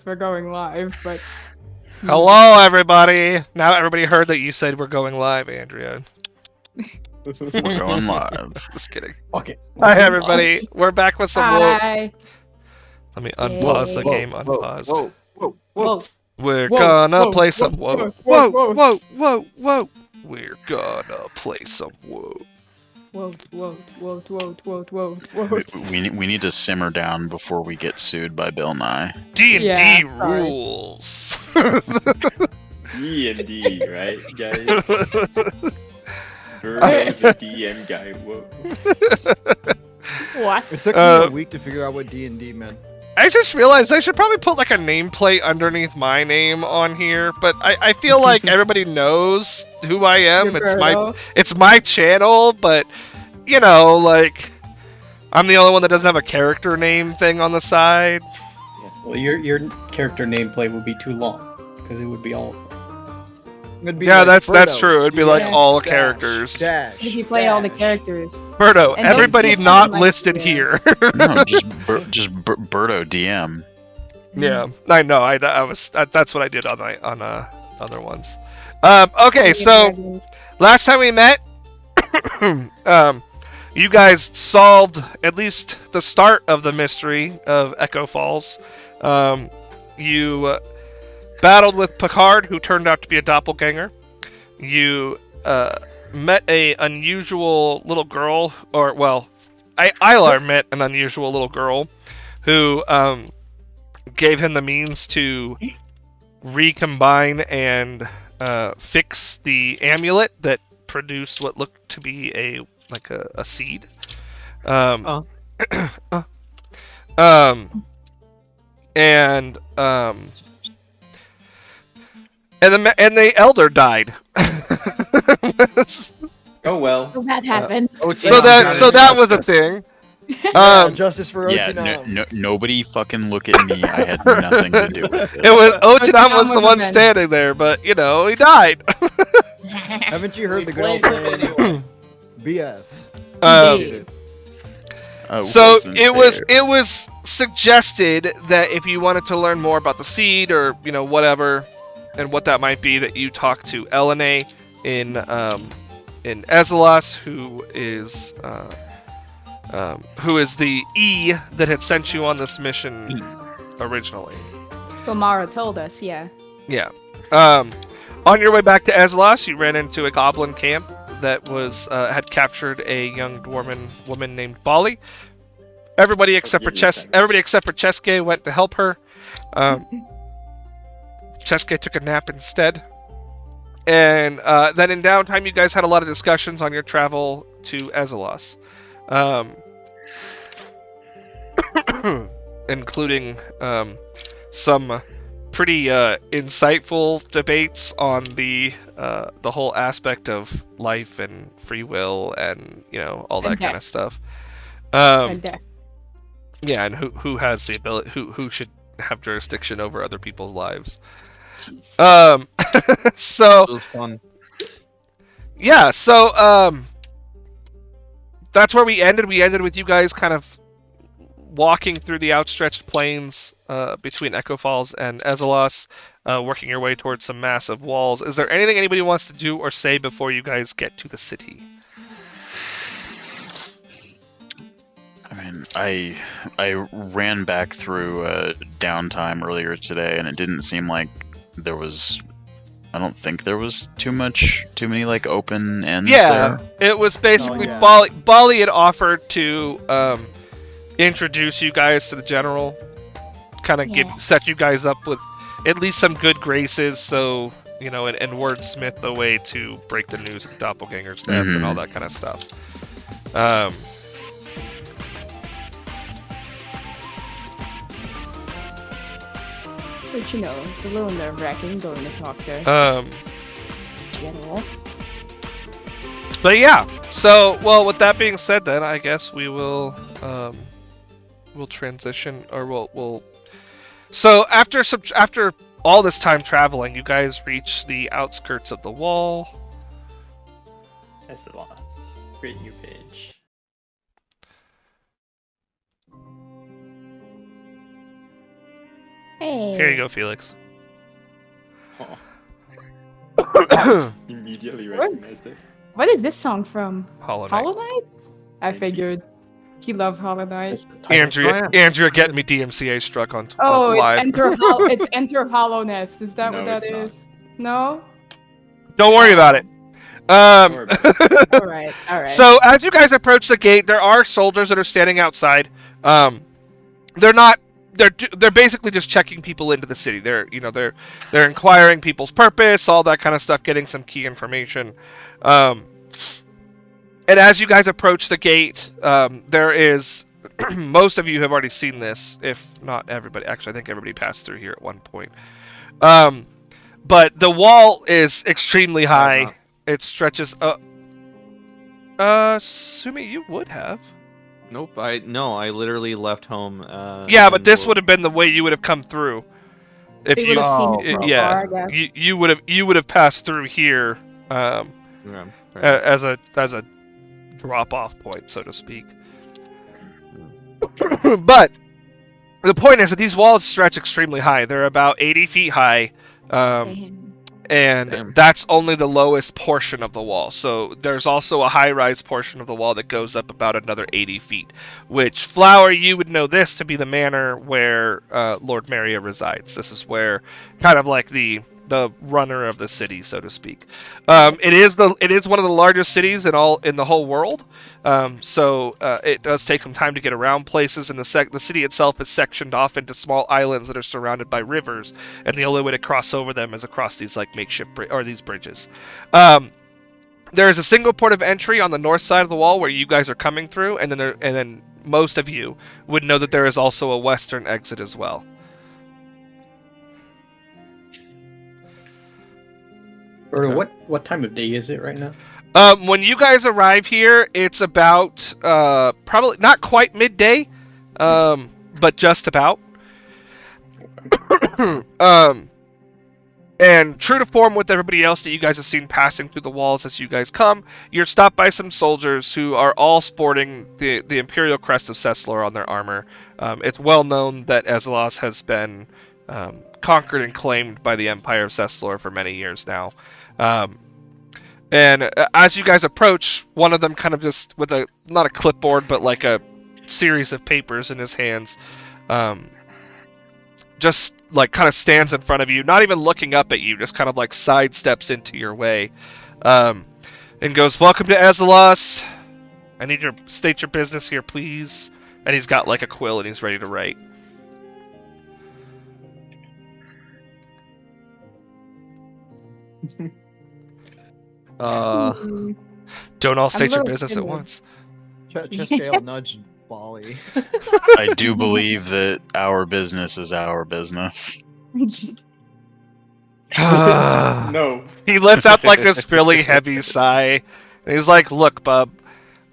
we're going live, but Hello, everybody. Now everybody heard that you said we're going live, Andrea. We're going live. Just kidding. Okay. Hi, everybody. We're back with some woke. Hi. Let me Yay. unpause the game. Unpaused. Whoa. We're Whoa, gonna whoa, play whoa, some woke. whoa, Whoa, whoa. whoa, whoa, whoa. We're gonna play some woke. Whoa, whoa, whoa, whoa, whoa, whoa, whoa. We need to simmer down before we get sued by Bill Nye. D&D Yeah, sorry. rules. D&D, right, guys? Birdo, the DM guy. Whoa. What? It took me a week to figure out what D&D meant. I just realized I should probably put like a nameplate underneath my name on here, but I feel like everybody knows who I am. Roberto. It's my channel, but you know, like I'm the only one that doesn't have a character name thing on the side. Well, your character nameplate would be too long because it would be all. It'd be Yeah, like that's Birdo, true. It'd be like Yeah. all dash, characters. Dash, If you play all the dash. characters. Birdo, And don't everybody just not sound like listed you. here. No, just Birdo DM. Yeah, I know. That's what I did on my other ones. Okay, so last time we met, you guys solved at least the start of the mystery of Echo Falls. You battled with Picard, who turned out to be a doppelganger. You met a unusual little girl, or well, Ilar met an unusual little girl who gave him the means to recombine and fix the amulet that produced what looked to be a seed. And the elder died. Oh well. So that happened. so that was a thing. Justice for Yeah, Ochinam. nobody fucking look at me. I had nothing to do with it. It was Ochinam was the was one event. standing there, but you know he died. Haven't you heard the good old Plays it saying? anyway. BS. Indeed. I So wasn't it was there. suggested that if you wanted to learn more about the seed or whatever, and what that might be, that you talk to Elena in Azelos, who is the E that had sent you on this mission originally. So Mara told us, yeah. Yeah. On your way back to Azelos, you ran into a goblin camp that was had captured a young dwarven woman named Bali. Everybody except for Cheske went to help her. Cheske took a nap instead. And then in downtime, you guys had a lot of discussions on your travel to Azelos. Including some pretty insightful debates on the whole aspect of life and free will and all that And kind death. of stuff. And death. Yeah, and who has the ability, who should have jurisdiction over other people's lives. So It was fun. yeah, so that's where we ended. We ended with you guys kind of walking through the outstretched plains between Echo Falls and Azelos, working your way towards some massive walls. Is there anything anybody wants to do or say before you guys get to the city? I mean, I ran back through downtime earlier today, and it didn't seem like there was. I don't think there was too many like open ends. Yeah, there. it was basically Oh, yeah. Bali had offered to introduce you guys to the general, kind of set you guys up with at least some good graces, so and wordsmith the way to break the news of Doppelganger's death and all that kind of stuff. But it's a little nerve-wracking going to talk to General. But yeah, so with that being said, then I guess we will we'll transition, or we'll. So after all this time traveling, you guys reach the outskirts of the wall. That's a lot. Great new page. Hey. Here you go, Felix. Oh. Immediately recognized it. What is this song from? Hollow Knight. Hollow Knight? I figured. He loves Hollow Knight. That's the title. Andrea getting me DMCA struck on Oh, live. it's Enter Hollowness. Is that No, what that it's not. is? No? Don't worry about it. Don't worry about it. Alright, alright. So as you guys approach the gate, there are soldiers that are standing outside. They're basically just checking people into the city. They're inquiring people's purpose, all that kind of stuff, getting some key information. And as you guys approach the gate, there is most of you have already seen this, if not everybody. Actually, I think everybody passed through here at one point. But the wall is extremely high. It stretches up. Sumi, you would have. Nope, I literally left home. Yeah, but this would have been the way you would have come through. If We you, would've seen it from yeah, afar, I guess. you would have passed through here, as a drop off point, so to speak. But the point is that these walls stretch extremely high. They're about 80 feet high. And Damn. that's only the lowest portion of the wall. So there's also a high-rise portion of the wall that goes up about another 80 feet. Which, Flower, you would know this to be the manor where Lord Maria resides. This is where, kind of like the runner of the city, so to speak. It is one of the largest cities in the whole world. So it does take some time to get around places, and the city itself is sectioned off into small islands that are surrounded by rivers, and the only way to cross over them is across these like makeshift these bridges. There is a single port of entry on the north side of the wall where you guys are coming through, and then most of you would know that there is also a western exit as well. Or what time of day is it right now? When you guys arrive here, it's about probably not quite midday, but just about. And true to form with everybody else that you guys have seen passing through the walls as you guys come, you're stopped by some soldiers who are all sporting the Imperial Crest of Cesslor on their armor. It's well known that Azelos has been conquered and claimed by the Empire of Cesslor for many years now. And as you guys approach, one of them kind of just with not a clipboard, but like a series of papers in his hands, just like kind of stands in front of you, not even looking up at you, just kind of like sidesteps into your way, and goes, "Welcome to Azelos. I need state your business here, please." And he's got like a quill and he's ready to write. Don't all state your business at once. Chescale nudged Bali. I do believe that our business is our business. No. He lets out like this really heavy sigh. And he's like, "Look, bub,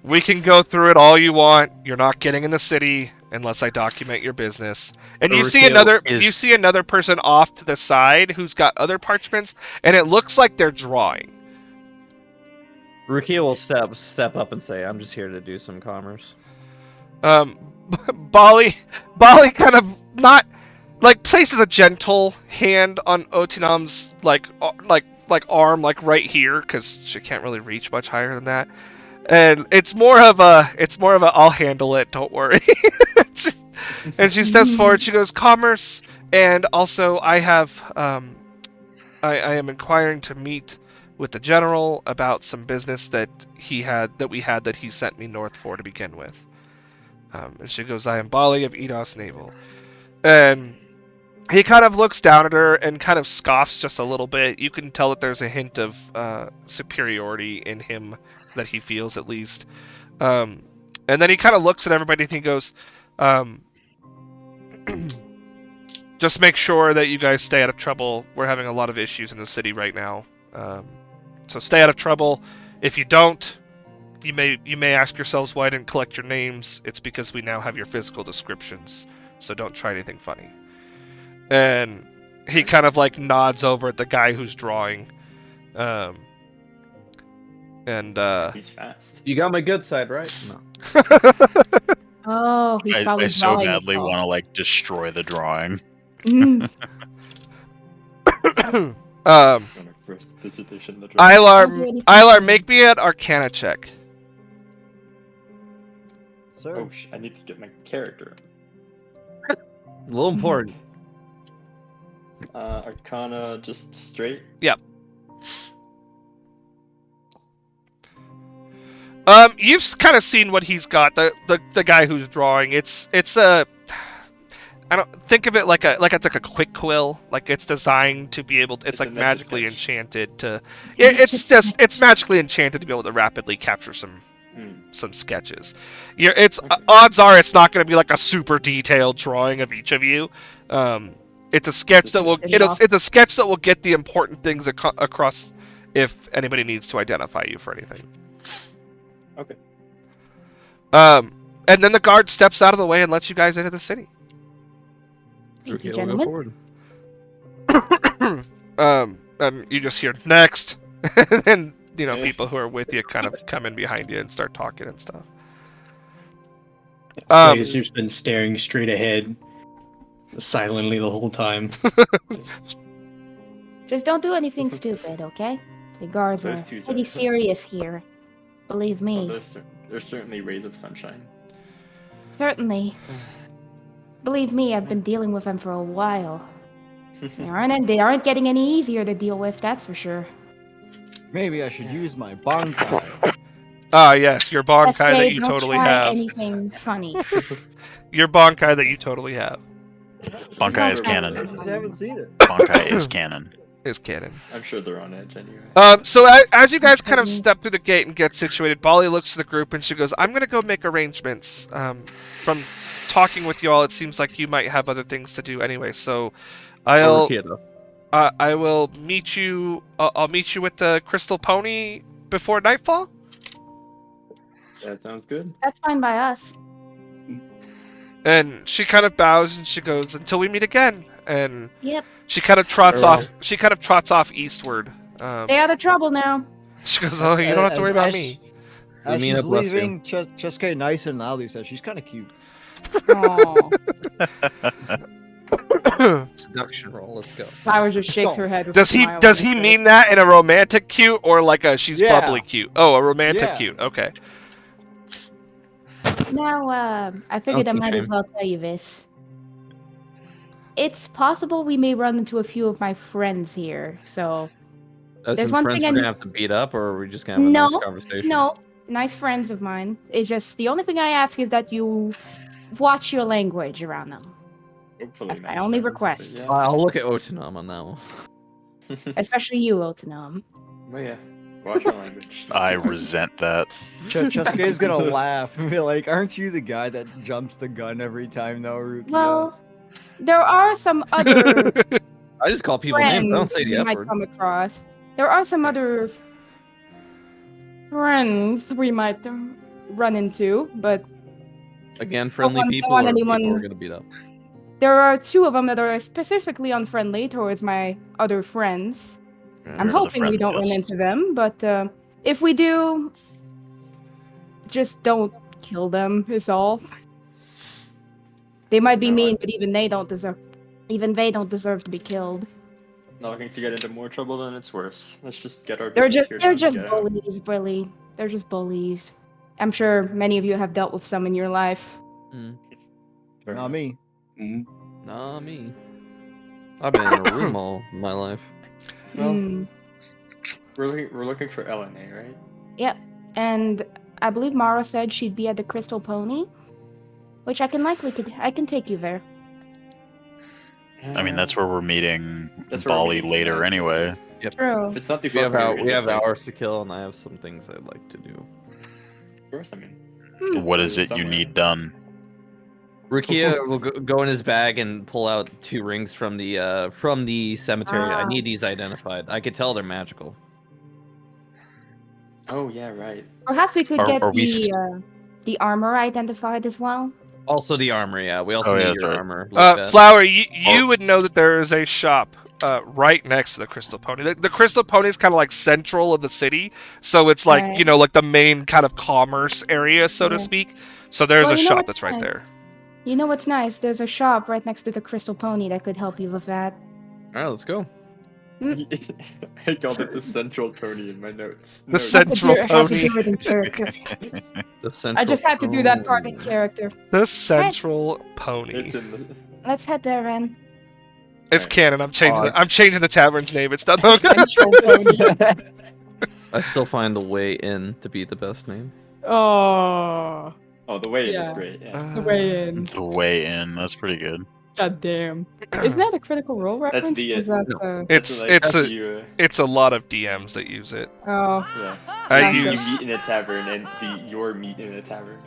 we can go through it all you want. You're not getting in the city unless I document your business." And you see another person off to the side who's got other parchments, and it looks like they're drawing. Rukia will step up and say, "I'm just here to do some commerce." Bali kind of not like places a gentle hand on Otinam's like arm, like right here, because she can't really reach much higher than that. And it's more of a I'll handle it, don't worry. And she steps forward. She goes, "Commerce, and also I have I am inquiring to meet with the general about some business that we had that he sent me north for to begin with." And she goes, "I am Bali of Eidos Naval." And he kind of looks down at her and kind of scoffs just a little bit. You can tell that there's a hint of superiority in him that he feels, at least. And then he kind of looks at everybody and he goes, "Just make sure that you guys stay out of trouble. We're having a lot of issues in the city right now. So stay out of trouble. If you don't, you may ask yourselves why I didn't collect your names. It's because we now have your physical descriptions. So don't try anything funny." And he kind of like nods over at the guy who's drawing. He's fast. You got my good side, right? No. Oh, he's probably I so drawing badly it all. want to like destroy the drawing. Mm. um, On our first visitation, the dragon. Don't do anything Ilar, funny. make me an Arcana check. Sir. Oh, I need to get my character. A little important. Arcana, just straight. You've kind of seen what he's got. The guy who's drawing. It's a. I don't think of it like it's like a quick quill. Like it's designed to be able. It's It's a like Etch a magically Sketch. enchanted to. Yeah, it's magically enchanted to be able to rapidly capture some sketches. It's Okay. odds are it's not going to be like a super detailed drawing of each of you. It's a sketch that will it's a sketch that will get the important things across if anybody needs to identify you for anything. Okay. And then the guard steps out of the way and lets you guys into the city. Thank you, Okay, we'll go gentlemen. forward. And you just hear next, and Yeah, people who just- are with you kind of come in behind you and start talking and stuff. Vegas has been staring straight ahead, silently the whole time. Just don't do anything stupid, okay? The guards are Those two pretty sides. serious here. Believe Well, me. there's certainly rays of sunshine. Certainly. Believe me, I've been dealing with them for a while. They aren't getting any easier to deal with, that's for sure. Maybe I should use my Bankai. Ah, yes, your Bonkai that Cascade, you don't totally try have. anything funny. Your Bonkai that you totally have Bankai is Don't canon. try I just haven't seen it. Bankai is canon. is canon. I'm sure they're on edge anyway. So as you guys kind of step through the gate and get situated, Bali looks to the group and she goes, "I'm gonna go make arrangements. From talking with you all, it seems like you might have other things to do anyway. So, I will meet you. I'll meet you with the Crystal Pony before nightfall." That sounds good. That's fine by us. And she kind of bows and she goes, "Until we meet again." And Yep. she kind of trots Farewell. off. She kind of trots off eastward. Stay out of trouble now. She goes, "Oh, you don't have to worry about me." As Lumina, she's bless you. leaving, Cheske nice and loudly says she's kind of cute. Aww. Seduction roll. Let's go. Flower just shakes go. her head. with Does a he smile does on he his mean face. that in a romantic cute or like a she's Yeah. bubbly cute? Oh, a romantic Yeah. cute. Okay. Now, I figured I Okay, might as fam. well tell you this. It's possible we may run into a few of my friends here, so That's There's some one friends thing we're I gonna have to beat up, or are we just gonna have a No, nice conversation? no, nice friends of mine. It's just the only thing I ask is that you watch your language around them, Hopefully That's my nice only friends, but request. Yeah. I'll look at Otanam on that one. especially you, Otanam. Well, yeah. Watch your language. I resent that. Cheske gonna laugh and be like, "Aren't you the guy that jumps the gun every time, though, Rukia?" Well, there are some other I just call people names. I don't friends say the we F might word. come across. There are some other friends we might run into, but Again, friendly want- people, don't want or people anyone- we're gonna beat up. there are two of them that are specifically unfriendly towards my other friends. I'm Rid of the hoping we friend don't run list. into them, but if we do, just don't kill them. Is all. They might be No, mean, but even they don't deserve. Even they don't deserve to be killed. Not looking to get into more trouble than it's worth. Let's just get our They're business just here they're done, just get out. bullies, really. They're just bullies. I'm sure many of you have dealt with some in your life. Fair Not enough. me. Mhm. Nah, me. I've been in a room all my life. Well, Hmm. we're looking for LNA, right? And I believe Mara said she'd be at the Crystal Pony, which I can take you there. I mean, that's where we're meeting That's where we're Bali meeting later tonight. anyway. True. If it's not too We far have from here, our, can we just, have like, hours to kill, and I have some things I'd like to do. Of course, I mean. Hmm. What to is it you somewhere. need done? Rukia will go in his bag and pull out 2 rings from the cemetery. I Ah. need these identified. I could tell they're magical. Oh yeah, right. Perhaps we could Are- get are we the armor identified as well. Also the armor, yeah. We also Oh, yeah, need that's your right. armor. Like that. Flower, you would know that there is a shop right next to the Crystal Pony. The Crystal Pony is kind of like central of the city, so it's like Right. like the main kind of commerce area, so to Yeah. speak. So there's Well, a you know shop what's that's right nice? there. You know what's nice? There's a shop right next to the Crystal Pony that could help you with that. All right, let's go. I called it the central pony in my notes. The Had to central do- had to pony. do it in character. The central I just had to do that part in Pony. character. The central pony. It's in the. Let's head there, Ren. It's Alright. canon. I'm changing. Aw. I'm changing the tavern's name. It's not the Central Pony. I still find the way in to be the best name. Oh, Oh, the way in is Yeah. great. Yeah. the way in. The way in. That's pretty good. God damn. Isn't that a Critical Role reference? the- Is that No. It's like it's after a you, it's a lot of DMs that use it. Oh, yeah. I Gotcha. You use meet in a tavern and your meet in a tavern.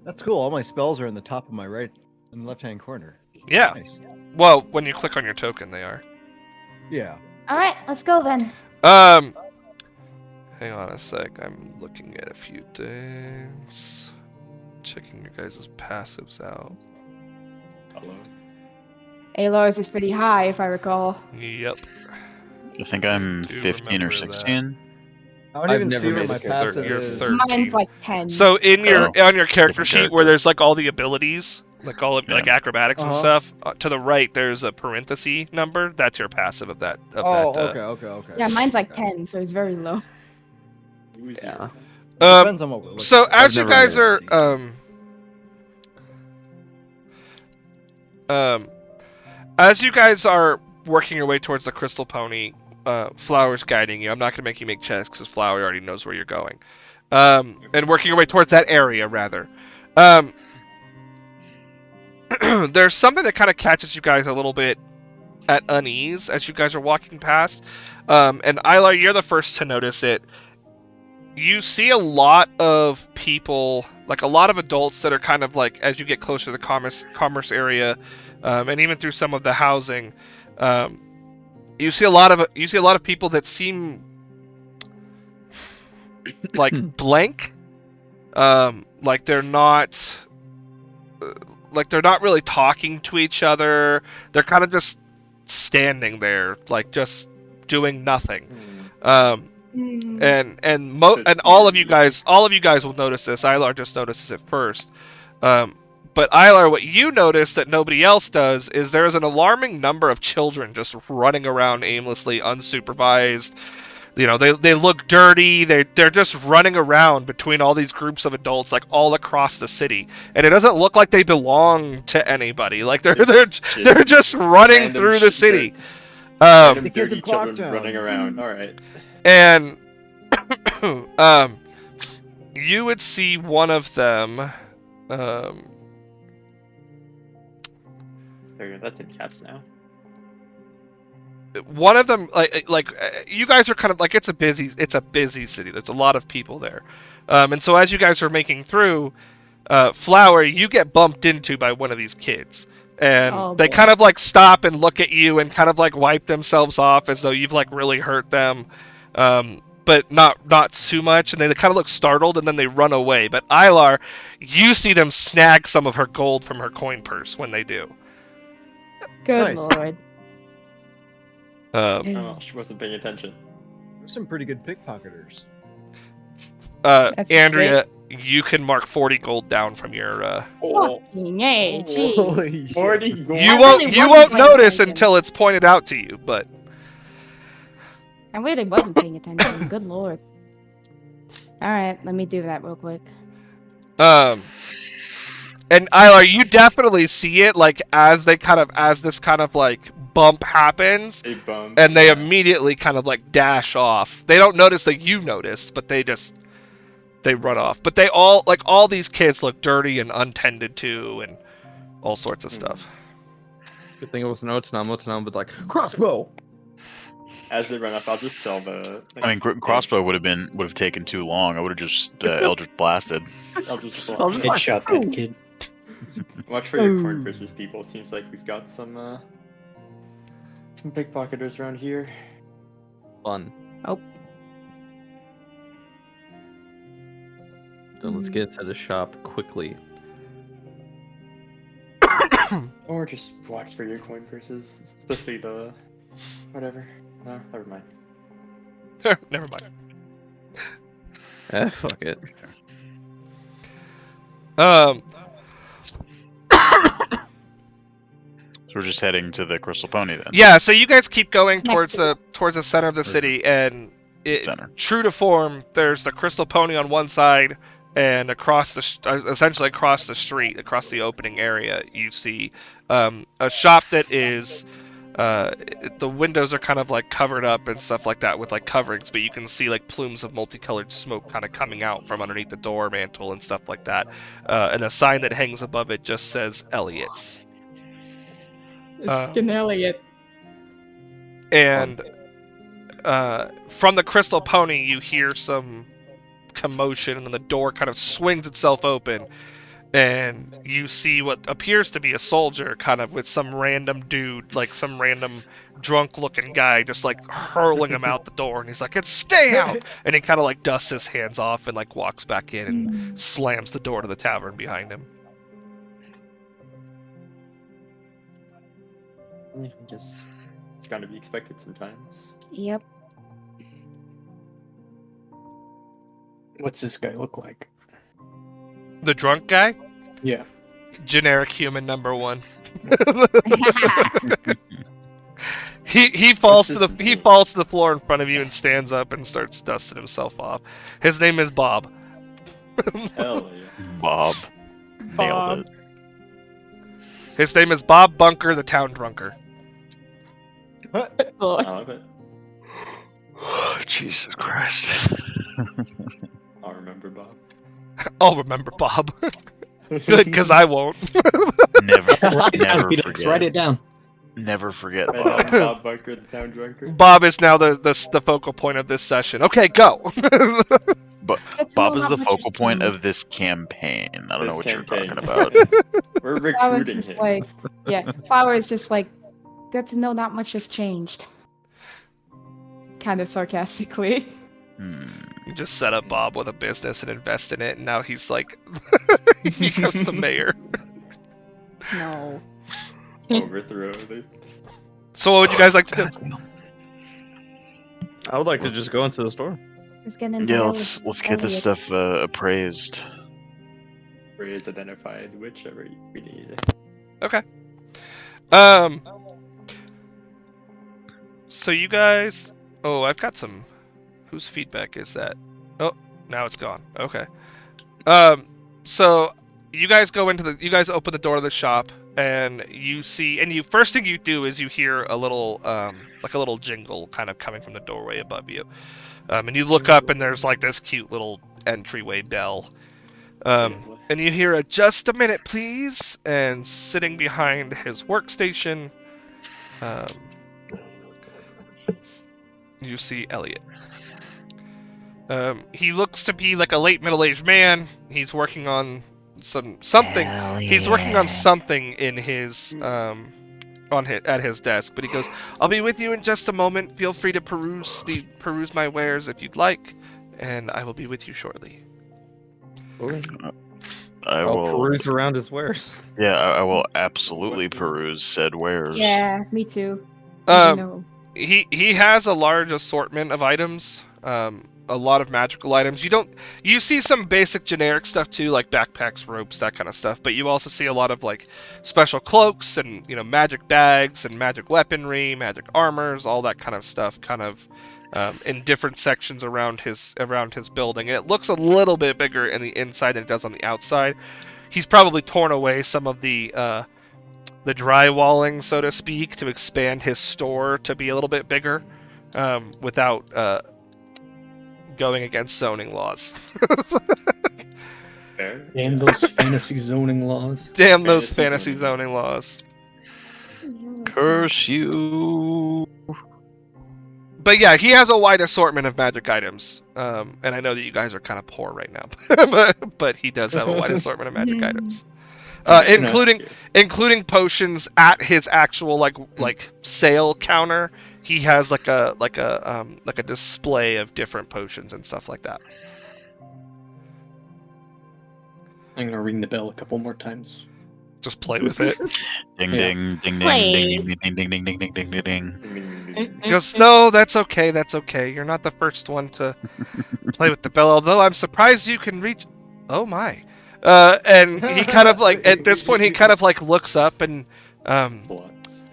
That's cool. All my spells are in the top of my right and left hand corner. yeah. Nice. Well, when you click on your token, they are. Yeah. all right. Let's go then. Hang on a sec. I'm looking at a few things. Checking your guys' passives out. Hello. Alar's is pretty high, if I recall. Yep. I think I'm Do 15 or remember that. 16. I don't I've even never see where made my a character. passive You're is. 13. Mine's like 10. So in your Oh, on your character different sheet where character. there's like all the abilities, like all of like Yeah. acrobatics and Uh-huh. stuff, to the right there's a parenthesis number. That's your passive of that. Oh, that, okay. yeah, mine's like 10, so it's very low. Who's Yeah. Depends on what we're looking So for. as you never guys made are Decent. as you guys are working your way towards the Crystal Pony, Flower's guiding you. I'm not gonna make you make checks because Flower already knows where you're going. And working your way towards that area rather. There's something that kind of catches you guys a little bit at unease as you guys are walking past. And Ilar, you're the first to notice it. You see a lot of people, like a lot of adults that are kind of like, as you get closer to the commerce area, and even through some of the housing, you see a lot of people that seem like blank, like they're not really talking to each other. They're kind of just standing there, like just doing nothing. And all of you guys will notice this. Ilar just notices it first. But Ilar, what you notice that nobody else does is there's an alarming number of children just running around aimlessly, unsupervised. You know, they look dirty. They're just running around between all these groups of adults, like all across the city, and it doesn't look like they belong to anybody. Like they're just running random through the city. Random The kids dirty of children Clocktown. running around. All right. And you would see one of them. There, that's in caps now. One of them, you guys are kind of like it's a busy city. There's a lot of people there, and so as you guys are making through, Flower, you get bumped into by one of these kids, and Oh, they boy. kind of like stop and look at you and kind of like wipe themselves off as though you've like really hurt them, but not too much, and they kind of look startled and then they run away. But Ilar, you see them snag some of her gold from her coin purse when they do. Good Nice. lord. Oh, she wasn't paying attention. There's some pretty good pickpocketers. That's Andrea, you can mark 40 gold down from your. Fucking A, gee. Holy shit. 40 gold. You I won't really you wasn't won't paying notice attention. until it's pointed out to you, but I really wasn't paying attention. Good lord. Alright, let me do that real quick. and Ilar, you definitely see it like as this kind of like bump happens, They bump. and they immediately kind of like dash off. They don't notice that you noticed, but they run off. But they all these kids look dirty and untended to, and all sorts of stuff. Good thing it was no, it's not, but like crossbow. As they run up, I'll just tell the. I mean, crossbow would have taken too long. I would have just Eldritch blasted. I'll just I'll just- Headshot that kid. watch for your corn versus people. It seems like we've got some pickpocketers around here. Fun. Oh. Then let's get to the shop quickly. Or just watch for your coin purses, especially the whatever. No, never mind. Never mind. Fuck it. So we're just heading to the Crystal Pony then. Yeah, so you guys keep going Next towards the center of the city, and Center. true to form, there's the Crystal Pony on one side, and essentially across the street, across the opening area, you see a shop that is. The windows are kind of like covered up and stuff like that with like coverings, but you can see like plumes of multicolored smoke kind of coming out from underneath the door mantle and stuff like that. And the sign that hangs above it just says Elliot's. It's fucking Elliot. And from the Crystal Pony, you hear some commotion, and then the door kind of swings itself open, and you see what appears to be a soldier, kind of with some random dude, like some random drunk-looking guy, just like hurling him out the door, and he's like, "It's stay out!" And he kind of like dusts his hands off and like walks back in and slams the door to the tavern behind him. I guess it's gotta be expected sometimes. Yep. What's this guy look like? The drunk guy, Yeah. generic human number one. He falls to the floor in front of you and stands up and starts dusting himself off. His name is Bob. Hell yeah. Bob. Bob. Nailed it. His name is Bob Bunker, the town drunker. Boy. I love it. Jesus Christ. I'll remember Bob. I'll remember Bob. Good, because I won't. Never, Write it down, never Felix. forget. Write it down. Never forget Right Bob. now, Bob Bunker, the town drunker. Bob is now the focal point of this session. Okay, go. But That's Bob not is the much focal point change. of this campaign. I don't know This what you're campaign. talking about. We're Flower's recruiting just him. like, yeah, Flower is just like, good to know not much has changed. Kind of sarcastically. You just set up Bob with a business and invest in it, and now he's like, he becomes the mayor. No. Overthrow the So what would you guys like to do? I would like to just go into the store. Let's get into Yeah, Elliot. let's get this stuff appraised. phrase identified, whichever we need. Okay. So you guys. Oh, I've got some. Whose feedback is that? Oh, now it's gone. Okay. So you guys go into the. You guys open the door of the shop, and you see. And you first thing you do is you hear a little, like a little jingle, kind of coming from the doorway above you. And you look up, and there's like this cute little entryway bell. And you hear a "just a minute, please," and sitting behind his workstation, you see Elliot. He looks to be like a late middle-aged man. He's working on something. He's working on something in his at his desk. But he goes, "I'll be with you in just a moment. Feel free to peruse my wares if you'd like, and I will be with you shortly." I I'll will peruse around his wares. Yeah, I will absolutely peruse said wares. Yeah, me too. Um, No. He has a large assortment of items, a lot of magical items. You see some basic generic stuff too, like backpacks, ropes, that kind of stuff, but you also see a lot of like special cloaks and, magic bags and magic weaponry, magic armors, all that kind of stuff, kind of in different sections around his building. It looks a little bit bigger in the inside than it does on the outside. He's probably torn away some of the drywalling, so to speak, to expand his store to be a little bit bigger, without going against zoning laws. Fair. Damn those fantasy zoning laws. Damn those Fantasy fantasy zoning. zoning laws. Curse you. But yeah, he has a wide assortment of magic items, and I know that you guys are kind of poor right now, but he does have a wide assortment of magic items, including potions at his actual like sale counter. He has like a display of different potions and stuff like that. I'm gonna ring the bell a couple more times. Just play with it. Ding Yeah. ding ding Play. ding ding ding ding ding ding ding ding ding ding. He goes, "No, that's okay. That's okay. You're not the first one to play with the bell. Although I'm surprised you can reach." Oh my. And he kind of like at this point he kind of like looks up and Flux.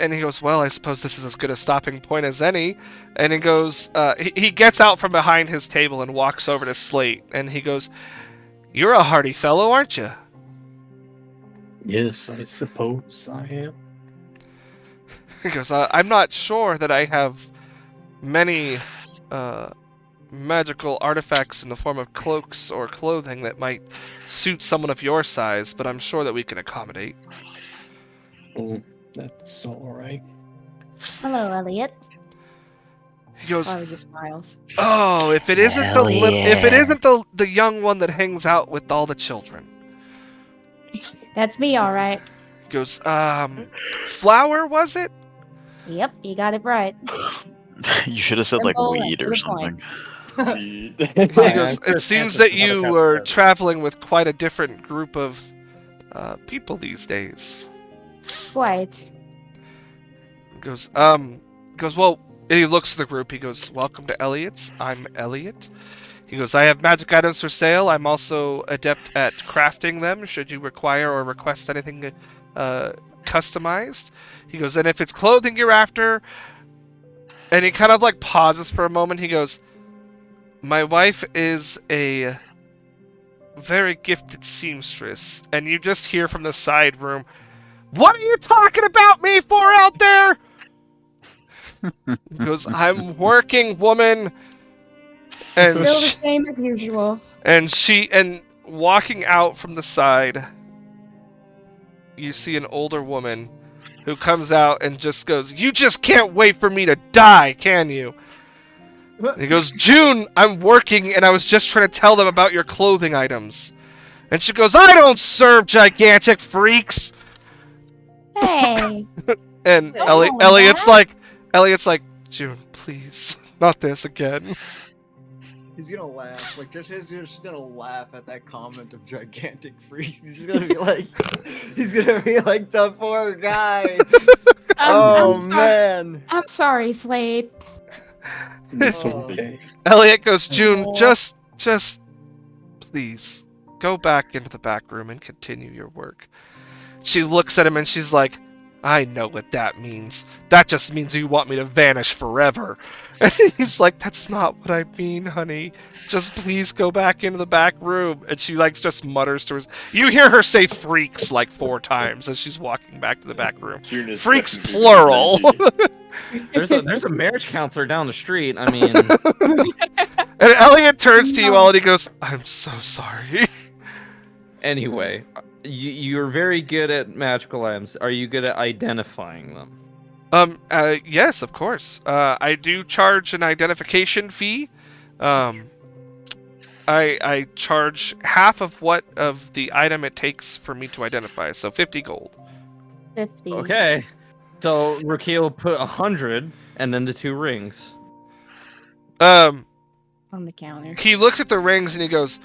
and he goes, well, I suppose this is as good a stopping point as any. And he goes, he gets out from behind his table and walks over to Slate, and he goes, you're a hardy fellow, aren't you? Yes, I suppose I am. He goes, I'm not sure that I have many magical artifacts in the form of cloaks or clothing that might suit someone of your size, but I'm sure that we can accommodate. Oh, that's all right. Hello, Elliot. He goes, Father just smiles. oh, if it isn't if it isn't the young one that hangs out with all the children. That's me, all right. He goes, flower, was it? Yep, you got it right. You should have said like Simple, weed to or the something. He goes, it seems that you were traveling with quite a different group of people these days. Quite. He goes, well, he looks at the group, he goes, welcome to Elliot's, I'm Elliot. He goes, I have magic items for sale, I'm also adept at crafting them, should you require or request anything customized. He goes, and if it's clothing you're after, and he kind of like pauses for a moment, he goes, my wife is a very gifted seamstress, and you just hear from the side room, what are you talking about me for out there? He goes, I'm working, woman. And Still the same as usual. and walking out from the side, you see an older woman who comes out and just goes, you just can't wait for me to die, can you? And he goes, June, I'm working and I was just trying to tell them about your clothing items. And she goes, I don't serve gigantic freaks. Hey. And Oh, Elliot's that? like, June, please, not this again. He's gonna laugh. Like, he's just gonna laugh at that comment of gigantic freaks. He's just gonna be like, the poor guy. Oh I'm sorry. man. I'm sorry, Slade. It's Oh. okay. Elliot goes, June, Oh. just please go back into the back room and continue your work. She looks at him and she's like, I know what that means. That just means you want me to vanish forever. And he's like, that's not what I mean, honey. Just please go back into the back room. And she like just mutters to her. You hear her say freaks like 4 times as she's walking back to the back room. June is Freaks definitely plural. Benji. There's a marriage counselor down the street. I mean, And Elliot turns to you all and he goes, I'm so sorry. anyway, you're very good at magical items. Are you good at identifying them? Yes, of course. I do charge an identification fee. I charge half of the item it takes for me to identify, so 50 gold. 50. Okay. So Rukia will put 100 and then the 2 rings. On the counter. He looks at the rings and he goes,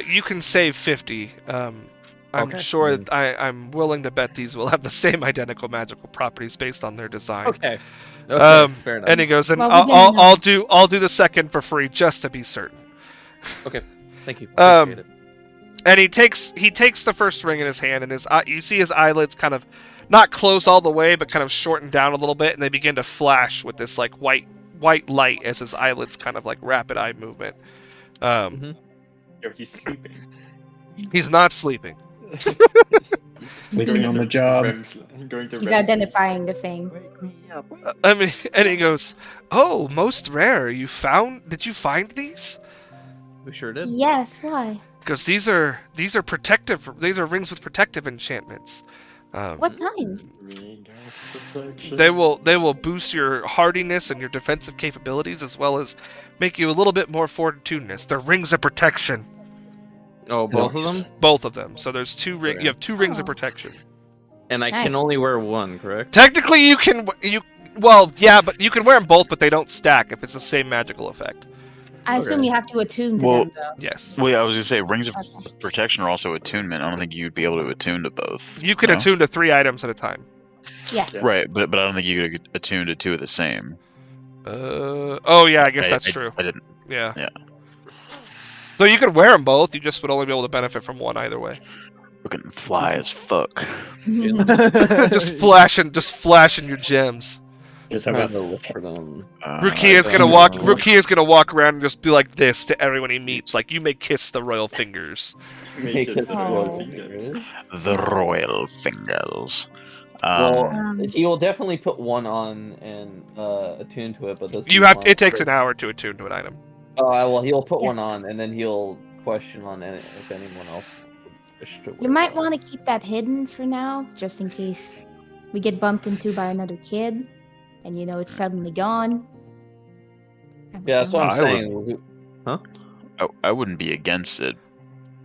you can save 50. I'm Okay. sure that I'm willing to bet these will have the same identical magical properties based on their design. Okay. Okay. Fair enough. And he goes, and Well, we I'll didn't I'll do the second for free just to be certain. Okay. Thank you. Um, Appreciate it. And he takes the first ring in his hand, and you see his eyelids kind of not close all the way, but kind of shorten down a little bit, and they begin to flash with this like white light as his eyelids kind of like rapid eye movement. Mhm. Yo, he's sleeping. He's not sleeping. Sleeping on the job. Going to He's REM. identifying the thing. Wake me up. I mean, and he goes, "Oh, most rare. Did you find these?" We sure did. Yes, why? Because these are protective. These are rings with protective enchantments. What kind? Ring of protection. They will boost your hardiness and your defensive capabilities, as well as make you a little bit more fortitudinous. They're rings of protection, Oh, both of Nice. them? both of them. So there's 2 rings. Okay. You have 2 rings of Oh. protection. And I can Nice. only wear one, correct? Technically, well, yeah, but you can wear them both, but they don't stack if it's the same magical effect. I assume Okay. you have to attune to Well- them, though. Yes, Well, yeah, I was gonna say rings of Okay. protection are also attunement. I don't think you'd be able to attune to both. you can no? attune to 3 items at a time. Yeah. Yeah. Right, but I don't think you could attune to 2 of the same. Oh yeah, I guess that's true. I didn't. Yeah. Yeah. So you could wear them both. You just would only be able to benefit from one either way. Fucking fly as fuck. just flashing your gems. Just I'm have gonna a look for them. Rukia's I gonna don't walk. know. Rukia's gonna walk around and just be like this to everyone he meets. Like, you may kiss the royal fingers. Make it the Oh. royal fingers. The royal fingers. Well, Um, he will definitely put one on and attune to it, but does You have. It takes an hour to attune to an item. Oh, well, he'll put Yeah. one on, and then he'll question on if anyone else wish to You wear might one. want to keep that hidden for now, just in case we get bumped into by another kid, and it's suddenly gone. Yeah, that's what I'm I saying. I wouldn't be against it,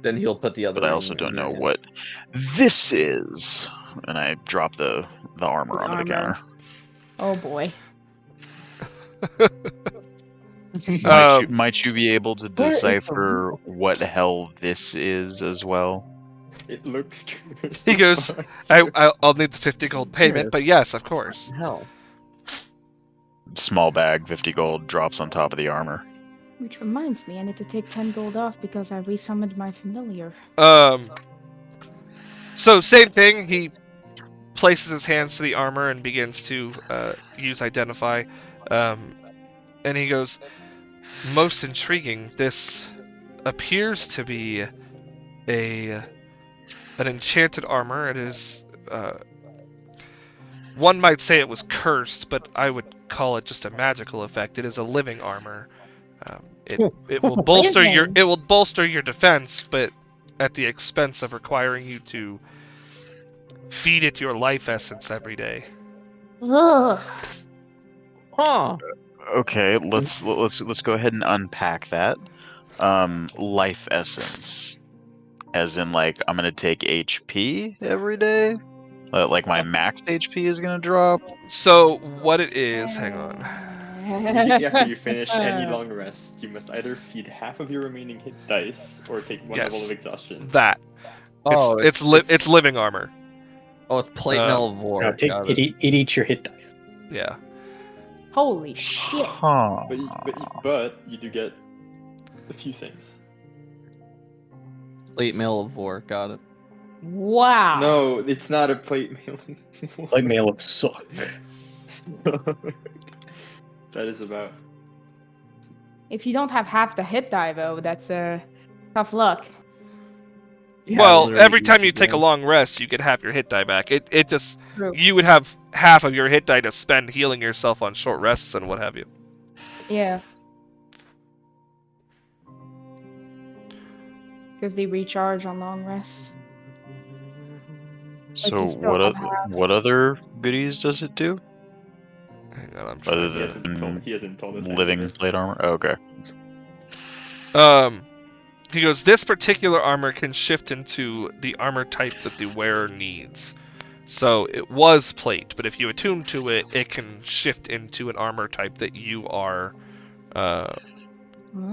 Then he'll put the other. but I ring also in don't your know hand. what this is. And I drop the armor onto the Armor. counter. Oh boy. Might you be able to Where is the decipher what the hell this is as well? It looks cursed. He as goes, fuck. I'll need the 50 gold payment, but yes, of course. Hell. Small bag, 50 gold, drops on top of the armor. Which reminds me, I need to take 10 gold off because I resummoned my familiar. So same thing. He places his hands to the armor and begins to use identify. And he goes, most intriguing. This appears to be an enchanted armor. It is. One might say it was cursed, but I would call it just a magical effect. It is a living armor. It will bolster your defense, but at the expense of requiring you to feed it your life essence every day. Ugh. Huh. Okay, let's go ahead and unpack that. Life essence, as in like I'm gonna take HP every day. Like my max HP is gonna drop. So what it is? Hang on. Immediately after you finish any long rest, you must either feed half of your remaining hit dice or take one Yes. level of exhaustion. That. Oh, It's living armor. Oh, it's plate mail of war. No, Got it eats your hit dice. Yeah. Holy shit. Huh. But you do get a few things. Plate mail of war. Got it. Wow. No, it's not a plate mail. Light mail of suck. That is about. If you don't have half the hit die, though, that's tough luck. Yeah, Well, literally every time each you take a game. long rest, you get half your hit die back. It just True. you would have half of your hit die to spend healing yourself on short rests and what have you. Yeah. Because they recharge on long rests. So you still what have what other goodies does it do Hang on, I'm other He hasn't than told us. living plate armor? Oh, okay. He goes, this particular armor can shift into the armor type that the wearer needs. So it was plate, but if you attune to it, it can shift into an armor type that you are Oh.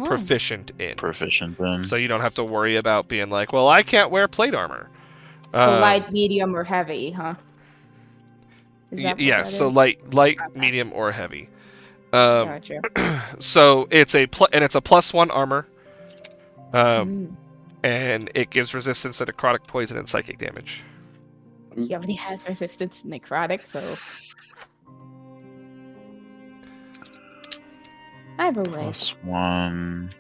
proficient in. Proficient then. So you don't have to worry about being like, well, I can't wear plate armor. So light, medium, or heavy, huh? Is that what yeah, that so is? light, Okay. medium, or heavy. Gotcha. So it's a +1 armor. Mm. And it gives resistance to necrotic, poison, and psychic damage. He already has resistance to necrotic, so. Either way. +1.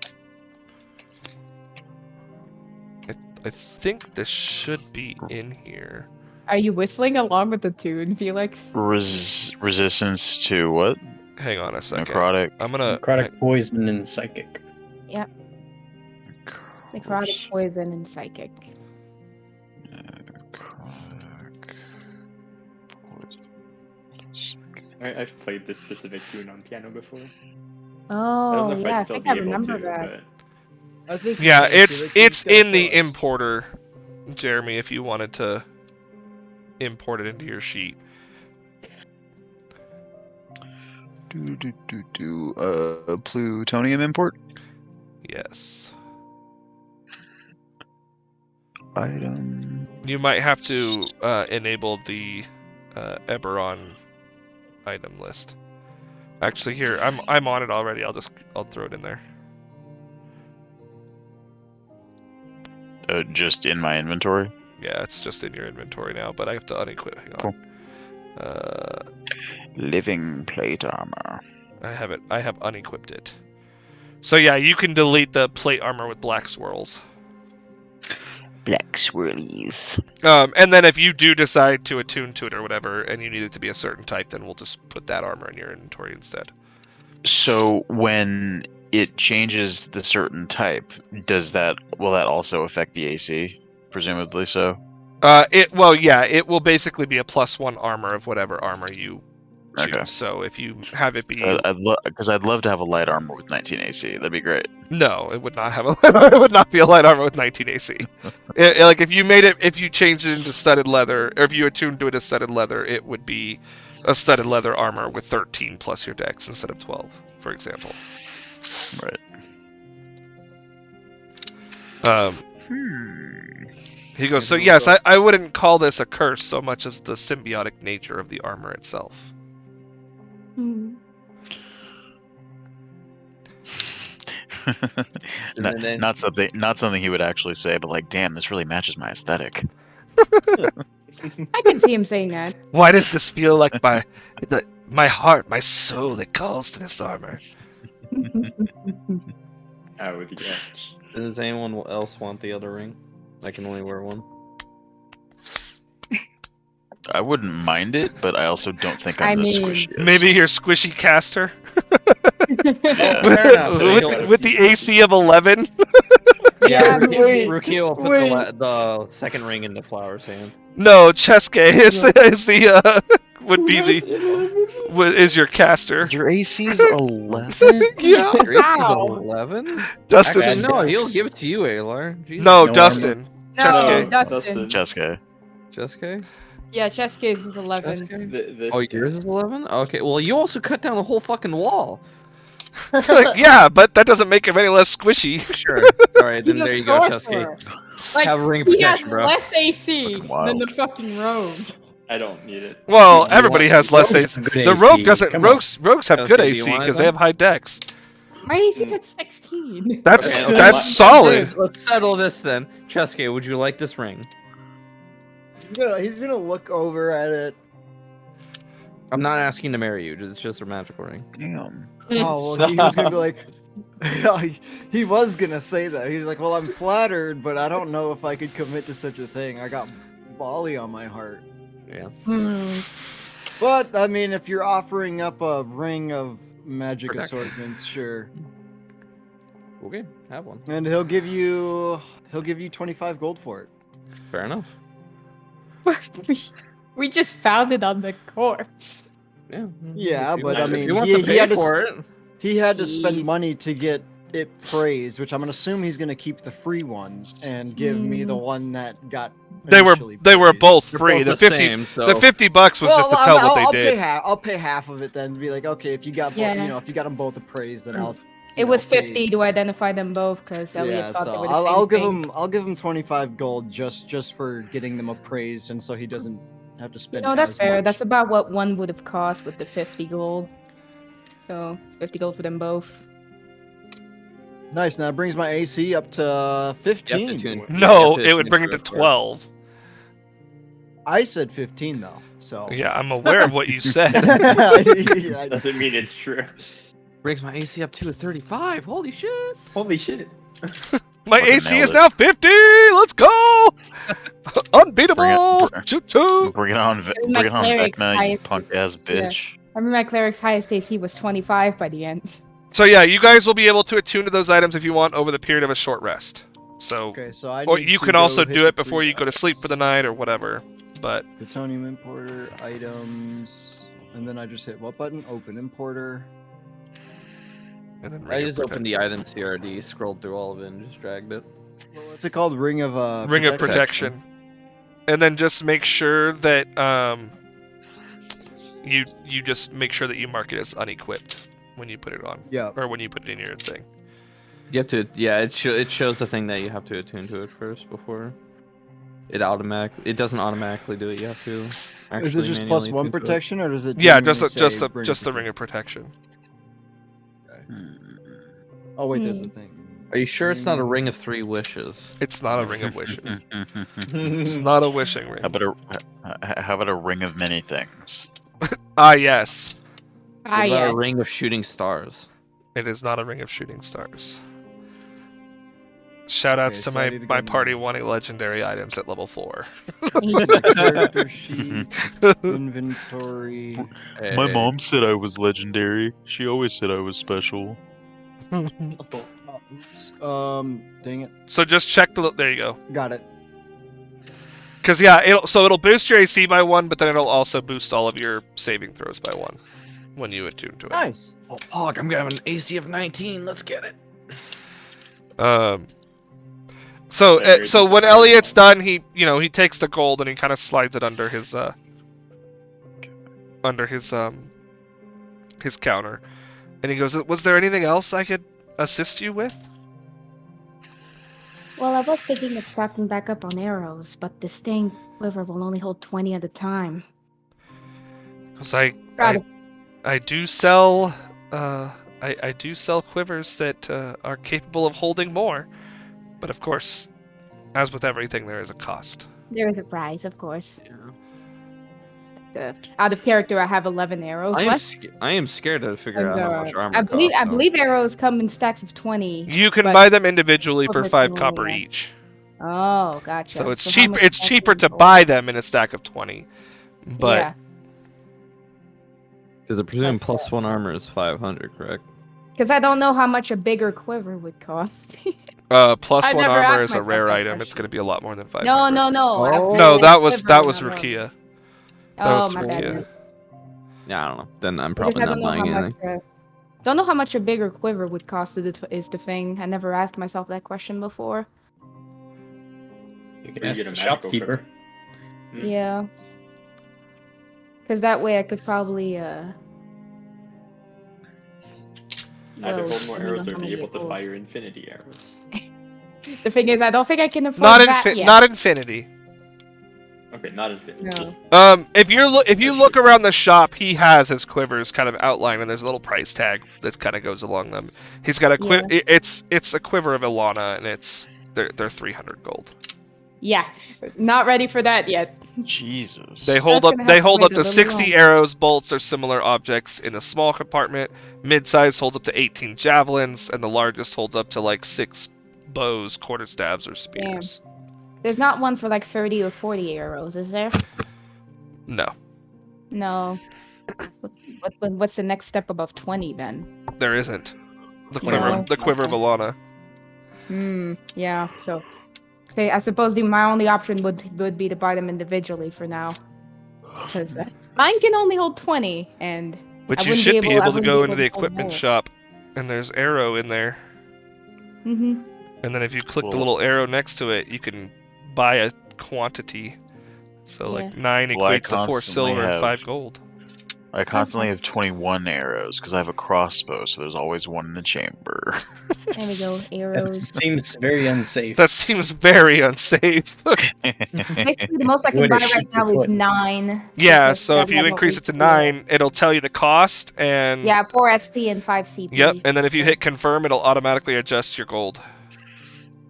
I think this should be in here. Are you whistling along with the tune, Felix? Resistance to what? Hang on a second. Necrotic. I'm gonna. Necrotic, poison, and psychic. Necrotic, poison, and psychic. Necrotic. I've played this specific tune on piano before. I don't Oh, know if yeah, I'd I still think be I able remember to, that. I think. Yeah, Felix, you it's just gotta in the show us. importer, Jeremy. If you wanted to import it into your sheet. Plutonium import Yes. item. You might have to enable the Eberron item list. Actually, here I'm on it already. I'll throw it in there. Just in my inventory. Yeah, it's just in your inventory now, but I have to unequip. Hang on. Living plate armor. I have it. I have unequipped it. So yeah, you can delete the plate armor with black swirls. Black swirlies. And then if you do decide to attune to it or whatever, and you need it to be a certain type, then we'll just put that armor in your inventory instead. So when it changes the certain type, will that also affect the AC? Presumably so. It will basically be a +1 armor of whatever armor you choose. Okay. So if you have it be Because I'd love to have a light armor with 19 AC. That'd be great. no, it would not have a it would not be a light armor with 19 AC. Like if you changed it into studded leather, or if you attuned to it as studded leather, it would be a studded leather armor with 13 plus your dex instead of 12, for example. Right. He goes, so yes, I wouldn't call this a curse so much as the symbiotic nature of the armor itself. Hmm. Not something he would actually say, but like, damn, this really matches my aesthetic. I can see him saying that. Why does this feel like my heart, my soul that calls to this armor? Out with the edge. Does anyone else want the other ring? I can only wear one. I wouldn't mind it, but I also don't think I I'm the mean- squishiest. Maybe your squishy caster? Yeah. Fair enough, so with the AC of 11? Yeah, Rukia will put wait. the second ring in the flower's hand. No, Cheske is your caster. Your AC's 11? Yeah. Grace is Wow. 11? Dustin. Actually, no, he'll give it to you, Alar. Jesus. No, No Dustin. No, Cheske. Dustin. Jessica. Jessica? Yeah, Cheske is 11. Jessica? Oh, yours is 11? Okay, well, you also cut down the whole fucking wall. Yeah, but that doesn't make him any less squishy. Sure. Alright, then He's a there you go, Jessica. sorcerer. Like, Have a ring of he has protection, bro. less AC Fucking wild. than the fucking rogue. I don't need it. Well, everybody has less Rogue's AC. a good The AC. rogue doesn't. Come on. Rogues have good Okay, do you AC want it because they then? have high dex. My AC's at 16. That's Okay, okay. that's solid. Let's settle this then. Cheske, would you like this ring? He's gonna look over at it. I'm not asking to marry you, it's just a magical ring. Damn. Oh, well, he was gonna be like, he was gonna say that. He's like, well, I'm flattered, but I don't know if I could commit to such a thing. I got Bali on my heart. Yeah. Hmm. But I mean, if you're offering up a ring of magic Protection. assortments, sure. Okay, have one. And he'll give you 25 gold for it. Fair enough. We just found it on the corpse. Yeah. Yeah, If you but I want- if mean, he wants he to pay had to for it. He had to spend Jeez. money to get it praised, which I'm gonna assume he's gonna keep the free one and give me the one that got. They were initially praised. both They're free. both The the 50 same, so the $50 was just to tell what they I'll did. I'll pay half of it then. To be like, okay, if you got, Yeah. if you got them both appraised, then I'll. It was pay- 50 to identify them both because Elliot Yeah, thought so they were the I'll same give thing. him 25 gold just for getting them appraised, and so he doesn't have to spend. No, that's as fair. much. That's about what one would have cost with the 50 gold. So 50 gold for them both. Nice. Now that brings my AC up to You have to 15. tune- No, you have it would tune bring it to first. 12. I said 15 though, so. Yeah, I'm aware of what you said. Yeah, Doesn't mean it's true. Brings my AC up to a 35. Holy shit. Holy shit. My Fucking AC nailed is it. now 50. Let's go. Unbeatable. Bring it- Choo-choo. Bring it on, My bring it on, cleric Vecna, you highest- punk ass bitch. I mean, my cleric's highest AC was 25 by the end. So yeah, you guys will be able to attune to those items if you want over the period of a short rest. So, Okay, so I. or need you to can go also hit do the it before three you go to sleep for the night or whatever. But Plutonium importer items, and then I just hit what button? Open importer. and then I ring just of opened the item CRD, scrolled through all of it, and just dragged it. What's it called? Ring of Ring of protection, and then just make sure that you just make sure that you mark it as unequipped when you put it on, Yeah. or when you put it in your thing. You have to, yeah, it shows the thing that you have to attune to it first before it doesn't automatically do it. You have to. Is it actually just manually plus one attune to it. protection, or does it? Yeah, genuinely say just the ring of protection. Oh wait, there's Hmm. the thing. Are you sure it's not a ring of 3 wishes? It's not a ring of wishes. It's not a wishing ring. How about a ring of many things? Ah, yes. Ah, What about yeah. a ring of shooting stars? It is not a ring of shooting stars. Shoutouts Okay, to so I my, need to my get party my- wanting legendary items at level 4. Character sheet, inventory. My Hey. mom said I was legendary. She always said I was special. Oh, oops. Dang it. So just check the. There you go. Got it. Because yeah, it'll boost your AC by 1, but then it'll also boost all of your saving throws by 1 when you attune to it. Nice. Oh, Pog, I'm gonna have an AC of 19. Let's get it. So Very so good. when Elliot's done, he takes the gold and he kind of slides it under his counter, and he goes, "Was there anything else I could assist you with?" Well, I was thinking of stocking back up on arrows, but the sting quiver will only hold 20 at a time. Because Proud I do sell I do sell quivers that are capable of holding more, but of course, as with everything, there is a cost. There is a prize, of course. Out of character, I have 11 arrows left. I am scared to figure And, out how much armor I believe costs, I believe arrows come in stacks of 20. You can but- buy them individually for 5 Originally, copper yeah. each. Oh, gotcha. So it's how cheap. much It's is that cheaper to for? buy them in a stack of 20, but Yeah, Because I presume But, plus 1 armor is 500, correct? because I don't know how much a bigger quiver would cost. plus I 1 never armor asked is a myself rare that item. It's question. going to be a lot more than 500. no. Oh. No, that was Quiver, not Rukia. Oh, was my bad. Rukia. then. Yeah, I don't know. Then I'm Because probably I not don't know buying how anything. much. Don't know how much a bigger quiver would cost. Is the thing. I never asked myself that question before. You can Or you ask get a the magical shopkeeper. quiver. Hmm. Yeah. Because that way I could probably Either well, hold more depending arrows on or how be many able to gold. fire infinity arrows. The thing is, I don't think I can afford Not that yet. not infinity. Okay, not infinity. No. Just If you That's look true. around the shop, he has his quivers kind of outlined, and there's a little price tag that kind of goes along them. He's got a quiver. It's a quiver of Ilana, and they're 300 gold. Yeah, not ready for that yet. Jesus. They hold That's up. gonna They have to hold wait up a to little 60 longer. arrows, bolts, or similar objects in a small compartment. Mid-size holds up to 18 javelins, and the largest holds up to like 6 bows, quarterstabs, or spears. There's not one for like 30 or 40 arrows, is there? No, No. What's the next step above 20 then? there isn't. The No. quiver. The quiver of Ilana. Yeah. So, okay, I suppose my only option would be to buy them individually for now, because mine can only hold 20, and But I you wouldn't should be able to wouldn't go be into able the to hold equipment more. shop, and there's arrow in there. Mhm. And then if you click the Cool. little arrow next to it, you can buy a quantity. So like 9 Well, I equates to 4 constantly silver and have- 5 gold. I constantly have 21 arrows because I have a crossbow, so there's always one in the chamber. There we go. That Arrows. seems very unsafe. That seems very unsafe. Basically, the most I can Would buy it right shoot your now is foot? 9. Yeah, since so I if you haven't increase it to reached 9, it'll tell you the cost, and Yeah, 4 SP and 5 CP. yep, and then if you hit confirm, it'll automatically adjust your gold.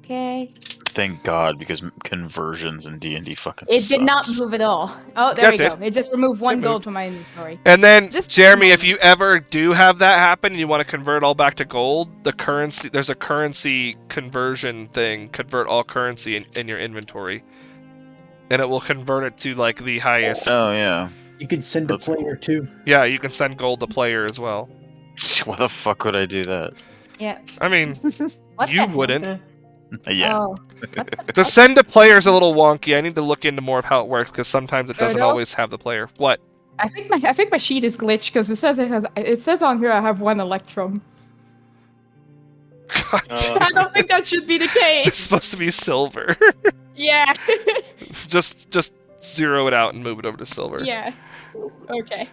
Okay. Thank God, because conversions in D&D fucking It did not sucks. move at all. Oh, there Yeah, we it go. did. It just removed 1 It gold moved. from my inventory. And then, Just a Jeremy, if moment. you ever do have that happen, and you want to convert all back to gold, there's a currency conversion thing, convert all currency in your inventory, and it will convert it to like the highest. Oh, yeah. You can send a That's cool. player too. Yeah, you can send gold to player as well. Why the fuck would I do that? Yeah. I mean, What you the heck? wouldn't. Yeah. Oh. What the The fuck? send to player is a little wonky. I need to look into more of how it works because sometimes it doesn't Frodo? always have the player. What? I think my sheet is glitched because it says on here I have 1 electrum. God, I don't think that should be the it's case. supposed to be silver. Yeah. just zero it out and move it over to silver. Yeah. Okay.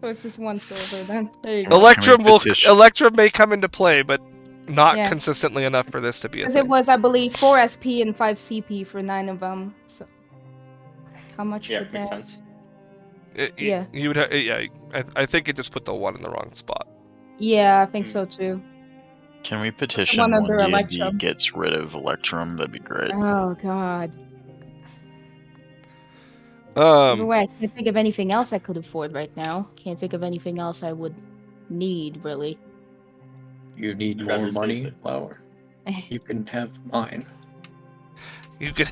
So it's just 1 silver then. There you go. Electrum petition? Electrum may come into play, but not Yeah. consistently enough for this to be a Because thing. it was, I believe, 4 SP and 5 CP for 9 of them. So how much Yeah, would makes that? sense. Yeah. You would. Yeah. I think it just put the 1 in the wrong spot. Yeah, I think so too. Can we petition one one under D&D Electrum. gets rid of Electrum? That'd be great. Oh god. Either Um, way, I can't think of anything else I could afford right now. Can't think of anything else I would need, really. You need I'd more rather save money, it. Flower. You can have mine. you could.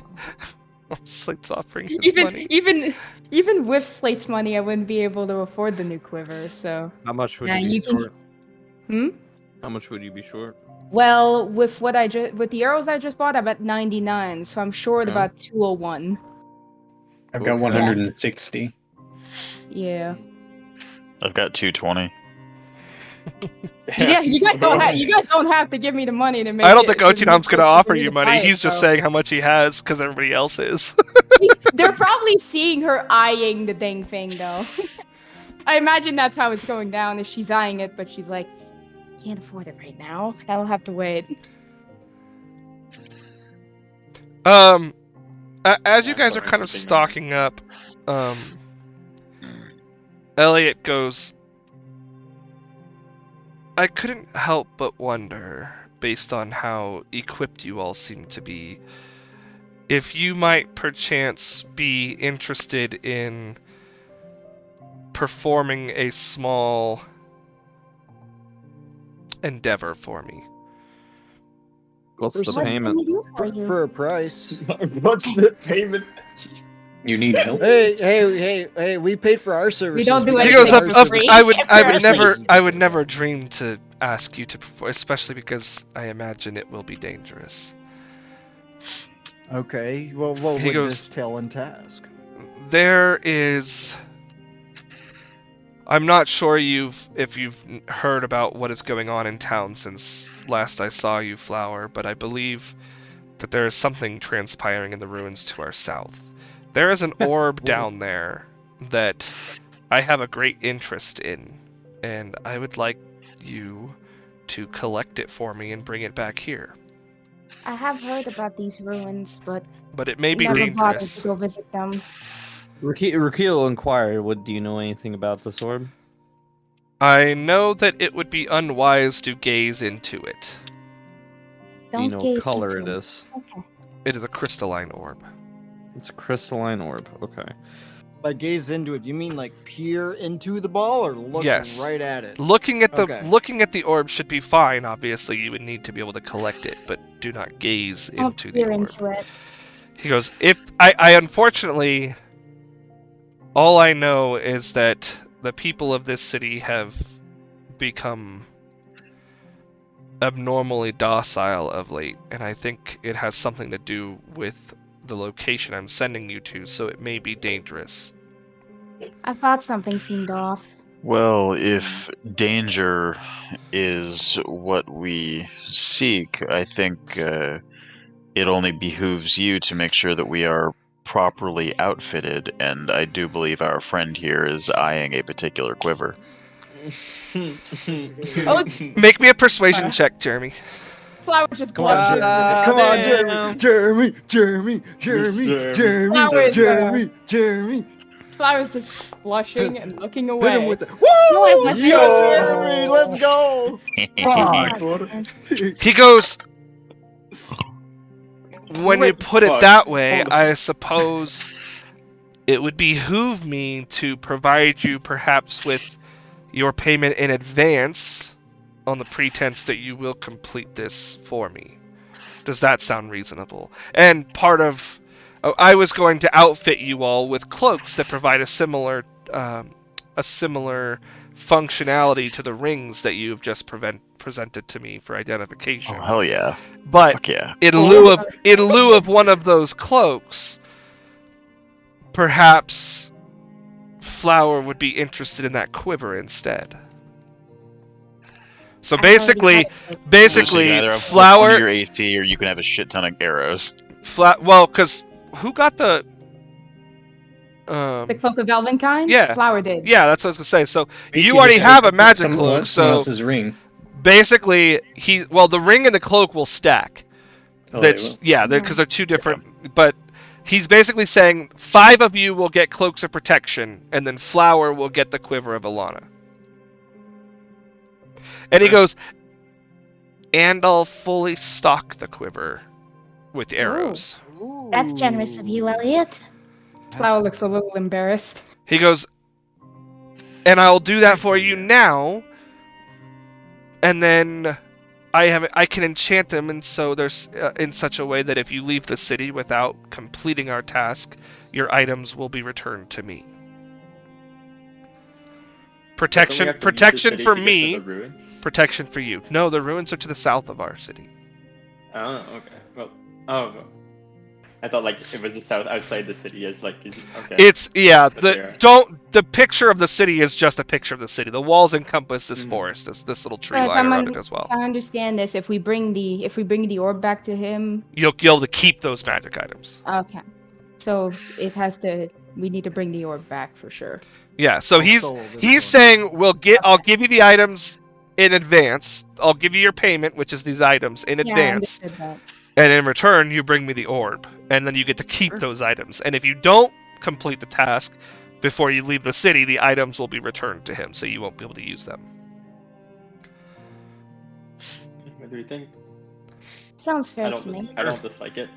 Slate's offering his money. Even with Slate's money, I wouldn't be able to afford the new quiver. So, How much would yeah, you be you can. short? Hmm. How much would you be short? Well, with with the arrows I just bought, I'm at 99, so I'm short Oh. about 201. I've got Okay. 160. Yeah. I've got 220. You guys don't have to give me the money to make. I don't think give me Ochinom's gonna for offer me you to money. buy it, He's just so. saying how much he has because everybody else is. They're probably seeing her eyeing the dang thing, though. I imagine that's how it's going down. Is she's eyeing it, but she's like, can't afford it right now. I'll have to wait. As you Yeah, guys are sorry, kind of keeping stocking up, Elliot goes, I couldn't help but wonder, based on how equipped you all seem to be, if you might perchance be interested in performing a small endeavor for me. What's the What payment? For a price. What's the payment? You need help? Hey, we paid for our services. don't do He anything goes, for free. I would Apparently. never dream to ask you to perform, especially because I imagine it will be dangerous. Okay, well, what He would goes- this tell and task? There is. I'm not sure if you've heard about what is going on in town since last I saw you, Flower, but I believe that there is something transpiring in the ruins to our south. There is an orb down there that I have a great interest in, and I would like you to collect it for me and bring it back here. I have heard about these ruins, but But it may be never bothered dangerous. to go visit them. Rakil inquired, do you know anything about this orb? I know that it would be unwise to gaze into it. Do you Don't know gaze what color it into is? Okay. It is a crystalline orb. It's a crystalline orb. Okay. By gaze into it, you mean like peer into the ball or look Yes. right at it? Looking at Okay. the orb should be fine. Obviously, you would need to be able to collect it, but do not gaze Don't into the peer orb. into it. He goes, "If I unfortunately, all I know is that the people of this city have become abnormally docile of late, and I think it has something to do with the location I'm sending you to, so it may be dangerous." I thought something seemed off. Well, if danger is what we seek, I think it only behooves you to make sure that we are properly outfitted, and I do believe our friend here is eyeing a particular quiver. Oh, Make me a persuasion check, Jeremy. Flower just Come on, blushed. Jeremy. Come on, Jeremy. Flowers, Jeremy. Flower's just blushing and looking Hit away. him with the No, woo! I wasn't. Jeremy, let's go. He goes, when you put it fuck. that way, Hold on. I suppose it would behoove me to provide you perhaps with your payment in advance on the pretense that you will complete this for me. Does that sound reasonable? And part of... I was going to outfit you all with cloaks that provide a similar functionality to the rings that you've just presented to me for identification. Oh, hell yeah. But Fuck yeah. in lieu of one of those cloaks, perhaps Flower would be interested in that quiver instead. So I already basically, had it. So you basically, can either have Flower, your AC or you can have a shit ton of arrows. well, because who got the The cloak of Elvenkind? Yeah. Flower did. yeah, that's what I was gonna say. So He you just already have a took magic someone cloak, someone so else's ring. basically the ring and the cloak will stack. Oh, they That's will. yeah, because they're two different. But he's basically saying 5 of you will get cloaks of protection, and then Flower will get the quiver of Alana. And he Okay. goes, and I'll fully stock the quiver with arrows. That's generous of you, Elliot. Flower looks a little embarrassed. He goes, and I'll do that for you now, and then I can enchant them, and so there's in such a way that if you leave the city without completing our task, your items will be returned to me. Protection for me. Protection for you. No, the ruins are to the south of our city. Oh, okay. Well, oh, I thought like it was the south outside the city is like okay. It's yeah. But The picture of the city is just a picture of the city. The walls encompass this forest, this little tree line around it as well. If I understand this, if we bring the orb back to him, You'll be able to keep those magic items. okay. So we need to bring the orb back for sure. Yeah. So I'll he's solo this he's one. saying I'll give you the items in advance. I'll give you your payment, which is these items in Yeah, I advance, understood that. and in return you bring me the orb, and then you get to keep those items. And if you don't complete the task before you leave the city, the items will be returned to him, so you won't be able to use them. What do you think? Sounds fair to me. I don't dislike it.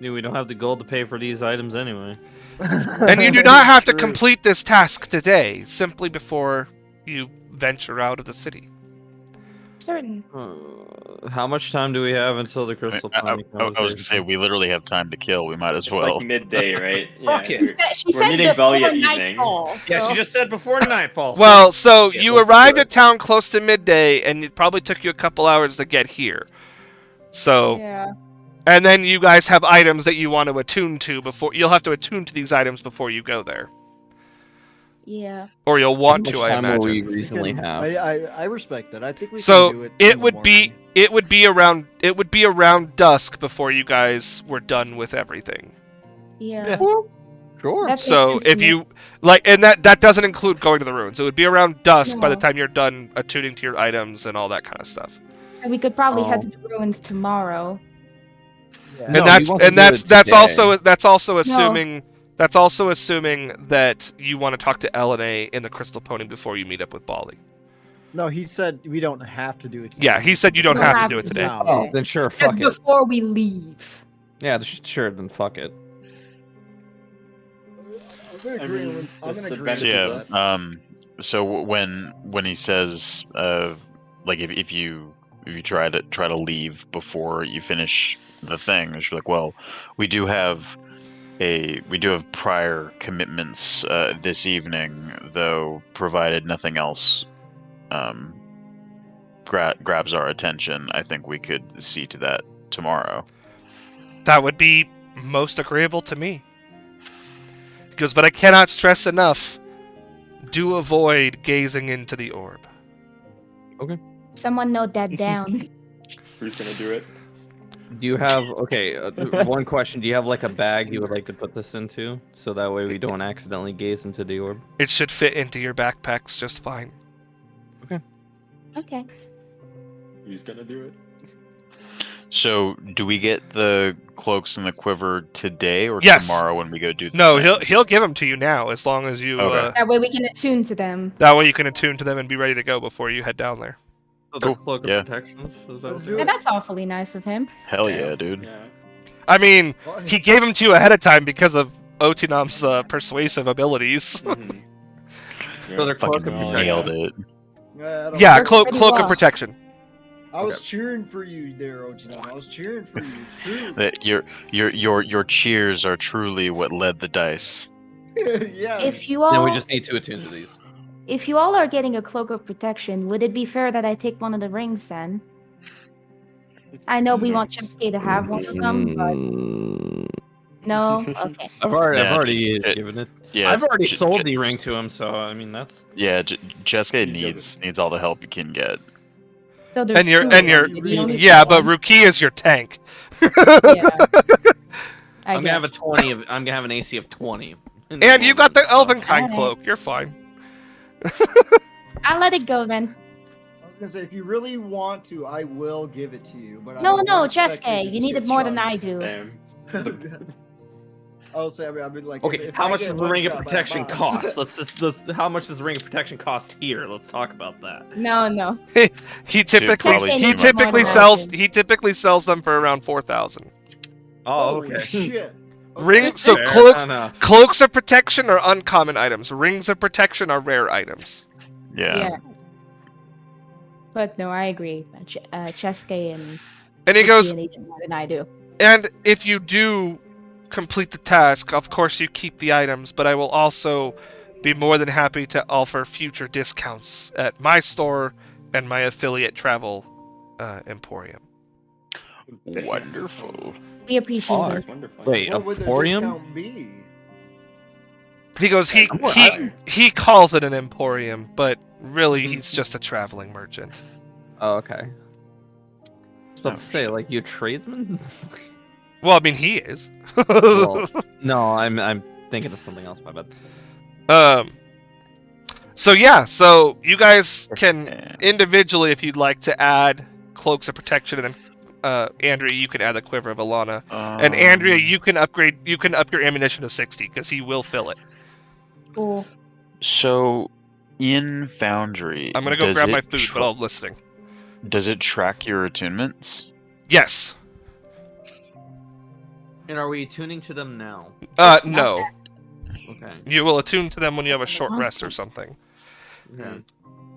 We don't have the gold to pay for these items anyway. And you do not have to True. complete this task today, simply before you venture out of the city. Certain. How much time do we have until the crystal I pony was gonna say we literally have time to kill. We might as well. Like midday, right? Fuck it. She We're said meeting before Valia evening. nightfall. Yeah, so- she just said before nightfall. Well, so Yeah, you let's arrived do it. at town close to midday, and it probably took you a couple hours to get here. So, Yeah. and then you guys have items that you want to attune to before. You'll have to attune to these items before you go there, Yeah. or you'll want How to. much I time will we imagine. recently have? I respect that. I think we So can do it. it in the would be morning. it would be around dusk before you guys were done with everything. Yeah. Sure. That's So interesting. if you like, and that doesn't include going to the ruins. It would be around dusk by the No. time you're done attuning to your items and all that kind of stuff. So we could probably head Oh. to the ruins tomorrow. And No, he that's wants to and do that's it that's today. also assuming that you want to talk to Elena in the Crystal Pony before you meet up with Bali. No, he said we don't have to do it. Yeah, he said you don't We'll have to have do it to today. do it. Oh, then sure, Just fuck it. before we leave. Yeah, sure, then fuck it. I'm in I agreement. mean, I'm in it's agreement. advantages with of that. So when he says like if you try to leave before you finish the thing, it's like, well, we do have prior commitments this evening, though, provided nothing else grabs our attention. I think we could see to that tomorrow. That would be most agreeable to me. He goes, but I cannot stress enough. Do avoid gazing into the orb. Someone note that down. Who's gonna do it? Do you have one question? Do you have like a bag you would like to put this into, so that way we don't accidentally gaze into the orb? It should fit into your backpacks just fine. Okay. Who's gonna do it? So, do we get the cloaks and the quiver today or Yes. tomorrow when we go do the No, thing? he'll give them to you now, as long as you. Okay. That way we can attune to them. That way you can attune to them and be ready to go before you head down there. So Cool, the cloak of yeah. protections? Is that Let's okay? do Yeah, it. that's awfully nice of him. Hell yeah, dude. Yeah. I mean, Well, he gave them to you ahead of time because of Otinam's persuasive abilities. Mhm. So they're cloak of Fucking protection. nailed it. I don't Yeah, Worked cloak pretty of well. protection. I was cheering for you there, Ojinam. I was cheering for you. True. That your cheers are truly what led the dice. Yes. If you Then all, we just need to attune to these. if you all are getting a cloak of protection, would it be fair that I take one of the rings then? I know we want Chipsky to have one of them, but no. Okay. I've already Yeah, given it. Yeah, I've already J- sold J- the ring to him, so I mean that's. Yeah, Jessica You give needs all the help you can get. So there's And you're two and of you're them. You only yeah, get but one. Ruki is your tank. Yeah. I I'm gonna have a guess. 20. I'm gonna have an AC of 20. And you got the Elvenkind Alright. cloak. You're fine. I'll let it go then. I was gonna say, if you really want to, I will give it to you. But I No, don't no, expect Cheske, to you just need get it more than I chunked. do. Damn. I'll say, I mean, like, Okay, if how I much get does the ring of one-shot by a protection boss- cost? How much does the ring of protection cost here? Let's talk about that. No. He typically probably he too typically much. sells them for around 4,000. Oh, Holy okay. shit. Ring so Fair cloaks enough. cloaks of protection are uncommon items. Rings of protection are rare items. Yeah. But no, I agree. Chesuke and And he Uchi goes, and Agent more than I do. and if you do complete the task, of course you keep the items, but I will also be more than happy to offer future discounts at my store and my affiliate travel emporium. Wonderful. We appreciate Fuck. it. That's wonderful. Wait, What would the Emporium? discount be? He goes, he calls it an emporium, but really he's just a traveling merchant. Oh, okay. I was about to say, like, you a tradesman? Well, I mean, he is. Well, no, I'm thinking of something else. My bad. So you guys can individually, if you'd like, to add cloaks of protection, and then Andrea, you can add the quiver of Alana, and Andrea, you can up your ammunition to 60 because he will fill it. Cool. So, in Foundry, I'm gonna go does grab my it food, but I'm listening. Does it track your attunements? Yes. And are we tuning to them now? No. Okay. You will attune to them when you have a short rest or something. Okay.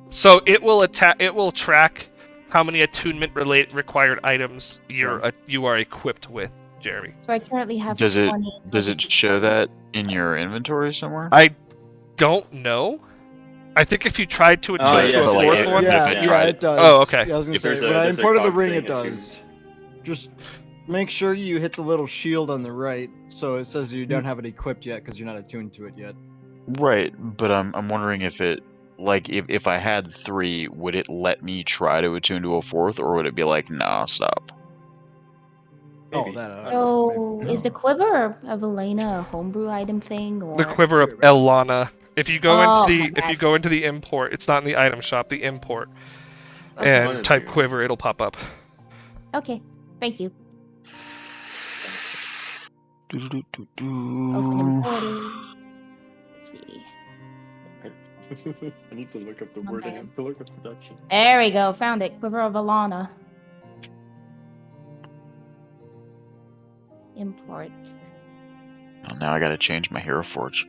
So it will track how many attunement required items you are equipped with, Jeremy. So I currently have Does it 20. does it show that in your inventory somewhere? I don't know. I think if you tried to attune to yeah, a but like fourth it- one, yeah. It does. Oh, okay. Yeah, I was gonna If say, there's when I there's imported the cog ring, saying it does. Just make sure you hit the little shield on the right, so it says you don't have it equipped yet because you're not attuned to it yet. Right, but I'm wondering if it like if I had 3, would it let me try to attune to a 4th, or would it be like, nah, stop? Oh, Maybe. that. So is the quiver of Elena a homebrew item thing, or the quiver of Right. Elana. If you go Oh, into my the if you bad. go into the import, it's not in the item shop. The import Okay. and type quiver, it'll pop up. Okay, thank you. Open Do-do-do-do-do. imported. Let's see. I need to look up the My wording bad. and look up production. There we go, found it. Quiver of Alana. Import. Oh, now I gotta change my Hero Forge.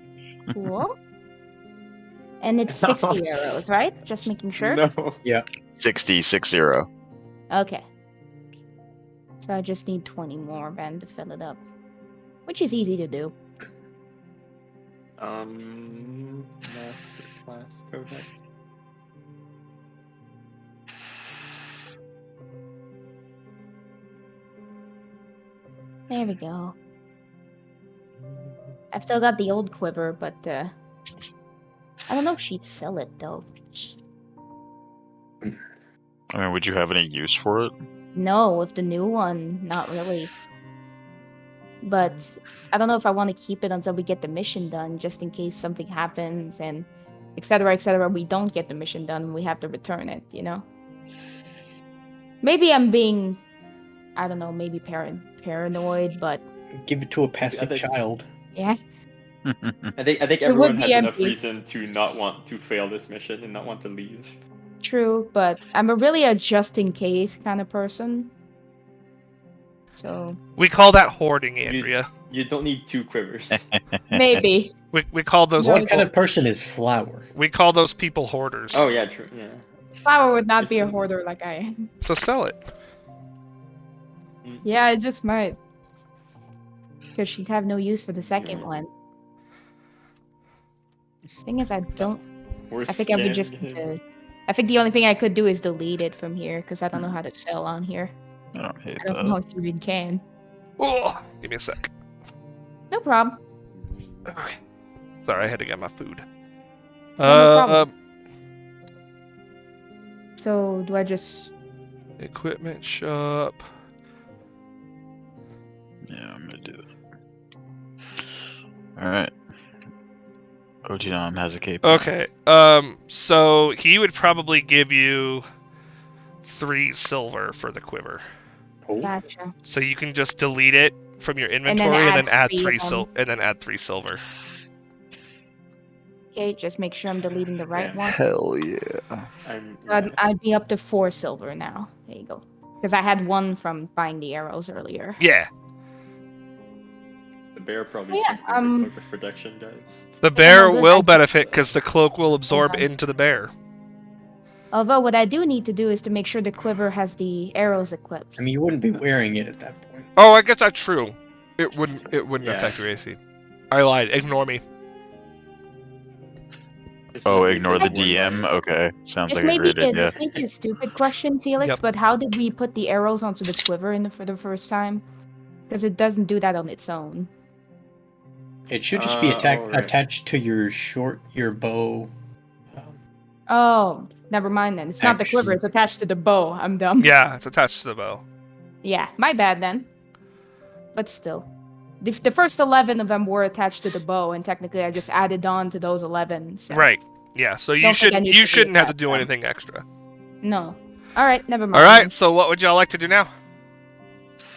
Cool. And it's 60 arrows, right? Just making sure. No. 60. Okay. So I just need 20 more then to fill it up. Which is easy to do. Master class codex. There we go. I've still got the old quiver, but I don't know if she'd sell it though. I mean, would you have any use for it? No, with the new one, not really. But I don't know if I want to keep it until we get the mission done, just in case something happens and etc. etc. We don't get the mission done and we have to return it, you know? Maybe I'm being, I don't know, maybe paranoid, but Give it to a passive think- child. yeah. I think would everyone be has enough empty. reason to not want to fail this mission and not want to leave. True, but I'm really a just in case kind of person. So We call that hoarding, Andrea. You don't need 2 quivers. maybe. We call those What people, kind of person is Flower? we call those people hoarders. Oh yeah, true. Yeah. Flower would not be a Listen. hoarder like I am. So sell it. Yeah, I just might. Because she'd have no use for the second one. Thing is, I don't. We're I think I would just. scanning him. I think the only thing I could do is delete it from here because I don't know how to sell on here. I don't hate I don't that. know if you even can. Oh, give me a sec. No problem. Okay. Sorry, I had to get my food. No problem. So do I just? Equipment shop. Yeah, I'm gonna do it. Alright. Otinam has a cape. Okay. So he would probably give you 3 silver for the quiver. Oh, Gotcha. So you can just delete it from your then inventory, and then add add three of them. and then add 3 silver. Okay, just make sure I'm deleting the right Yeah. one. Hell yeah. So I'd be up to 4 silver now. There you go. Because I had 1 from buying the arrows earlier. Yeah, The bear probably Yeah, keep the cloak of protection, guys. the no bear good. will benefit because the cloak will absorb on. into the bear. Although what I do need to do is to make sure the quiver has the arrows equipped. I mean, you wouldn't be wearing it at that point. Oh, I guess that's true. It wouldn't Yeah. affect your AC. I lied. Ignore me. Oh, ignore the DM? Okay. Sounds This like may a be great idea. this may be a stupid question, Felix, Yep. but how did we put the arrows onto the quiver for the first time? Because it doesn't do that on its own. It should just be right. attached to your bow. Oh, never mind then. It's not the quiver, it's attached to the bow. I'm dumb. Yeah, it's attached to the bow. Yeah, my bad then. But still. The first 11 of them were attached to the bow, and technically I just added on to those 11. So. Right. Yeah. So Don't think I need to do shouldn't have to that do then. anything extra. No. Alright, never mind. All right. then. So what would y'all like to do now?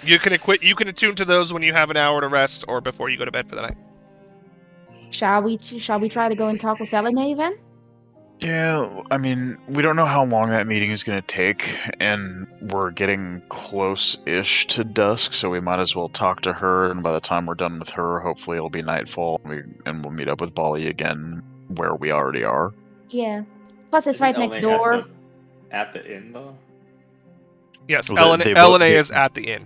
You can attune to those when you have an hour to rest or before you go to bed for the night. Shall we try to go and talk with Elena then? Yeah, I mean, we don't know how long that meeting is going to take, and we're getting close-ish to dusk, so we might as well talk to her, and by the time we're done with her, hopefully it'll be nightfall, and we'll meet up with Bali again where we already are. Yeah. Plus, it's Isn't right next Elena door. At the inn, though? Yes, Well, they both- Elena they- is at the inn.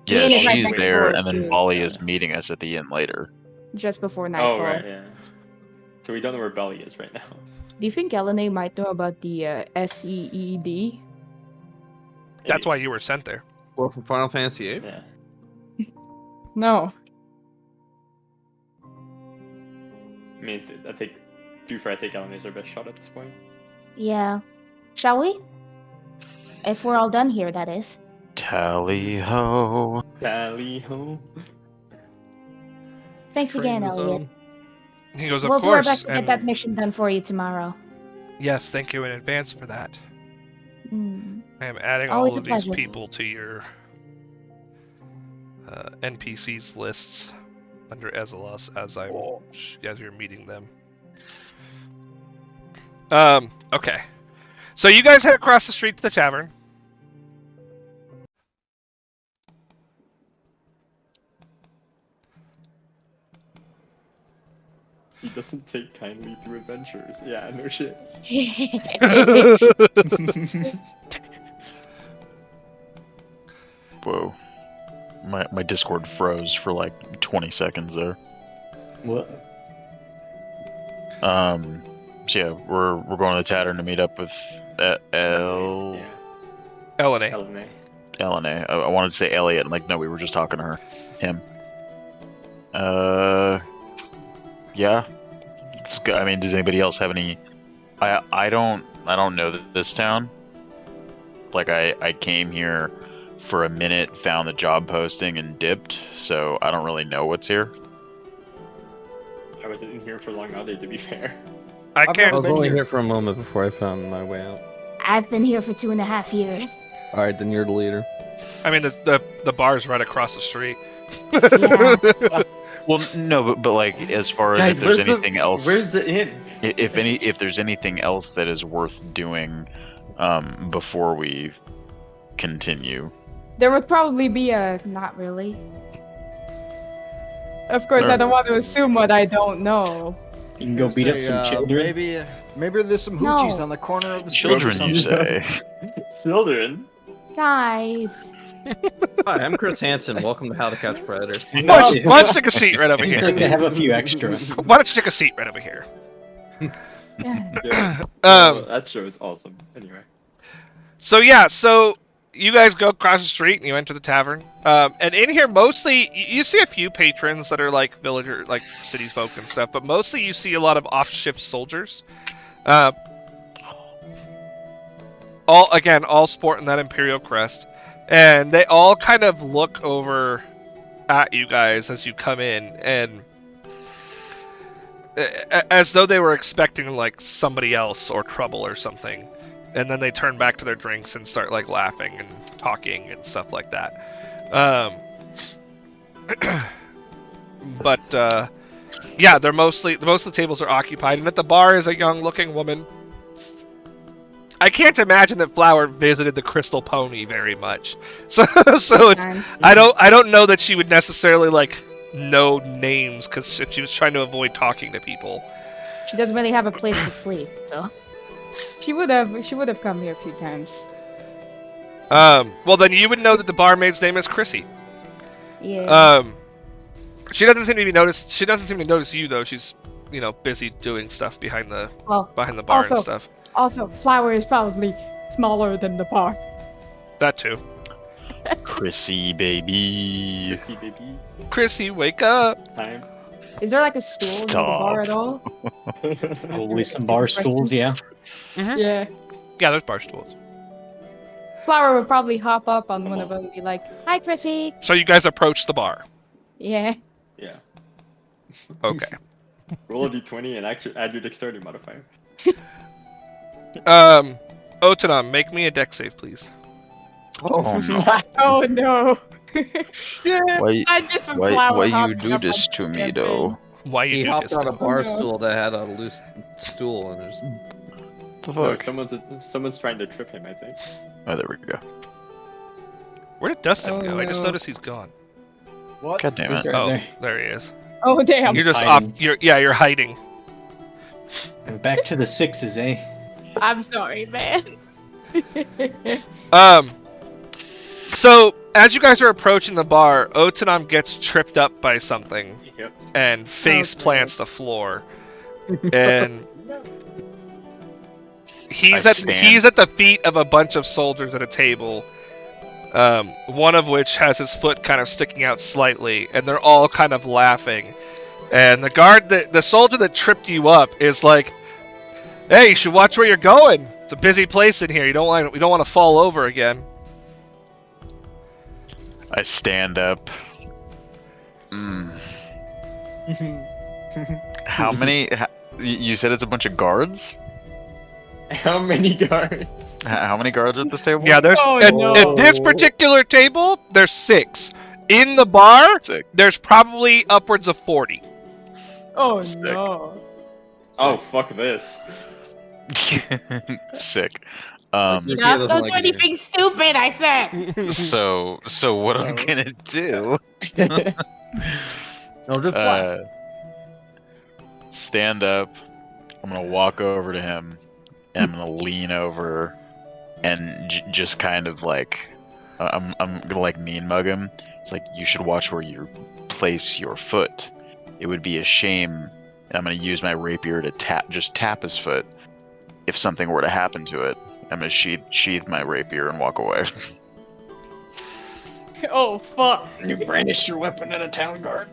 The Yeah, inn is right she's next there, door, and then too, Bali so- is meeting us at the inn later. Just before nightfall. Oh, right, yeah. So we don't know where Belly is right now. Do you think Elena might know about the SEED? That's why you were sent there. Well, from Final Fantasy VIII? Yeah. No. I mean, I think, to be fair, I think Elena's our best shot at this point. Yeah. Shall we? If we're all done here, that is. Tally ho. Tally ho. Thanks again, Train Elliot. zone. He goes, of We'll do our course. best to get and that mission done for you tomorrow. yes, thank you in advance for that. Hmm. I am adding Always all a of these pleasure. people to your NPCs lists under Ezelos as you're meeting them. Okay. So you guys head across the street to the tavern. He doesn't take kindly to adventures. Yeah, no shit. Whoa. My Discord froze for like 20 seconds there. What? So yeah, we're going to the tavern to meet up with Yeah. Elena. Elena. Elena. I wanted to say Elliot. I'm like, no, we were just talking to him. Yeah. It's good. I mean, does anybody else have any? I don't know this town. Like I came here for a minute, found the job posting, and dipped. So I don't really know what's here. I wasn't in here for long either, to be fair. I I've I can't. was been only here. here for a moment before I found my way out. I've been here for 2.5 years. Alright, then you're the leader. I mean, the bar's right across the street. Yeah. Well, no, but like as far as Guys, if there's where's the- anything else, Where's the inn? if there's anything else that is worth doing, before we continue. There would probably be a. Not really. Of course, I don't want to assume what I don't know. You can go beat up some children. Maybe there's some hoochies No. on the corner of the street. or Children, you something. say? Children? Guys. Hi, I'm Chris Hansen. Welcome to How to Catch Predator. Why don't you take a seat right over Seems like they here? have a few extra. Why don't you take a seat right over here? Yeah. That show is awesome. Anyway. So you guys go across the street and you enter the tavern. And in here, mostly you see a few patrons that are like villager, like city folk and stuff, but mostly you see a lot of off-shift soldiers. All sporting that Imperial crest, and they all kind of look over at you guys as you come in, and as though they were expecting like somebody else or trouble or something. And then they turn back to their drinks and start like laughing and talking and stuff like that. But yeah, they're most of the tables are occupied, and at the bar is a young-looking woman. I can't imagine that Flower visited the Crystal Pony very much, so it's I don't know that she would necessarily like know names because she was trying to avoid talking to people. She doesn't really have a place to sleep, so she would have come here a few times. Well then you would know that the barmaid's name is Chrissy. Yeah. She doesn't seem to be noticed. She doesn't seem to notice you though. She's busy doing stuff behind the bar and stuff. Also, Flower is probably smaller than the bar. That too. Chrissy baby. See, baby. Chrissy, wake up! Time. Is there like a stool in the bar at all? Probably some bar stools, yeah. Yeah. Yeah, there's bar stools. Flower would probably hop up on one of them and be like, "Hi, Chrissy." So you guys approach the bar. Yeah. Yeah. Okay. Roll a d20 and actually add your dexterity modifier. Otanam, make me a dex save, please. Oh no. Oh no. Why, I just from Flower why you hopping do up this on to me that though? Why you He do hopped this? on a though? bar no. stool that had a loose stool, and there's. The No, fuck? someone's trying to trip him, I think. Oh, there we go. Where did Dustin Oh, go? I just no. noticed he's gone. What? God damn it. Right Oh, there. there he is. Oh damn. You're just hiding. off. You're hiding. And back to the sixes, eh? I'm sorry, man. So as you guys are approaching the bar, Otanam gets tripped up by something Yep. and face Okay. plants the floor, and he's I at stand. the feet of a bunch of soldiers at a table. One of which has his foot kind of sticking out slightly, and they're all kind of laughing. And the soldier that tripped you up is like, "Hey, you should watch where you're going. It's a busy place in here. We don't want to fall over again." I stand up. How many? You said it's a bunch of guards? How many guards? How many guards are at this table? Yeah, there's Oh, at no. this particular table, there's 6. In the bar, Sick. there's probably upwards of 40. Oh Sick. no. Oh, fuck this. Sick. Rukia Not doesn't don't like do it. anything stupid, I said. So what I'm gonna do? No, just black. Stand up. I'm gonna walk over to him, and I'm gonna lean over, and just kind of like, I'm gonna like mean mug him. It's like, you should watch where you place your foot. It would be a shame. And I'm gonna use my rapier to tap his foot. If something were to happen to it, I'm gonna sheath my rapier and walk away. Oh fuck. You brandished your weapon at a town guard.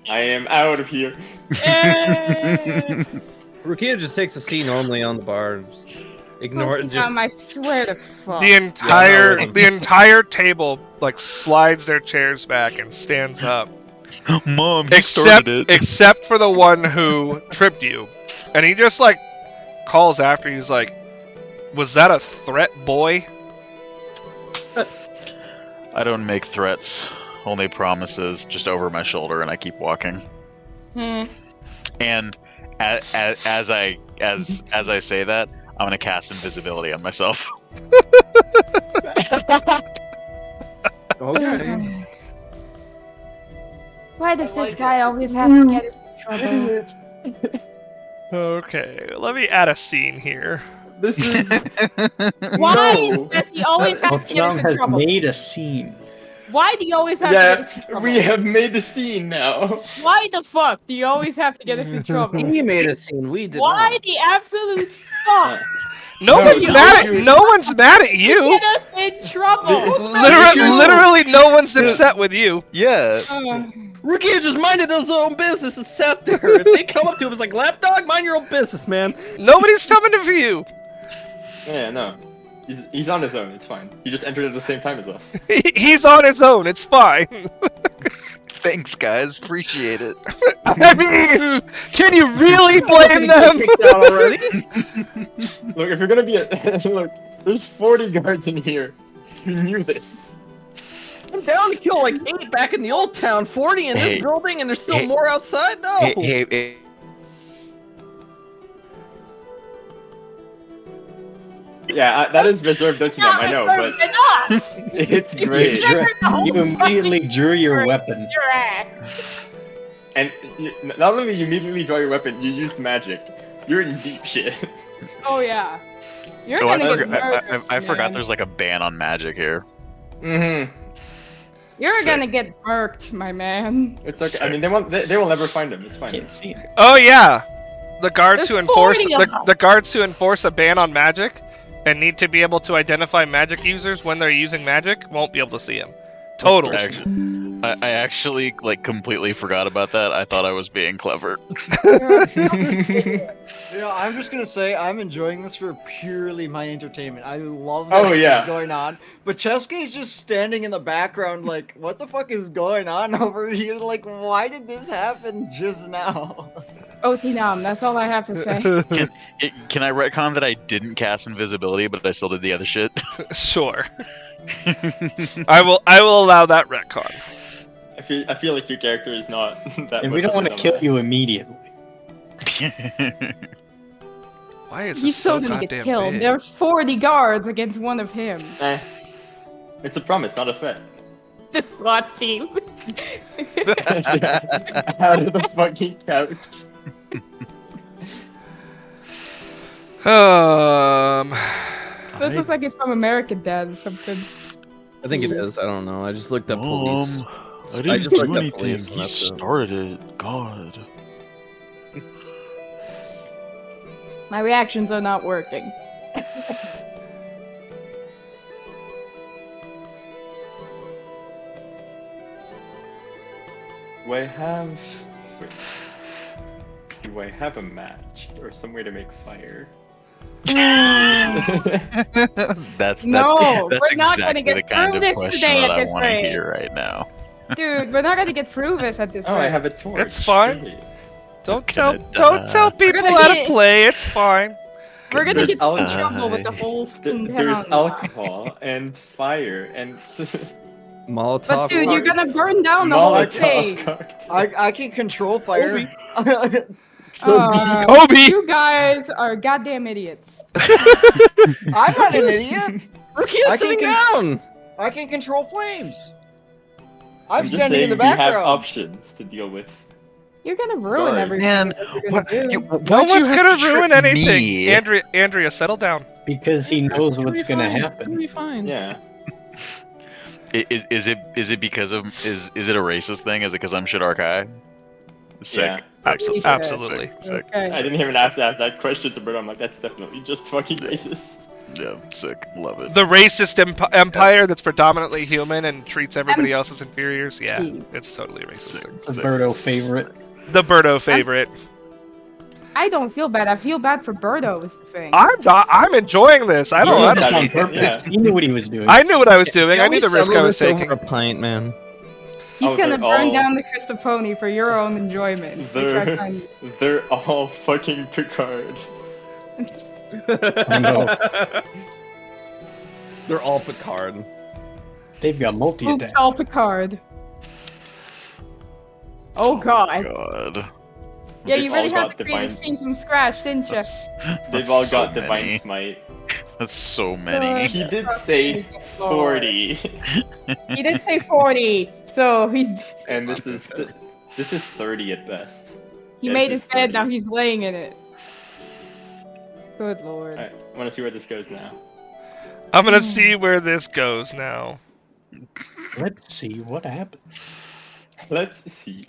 I am out of here. Eh. Rukia just takes a seat normally on the bar and just ignore it. And just I swear to fuck. The entire Yeah, no. the entire table like slides their chairs back and stands up, Mom, except for the one who tripped you, and he just like calls after you. He's like, "Was that a threat, boy?" I don't make threats, only promises, just over my shoulder, and I keep walking. Hmm. And as I say that, I'm gonna cast invisibility on myself. okay. Why does this guy always have to get in trouble? Okay, let me add a scene here. This is Why No. does he always have to get us Otanam in has trouble? made a scene. Why do you always have to get us in yeah. trouble? We have made the scene now. Why the fuck do you always have to get us in trouble? He made a scene. We did Why not. the absolute fuck? No No, one's you- mad you- at no one's mad at you. Get us in trouble. Literally, no one's upset with you. Yeah. Rukia just minded his own business and sat there. If they come up to him, it's like, lapdog, mind your own business, man. Nobody's coming for you. Yeah, no. He's on his own, it's fine. He just entered at the same time as us. He's on his own. It's fine. Thanks, guys. Appreciate it. I mean, can you really blame them? Kicked out already. Look, if you're gonna be look, there's 40 guards in here. You knew this. I'm down to kill like 8 back in the old town, 40 in Hey. this building, and there's still Hey. more outside? No! Hey, Yeah, that is reserved to them, I know, but it's great. You immediately drew your weapon. Your ass. And not only you immediately draw your weapon, you used magic. You're in deep shit. Oh yeah. You're So I gonna get forgot, murked, I forgot man. there's like a ban on magic here. Mm-hmm. You're Sick. gonna get murked, my man. It's okay. I mean, they will never find him. It's fine. Can't see him. Oh yeah, the guards who There's enforce 40 of them. the guards who enforce a ban on magic and need to be able to identify magic users when they're using magic won't be able to see him. Totally. I actually like completely forgot about that. I thought I was being clever. You know, I'm just gonna say I'm enjoying this for purely my entertainment. I love that Oh, this yeah. is going on. But Chesky's just standing in the background like, what the fuck is going on over here? Like, why did this happen just now? Otinam, that's all I have to say. Can I retcon that I didn't cast invisibility, but I still did the other shit? Sure. I will allow that retcon. I feel like your character is not that. And we don't want to kill you immediately. Why is this He's still so gonna goddamn get killed. big? There's 40 guards against one of him. It's a promise, not a threat. The SWAT team. Out of the fucking couch. This looks like it's from American Dad or something. I think it is. I don't know. I just looked up police. I I just looked up police. and that's it. started it. God. My reactions are not working. Do I have? Wait. Do I have a match or some way to make fire? That's No, that's we're not gonna exactly get the kind through of this question today that at I this want to rate. hear right now. Dude, we're not gonna get through this at this Oh, I rate. have a torch. It's fine. Great. Don't Gonna tell people gonna how to get- play. It's fine. We're gonna There's get in alcohol. trouble with the whole fucking There's town. alcohol and fire and Molotov. But dude, you're gonna Hearts. burn down the whole Molotov thing. cocktail. I can control fire. Kobe! You guys are goddamn idiots. I'm not an idiot. Rukia's I sitting can- down! I can control flames. I'm just standing in the saying we have background. options to deal with. You're gonna ruin Guard. everything. Man, that you're what? gonna do. No one's gonna ruin anything. Me? Andrea, settle down. Because he knows It'll what's be gonna fine. It'll happen. be fine. Yeah. Is it because of is it a racist thing? Is it because I'm Shidarkai? Sick. Yeah. Absolutely. Okay. Absolutely. Sick. Okay. I didn't even have to ask that question to Bert. I'm like, that's definitely just fucking racist. Yeah, sick. Love it. The racist empire that's predominantly human and treats everybody else as inferiors. Yeah, Gee. it's totally racist. It's a Birdo favorite. The Birdo favorite. I don't feel bad. I feel bad for Birdo is the thing. I'm not. I'm enjoying this. I He don't. did I, this don't on purpose. Yeah. He knew what he was doing. I knew what I was doing. I Can knew we the risk I settle was this taking. over a pint, man. He's Oh, gonna they're burn all- down the Christoponi for your own enjoyment. Which I They're- find- They're all fucking Picard. I know. They're all Picard. They've got multi-attack. Oops, all Picard. Oh god. God. Yeah, They've you really all had got to create a divine. scene from scratch, didn't you? They've That's all so got divine many. smite. That's so many. He did say 40, He did say 40, so he's and this is 30 at best. he Yeah, made this his is bed, 30. now he's laying in it. Good lord. Alright, I want to see where this goes now. I'm gonna see where this goes now. Let's see what happens. Let's see.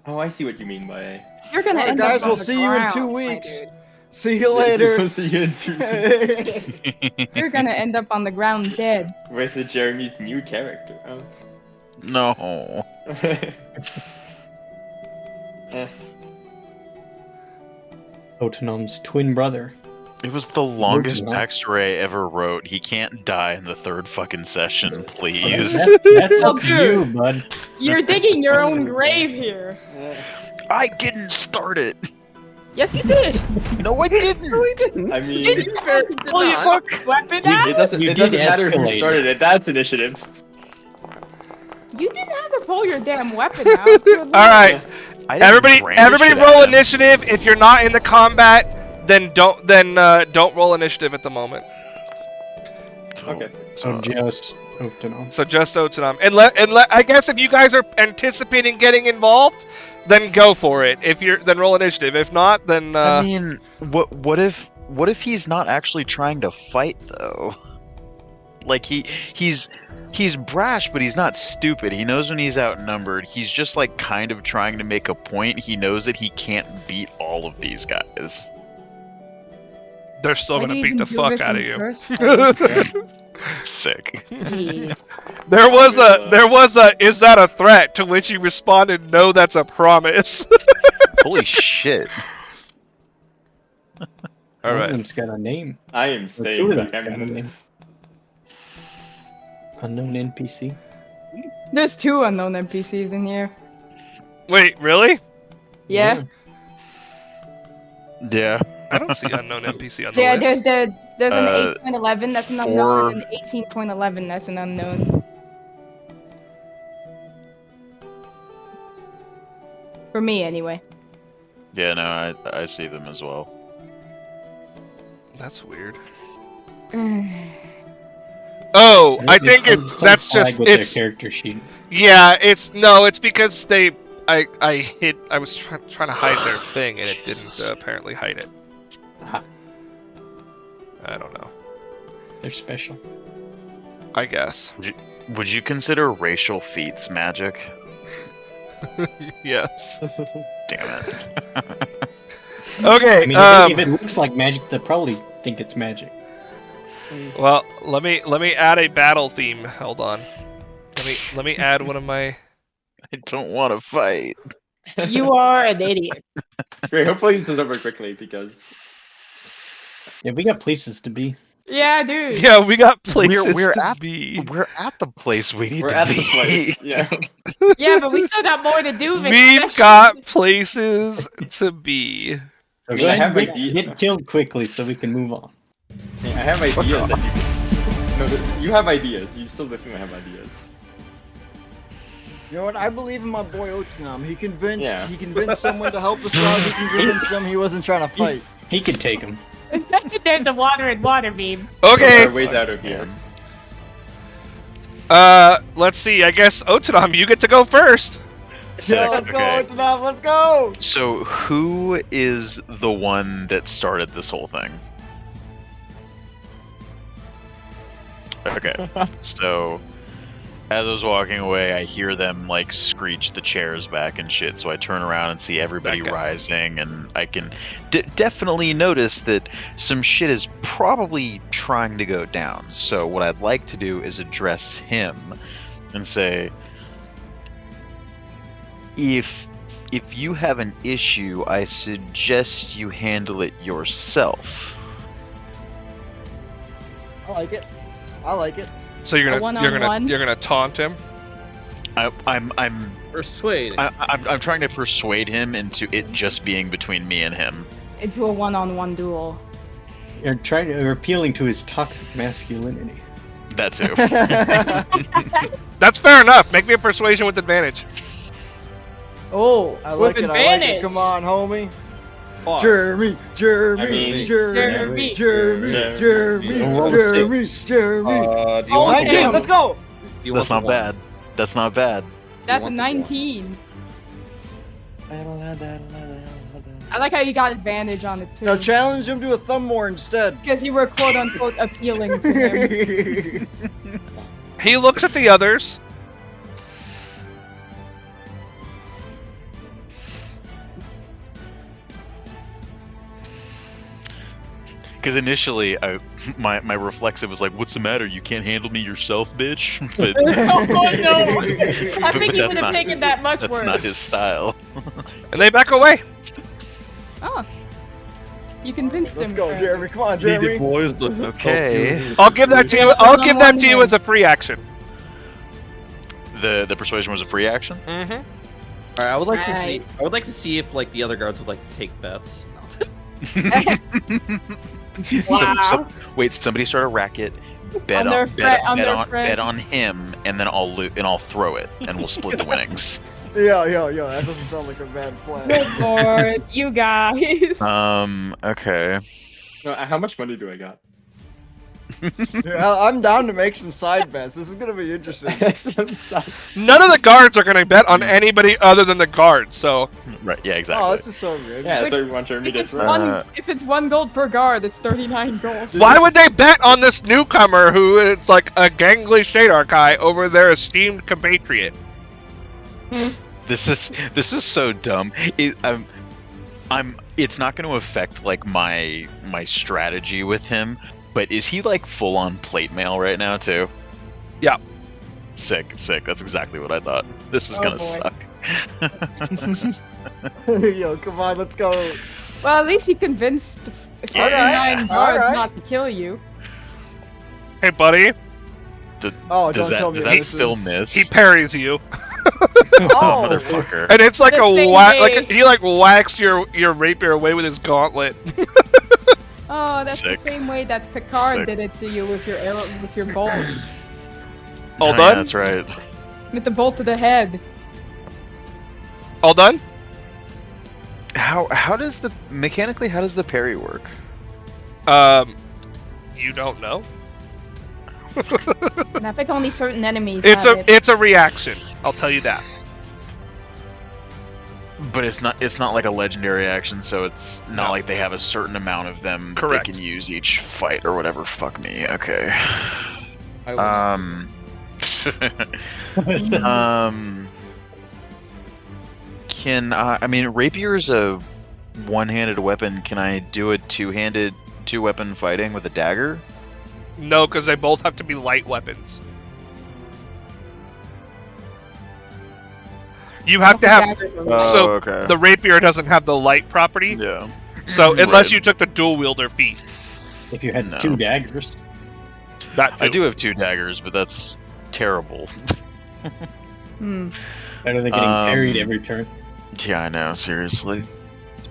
Oh, I see what you mean by. You're gonna Alright, end guys, up on we'll the see you in ground, 2 my weeks. dude. See you later. We'll see you in 2 weeks You're gonna end up on the ground dead. with Jeremy's new character. Oh. No. Otonom's twin brother. It was the longest Original. backstory I ever wrote. He can't die in the third fucking session, please. That's Well, up to you, dude. bud. You're digging your own grave here. I didn't start it. Yes, you did. No, I didn't. I mean, Did you pull your fucking weapon out? it doesn't You matter who de-escalated. started it. That's initiative. You didn't have to pull your damn weapon out. All right, I didn't brandish everybody, it at roll him. initiative. If you're not in the combat, then don't roll initiative at the moment. Okay. So just Otenom. So just Otenom. And I guess if you guys are anticipating getting involved, then go for it. If you're then roll initiative. If not, then I mean, what if he's not actually trying to fight though? Like he's brash, but he's not stupid. He knows when he's outnumbered. He's just like kind of trying to make a point. He knows that he can't beat all of these guys. they're still Why gonna do beat even the do fuck this out in of you. first place? Sick. Jeez. There was a is that a threat? To which he responded, no, that's a promise. Holy shit. All One of right. them's got a name. I am Or staying two of them back. got a I'm name. Unknown NPC. There's 2 unknown NPCs in here. Wait, really? Yeah. Yeah. I don't see unknown NPC on the Yeah, list. there's an 8.11 that's an unknown four- and an 18.11 that's an unknown. For me, anyway. Yeah, no, I see them as well. That's weird. Oh, I think Some that's flag just with their it's character sheet. yeah, it's because I was trying to hide their thing and it didn't apparently hide it. Aha. I don't know. They're special. I guess. Would you consider racial feats magic? Yes. Damn it. Okay. I mean, if it looks like magic, they'll probably think it's magic. Well, let me add a battle theme. Hold on. Let me add one of my. I don't want to fight. You are an idiot. Great. Hopefully this is over quickly because Yeah, we got places to be. Yeah, dude. Yeah, we got places we're to at- be. We're at the place we need we're to at be. the place. Yeah. Yeah, but we still got more to do. We've got places to be. So I go ahead have and ideas. get killed quickly so we can move on. I have ideas that you. No, you have ideas. You still definitely have ideas. You know what? I believe in my boy Otenom. He convinced Yeah. someone to help us out. He convinced them he wasn't trying to fight. He could take him. There's the water and water beam. Okay. Our ways out of here. Let's see. I guess Otenom, you get to go first. Sick, Yeah, let's go, okay. Otenom. Let's go. So, who is the one that started this whole thing? Okay, so as I was walking away, I hear them like screech the chairs back and shit. So I turn around and see everybody Back up. rising, and I can definitely notice that some shit is probably trying to go down. So what I'd like to do is address him and say, if you have an issue, I suggest you handle it yourself. I like it. I like it. So you're A one-on-one? you're gonna taunt him. I'm Persuade. I'm trying to persuade him into it just being between me and him. Into a one-on-one duel. You're appealing to his toxic masculinity. That too. That's fair enough. Make me a persuasion with advantage. Oh, I like with it. I like advantage. it. Come on, homie. Fuck. Jeremy, Jeremy, I mean- Jeremy, Jeremy. Jeremy, Jeremy, Roll a Jeremy, six. Jeremy. Do you Oh, want the 19, damn. let's go. Do you That's want not the bad. That's not bad. That's a want the one? 19. I like how you got advantage on it too. Now challenge him to a thumb war instead. Because you were quote unquote appealing to him. He looks at the others. Because initially, my reflexive was like, "What's the matter? You can't handle me yourself, bitch." But, Oh no! I think he That's would have not- taken that much that's worse. not his style. And they back away. Oh. You convinced Let's him. go, apparently. Jeremy. Come on, Jeremy. Okay. I'll give that to you. I'll give that to you as a free action. The persuasion was a free action. Mm-hmm. Alright, I would like to see. Right. I would like to see if like the other guards would like to take bets. Wait, somebody start a racket. bet On their on, fri- bet, on bet their on, friend. bet on him, and then I'll throw it, and we'll split the winnings. Yo, that doesn't sound like a bad plan. Good lord, you guys. Okay. No, how much money do I got? Yeah, I'm down to make some side bets. This is gonna be interesting. None of the guards are gonna bet on anybody other than the guards. So Right. Yeah. Oh, Exactly. this is so good. Yeah, Which- that's what we want to If it's immediate. if it's 1 gold per guard, it's 39 gold. why would they bet on this newcomer who is like a gangly Shadar Kai over their esteemed compatriot? This is so dumb. It's not going to affect like my strategy with him, but is he like full on plate mail right now too? Yeah. Sick. That's exactly what I thought. This is Oh, gonna boy. suck. Yo, come on, let's go. Well, at least you convinced 49 Alright, guards alright. not to kill you. Hey, buddy, Oh, Does don't tell that me does that this still is... miss? he parries you, Oh, Motherfucker. and it's like The a same whack. way. Like he like whacks your rapier away with his gauntlet. Oh, that's Sick. the same way that Picard Sick. did it to you with your arrow, with your bolt, All Oh, done? Yeah, that's right. with the bolt to the head. All done? How does the mechanically how does the parry work? You don't know. And I think only certain enemies. It's have it. it's a reaction. I'll tell you that. But it's not like a legendary action, so it's not No. like they have a certain amount of them that Correct. they can use each fight or whatever. Fuck me. Okay. I will- Can I mean rapier is a one-handed weapon. Can I do a two-weapon fighting with a dagger? No, because they both have to be light weapons. You have to have. Daggers are So, okay. The rapier doesn't have the light property, Yeah. so unless Right. you took the dual wielder feat, If you had No. 2 daggers. that I too. do have 2 daggers, but that's terrible. Hmm. Better than getting parried Um, every turn. Yeah, I know. Seriously.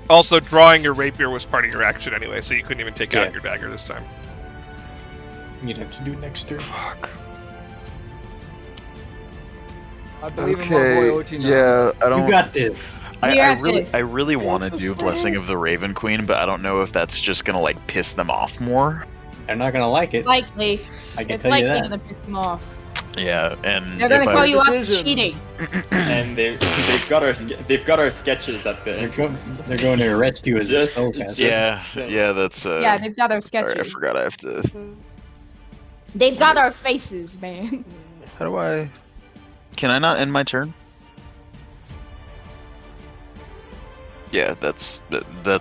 Also, drawing your rapier was part of your action anyway, so you couldn't even take Yeah. out your dagger this time. You'd have to do it next turn. Fuck. I believe in my boy OT now. Yeah, I don't. You got this. I got really, this. I really want to do Blessing of the Raven Queen, but I don't know if that's just gonna like piss them off more. They're not gonna like it. Likely, I can it's tell you likely that. gonna piss them off. Yeah, and They're gonna if I- call you out for Decision. cheating. and they've got our sketches at They're, the. they're going to arrest you as a Just- spellcaster. just- Yeah, that's. Yeah, they've got our Sorry, I sketches. forgot I have to. They've got our faces, man. How do I? Can I not end my turn? Yeah, that's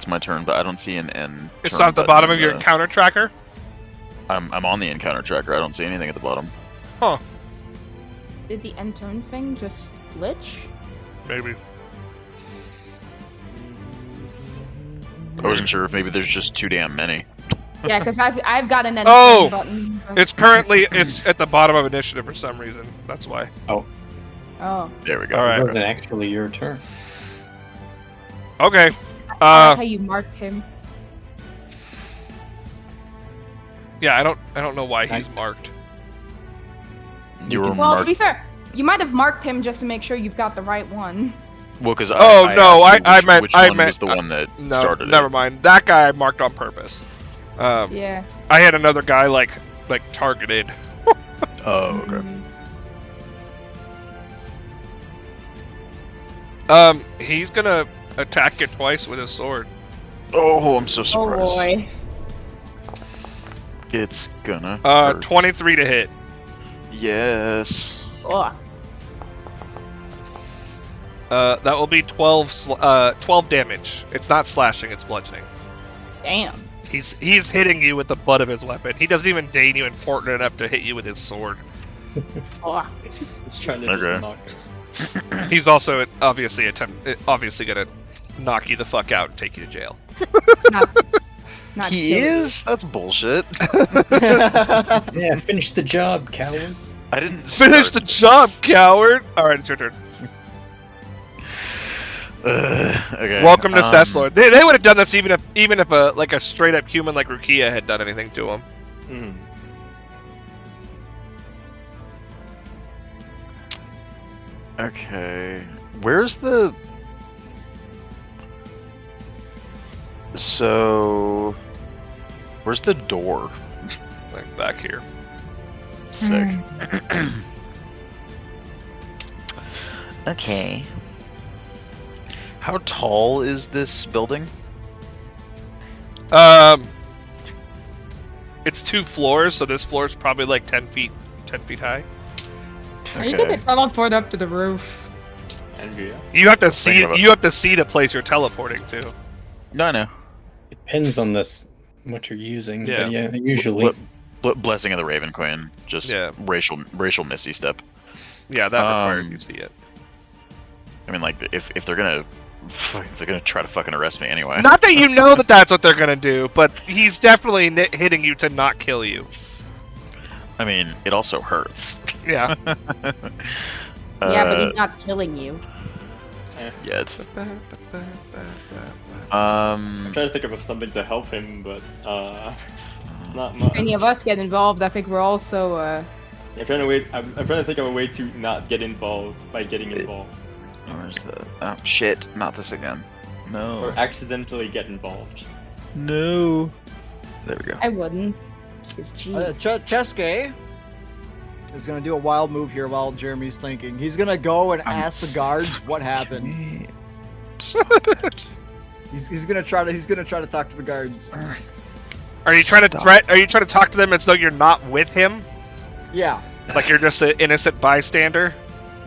my turn, but I don't see an end. It's turn not at the button bottom in of your the- encounter tracker. I'm on the encounter tracker. I don't see anything at the bottom. Did the end turn thing just glitch? Maybe. I wasn't sure if maybe there's just too damn many. Yeah, because I've got an end Oh! turn button. It's currently it's at the bottom of initiative for some reason. That's why. Oh. There we go. All It right. wasn't actually your turn. Okay. I like how you marked him. Yeah, I don't know why he's marked. You were Well, to marked. be fair, you might have marked him just to make sure you've got the right one. Well, because Oh, no, I meant- which I one meant- was the one that No, started never it. mind. That guy I marked on purpose. Yeah. I had another guy like targeted. Oh, okay. He's gonna attack you twice with his sword. Oh, I'm so Oh surprised. boy. It's gonna. hurt. 23 to hit. Yes. Oh. That will be 12 damage. It's not slashing, it's bludgeoning. Damn. He's hitting you with the butt of his weapon. He doesn't even deign you important enough to hit you with his sword. Oh. It's trying to Okay. just knock. He's also obviously gonna knock you the fuck out and take you to jail. Not He silly. is? That's bullshit. Yeah, finish the job, coward. I didn't Finish the start job, coward! Alright, it's your turn. Okay. Welcome to Cesslor. They would have done this even if a straight up human like Rukia had done anything to him. Okay. Where's the... So... Where's the door? Like back here. Sick. Okay. How tall is this building? It's 2 floors, so this floor is probably like 10 feet high. Are you gonna teleport up to the roof? Andrea. You have to see. Thinking about- You have to see the place you're teleporting to. No, I know. Depends on this what you're using. Yeah. But yeah, usually. Blessing of the Raven Queen. Just Yeah. racial Misty Step. Yeah, that required you see it. I mean, like, if they're gonna try to fucking arrest me anyway. Not that you know that that's what they're gonna do, but he's definitely hitting you to not kill you. I mean, it also hurts. Yeah. Yeah, but he's not killing you. Yet. I'm trying to think of something to help him, but not much. If any of us get involved, I think we're also. I'm trying to think of a way to not get involved by getting involved, Where's the... Oh, shit. Not this again. No. or accidentally get involved. No. There we go. I wouldn't. 'Cause, geez. Cheske is gonna do a wild move here while Jeremy's thinking. He's gonna go and ask the guards what happened. He's gonna try to talk to the guards. Are you trying to Are you trying to talk to them as though you're not with him? Yeah. Like you're just an innocent bystander?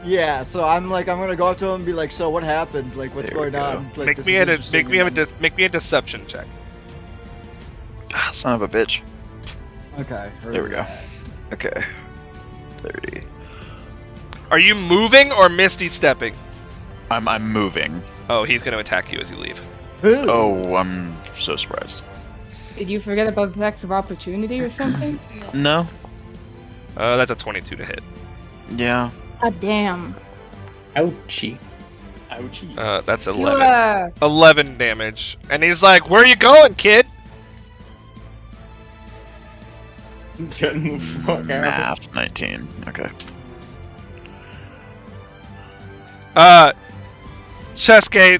Yeah, so I'm gonna go up to him and be like, so what happened? Like, what's There we going go. on? Like, Make this me is a interesting make me a deception check. Ah, son of a bitch. Okay. There we go. Okay. 30. Are you moving or misty stepping? I'm moving. Oh, he's going to attack you as you leave. Oh, I'm so surprised. Did you forget about the attacks of opportunity or something? No. That's a 22 to hit. Yeah. God damn. Ouchie. Ouchie. That's You, 11. 11 damage. And he's like, "Where are you going, kid?" Getting the fuck out. Math 19. Okay. Cheske,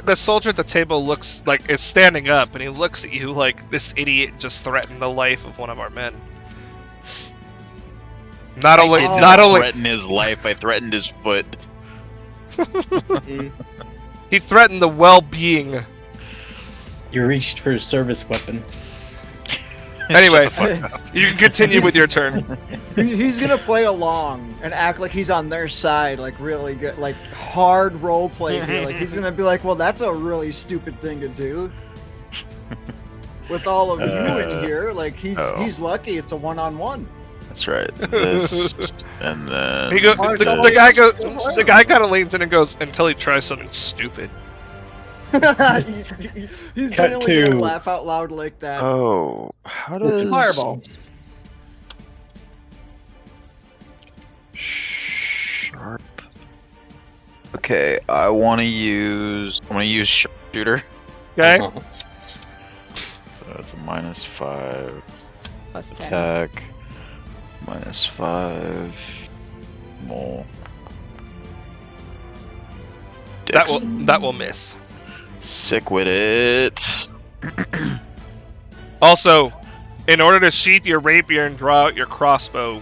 the soldier at the table looks like is standing up, and he looks at you like this idiot just threatened the life of one of our men. Not only, I did not only, threaten his life, I threatened his foot. he threatened the well-being. You reached for a service weapon. Anyway, Shut the fuck up. you can continue with your turn. He's gonna play along and act like he's on their side, like really good, like hard role play here. Like he's gonna be like, "Well, that's a really stupid thing to do." With all of you in here, like he's lucky it's a one-on-one. That's right. This and then He the guy kind of leans in and goes until he tries something stupid. He's Cut genuinely to- gonna laugh out loud like that. Oh, how does Horrible. Sharp. Okay, I want to use sharpshooter. Okay. Uh-huh. So that's a -5 Plus 10. attack, -5 more. Dex. That will miss. Sick with it. Also, in order to sheath your rapier and draw out your crossbow,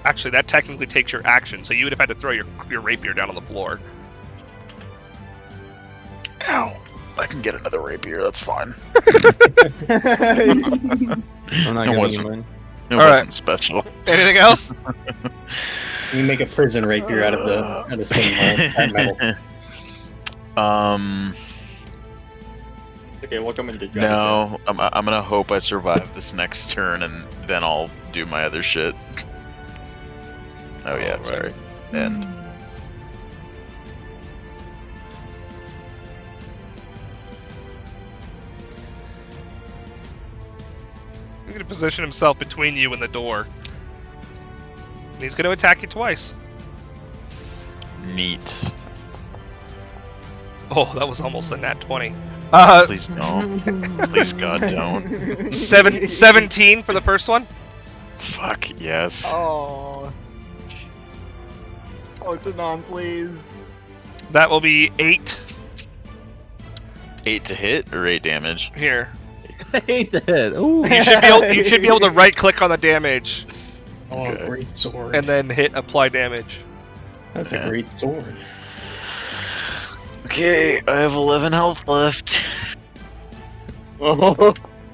actually that technically takes your action, so you would have had to throw your rapier down on the floor. Ow! I can get another rapier. That's fine. I'm not It giving wasn't. you mine. It All right. wasn't special. Anything else? You make a prison rapier out of some metal. Okay, we'll come and get you. No, I'm gonna hope I survive this next turn, and then I'll do my other shit. Oh yeah, Alright. sorry. And He's going to position himself between you and the door. And he's going to attack you twice. neat. Oh, that was almost a nat 20. Please don't. Please God don't. 17 for the first one. Fuck yes. Oh. Otanon, please. That will be 8 8 to hit or 8 damage? here. I hate that. Ooh. You should be able to right click on the damage Oh, Okay. great sword. and then hit apply damage. That's Okay. a great sword. Okay, I have 11 health left.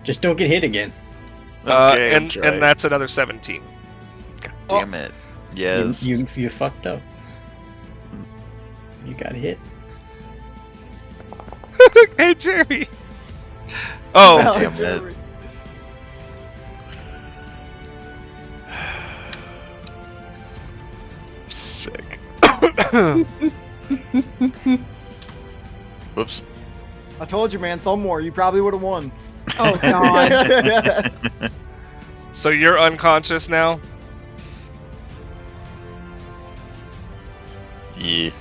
Just don't get hit again. Okay, I'm and trying. that's another 17. Damn it. Yes. You fucked up. You got hit. Hey, Jeremy. Oh, No, damn it. Jeremy. Sick. Whoops. I told you, man. Thumbmore, you probably would have won. Oh god. so you're unconscious now? Yeah.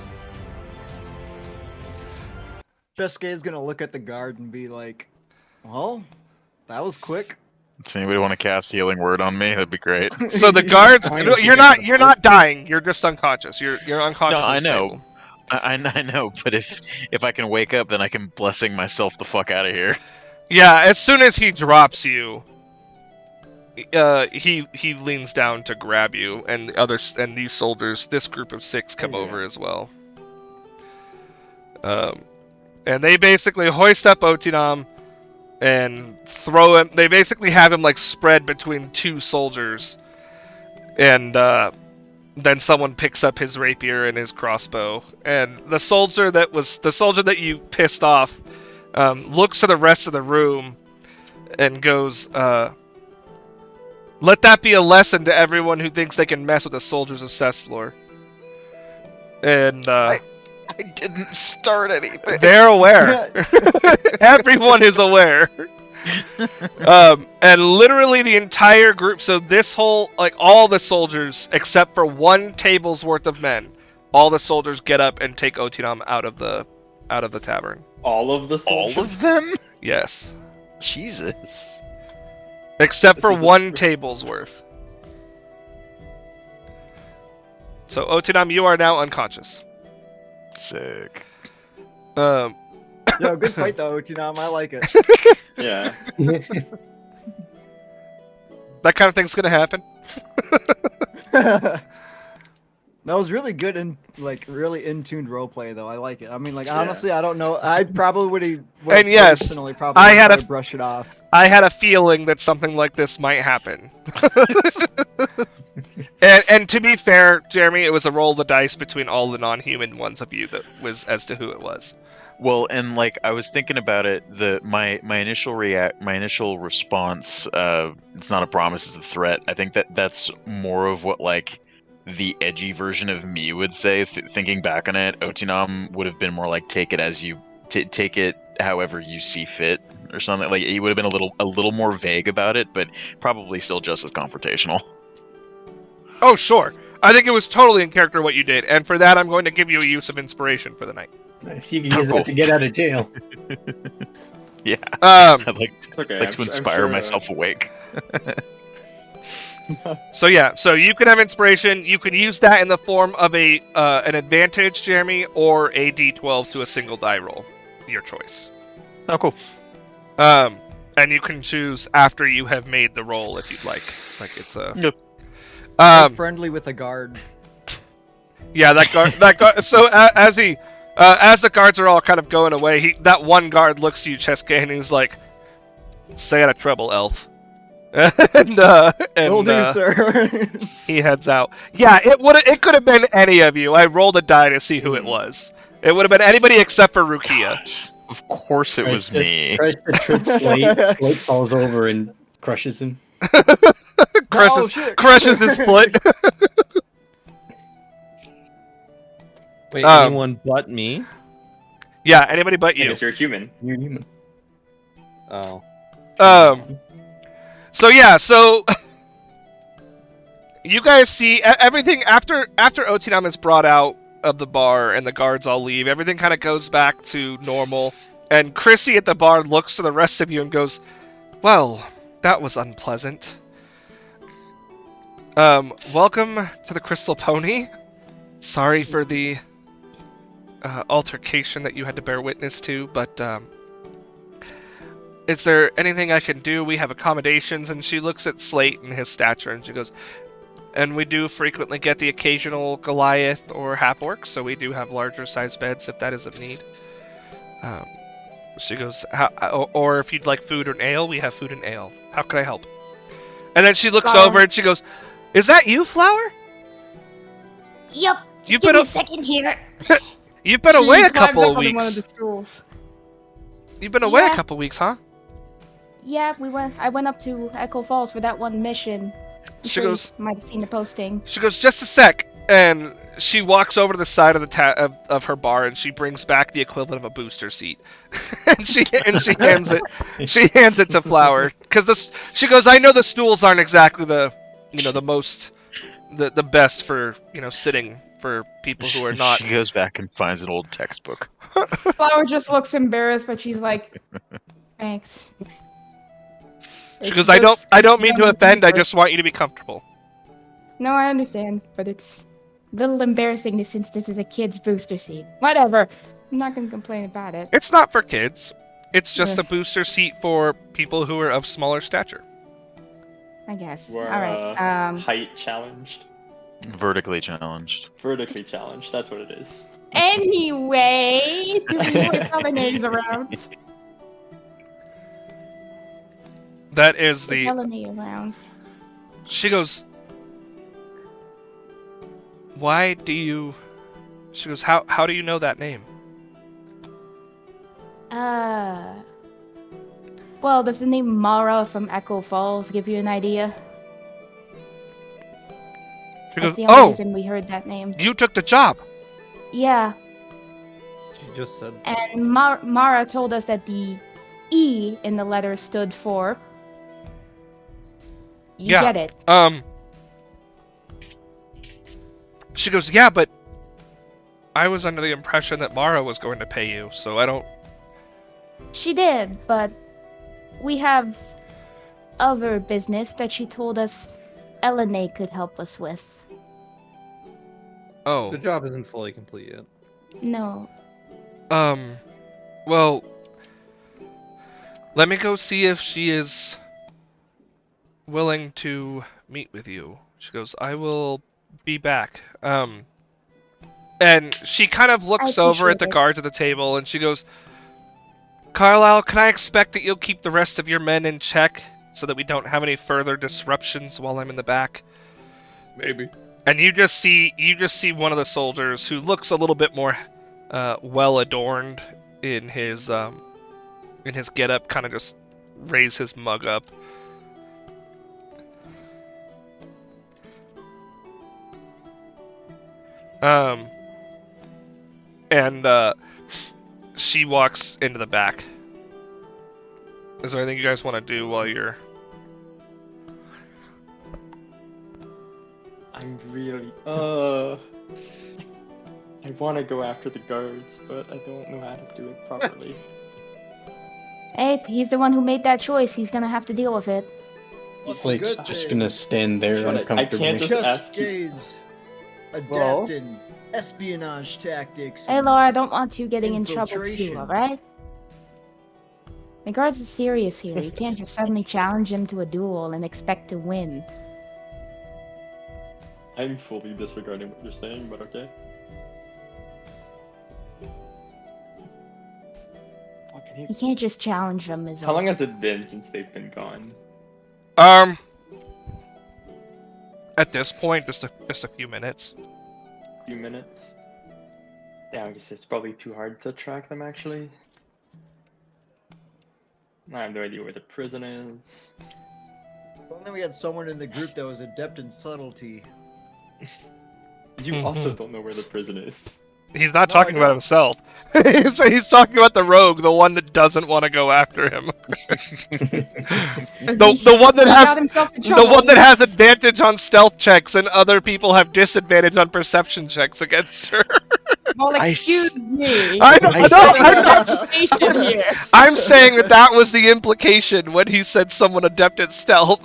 Chesuke is gonna look at the guard and be like, "Well, that was quick." Does anybody want to cast Healing Word on me? That'd be great. So the guards, I no, think you're I not dying. You're just unconscious. You're unconscious. No, I and know. stable. I know, but if I can wake up, then I can blessing myself the fuck out of here. Yeah, as soon as he drops you, he leans down to grab you, and these soldiers, this group of 6, come Yeah. over as well. And they basically hoist up Otinam and throw him. They basically have him like spread between 2 soldiers, and then someone picks up his rapier and his crossbow, and the soldier that you pissed off looks to the rest of the room and goes, "Let that be a lesson to everyone who thinks they can mess with the soldiers of Cestlor." And I didn't start anything. they're aware. Everyone is aware. And literally the entire group, so this whole, like, all the soldiers, except for 1 table's worth of men, all the soldiers get up and take Otinam out of the tavern. All of the All soldiers? of them? Yes. Jesus. Except This for is a- 1 table's worth. So Otinam, you are now unconscious. Sick. Um, Yo, good fight though, Otinam. I like it. Yeah. that kind of thing's gonna happen. That was really good and like really in-tuned roleplay though. I like it. I mean, like Yeah. honestly, I don't know. I probably would have. And yes, personally probably I had tried a- to brush it off. I had a feeling that something like this might happen. and to be fair, Jeremy, it was a roll of the dice between all the non-human ones of you that was as to who it was. Well, and like I was thinking about it, my initial response, it's not a promise, it's a threat. I think that's more of what like the edgy version of me would say. Thinking back on it, Otinam would have been more like take it as you take it however you see fit or something. Like he would have been a little more vague about it, but probably still just as confrontational. Oh, sure. I think it was totally in character what you did, and for that I'm going to give you a use of inspiration for the night. Nice. You can use that to get out of jail. Yeah, Um, I'd like It's okay. to I'm inspire sure, myself awake. so yeah, so you can have inspiration. You can use that in the form of an advantage, Jeremy, or a D12 to a single die roll. Your choice. Oh, cool. And you can choose after you have made the roll if you'd like. Like it's a. Yep. Friendly with a guard. Yeah, that guard. So as the guards are all kind of going away, that one guard looks to you, Chesuke, and he's like, "Stay out of trouble, elf." and Will do, sir. he heads out. Yeah, it could have been any of you. I rolled a die to see who it was. It would have been anybody except for Rukia. Of course it was me. Tries to trip Slate. Slate falls over and crushes him. crushes, shit. crushes his foot. Wait, Um, anyone but me? Yeah, anybody but you. Because you're human. You're human. Oh. So yeah, so you guys see everything after Otinam is brought out of the bar and the guards all leave. Everything kind of goes back to normal, and Chrissy at the bar looks to the rest of you and goes, "Well, that was unpleasant. Welcome to the Crystal Pony. sorry for the altercation that you had to bear witness to, but is there anything I can do? We have accommodations. And she looks at Slate and his stature, and she goes, and we do frequently get the occasional Goliath or half-orc, so we do have larger size beds if that is of need. She goes, or if you'd like food or ale, we have food and ale. How can I help? And then she looks Flower. over and she goes, is that you, Flower? Yep. You've Give been me a- a second here. You've been She away a climbs couple up of onto one of weeks. the stools. You've been away a Yeah. couple weeks, huh? Yeah, I went up to Echo Falls for that one mission. I'm She sure you goes, might have seen the posting. She goes, just a sec, and she walks over to the side of the of her bar, and she brings back the equivalent of a booster seat, and she hands it to Flower, because she goes, I know the stools aren't exactly the the best for sitting for people who are not. She goes back and finds an old textbook. Flower just looks embarrassed, but she's like, thanks. She It's goes, I just don't mean to young offend. I people. just want you to be comfortable. No, I understand, but it's a little embarrassing since this is a kid's booster seat. Whatever. I'm not gonna complain about it. It's not for kids. It's just Yeah. a booster seat for people who are of smaller stature. I guess. We're Alright. height challenged. Vertically challenged. Vertically challenged, that's what it is. Anyway, do we put other names around? That is The the. Melanie around. She goes, why do you... She goes, how do you know that name? Well, does the name Mara from Echo Falls give you an idea? She That's goes, the only oh, reason we heard that name. you took the job. Yeah, She just said. and Mara told us that the E in the letter stood for... You Yeah. get it. She goes, yeah, but I was under the impression that Mara was going to pay you, so I don't... She did, but we have other business that she told us Elena could help us with. Oh, The job isn't fully complete yet. No. well, let me go see if she is willing to meet with you. She goes, I will be back. And she kind of looks over at the appreciate it. guards at the table, and she goes, Carlisle, can I expect that you'll keep the rest of your men in check so that we don't have any further disruptions while I'm in the back? Maybe. And you just see one of the soldiers who looks a little bit more well adorned in his getup, kind of just raise his mug up. And she walks into the back. Is there anything you guys want to do while you're... I'm really I wanna go after the guards, but I don't know how to do it properly. Hey, he's the one who made that choice. He's gonna have to deal with it. What's Slate's good just thing? gonna stand there But I uncomfortably. can't just Just ask you- gaze. Well- Adept in espionage tactics. Hey, and- Laura, I don't want you getting in trouble too, Infiltration. alright? The guards are serious here. You can't just suddenly challenge them to a duel and expect to win. I'm fully disregarding what you're saying, but okay. Fucking hate- You can't just challenge them, is How all. long has it been since they've been gone? At this point, just a few minutes. Few minutes? Yeah, I guess it's probably too hard to track them actually. I have no idea where the prison is. Well, then we had someone in the group that was adept in subtlety. You also don't know where the prison is. He's not No, talking I about don't. himself. he's talking about the rogue, the one that doesn't want to go after him. The one that He has got himself in the trouble. one that has advantage on stealth checks and other people have disadvantage on perception checks against her. Well, I excuse s- me. I know, I I'm not Station here. I'm saying that was the implication when he said someone adept at stealth.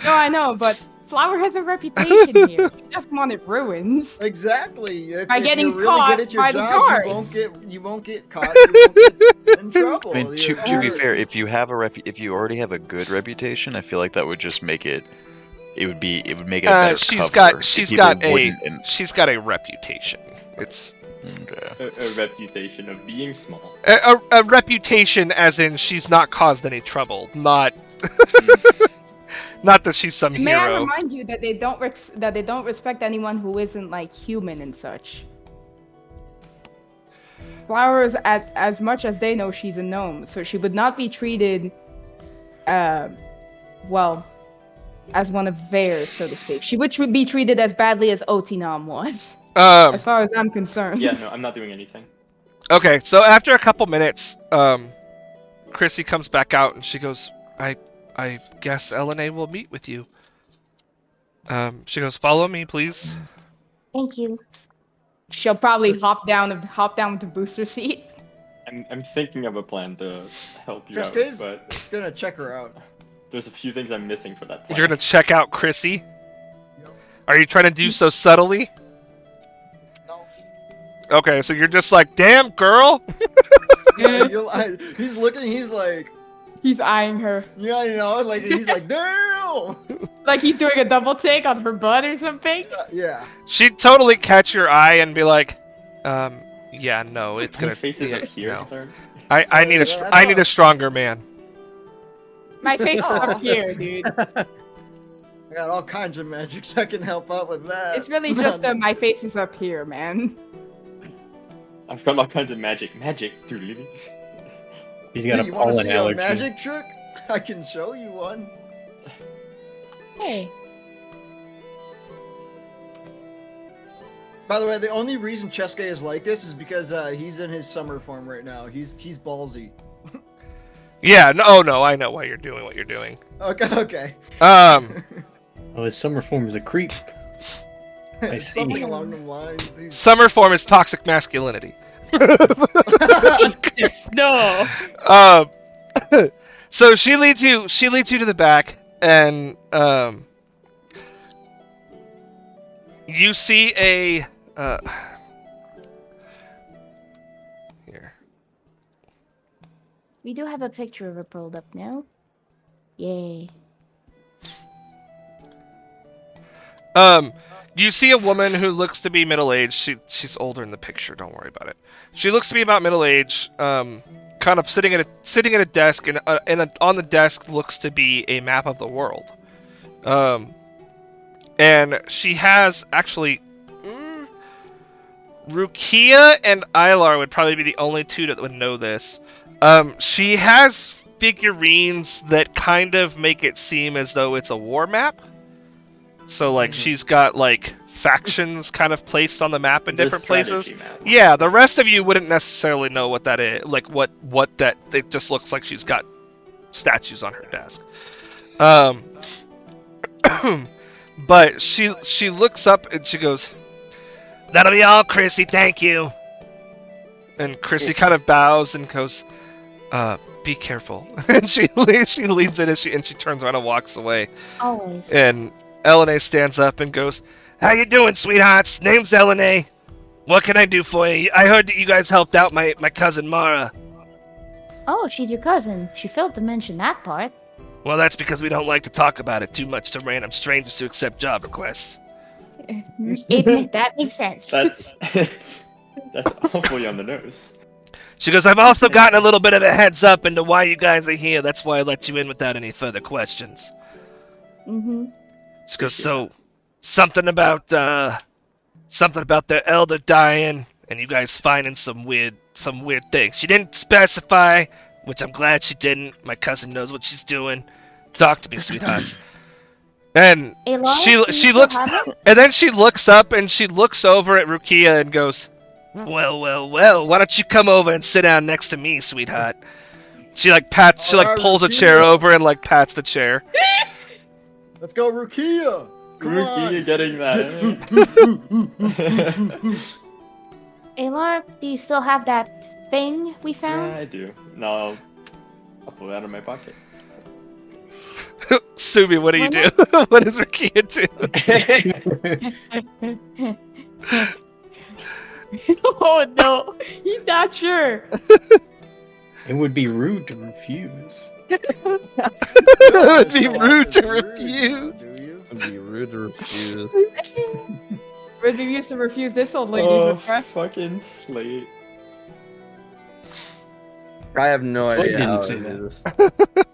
No, I know, but Flower has a reputation here. She doesn't want it ruined. Exactly. If, By if getting you're really caught good at your by the job, guards. you won't get caught. You won't get in trouble. I mean, to You're- be fair, if you have if you already have a good reputation, I feel like that would just make it. It would make it a better she's cover. got she's People got a wouldn't she's got a reputation. It's Okay. A reputation of being small. a reputation as in she's not caused any trouble, not not that she's some May I hero. remind you that they don't respect anyone who isn't like human and such. Flowers, as much as they know, she's a gnome, so she would not be treated, well, as one of theirs, so to speak. She would be treated as badly as Otinam was, as far as I'm concerned. Yeah, no, I'm not doing anything. Okay, so after a couple minutes, Chrissy comes back out and she goes, I guess Elena will meet with you. She goes, follow me, please. Thank you. She'll probably hop down with the booster seat. I'm thinking of a plan to help you out, Cascade's but gonna check her out. there's a few things I'm missing for that plan. You're gonna check out Chrissy? Are you trying to do so subtly? No. Okay, so you're just like, damn girl. He's looking. He's like, He's eyeing her. yeah, you know, like he's like, damn. Like he's doing a double take on her butt or something. Yeah. She'd totally catch your eye and be like, yeah, no, it's My gonna. face is yeah, up here, no. third. I need I need a stronger man. My face is up here, dude. I got all kinds of magics that can help out with that. It's really just my face is up here, man. I've got all kinds of magic. Magic. Doodly. He's got a You want to pollen see a allergy. magic trick? I can show you one. Hey. By the way, the only reason Cheske is like this is because he's in his summer form right now. He's ballsy. Yeah, no, I know why you're doing what you're doing. Okay. Um, Oh, his summer form is a creep. I see. Something along the lines. He's... summer form is toxic masculinity. No. So she leads you to the back, and you see a here. We do have a picture of her pulled up now. Yay. You see a woman who looks to be middle-aged. She's older in the picture. Don't worry about it. She looks to be about middle-aged. Kind of sitting at a desk, and on the desk looks to be a map of the world. And she has actually Rukia and Ilar would probably be the only two that would know this. She has figurines that kind of make it seem as though it's a war map. So like she's got like factions kind of placed on the map in different places. Map. Yeah, the rest of you wouldn't necessarily know what that is. Like what that it just looks like she's got statues on her desk. But she looks up and she goes, "That'll be all, Chrissy. Thank you." And Chrissy kind of bows and goes, "Be careful." And she leans in and she turns around and walks away. Always. And Elena stands up and goes, "How you doing, sweethearts? Name's Elena. What can I do for you? I heard that you guys helped out my cousin Mara." Oh, she's your cousin. She failed to mention that part. "Well, that's because we don't like to talk about it too much to random strangers who accept job requests." That makes sense. That's awfully on the nose. She goes, "I've also gotten a little bit of a heads up into why you guys are here. That's why I let you in without any further questions." Mm-hmm. She goes, "So, something about their elder dying, and you guys finding some weird things." She didn't specify, which I'm glad she didn't. My cousin knows what she's doing. Talk to me, sweethearts. And Aloy, she do you still looks, have it? and then she looks up and she looks over at Rukia and goes, well, why don't you come over and sit down next to me, sweetheart?" She like pulls a chair Rukia. over and like pats the chair. Let's go, Rukia. Come Rookie, you're on. getting that. Alar, do you still have that thing we Yeah, found? I do. No, I'll pull it out of my pocket. Sumi, what do you do? What does Rakia do? Oh no, he's not sure. It would be rude to refuse. It would be rude to refuse. It'd be rude to refuse. Would be used to refuse this old lady's Oh, request. fucking Slate. I have no Slate idea didn't how say it that. is.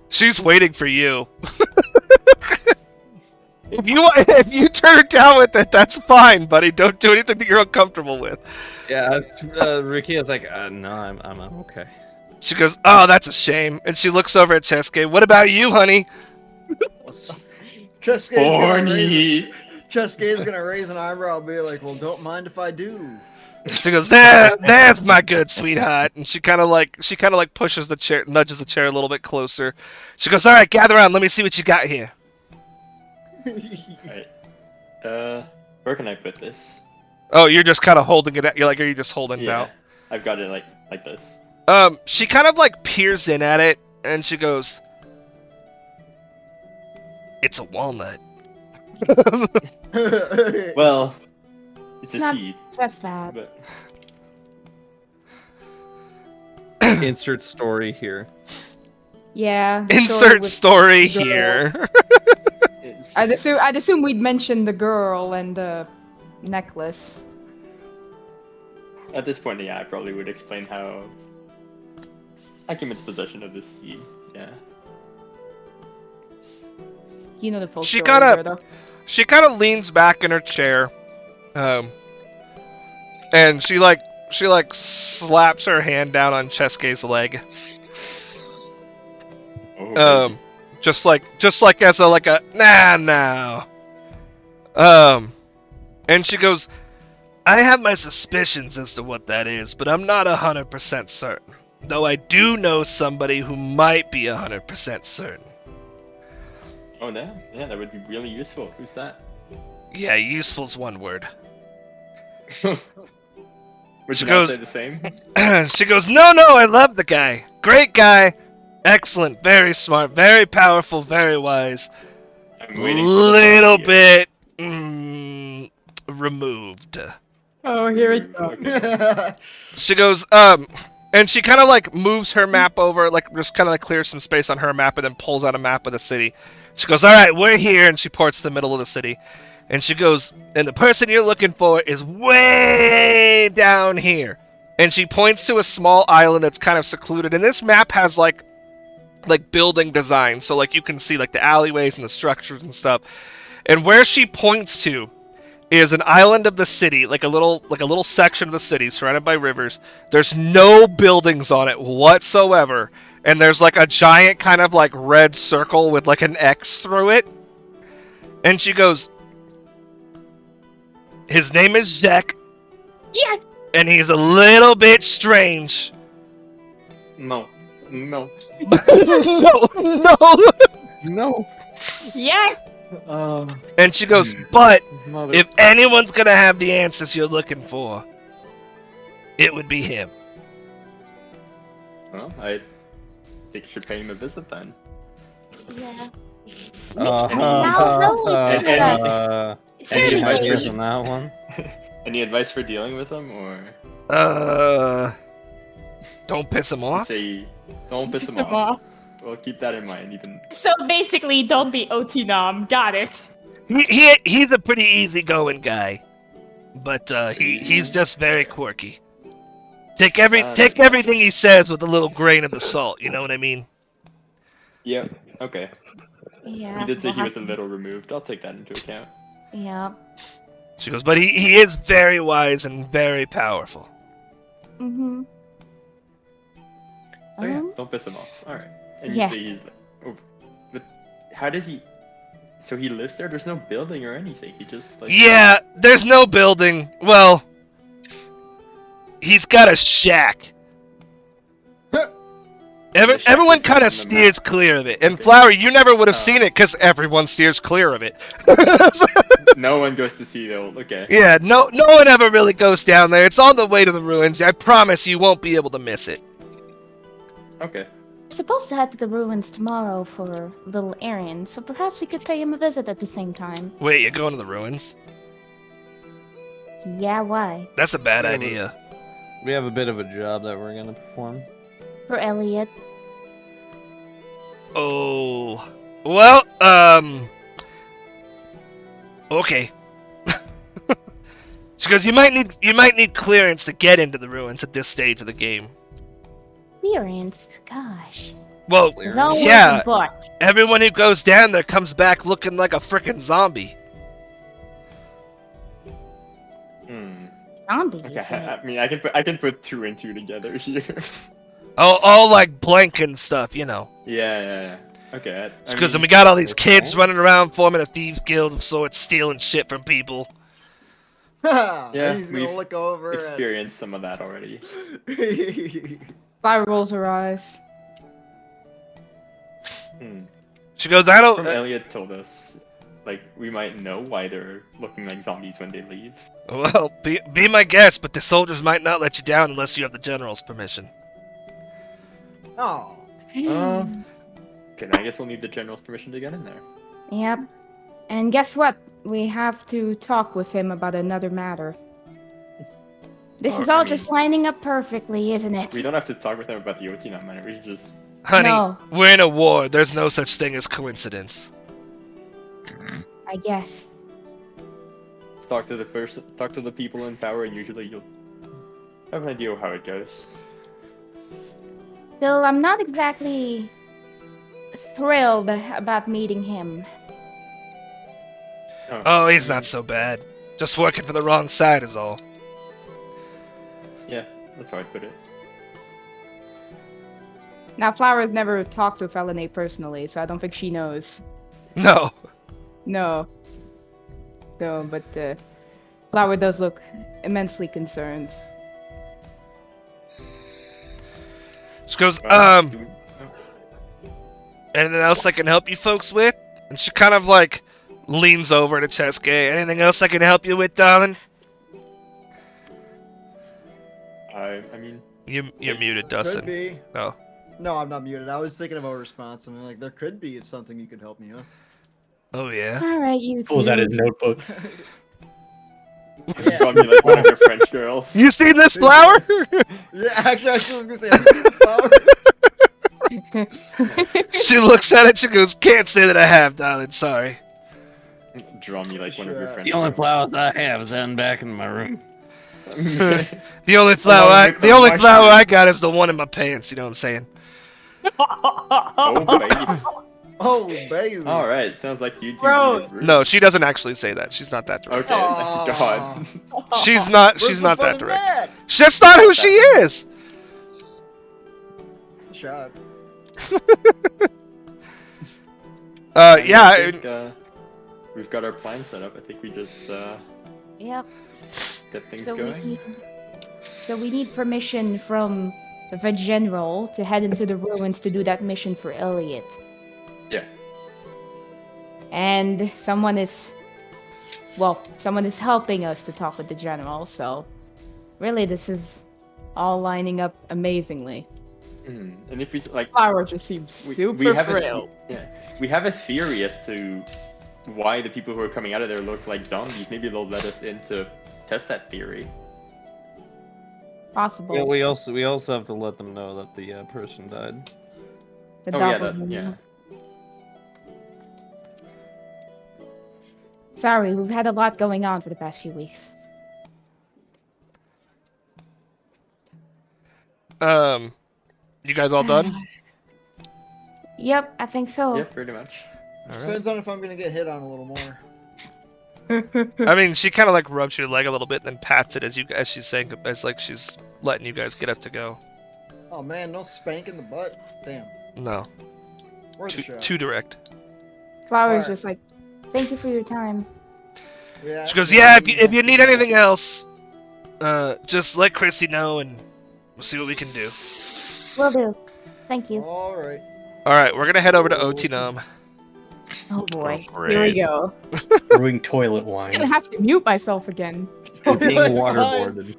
She's waiting for you. If you turn her down with it, that's fine, buddy. Don't do anything that you're uncomfortable with. Yeah, Rakia's like, no, I'm okay. She goes, "Oh, that's a shame." And she looks over at Chesuke. "What about you, honey?" Chesuke's gonna raise an eyebrow and be like, "Well, don't mind if I do." She goes, "That's my good sweetheart." And she kind of like pushes the chair, nudges the chair a little bit closer. She goes, "All right, gather around. Let me see what you got here." Alright. Where can I put this? Oh, you're just kind of holding it out. You're like, are you just holding it out? I've got it like this. She kind of like peers in at it, and she goes, "It's a walnut." Well, it's a Not- seed, Just that. but Insert story here. Yeah. Insert story girl. here. it's, I'd assume we'd mention the girl and the necklace. at this point, yeah, I probably would explain how I came into possession of this seed. Yeah. You know the full She story. kinda- Gerdo. She kind of leans back in her chair, and she slaps her hand down on Chesuke's leg, Oh, just like as a nah. And she goes, "I have my suspicions as to what that is, but I'm not 100% certain. Though I do know somebody who might be 100% certain." oh, yeah, that would be really useful. Who's that? Yeah, useful's one word. Would She you not goes- say the same? She goes, No, I love the guy. Great guy. Excellent. Very smart. Very powerful. Very wise. I'm waiting for the Little part here. bit removed. Oh, here it goes. Okay. She goes, and she kind of like moves her map over, like just kind of like clears some space on her map and then pulls out a map of the city. She goes, "All right, we're here," and she points to the middle of the city. And she goes, "And the person you're looking for is way down here." And she points to a small island that's kind of secluded. And this map has like building design, so like you can see like the alleyways and the structures and stuff. And where she points to is an island of the city, like a little section of the city surrounded by rivers. There's no buildings on it whatsoever. And there's like a giant kind of like red circle with like an X through it. And she goes, "His name is Zek. Yes. And he's a little bit strange." No. no. No. Yes. And she goes, "But Mother. if anyone's gonna have the answers you're looking for, it would be him." Well, I think you should pay him a visit then. Yeah. Uh, Any any advice ideas for on that one? Any advice for dealing with him, or Don't piss him off. say, don't piss him Piss him off. Well, keep that in mind. Even So basically, don't be OT nom. Got it. He's a pretty easygoing guy, but he's just very quirky. Take everything he says with a little grain of the salt. You know what I mean? yep. Okay. Yeah. He did say we'll he was a have little removed. I'll take that into account. to- Yeah. She goes, "But he is very wise and very powerful." Mm-hmm. Oh yeah. Don't piss him off. All right. And you Yeah. say he's. Oh, but how does he? So he lives there. There's no building or anything. He just like. Yeah, there's no building. Well, he's got a shack. The shack Everyone isn't kind in of the steers map. clear of it. And Okay. Flower, you never would have Oh. seen it because everyone steers clear of it. No one goes to see the. Okay. Yeah, no one ever really goes down there. It's on the way to the ruins. I promise you won't be able to miss it. Okay. supposed to head to the ruins tomorrow for a little errand, so perhaps we could pay him a visit at the same time. Wait, you're going to the ruins? Yeah, why? That's a bad Yeah, idea. We have a bit of a job that we're gonna perform. For Elliot. Oh, well, okay. She goes, you might need clearance to get into the ruins at this stage of the game. Clearance? Gosh. Well, There's always yeah, a but. everyone who goes down there comes back looking like a frickin' zombie. Zombie, you Okay, say? I mean, I can put 2 and 2 together here. All like blank and stuff, you know. Yeah. Okay. Because then we got all these kids running. running around forming a thieves guild of sorts, stealing shit from people. Yeah, He's gonna we've look over Experienced some of that already. and... Flower rolls her eyes. She goes, I From don't. Elliot told us, like, we might know why they're looking like zombies when they leave. Well, be my guest, but the soldiers might not let you down unless you have the general's permission. Oh. Okay, I guess we'll need the general's permission to get in there. Yep. And guess what? We have to talk with him about another matter. This Oh, is all I mean- just lining up perfectly, isn't it? We don't have to talk with them about the OT matter. We should just. Honey, No. we're in a war. There's no such thing as coincidence. I guess. Talk to the person, talk to the people in power, and usually you'll have an idea of how it goes. Still, I'm not exactly thrilled about meeting him. Oh, he's not so bad. Just working for the wrong side is all. Yeah, that's how I put it. Now, Flower's never talked with Elena personally, so I don't think she knows. No. No. No, but Flower does look immensely concerned. She goes, Do we- anything else I can help you folks with? And she kind of like leans over to Cheske. Anything else I can help you with, darling? I mean, You're muted, Could Dustin. be. Oh. No, I'm not muted. I was thinking of a response. I'm like, there could be something you could help me with. Oh yeah. Alright, you two. Pulls out his notebook. Yeah. call me like one of your French girls. You seen this flower? Yeah, actually, I was gonna say, have you seen this flower? She looks at it. She goes, "Can't say that I have, darling. Sorry." Draw me like one of your Sure. French The only girls. flowers I have is in back in my room. The only flower I got is the one in my pants. You know what I'm saying? Oh, baby. Oh, baby. All right, sounds like you two. Bro. need a room. No, she doesn't actually say that. She's not that direct. Okay, Aw. thank God. She's not. Where's She's the not fun that in direct. that? That's not who she is. Shut Yeah. I think, we've got our plan set up. I think we just Yep. get things So going. we need permission from the general to head into the ruins to do that mission for Elliot. Yeah. And someone is helping us to talk with the general, so really this is all lining up amazingly. And if we like, Flower just seems super have thrilled. we have a theory as to why the people who are coming out of there look like zombies. Maybe they'll let us in to test that theory. Possible. Yeah, we also have to let them know that the person died. The Oh yeah, doppelganger. yeah. Sorry, we've had a lot going on for the past few weeks. You guys all done? Yep, I think so. Yeah, pretty much. All right. Depends on if I'm gonna get hit on a little more. I mean, she kind of like rubs your leg a little bit, then pats it as she's saying, as like she's letting you guys get up to go. Oh man, no spank in the butt. Damn. No, Worth a shot. too direct. Flower's Alright. just like, Thank you for your time. Yeah, She goes, "Yeah, if you need anything else, just let Chrissy know, and we'll see what we can do." Will do. Thank you. All right. All right, we're gonna head over to Otinum. oh boy, Oh, here we great. go. Brewing toilet I'm wine. gonna have to mute myself again. You're being Toilet waterboarded.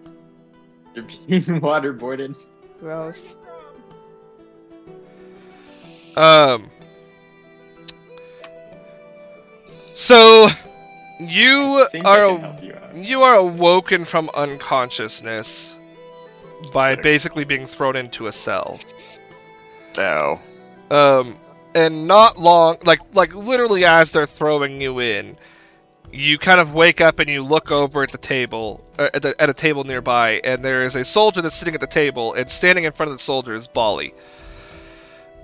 You're being waterboarded. Gross. So you I think I are can help you out. you are awoken from unconsciousness by Sick. basically being thrown into a cell. Ow. And not long, like literally as they're throwing you in, you kind of wake up and you look over at the table, at a table nearby, and there is a soldier that's sitting at the table, and standing in front of the soldier is Bali.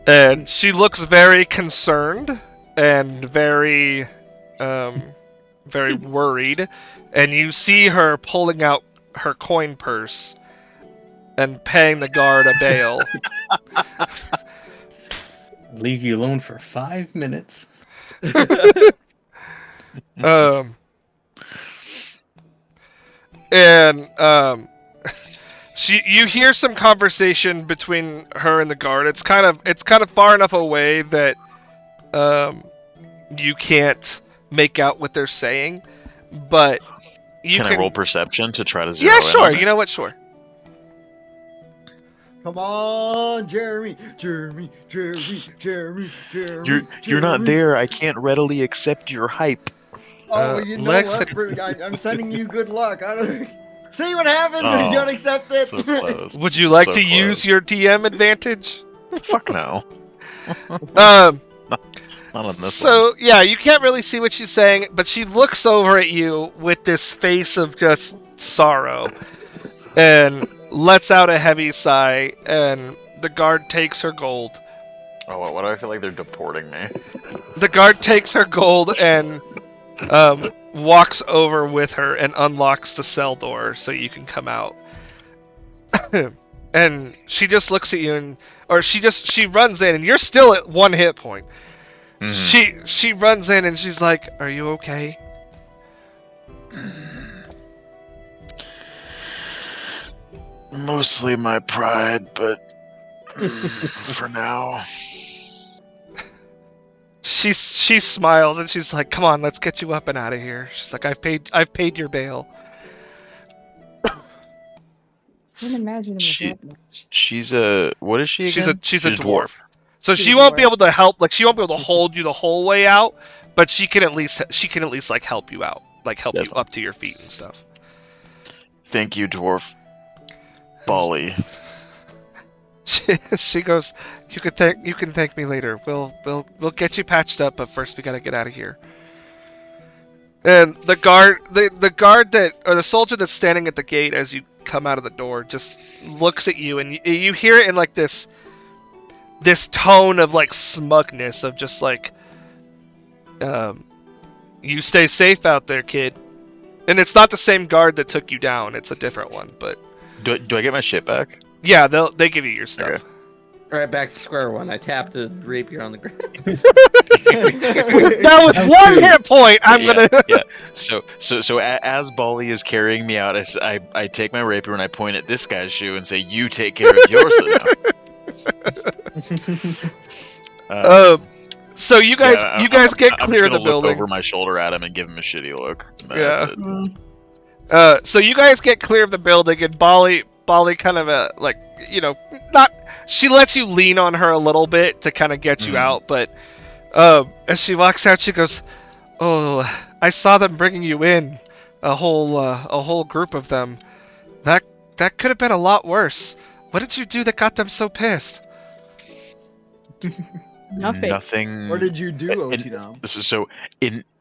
And she looks very concerned and very, very worried. And you see her pulling out her coin purse and paying the guard a bail. Leave you alone for 5 minutes. You hear some conversation between her and the guard. It's kind of far enough away that you can't make out what they're saying, but you Can can I roll perception to try to zero Yeah, in sure. on it? You know what? Sure. Come on, Jeremy. You're not there. I can't readily accept your hype. Oh, you know Lex what? I'm sending you good luck. I don't see what happens if Oh, you don't accept it. So close. Would you like So to close. use your DM advantage? Fuck no. Um. Not on this one. So yeah, you can't really see what she's saying, but she looks over at you with this face of just sorrow, and lets out a heavy sigh. And the guard takes her gold. Oh, why do I feel like they're deporting me? The guard takes her gold and walks over with her and unlocks the cell door so you can come out. And she just looks at you she runs in, and you're still at 1 hit point. Mhm. She runs in and she's like, "Are you okay?" Mostly my pride, but for now. She smiles and she's like, "Come on, let's get you up and out of here." She's like, "I've paid your bail." I can't imagine it was She- that much. She's a what is she again? She's a She's dwarf. So She's she a won't be dwarf. able to help. Like she won't be able to hold you the whole way out, but she can at least like help you out, like help That's you up to your feet and stuff. Thank you, dwarf. Bali. She goes, "You can thank me later. We'll get you patched up, but first we gotta get out of here." And the soldier that's standing at the gate as you come out of the door just looks at you, and you hear it in like this tone of like smugness of just like, "You stay safe out there, kid." And it's not the same guard that took you down; it's a different one. But Do I get my shit back? yeah, they give you your stuff. Okay. Alright, back to square one. I tapped a rapier on the ground. Now with 1 hit point, I'm Yeah, gonna. yeah. So as Bali is carrying me out, I take my rapier and I point at this guy's shoe and say, "You take care of yours now." So you guys, Yeah, get I'm clear just of the gonna look building. over my shoulder at him and give him a shitty look. Yeah. That's it. So you guys get clear of the building, and Bali kind of like, not. She lets you lean on her a little bit to kind of get you out, but as she walks out, she goes, "Oh, I saw them bringing you in, a whole group of them. That could have been a lot worse. What did you do that got them so pissed?" Nothing. Nothing. What did you do, And- Otinam? So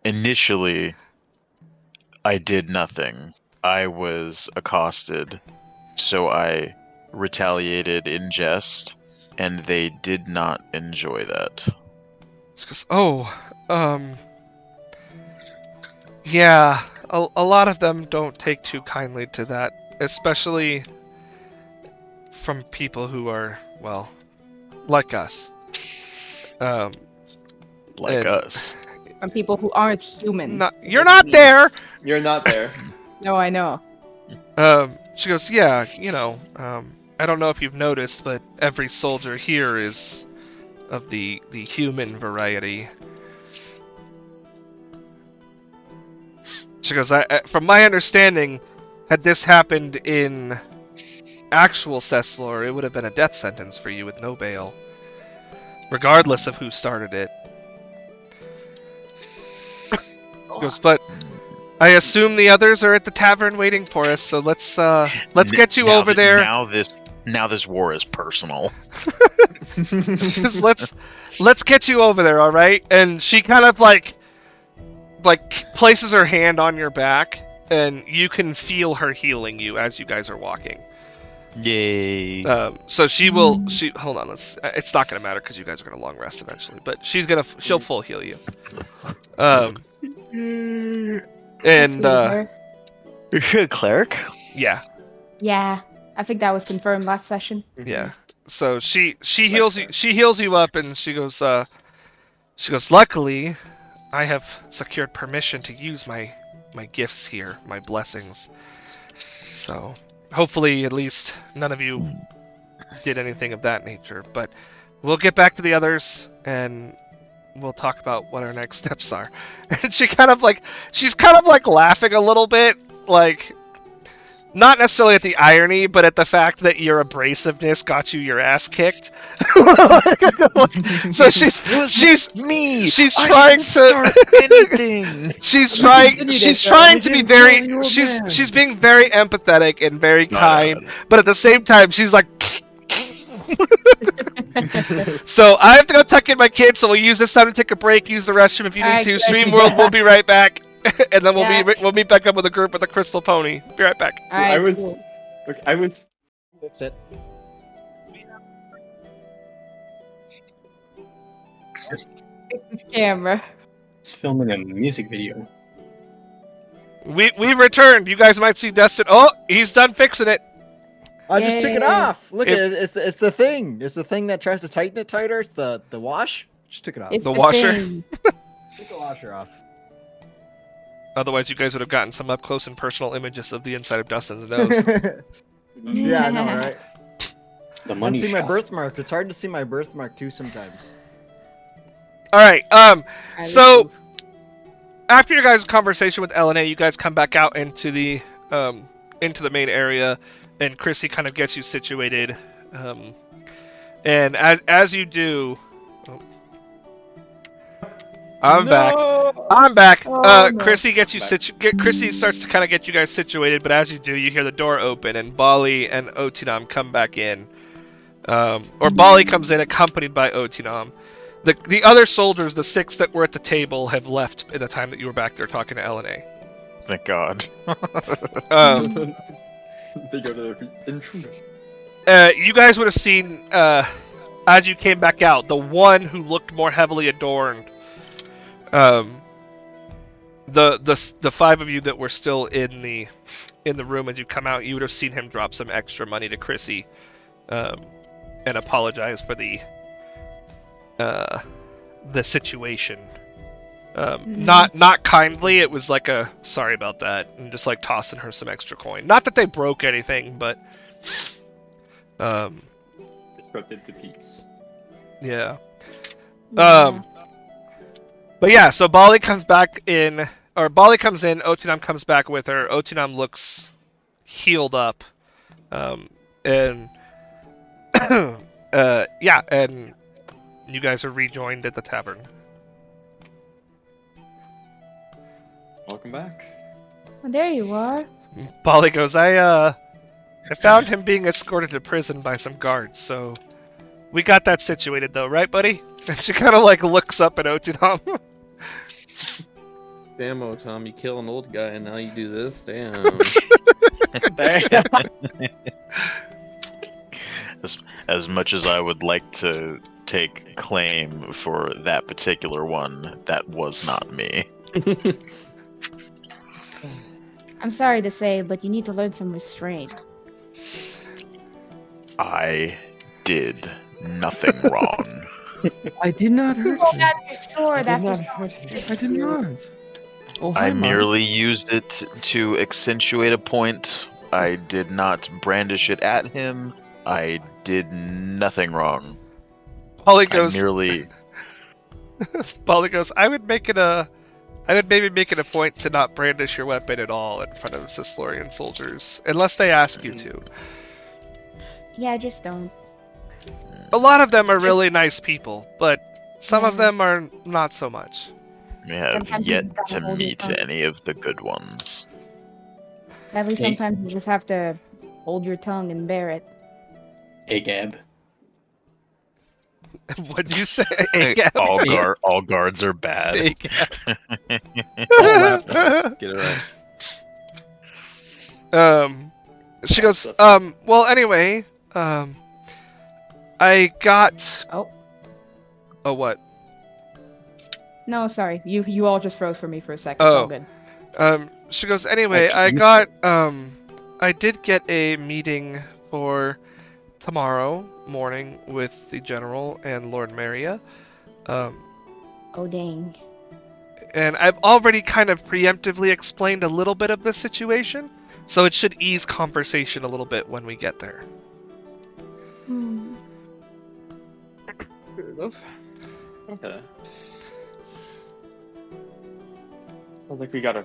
initially, I did nothing. I was accosted, so I retaliated in jest, and they did not enjoy that. She goes, "Oh, yeah, a lot of them don't take too kindly to that, especially from people who are, well, like us." Like And- us. From people who aren't human. You're not there. You're not there. No, I know. She goes, "Yeah, I don't know if you've noticed, but every soldier here is of the human variety." She goes, from my understanding, had this happened in actual Ceslor, it would have been a death sentence for you with no bail. regardless of who started it. She goes, but I assume the others are at the tavern waiting for us, so let's get you over there. Now this war is personal. Just let's get you over there, all right? And she kind of like places her hand on your back, and you can feel her healing you as you guys are walking. Yay! So she will. Hold on. It's not gonna matter because you guys are gonna long rest eventually. But she'll full heal you. And Is she a cleric? yeah, Yeah, I think that was confirmed last session. yeah. So she heals you. She heals you up, and she goes. Luckily, I have secured permission to use my gifts here, my blessings. So hopefully, at least none of you did anything of that nature. But we'll get back to the others, and we'll talk about what our next steps are. And she's kind of like laughing a little bit, like not necessarily at the irony, but at the fact that your abrasiveness got you your ass kicked. So she's trying to she's trying to be very she's being very empathetic and very kind, but at the same time she's like So I have to go tuck in my kids, so we'll use this time to take a break, use the restroom if you need to. Stream World will be right back. And then we'll meet back up with a group with a crystal pony. Be right back. I was Sit. Camera. It's filming a music video. We've returned. You guys might see Destin. Oh, he's done fixing it. I just took it Yay. off. Look at it. It's the thing. It's the thing that tries to tighten it tighter. It's the wash. Just took it off. It's The washer? thing. Took the washer off. Otherwise, you guys would have gotten some up close and personal images of the inside of Dustin's nose. Yeah, I know, right? The I money can see my shot. birthmark. It's hard to see my birthmark too sometimes. All right. Alright, So after your guys' conversation with LNA, you guys come back out into the main area, and Chrissy kind of gets you situated. And as you do, I'm back. Oh, no. Chrissy gets you Chrissy starts to kind of get you guys situated, but as you do, you hear the door open, and Bali and Otinam come back in. Or Bali comes in accompanied by Otinam. The other soldiers, the 6 that were at the table, have left in the time that you were back there talking to LNA. Thank God. They go to the intruder. You guys would have seen, as you came back out, the one who looked more heavily adorned. The 5 of you that were still in the room as you come out, you would have seen him drop some extra money to Chrissy, and apologize for the situation. Not kindly. It was like a sorry about that, and just like tossing her some extra coin. Not that they broke anything, but Disrupted the peace. yeah. But yeah, so Bali comes back in, or Bali comes in, Otinam comes back with her. Otinam looks healed up. And yeah, and you guys are rejoined at the tavern. Welcome back. Well, there you are. Bali goes, I found him being escorted to prison by some guards, so we got that situated though, right, buddy? And she kind of like looks up at Otinam. Damn, Tom, you kill an old guy and now you do this? Damn. As much as I would like to take claim for that particular one, that was not me. I'm sorry to say, but you need to learn some restraint. I did nothing wrong. I did not hurt Pull you. out your sword I did after not hurt you. I did not. Oh, hi, I Mom. merely used it to accentuate a point. I did not brandish it at him. I did nothing wrong. Bali I goes, merely... Bali goes, I would maybe make it a point to not brandish your weapon at all in front of Sislorian soldiers, unless they ask you to. Yeah, just don't. A lot of them are really nice people, but some of Yeah. them are not so much. We have Sometimes you yet just gotta to hold your meet tongue. any of the good ones. Sadly, Hey. sometimes you just have to hold your tongue and bear it. Hey, Gab. What do you say? Hey, Agab? all guards are bad. Agab. All lapdogs. Get it right. She goes, That's- well, anyway, I got. Oh. Oh, what? No, sorry. You all just froze for me for a second. It's all Oh. good. She goes, anyway, Actually, I you got, I did get a meeting for tomorrow morning with the General and Lord Maria. Oh dang. And I've already kind of preemptively explained a little bit of the situation, so it should ease conversation a little bit when we get there. Hmm. Fair enough. Okay. Sounds like we got a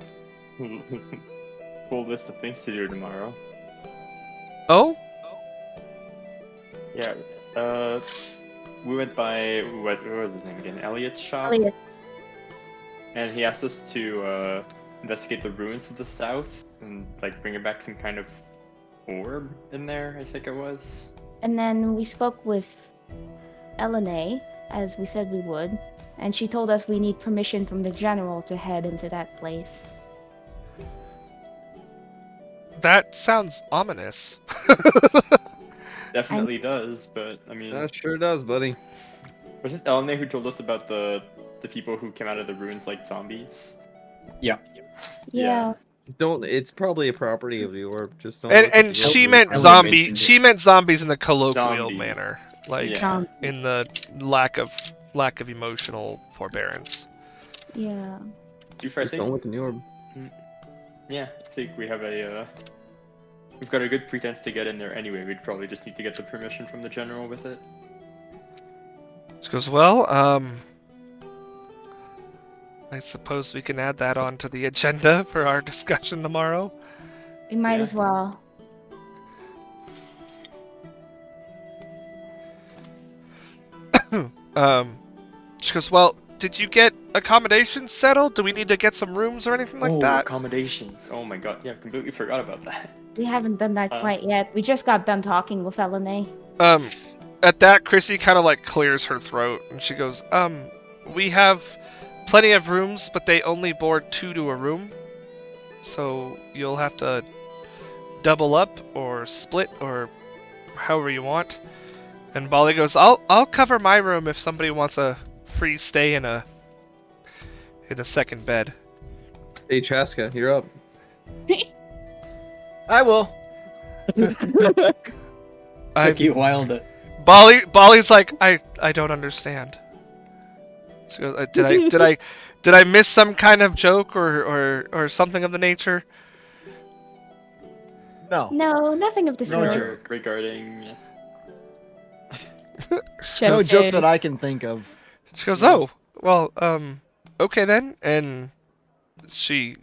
full list of things to do tomorrow. Oh? Yeah. We went by what was his name again? Elliot's shop, Elliot. and he asked us to investigate the ruins to the south and like bring back some kind of orb in there. I think it was. And then we spoke with Elena, as we said we would, and she told us we need permission from the general to head into that place. That sounds ominous. Definitely does, but I mean, That sure does, buddy. was it Elena who told us about the people who came out of the ruins like zombies? Yeah. Don't. It's probably a property of the orb. Just don't. And look at and the she orb. meant Ellie zombie. mentioned it. She meant zombies in the colloquial Zombies. manner, like Yeah. in the lack of emotional forbearance. Yeah. To be fair, I Just think don't look in the orb. yeah, I think we have we've got a good pretense to get in there anyway. We'd probably just need to get the permission from the general with it. She goes, well, I suppose we can add that onto the agenda for our discussion tomorrow. We might Yeah. as well. She goes, well, did you get accommodations settled? Do we need to get some rooms or anything like Oh, that? accommodations. Oh my god, yeah, I completely forgot about that. We haven't done that Uh. quite yet. We just got done talking with Elena. At that, Chrissy kind of like clears her throat and she goes, we have plenty of rooms, but they only board 2 to a room. So you'll have to double up or split or however you want. And Bali goes, I'll cover my room if somebody wants a free stay in a second bed. Hey, Chaska, you're up. I will. Took you a while to. Bali's like, I don't understand. She goes, did I miss some kind of joke or something of the nature? No. No, nothing of the No sort. joke. Regarding No Just joke a- that I can think of. She goes, oh, well, okay then. And she,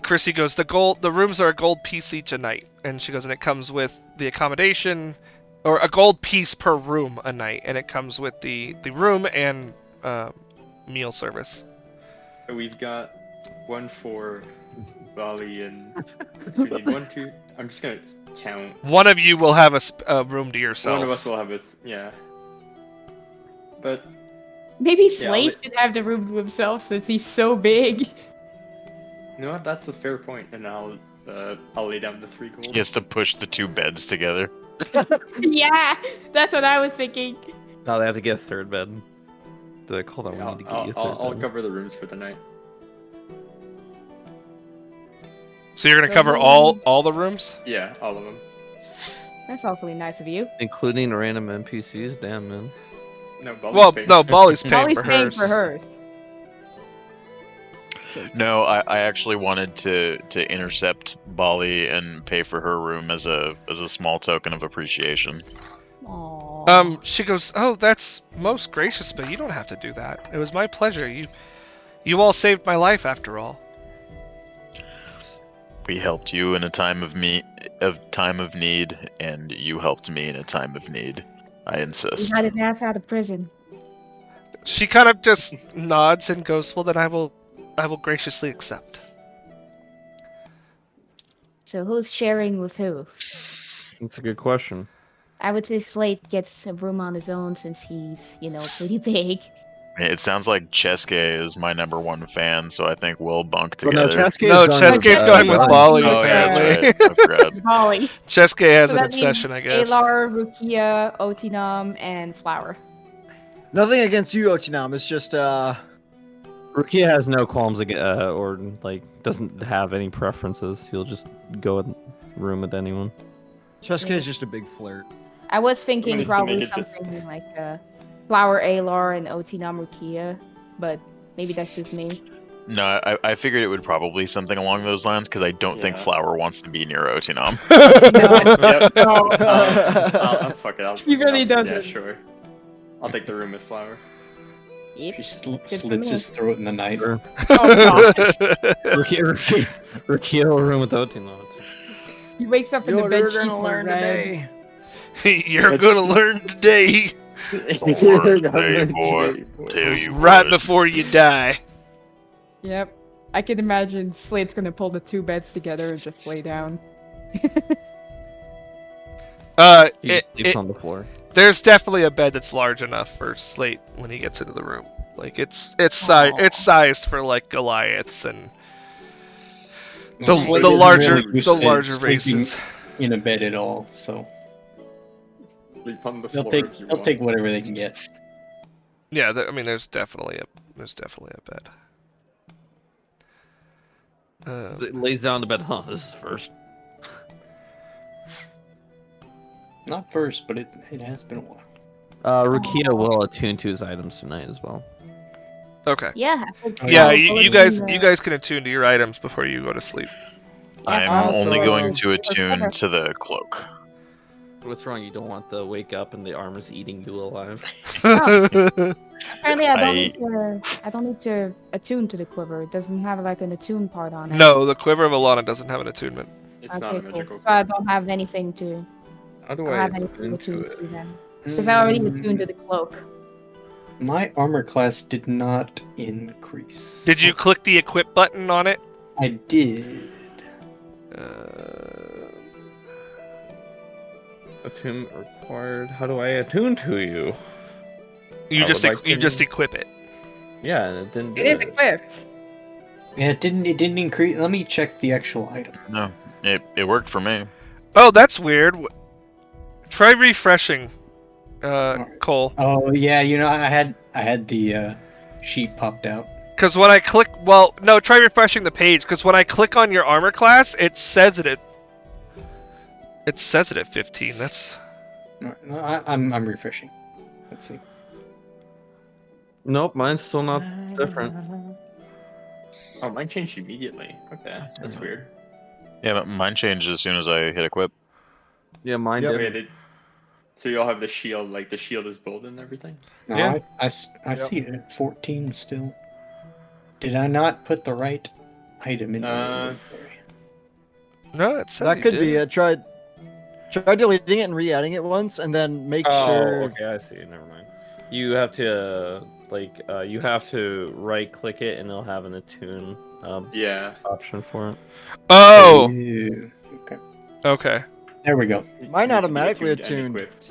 Chrissy goes, the rooms are a gold piece each a night. And she goes, and it comes with the accommodation, or a gold piece per room a night. And it comes with the room and meal service. we've got one for Bali and so we need 1, 2. I'm just gonna count. One of you will have a room to yourself. One of us will have yeah. But Maybe Yeah, Slade I'll should have the room to himself since he's so big. you know what? That's a fair point, and I'll lay down the 3 gold. He has to push the 2 beds together. Yeah, that's what I was thinking. No, they have to get a third bed. They're like, hold on, we Yeah, need to get you a 3rd I'll bed. cover the rooms for the night. So you're gonna cover all the rooms? Yeah, all of them. That's awfully nice of you. Including random NPCs? Damn, man. No, Bali's Well, paying. no, Bali's paying Always for paying hers. for hers. No, I actually wanted to intercept Bali and pay for her room as a small token of appreciation. Aww. She goes, oh, that's most gracious, but you don't have to do that. It was my pleasure. You all saved my life after all. We helped you in a time of need, and you helped me in a time of need. I He insist. got his ass out of prison. She kind of just nods and goes, "Well, then I will graciously accept." So who's sharing with who? That's a good question. I would say Slate gets a room on his own since he's, pretty big. It sounds like Cheske is my #1 fan, so I think we'll bunk Well, no, together. Cheske No, is going Chesky's with, going with Ryan. Bali, Oh yeah, apparently. that's right. I forgot. Molly. Cheske has So an that means obsession, I guess. Alar, Rukia, Otinam, and Flower. Nothing against you, Ochinam. It's just Rukia has no qualms or like doesn't have any preferences. He'll just go in room with anyone. Cheske is just a big flirt. I was thinking Somebody's to probably make it this- something like Flower, Alar, and Otinam, Rukia, but maybe that's just me. No, I figured it would probably be something along those lines because I don't think Yeah. Flower wants to be near Otinam. Yep. I'll fuck it. He really Yeah, doesn't. sure. I'll take the room with Flower. Yep. She Good for slits me. his throat in the night. Sure. Oh, God. Rukia will room with Otina. He wakes up in the bed sheets are red. You're gonna learn today, Hey, boy, tell you right what. before you die. Yep. I can imagine Slate's gonna pull the two beds together and just lay down. He sleeps on the floor. There's definitely a bed that's large enough for Slate when he gets into the room. Like it's sized for like Goliaths and the Slate the isn't larger really used the to larger sleeping races. in a bed at all, so Sleep on the they'll floor take if you they'll want. take whatever they can get. Yeah, I mean there's definitely a bed. So it lays down the bed. Huh, this is first. Not first, but it has been a while. Rukia will attune to his items tonight as well. Okay. Yeah. I think Oh, Yeah, I'll you, go you in guys the- you guys can attune to your items before you go to sleep. I'm Also- only going to attune to the cloak. What's wrong? You don't want to wake up and the armor's eating you alive. Apparently, I don't need to attune to the quiver. It doesn't have like an attune part on it. No, the quiver of Alana doesn't have an attunement. It's not a cool. magical. So I don't have anything to. How do I don't I have anything attune to to attune it? to then. Because I already attuned to the cloak. My armor class did not increase. Did you click the equip button on it? I did. Attune required. How do I attune to you? You I just would like you to- just equip it. Yeah, and it didn't. Do It is equipped. Yeah, it didn't increase. Let me check the actual item. No, it worked for me. Oh, that's weird. Try refreshing, Cole. Oh yeah, I had the sheet popped out. Because when I click, try refreshing the page. Because when I click on your armor class, it says it at 15. That's No, I'm refreshing. Let's see. Nope, mine's still not different. Oh, mine changed immediately. Okay, that's weird. Yeah, but mine changed as soon as I hit equip. Yeah, mine Yep. did. Okay, so you all have the shield, like the shield is bold and everything? No, Yeah. I see it at 14 still. Did I not put the right item in my inventory? no, it says That you could did. be it. Try deleting it and re-adding it once, and then make Oh, sure. okay, I see. Never mind. You have to you have to right click it and it'll have an attune Yeah. option for it. Oh, Ew. Okay. okay. There we go. Mine It needs to be automatically and attuned. equipped.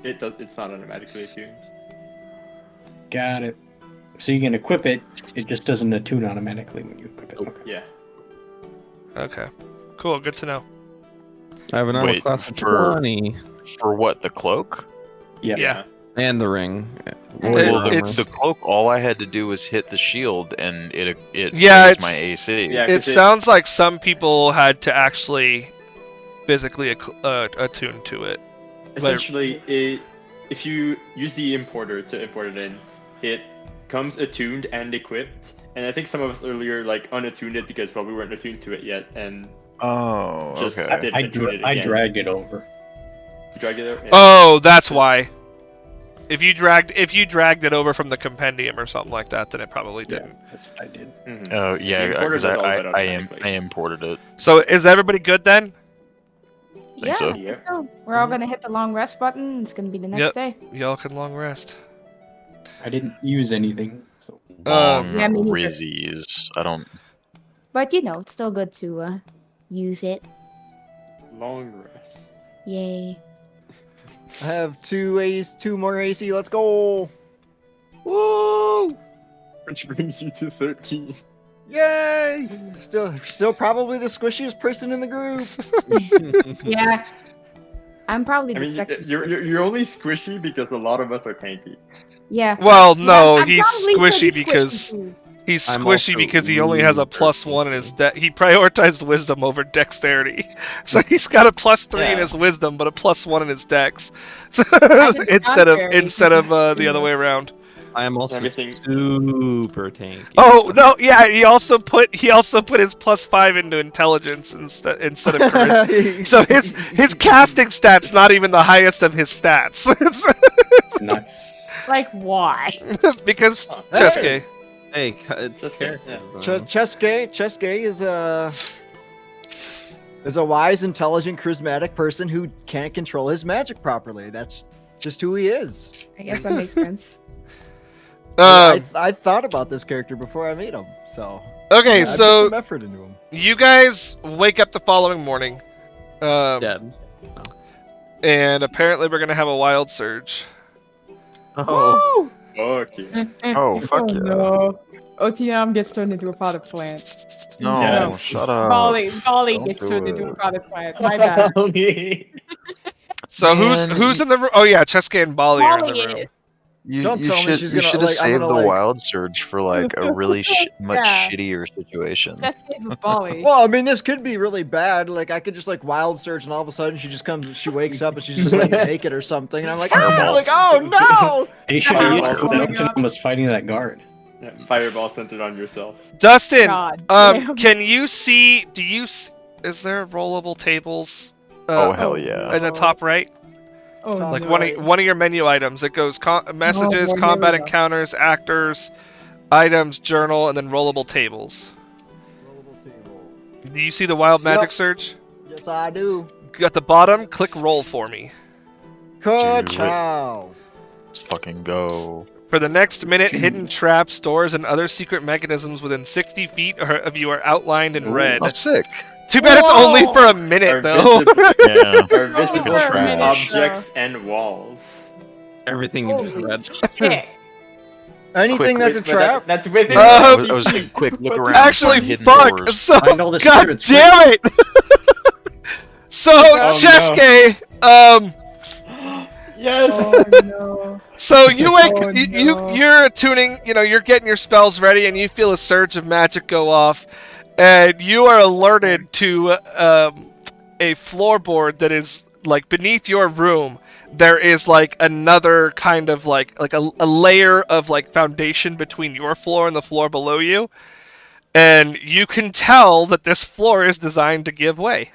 It does. It's not automatically attuned. Got it. So you can equip it. It just doesn't attune automatically when you equip it. Okay. Yeah. Okay. Cool. Good to know. I have an armor Wait, class of for- 20 For what, the cloak? Yeah. and the ring. Well, it's- the cloak, all I had to do was hit the shield and it Yeah, raised it's- my AC. Yeah. It 'cause sounds like some people had to actually physically attune to it. Essentially, if you use the importer to import it in, it comes attuned and equipped. And I think some of us earlier like unattuned it because we weren't attuned to it yet, and Oh, Just- okay. did I attune it again. dragged it over. you drag it there. Yeah. Oh, that's why. If you dragged it over from the compendium or something like that, then it probably didn't. Yeah, that's what I did. Mhm. Oh, The yeah, importer because does all I that automatically. imported it. So is everybody good then? Yeah, so. Yep. so we're all gonna hit the long rest button. It's gonna be the next Yep. day. Y'all can long rest. I didn't use anything. So. Long Yeah, me neither. Rizzies. I don't. But you know, it's still good to use it. Long rest. Yay. I have two more AC. Let's go. Woo! Which brings you to 13. Yay! Still probably the squishiest person in the group. Yeah. I'm probably I the mean, second. you're only squishy because a lot of us are tanky. Yeah. Well, Yeah, no, I'm he's probably squishy pretty because too. he's I'm squishy also because he only has a uber +1 in his tanky. he prioritized wisdom over dexterity. So he's got a +3 in Yeah. his wisdom, but a +1 in his dex. So, the instead of contrary, the other way around. I am also Everything- super tanky. Oh no, yeah, he also put his +5 into intelligence instead of charisma. So his casting stats not even the highest of his stats. Nice. Like, why? Because Huh. Cheske. Hey, it's Just character. Cheske is a wise, intelligent, charismatic person who can't control his magic properly. That's just who he is. I guess that makes sense. I thought about this character before I made him, so Okay, I put so some effort into him. you guys wake up the following morning, Dead. and apparently we're gonna have a wild surge. Oh. Okay. Oh, fuck yeah. No. OTM gets turned into a potted plant. No, Yes. shut up. Bali don't gets do turned into a it. potted plant. My bad. So Man, who's in the room? Oh yeah, Cheske and Bali are in Bali the room. is. You, Don't you tell me should, she's you gonna, should have like, I'm saved gonna, the like- wild surge for like a really much Yeah. shittier situation. Just with Bali. Well, I mean, this could be really bad. Like, I could just like wild surge, and all of a sudden she wakes up and she's just like naked or something, and I'm like, Fireball. like, oh Hey, should Oh be my Optimum was fighting that guard. Yeah, fireball centered on yourself. Dustin, God damn. can you see? Is there rollable tables? Oh hell yeah. In the top right, Oh, Like no. one of your menu items. It goes messages, Oh, here combat we go. encounters, actors, items, journal, and then rollable tables. no. Do you see the wild magic Yep. surge? Yes, I do. At the bottom, click roll for me. Ka-chow. Let's fucking go. For the next minute, hidden traps, doors, and other secret mechanisms within 60 feet of you are outlined in red. Oh, sick. Too bad it's only Whoa! for a minute, Are though. visible, Yeah. are visible for a from minute, objects and walls. Everything you just read. Shit. Anything that's a But trap. That's within. Uh, I was quick look around. Actually, find hidden fuck. doors. So, Find all the god spirits, damn it. So, no. Cheske, Yes. Oh, no. so you wake, Oh, no. you're attuning, you're getting your spells ready, and you feel a surge of magic go off, and you are alerted to a floorboard that is like beneath your room. There is like another kind of like a layer of like foundation between your floor and the floor below you, and you can tell that this floor is designed to give way.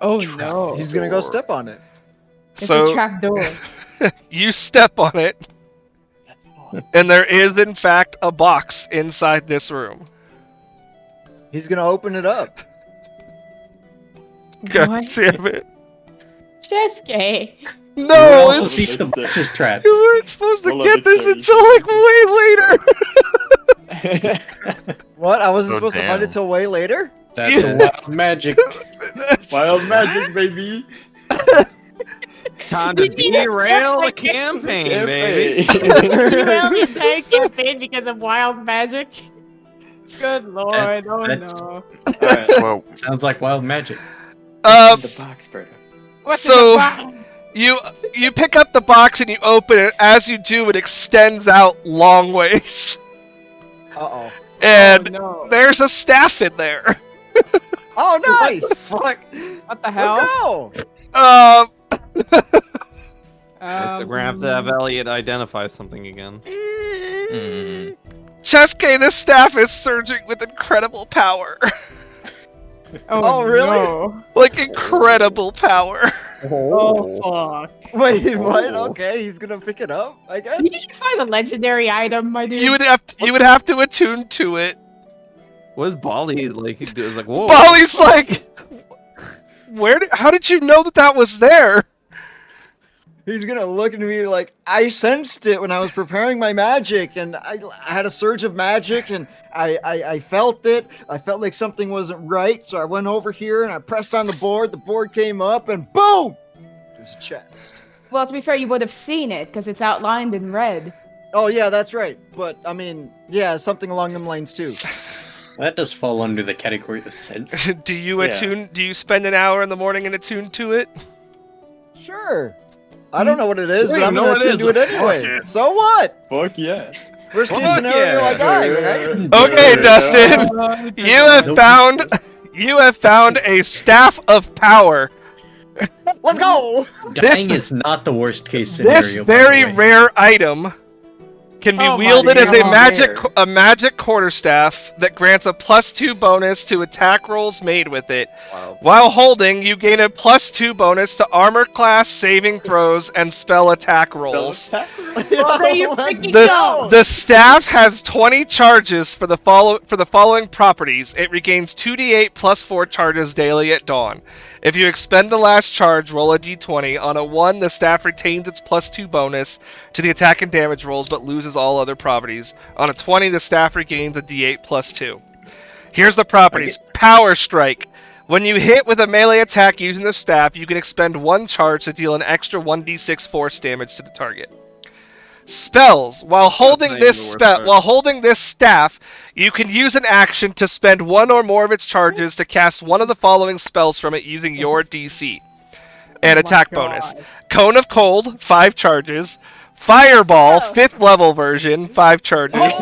Oh, no. He's gonna go step on it. It's So a trap door. you step on it, and there is in fact a box inside this room. He's gonna open it up. God What? damn it! Cheske. You No, also it's, see the box is trapped. you weren't supposed to Roll a get this dexterity. until like way later. What? I wasn't Oh, supposed to find damn. it till way later. That's a wild magic. Wild magic, baby. Time to derail the campaign, baby. Derailed the campaign because of wild magic. Good lord, oh That's- no. Alright. Well, Sounds like wild magic. The box, Berto. What's So- in the box? You pick up the box and you open it. As you do, it extends out long ways, Uh and Oh, no. there's a staff in there. oh. Oh, nice. What the Let's hell? go. We're gonna have to have Elliot identify something again. Cheske, this staff is surging with incredible power. Oh, really? No. Like incredible power. Oh, fuck. Wait, what? Okay, he's gonna pick it up. I guess. Did you just find a legendary item, my dude? You would have to attune to it. What is Bali like? He was like, whoa. Bali's like, How did you know that that was there? He's gonna look at me like, I sensed it when I was preparing my magic, and I had a surge of magic, and I felt it. I felt like something wasn't right, so I went over here and I pressed on the board came up, and boom! There's a chest. Well, to be fair, you would have seen it because it's outlined in red. Oh yeah, that's right. But I mean, yeah, something along them lines too. That does fall under the category of sense. Do you spend an hour in the morning and attune to it? Sure. I don't know what it is, You but don't I'm know gonna what it attune to is, it but fuck anyway. it. So what? Fuck yeah. Worst case Fuck scenario, yeah. I die, right? Okay, Dustin, you have found a staff of power. Let's go! Dying is not the worst case scenario. This by the very way. rare item can be Oh my wielded as a God. magic quarterstaff that grants a +2 bonus to attack rolls made with it. Wow. While holding, you gain a +2 bonus to armor class saving throws and spell attack rolls. Well, there you freaking go. The staff has 20 charges for the following properties. It regains 2d8 plus 4 charges daily at dawn. If you expend the last charge, roll a d20. On a 1, the staff retains its +2 bonus to the attack and damage rolls, but loses all other properties. On a 20, the staff regains a d8 plus 2. Here's the properties. Power Strike. When you hit with a melee attack using the staff, you can expend 1 charge to deal an extra 1d6 force damage to the target. Spells. While holding not even this the worst part. staff, you can use an action to spend 1 or more of its charges to cast one of the following spells from it using your DC. And Oh my attack God. bonus. Cone of Cold, 5 charges. Fireball, 5th level version, 5 charges.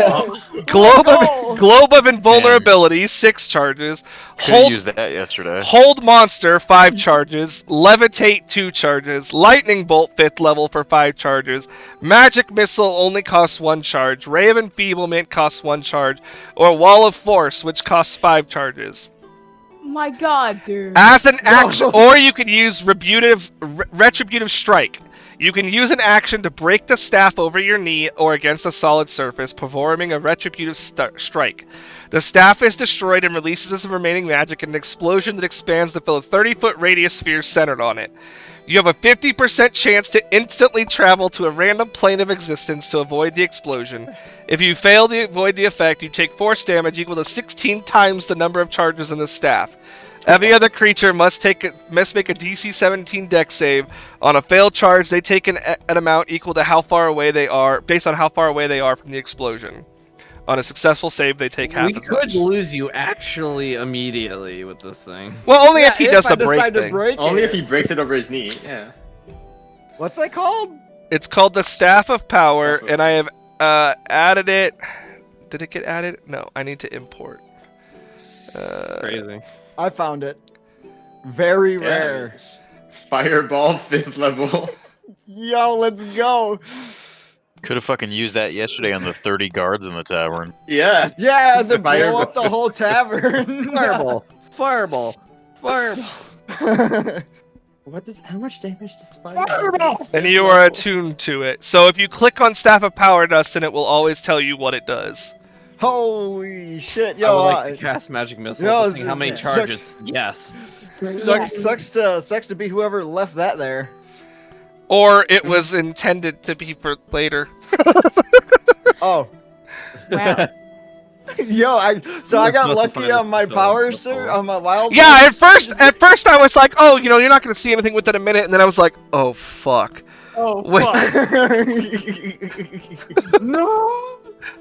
Globe of Invulnerability, 6 charges. Could've used that yesterday. Hold Monster, 5 charges. Levitate, 2 charges. Lightning Bolt, 5th level for 5 charges. Magic Missile only costs 1 charge. Ray of Enfeeblement costs 1 charge. Or Wall of Force, which costs 5 charges. My God, dude. As an action, or you can use Retributive Strike. You can use an action to break the staff over your knee or against a solid surface, performing a Retributive Strike. The staff is destroyed and releases its remaining magic in an explosion that expands to fill a 30-foot radius sphere centered on it. You have a 50% chance to instantly travel to a random plane of existence to avoid the explosion. If you fail to avoid the effect, you take force damage equal to 16 times the number of charges in the staff. Every other creature must make a DC 17 Dex save. On a failed charge, they take an amount equal to how far away they are, based on how far away they are from the explosion. On a successful save, they take half We as could much. lose you actually immediately with this thing. Well, only Yeah, if he does I the break decide to thing. break Only it. if he breaks it over his knee. Yeah. What's that called? It's called the Staff of Power, Staff of- and I have added it. Did it get added? No, I need to import. Crazy. I found it. Very rare. Fireball, 5th level. Yo, let's go. Could have fucking used that yesterday on the 30 guards in the tavern. Yeah. Yeah, to Fireball. blow up the whole tavern. Fireball. Fireball. Fireball. How much damage does fireball? And you are attuned to it. So if you click on Staff of Power, Dustin, it will always tell you what it does. Holy shit, I yo! would like to cast magic missile. Yo, Just seeing how many this charges? Yes. sucks to be whoever left that there. Or it was intended to be for later. Oh, Wow. yo! I got lucky Find on my it. power So- sur on my wild. Yeah, power at first surge. I was like, oh, you're not going to see anything within a minute, and then I was like, oh, fuck. Oh, Wait. fuck. No.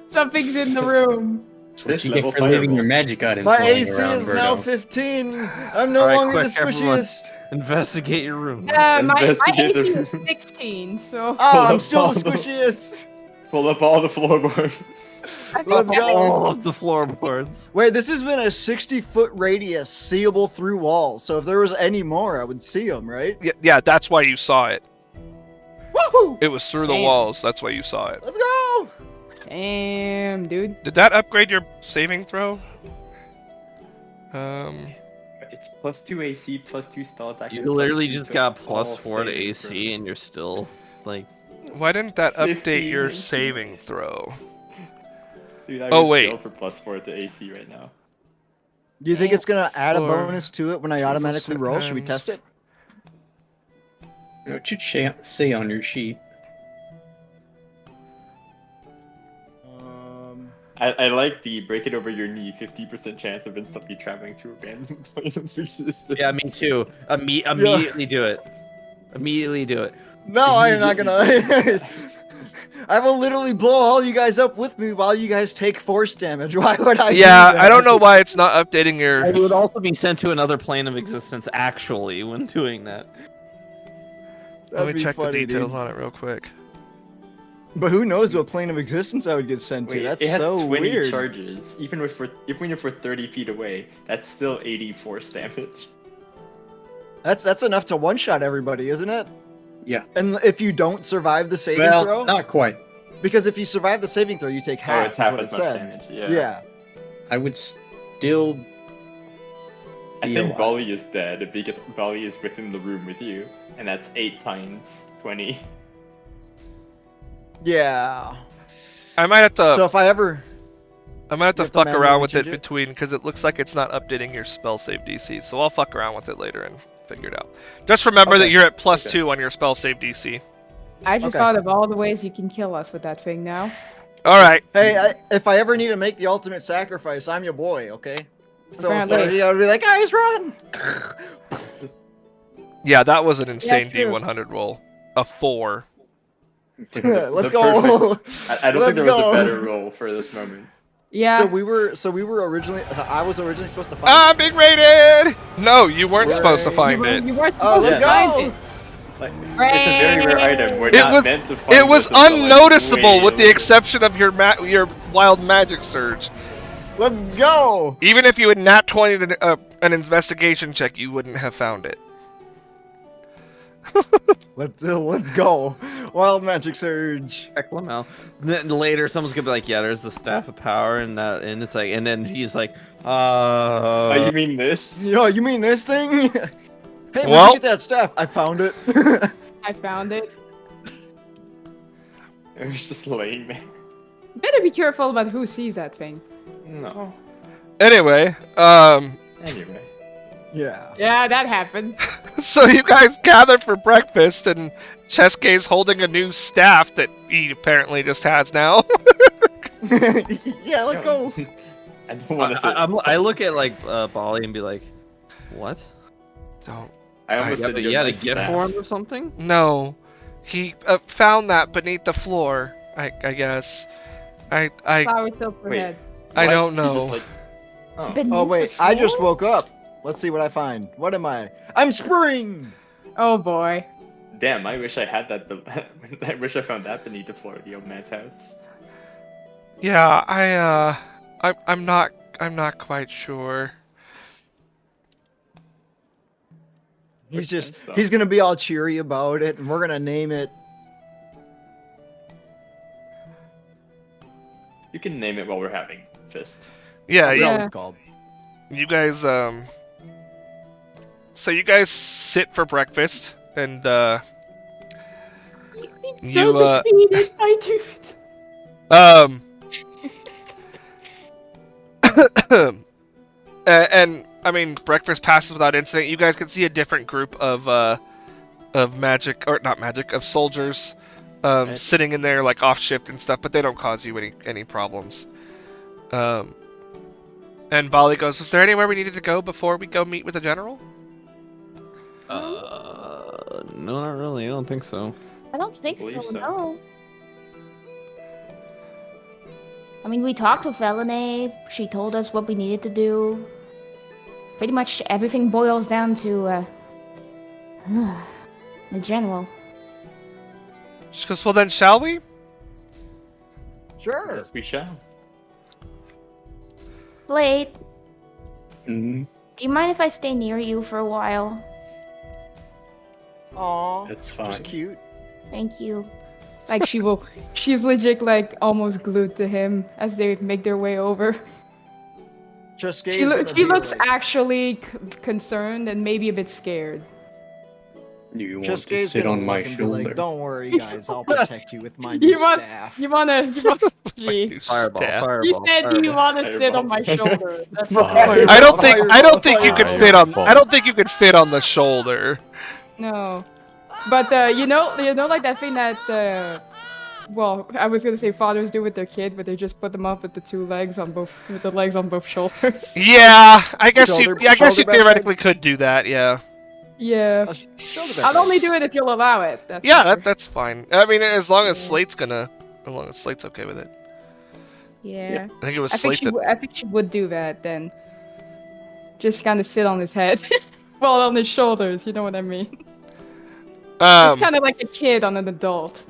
Something's in the room. That's what Fish you get level for leaving fireball. your magic items My lying AC around, is now Birdo. 15. I'm no Alright, longer quick, the everyone. squishiest. Investigate your room. My Investigate AC the- is 16, so. Oh, I'm up still all the the- squishiest. Pull up all the floorboards. Let's go. All of the floorboards. Wait, this has been a 60-foot radius seeable through walls. So if there was any more, I would see them, right? Yeah, that's why you saw it. Woohoo! It was through the Damn. walls. That's why you saw it. Let's go. Damn, dude. Did that upgrade your saving throw? It's +2 AC, +2 spell attack. You and literally +2 just to got all +4 to saving AC, throws. and you're still like. Why didn't that update 15 your AC. saving throw? Dude, I Oh, would wait. go for +4 to AC right now. Do you think it's gonna add a Or bonus to it when I automatically roll? Should we depends. test it? What should say on your sheet? I like the break it over your knee, 50% chance of instantly traveling to a random plane of existence. Yeah, me too. Immediately do it. Immediately do it. No, I'm not gonna. I will literally blow all you guys up with me while you guys take force damage. Why would I? Yeah, do I don't know why it's not updating your. It would also be sent to another plane of existence, actually, when doing that. Let That'd me be check the funny, details dude. on it real quick. But who knows what plane of existence I would get sent to? Wait, That's it has so 20 weird. charges. Even if we're 30 feet away, that's still 80 force damage. That's enough to one shot everybody, isn't it? Yeah. And if you don't survive the saving Well, throw, not quite. because if you survive the saving throw, you take Oh, half. it's half is what as it much said. damage. Yeah. Yeah. I would still. I be think alive. Volley is dead because Volley is within the room with you, and that's 8 times 20. Yeah. I might have to. So if I ever, I might have to you have to fuck manually around with it change it? between because it looks like it's not updating your spell save DC. So I'll fuck around with it later and figure it out. Just remember that Okay. you're at plus Okay. 2 on your spell save DC. I just Okay. thought of all the ways you can kill us with that thing now. All right. hey, if I ever need to make the ultimate sacrifice, I'm your boy. Okay. So Apparently. I'll be like, guys, run! Yeah, that was an insane true. D100 roll. A 4. Let's The go. I don't Let's think there was go. a better roll for this moment. Yeah. So we were originally. I was originally supposed to find. I'm being raided! No, you weren't supposed to Hooray. find you, it. you weren't Oh, supposed let's to go! find it. Like, it's a very rare item. We're It not was- meant to find It was this until, like, unnoticeable way with the later. exception of your wild magic surge. Let's go. Even if you had nat 20 an investigation check, you wouldn't have found it. Let's go. Wild magic surge. Check them out. Then later, someone's gonna be like, "Yeah, there's the staff of power," and that, and it's like, and then he's like, Oh, you mean this? Yo, you mean this thing? Hey, where'd Well- you get that staff? I found it. I found it. It was just laying there. Better be careful about who sees that thing. No. Anyway, Anyway. Yeah. Yeah, that happened. so you guys gather for breakfast, and Cheskay's holding a new staff that he apparently just has now. Yeah, let's go. I don't want to say. I look at like Bali and be like, "What? Don't. I almost You said had, you're you had my a gift staff. for him or something?" No, he found that beneath the floor. I guess. I Flower silver Wait. head. I What? don't He know. just, like... Oh. Oh wait, I just woke up. Let's see what I find. What am I? I'm Spring. Oh boy. Damn, I wish I had that. I wish I found that beneath the floor of the old man's house. Yeah, I'm not quite sure. He's gonna be all cheery about it, and we're gonna name it. You can name it while we're having fist. Yeah, I forgot you, what it's called. you guys so you guys sit for breakfast and you defeated. I do. and I mean breakfast passes without incident. You guys can see a different group of magic, or not magic, of soldiers Right. sitting in there like off shift and stuff, but they don't cause you any problems. And Bali goes, "Is there anywhere we needed to go before we go meet with the general?" No, not really. I don't think so. I don't think so, Believe so. no. I mean, we talked to Felinae. She told us what we needed to do. Pretty much everything boils down to, the general. She goes, "Well then, shall we?" Sure. Yes, we shall. Blade, Mhm. do you mind if I stay near you for a while? Aw, That's fine. just cute. Thank you. Like she's legit like almost glued to him as they make their way over. Just She looks actually concerned and maybe a bit scared. Do you want Just to Gabe's sit gonna on my look and be like, shoulder? "Don't worry, guys. I'll protect you with my You new want- staff." You wanna? Gee. Fireball, Staff. fireball. You said you fireball. want to sit on my Fireball. shoulder. That's Fireball. I don't think you could Fireball. fit on. I don't think you could fit on the shoulder. No, but you know, like that thing that well, I was gonna say fathers do with their kid, but they just put them up with the legs on both shoulders. Yeah, I guess Shoulder- you shoulder bed theoretically could do that. Yeah. Yeah, Shoulder bed I'll leg. only do it if you'll allow it. That's Yeah, for sure. that's fine. I mean, as long as Yeah. Slate's okay with it. Yeah. I think it was I think Slate that. I think she would do that then. Just kind of sit on his head, well, on his shoulders. You know what I mean? It's kind of like a kid on an adult.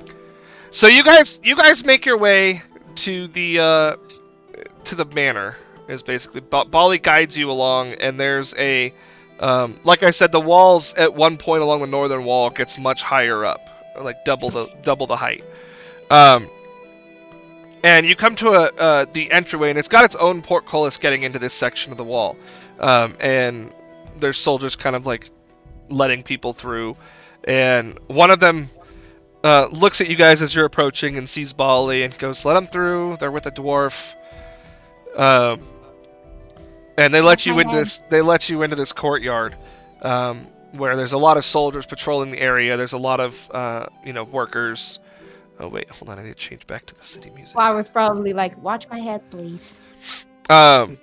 So you guys make your way to the manor. Is basically Bali guides you along, and there's a like I said, the walls at one point along the northern wall gets much higher up, like double the height. And you come to the entryway, and it's got its own portcullis getting into this section of the wall. And there's soldiers kind of like letting people through, and one of them looks at you guys as you're approaching and sees Bali and goes, "Let them through. They're with a dwarf." And they let you into this. They let you into this courtyard, where there's a lot of soldiers patrolling the area. There's a lot of workers. Oh wait, hold on. I need to change back to the city music. Well, I was probably like, watch my head, please. Oh,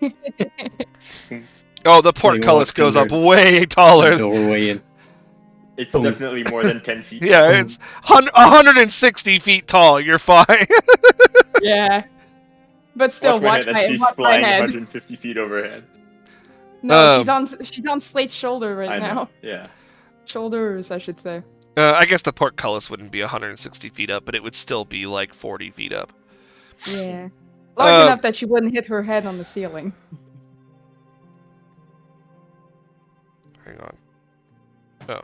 the portcullis goes up way taller. Doorway in. It's Oh. definitely more than 10 feet. Yeah, it's 160 feet tall. You're fine. Yeah. But still, Watch my head as she's watch my flying head. 150 feet overhead. No, she's on Slate's shoulder right I know. now. Yeah. Shoulders, I should say. I guess the portcullis wouldn't be 160 feet up, but it would still be like 40 feet up. Yeah. Large enough that she wouldn't hit her head on the ceiling. Hang on. Oh.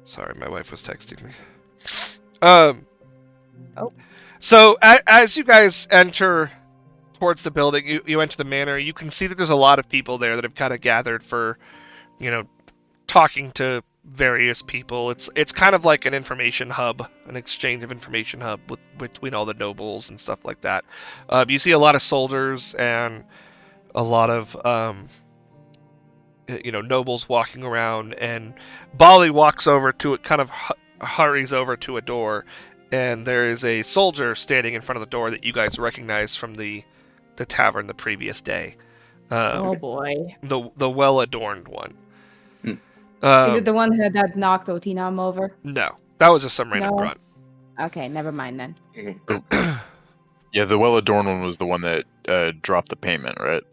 Sorry, my wife was texting me. Oh. So as you guys enter towards the building, you enter the manor. You can see that there's a lot of people there that have kind of gathered for, talking to various people. It's kind of like an information hub, an exchange of information hub between all the nobles and stuff like that. You see a lot of soldiers and a lot of nobles walking around, and Bali walks over to it, kind of hurries over to a door, and there is a soldier standing in front of the door that you guys recognize from the tavern the previous day. Oh boy. The well-adorned one. Is it the one that knocked Otinam over? No, that was just some random No. grunt. Okay, never mind then. Yeah, the well-adorned one was the one that dropped the payment, right?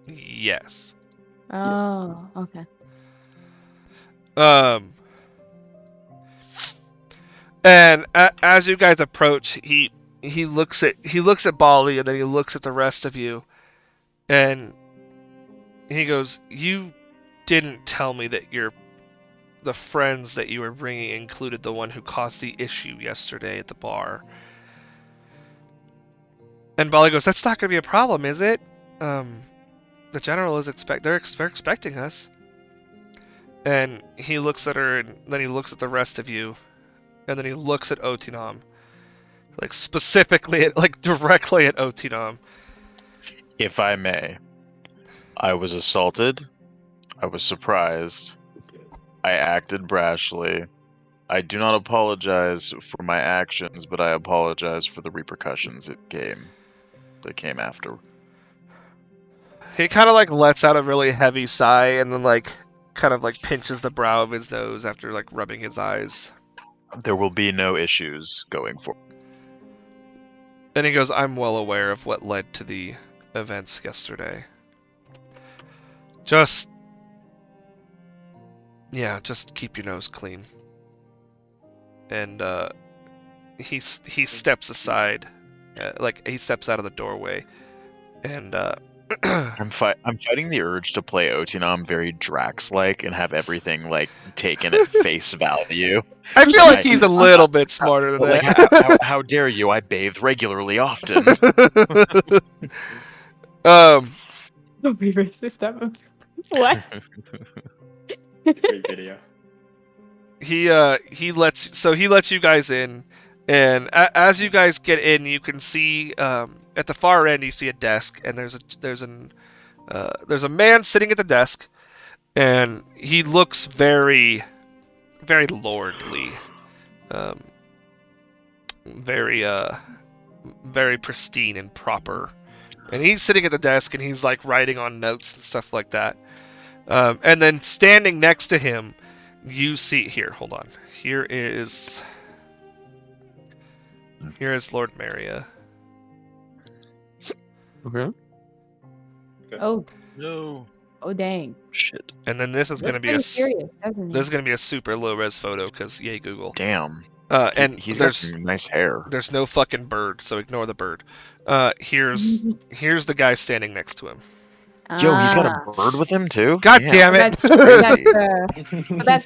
Yes. Oh, okay. And as you guys approach, he looks at Bali, and then he looks at the rest of you, and he goes, "You didn't tell me that the friends that you were bringing included the one who caused the issue yesterday at the bar." And Bali goes, "That's not going to be a problem, is it? The general is they're expecting us." And he looks at her, and then he looks at the rest of you, and then he looks at Otinam, like specifically directly at Otinam. If I may, I was assaulted. I was surprised. I acted brashly. I do not apologize for my actions, but I apologize for the repercussions that came after. He kind of lets out a really heavy sigh, and then kind of pinches the brow of his nose after rubbing his eyes. There will be no issues going forward. And he goes, "I'm well aware of what led to the events yesterday. Just keep your nose clean." And he steps aside, he steps out of the doorway, and I'm fighting the urge to play Otinam very Drax-like and have everything taken at face value. I feel like he's a little bit smarter than But, that. how dare you? I bathe regularly often. Don't be racist, that was... What? Great video. he lets you guys in, and as you guys get in, you can see at the far end you see a desk, and there's a man sitting at the desk, and he looks very very lordly, very very pristine and proper, and he's sitting at the desk and he's like writing on notes and stuff like that. And then standing next to him, you see here. Hold on. Here is Lord Maria. Okay. Oh, No. oh, dang. Shit. And then this is going Looks to be a pretty serious, doesn't he? this is going to be a super low res photo because yay Google. Damn. And He's got there's some nice hair. there's no fucking bird, so ignore the bird. Here's the guy standing next to him. Yo, he's got Ah. a bird with him too. God damn it! That's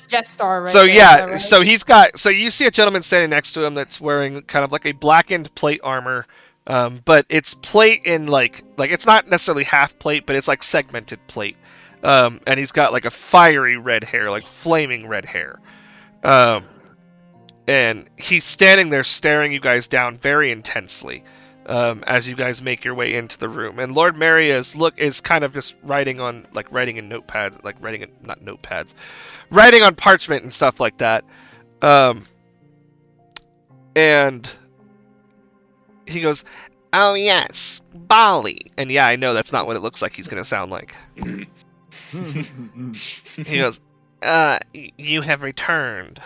Jetstar right So there, yeah, is that right? so you see a gentleman standing next to him that's wearing kind of like a blackened plate armor, but it's plate in like it's not necessarily half plate, but it's like segmented plate, and he's got like a fiery red hair, like flaming red hair, and he's standing there staring you guys down very intensely. As you guys make your way into the room, and Lord Maria is kind of just writing in notepads, like not notepads, writing on parchment and stuff like that. And he goes, "Oh yes, Bali." And yeah, I know that's not what it looks like he's gonna sound like. He goes, "You have returned.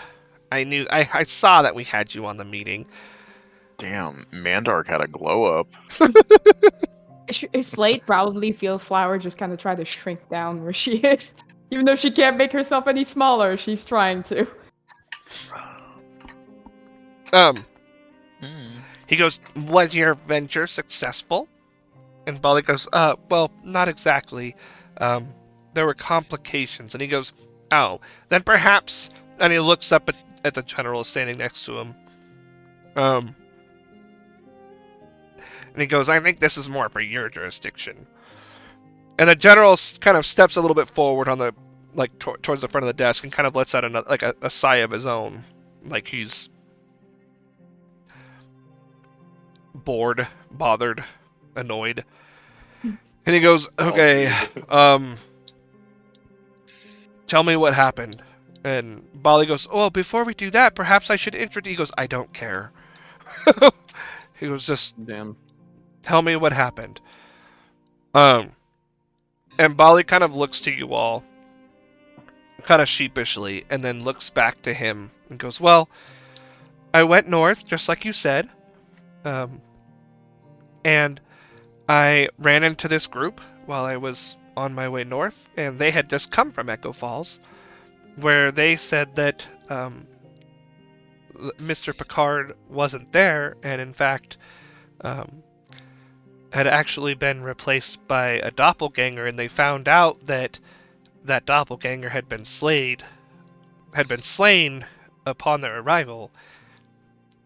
I saw that we had you on the meeting." Damn, Mandark had a glow up. Slate probably feels Flower just kind of try to shrink down where she is. Even though she can't make herself any smaller, she's trying to. He goes, "Was your venture successful?" And Bali goes, well, not exactly. There were complications." And he goes, "Oh, then perhaps," and he looks up at the general standing next to him. And he goes, "I think this is more for your jurisdiction." And the general kind of steps a little bit forward on the towards the front of the desk and kind of lets out a sigh of his own, like he's bored, bothered, annoyed. And he goes, "Okay, tell me what happened." And Bali goes, "Oh, well, before we do that, perhaps I should introduce." He goes, "I don't care." He goes, "Just Damn. tell me what happened." And Bali kind of looks to you all, kind of sheepishly, and then looks back to him and goes, "Well, I went north, just like you said, and I ran into this group while I was on my way north, and they had just come from Echo Falls, where they said that Mr. Picard wasn't there, and in fact had actually been replaced by a doppelganger, and they found out that that doppelganger had been slain upon their arrival."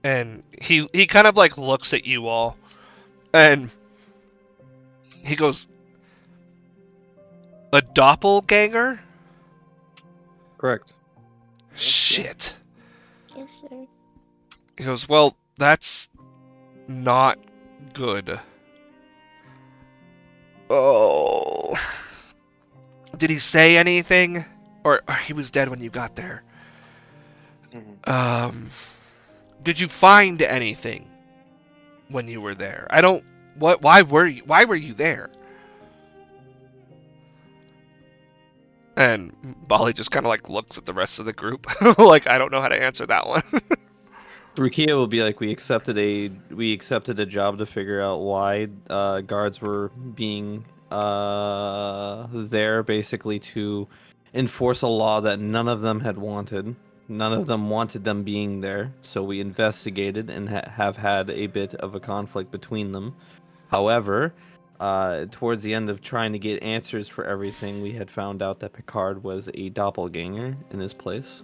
And he kind of like looks at you all, and he goes, "A doppelganger?" Correct. "Shit." Yes, sir. He goes, "Well, that's not good." "Oh. Did he say anything? Or he was dead when you got there? Did you find anything when you were there? Why were you there?" And Bali just kind of like looks at the rest of the group like, "I don't know how to answer that one." Rukia will be like, we accepted a job to figure out why guards were being there, basically to enforce a law that none of them had wanted. None of them wanted them being there, so we investigated and have had a bit of a conflict between them. However, towards the end of trying to get answers for everything, we had found out that Picard was a doppelganger in his place.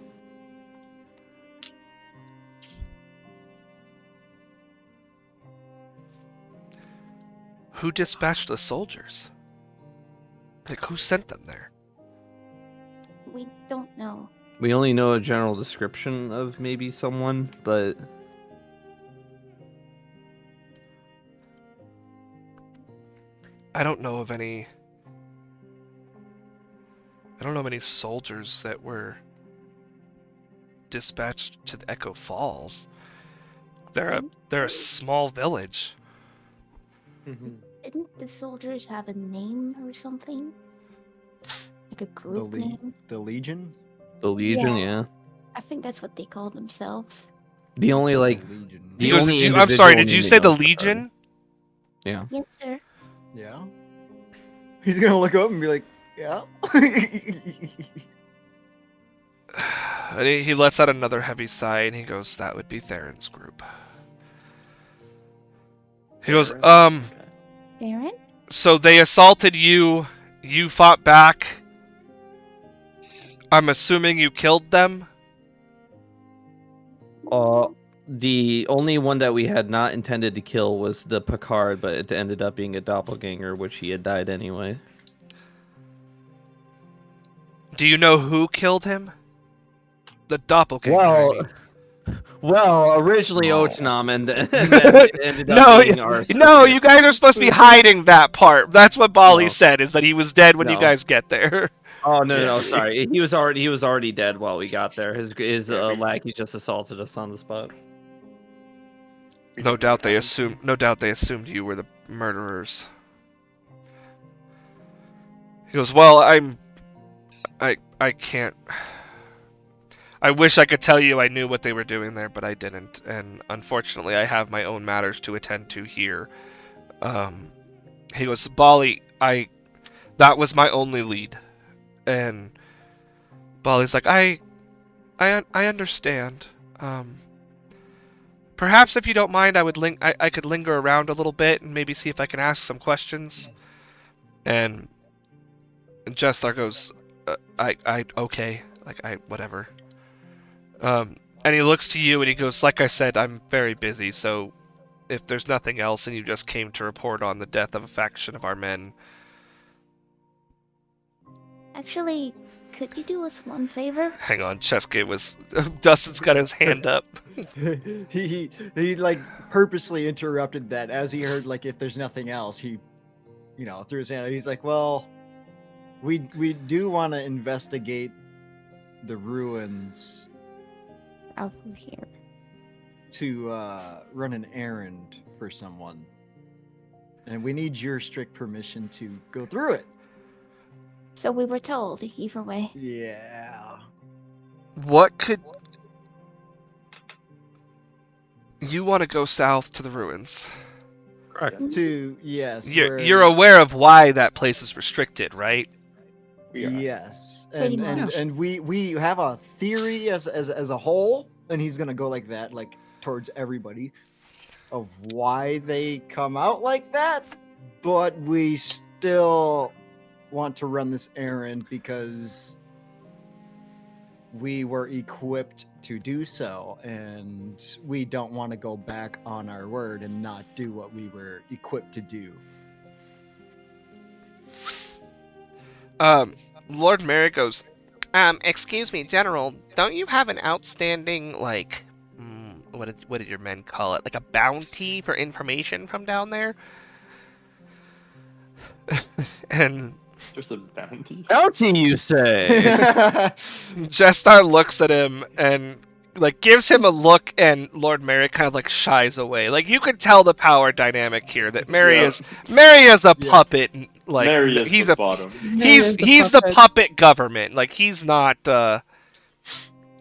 Who dispatched the soldiers? Like, who sent them there? We don't know. We only know a general description of maybe someone, but I don't know of any. I don't know many soldiers that were dispatched to the Echo Falls. They're a small village. Didn't the soldiers have a name or something? Like a group The name? the Legion. the Legion, yeah. I think that's what they call themselves. The only So like the Legion. the He goes, only "Did you- I'm sorry, individual did you name say they the know is Picard. Legion? Yeah. Yes, sir. Yeah. He's gonna look up and be like, yeah. And he lets out another heavy sigh and he goes, "That would be Theron's group." He goes, Okay. Baron? so they assaulted you, you fought back. I'm assuming you killed them? The only one that we had not intended to kill was the Picard, but it ended up being a doppelganger, which he had died anyway. Do you know who killed him? The doppelganger. I mean. Well, originally Oh. Otanam, and then it ended up No, being our no, you guys are supposed to be hiding that part. That's what Bali No. said, is that he was dead when you No. guys get there. Oh no, Yeah. no, sorry. He was already dead while we got there. His Yeah, we- lackey just assaulted us on the spot. No doubt they assumed you were the murderers. He goes, "Well, I can't. I wish I could tell you I knew what they were doing there, but I didn't. And unfortunately, I have my own matters to attend to here." He goes, "Bali, that was my only lead." And Bali's like, I understand. Perhaps if you don't mind, I could linger around a little bit and maybe see if I can ask some questions. And Jessler goes, okay, whatever. And he looks to you and he goes, "Like I said, I'm very busy, so if there's nothing else and you just came to report on the death of a faction of our men." Actually, could you do us one favor? Hang on, Cheske was... Dustin's got his hand up. he like purposely interrupted that as he heard like if there's nothing else. He, threw his hand. He's like, "Well, we do want to investigate the ruins Over here. to run an errand for someone, and we need your strict permission to go through it." So we were told, either way. Yeah. What could... You want to go south to the ruins. Correct. Yes. You're aware of why that place is restricted, right? We are. Yes, Pretty and much. and we have a theory as a whole, and he's gonna go like that, like towards everybody, of why they come out like that, but we still want to run this errand because we were equipped to do so, and we don't want to go back on our word and not do what we were equipped to do. Lord Merrick goes, excuse me, General, don't you have an outstanding, what did your men call it? Like a bounty for information from down there? And There's a bounty. Bounty, you say? Jestar looks at him and gives him a look, and Lord Merrick kind of shies away. You can tell the power dynamic here that Mary Yeah. is a puppet. Mary is he's the a bottom. he's the puppet government. He's not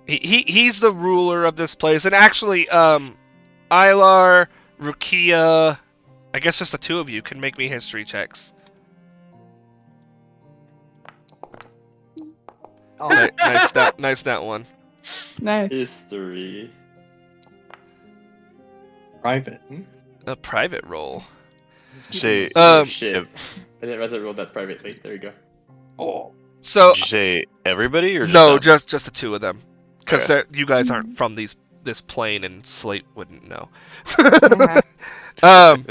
he's the ruler of this place. And actually, Ilar, Rukia, I guess just the two of you can make me history checks. Oh, Nice that one. Nice. History. Private. A private roll. Say, Oh, shit. if- I didn't realize I rolled that privately. There you go. Oh. So did you say everybody or just no, them? just the two of them, because Okay. you guys aren't from this plane, and Slate wouldn't know. Okay.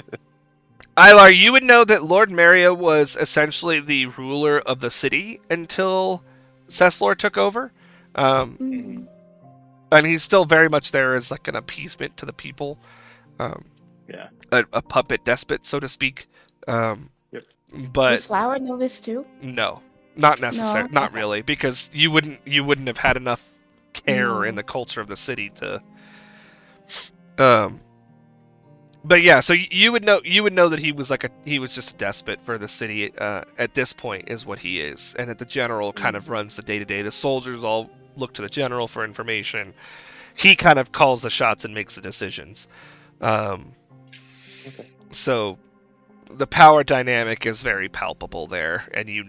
Ilar, you would know that Lord Maria was essentially the ruler of the city until Ceslor took over. Mm. And he's still very much there as like an appeasement to the people. Yeah. A puppet despot, so to speak. Yep. But Would Flower know this too? no, not necessarily, No? not Okay. really, because you wouldn't have had enough care No. in the culture of the city to. But yeah, so you would know that he was just a despot for the city. At this point, is what he is, and that the general kind of runs the day to day. The soldiers all look to the general for information. He kind of calls the shots and makes the decisions. So the power dynamic is very palpable there, and you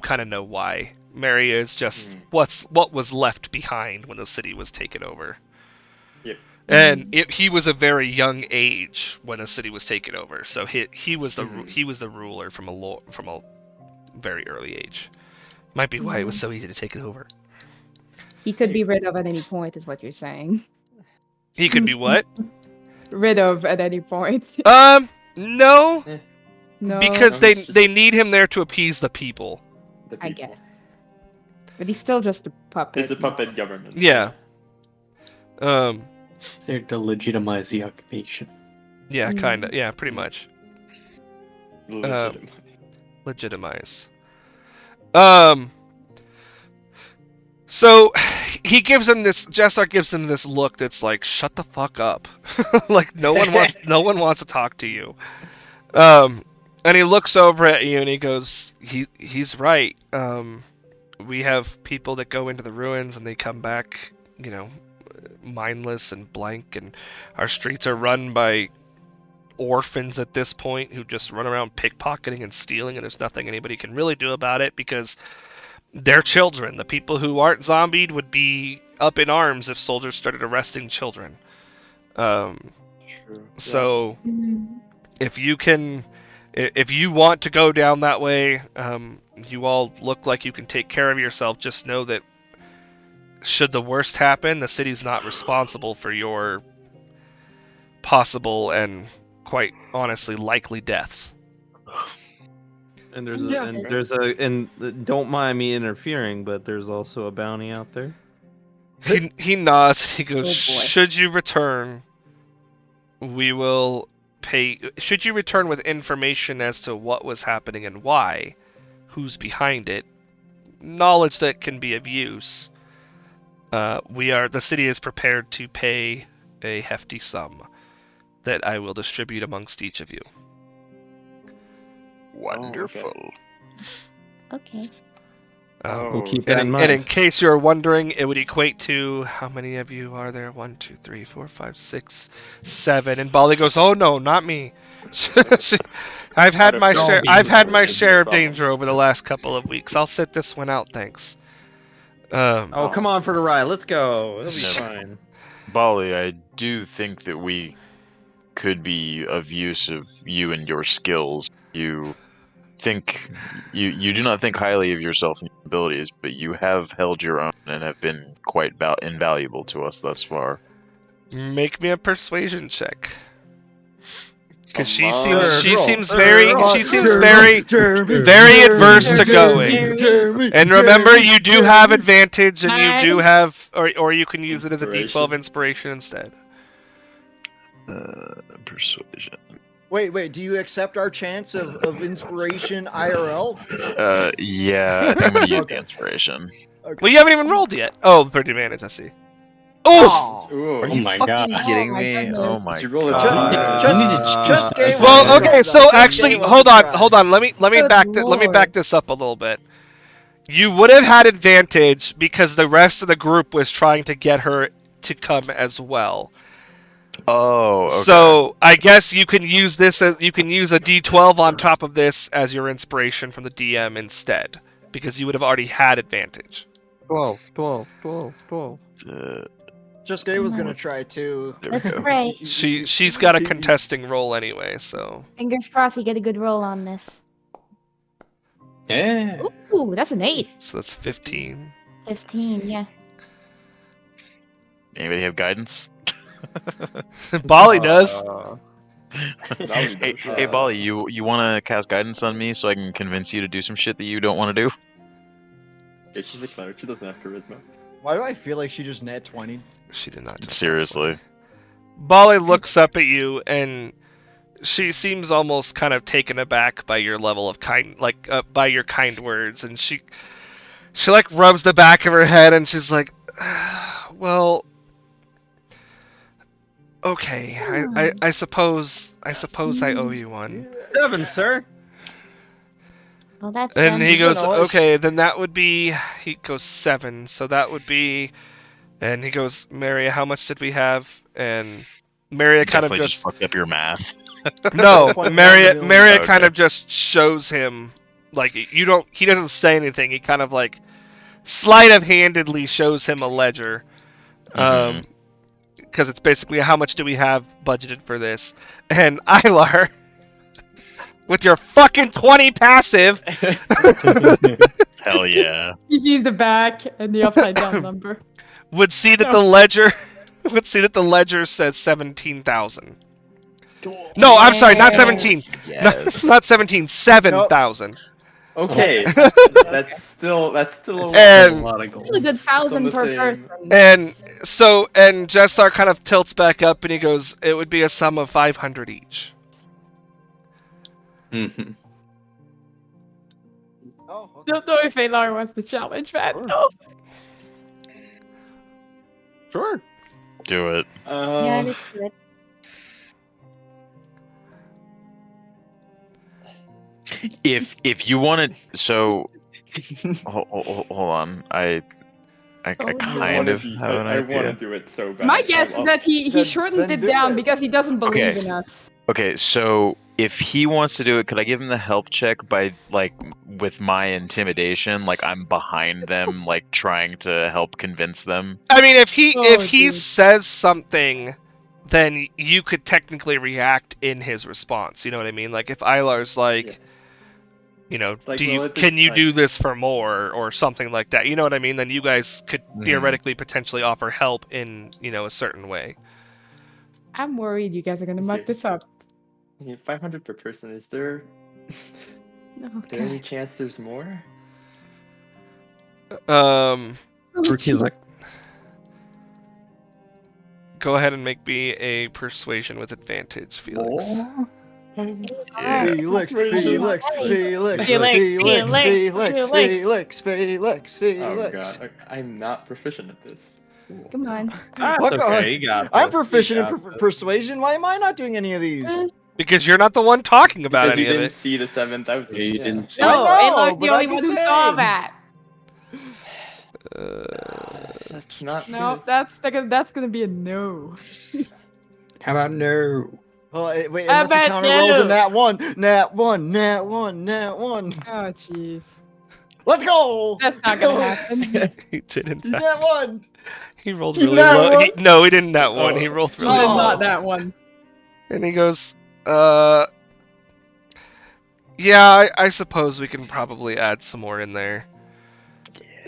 kind of know why. Mary is just what was left behind when the city was taken over. Yep. And he was a very young age when the city was taken over, so he was the ruler from a very early age. Might be why it was so easy to take it over. He could be rid of at any point, is what you're saying. He could be what? Rid of at any point. No, No. because No, he's they need him there to appease the people. I guess. But he's still just a puppet. It's a puppet government. Yeah. It's there to legitimize the occupation. Yeah, kind of. Yeah, pretty much. Legitimate. Legitimize. So he gives him this. Jessar gives him this look that's like, "Shut the fuck up!" Like no one wants to talk to you. And he looks over at you and he goes, "He's right. We have people that go into the ruins and they come back, mindless and blank, and our streets are run by orphans at this point who just run around pickpocketing and stealing, and there's nothing anybody can really do about it because they're children. The people who aren't zombied would be up in arms if soldiers started arresting children. So if you want to go down that way, you all look like you can take care of yourself. Just know that should the worst happen, the city's not responsible for your possible and quite honestly likely deaths." And and don't mind me interfering, but there's also a bounty out there. He nods. He goes, Oh, boy. "Should you return, we will pay. Should you return with information as to what was happening and why, who's behind it, knowledge that can be of use, the city is prepared to pay a hefty sum that I will distribute amongst each of you." Wonderful. Okay. We'll keep that in mind. And in case you're wondering, it would equate to how many of you are there? 1, 2, 3, 4, 5, 6, 7. And Bali goes, "Oh no, not me. I've had my share. I've had my share of danger over the last couple of weeks. I'll sit this one out, thanks." Oh, come on for the ride. Let's go. It'll be fine. Bali, I do think that we could be of use of you and your skills. You do not think highly of yourself and your abilities, but you have held your own and have been quite invaluable to us thus far. Make me a persuasion check. Because she Come on. seems very adverse to going. And remember, you do have advantage, and you do have, or you can use it as a D12 inspiration instead. Persuasion. Wait, do you accept our chance of inspiration IRL? Yeah, I think I'm gonna use Okay. the inspiration. Well, you haven't even rolled yet. Oh, for advantage, I see. Oh! Ooh, Oh my Fucking god. kidding Oh my me? goodness. Oh my Did you roll a god. Just gave Well, one okay, a so try, though. actually, Just gave hold one on, a hold try. on. Let me Good back lord. this up a little bit. You would have had advantage because the rest of the group was trying to get her to come as well. Oh, okay. So I guess you can use this as you can use a D12 on top of this as your inspiration from the DM instead, because you would have already had advantage. 12. Just Gay was gonna try too. There we Let's go. pray. She's got a contesting roll anyway, so Fingers crossed you get a good roll on this. Yeah. Ooh, that's an 8. that's 15. 15, yeah. Anybody have guidance? Bali does. Hey, Bali, you want to cast guidance on me so I can convince you to do some shit that you don't want to do? Yeah, she's a cleric. She doesn't have charisma. Why do I feel like she just net 20? She did not. just Seriously. Bali looks up at you and she seems almost kind of taken aback by your level of by your kind words, and she like rubs the back of her head and she's like, well, okay, I suppose I owe you one. 7, sir. Well, that's And done. he goes, gonna always- okay, then that would be, he goes 7, so that would be, and he goes, Maria, how much did we have? And Maria kind of Definitely just fucked up your math. no, 1.1 Maria million. kind Okay. of just shows him, like, he doesn't say anything, he kind of like sleight of handedly shows him a ledger, Mhm. because it's basically how much do we have budgeted for this, and Ilar, with your fucking 20 passive, Hell yeah. He sees the back and the upside down number. would see that the ledger says 17,000. No, I'm sorry, not 17. Yes. Not 17, 7,000. Okay, that's still a lot. And- a lot of gold. Still a good 1,000 the per same. person. And Jestar kind of tilts back up and he goes, it would be a sum of 500 each. Mhm. Oh, okay. Don't know if Alar wants to challenge that. No. Sure. Do it. Yeah, let's do it. If you wanted, so hold on. I Oh, kind of have an I want to idea. do it so bad. My guess is that he Then- shortened then it do down it. because he doesn't believe Okay. in us. Okay, so if he wants to do it, could I give him the help check by with my intimidation? Like I'm behind them, like trying to help convince them. I mean, if he Oh, dude. says something, then you could technically react in his response. You know what I mean? Like if Ilar's like, Yeah. you know, like, do well, you if can it's you like- do this for more or something like that? You know what I mean? Then you guys could Mhm. theoretically potentially offer help in a certain way. I'm worried you guys are gonna Is muck it- this up. Yeah, 500 per person. Is there any Okay. chance there's more? He's like, Go ahead and make me a persuasion with advantage, Felix. Yeah. Felix, Felix, Felix, Felix, Felix, Felix, Felix, Oh Felix. god, I'm not proficient at this. Come on. that's What the- okay. You got I'm this, you proficient in got this." persuasion. Why am I not doing any of these? Because you're not the one talking about Because you any of didn't it. see the 7,000. Yeah, you yeah. didn't see No, know, Alar's but the only I'm one just who saw saying. that. That's not No, good. that's gonna be a no. How about no? Oh, wait, I unless the bet counter rolls a no. nat 1, nat 1, nat 1, nat 1. Oh jeez. Let's go! That's not gonna happen. He didn't. Nat 1! He rolled He really nat low. one? No, he didn't nat one. Oh. He rolled No, really it's low. not that one. And he goes, yeah, I suppose we can probably add some more in there.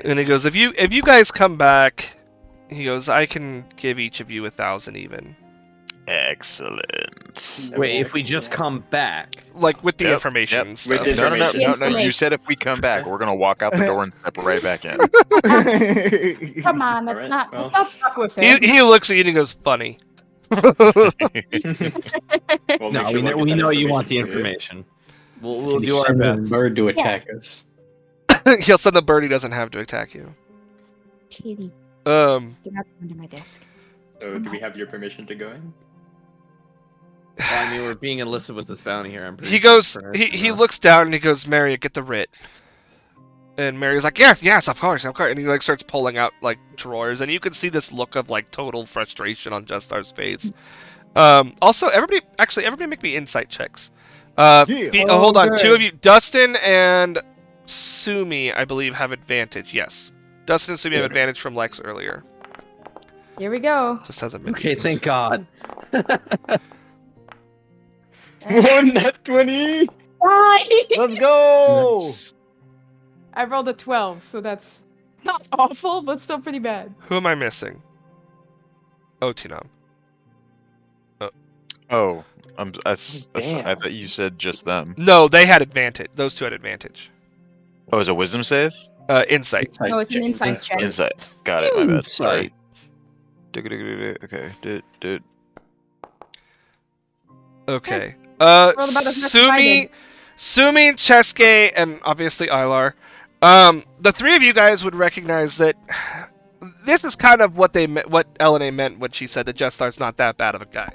And he goes, if you guys come back, he goes, I can give each of you 1,000 even. Excellent. Wait, if we just come back. Like with the Yep, information yep. and stuff. With No, no, no, Information. no, no. You said if we come back, we're gonna walk out the door and step right back in. Come on, let's Alright, not. well. Let's not fuck with him. He looks at you and he goes, funny. We'll No, make sure we'll we get that know you want the for you. information. We'll Can you do our send a best. bird to attack us? He'll send the bird he doesn't have to attack you. Kitty, Um, do not come under my desk. So, do we have your permission to go in? Well, I mean, we're being enlisted with this bounty here. I'm pretty he sure goes, for- he you know. looks down and he goes, Maria, get the writ. And Mary's like, yes, of course. And he like starts pulling out like drawers, and you can see this look of like total frustration on Jestar's face. Also, everybody make me insight checks. Yeah. Hold on, good. two of you, Dustin and Sumi, I believe, have advantage. Yes, Dustin and Sumi have advantage from Lex earlier. Here we go. Just has a minute. Okay, thank God. One net 20! Let's go! That's- I rolled a 12, so that's not awful, but still pretty bad. Who am I missing? Oh, Tinam. Oh, I Damn. thought you said just them. No, they had advantage. Those two had advantage. Oh, is it wisdom save? Insight. No, it's an insight check. Insight. Got it. My bad. Insight. Okay. Okay. Roll about as much as I did. Sumi, Cheske, and obviously Ilar. The three of you guys would recognize that this is kind of what LNA meant when she said that Jestar's not that bad of a guy.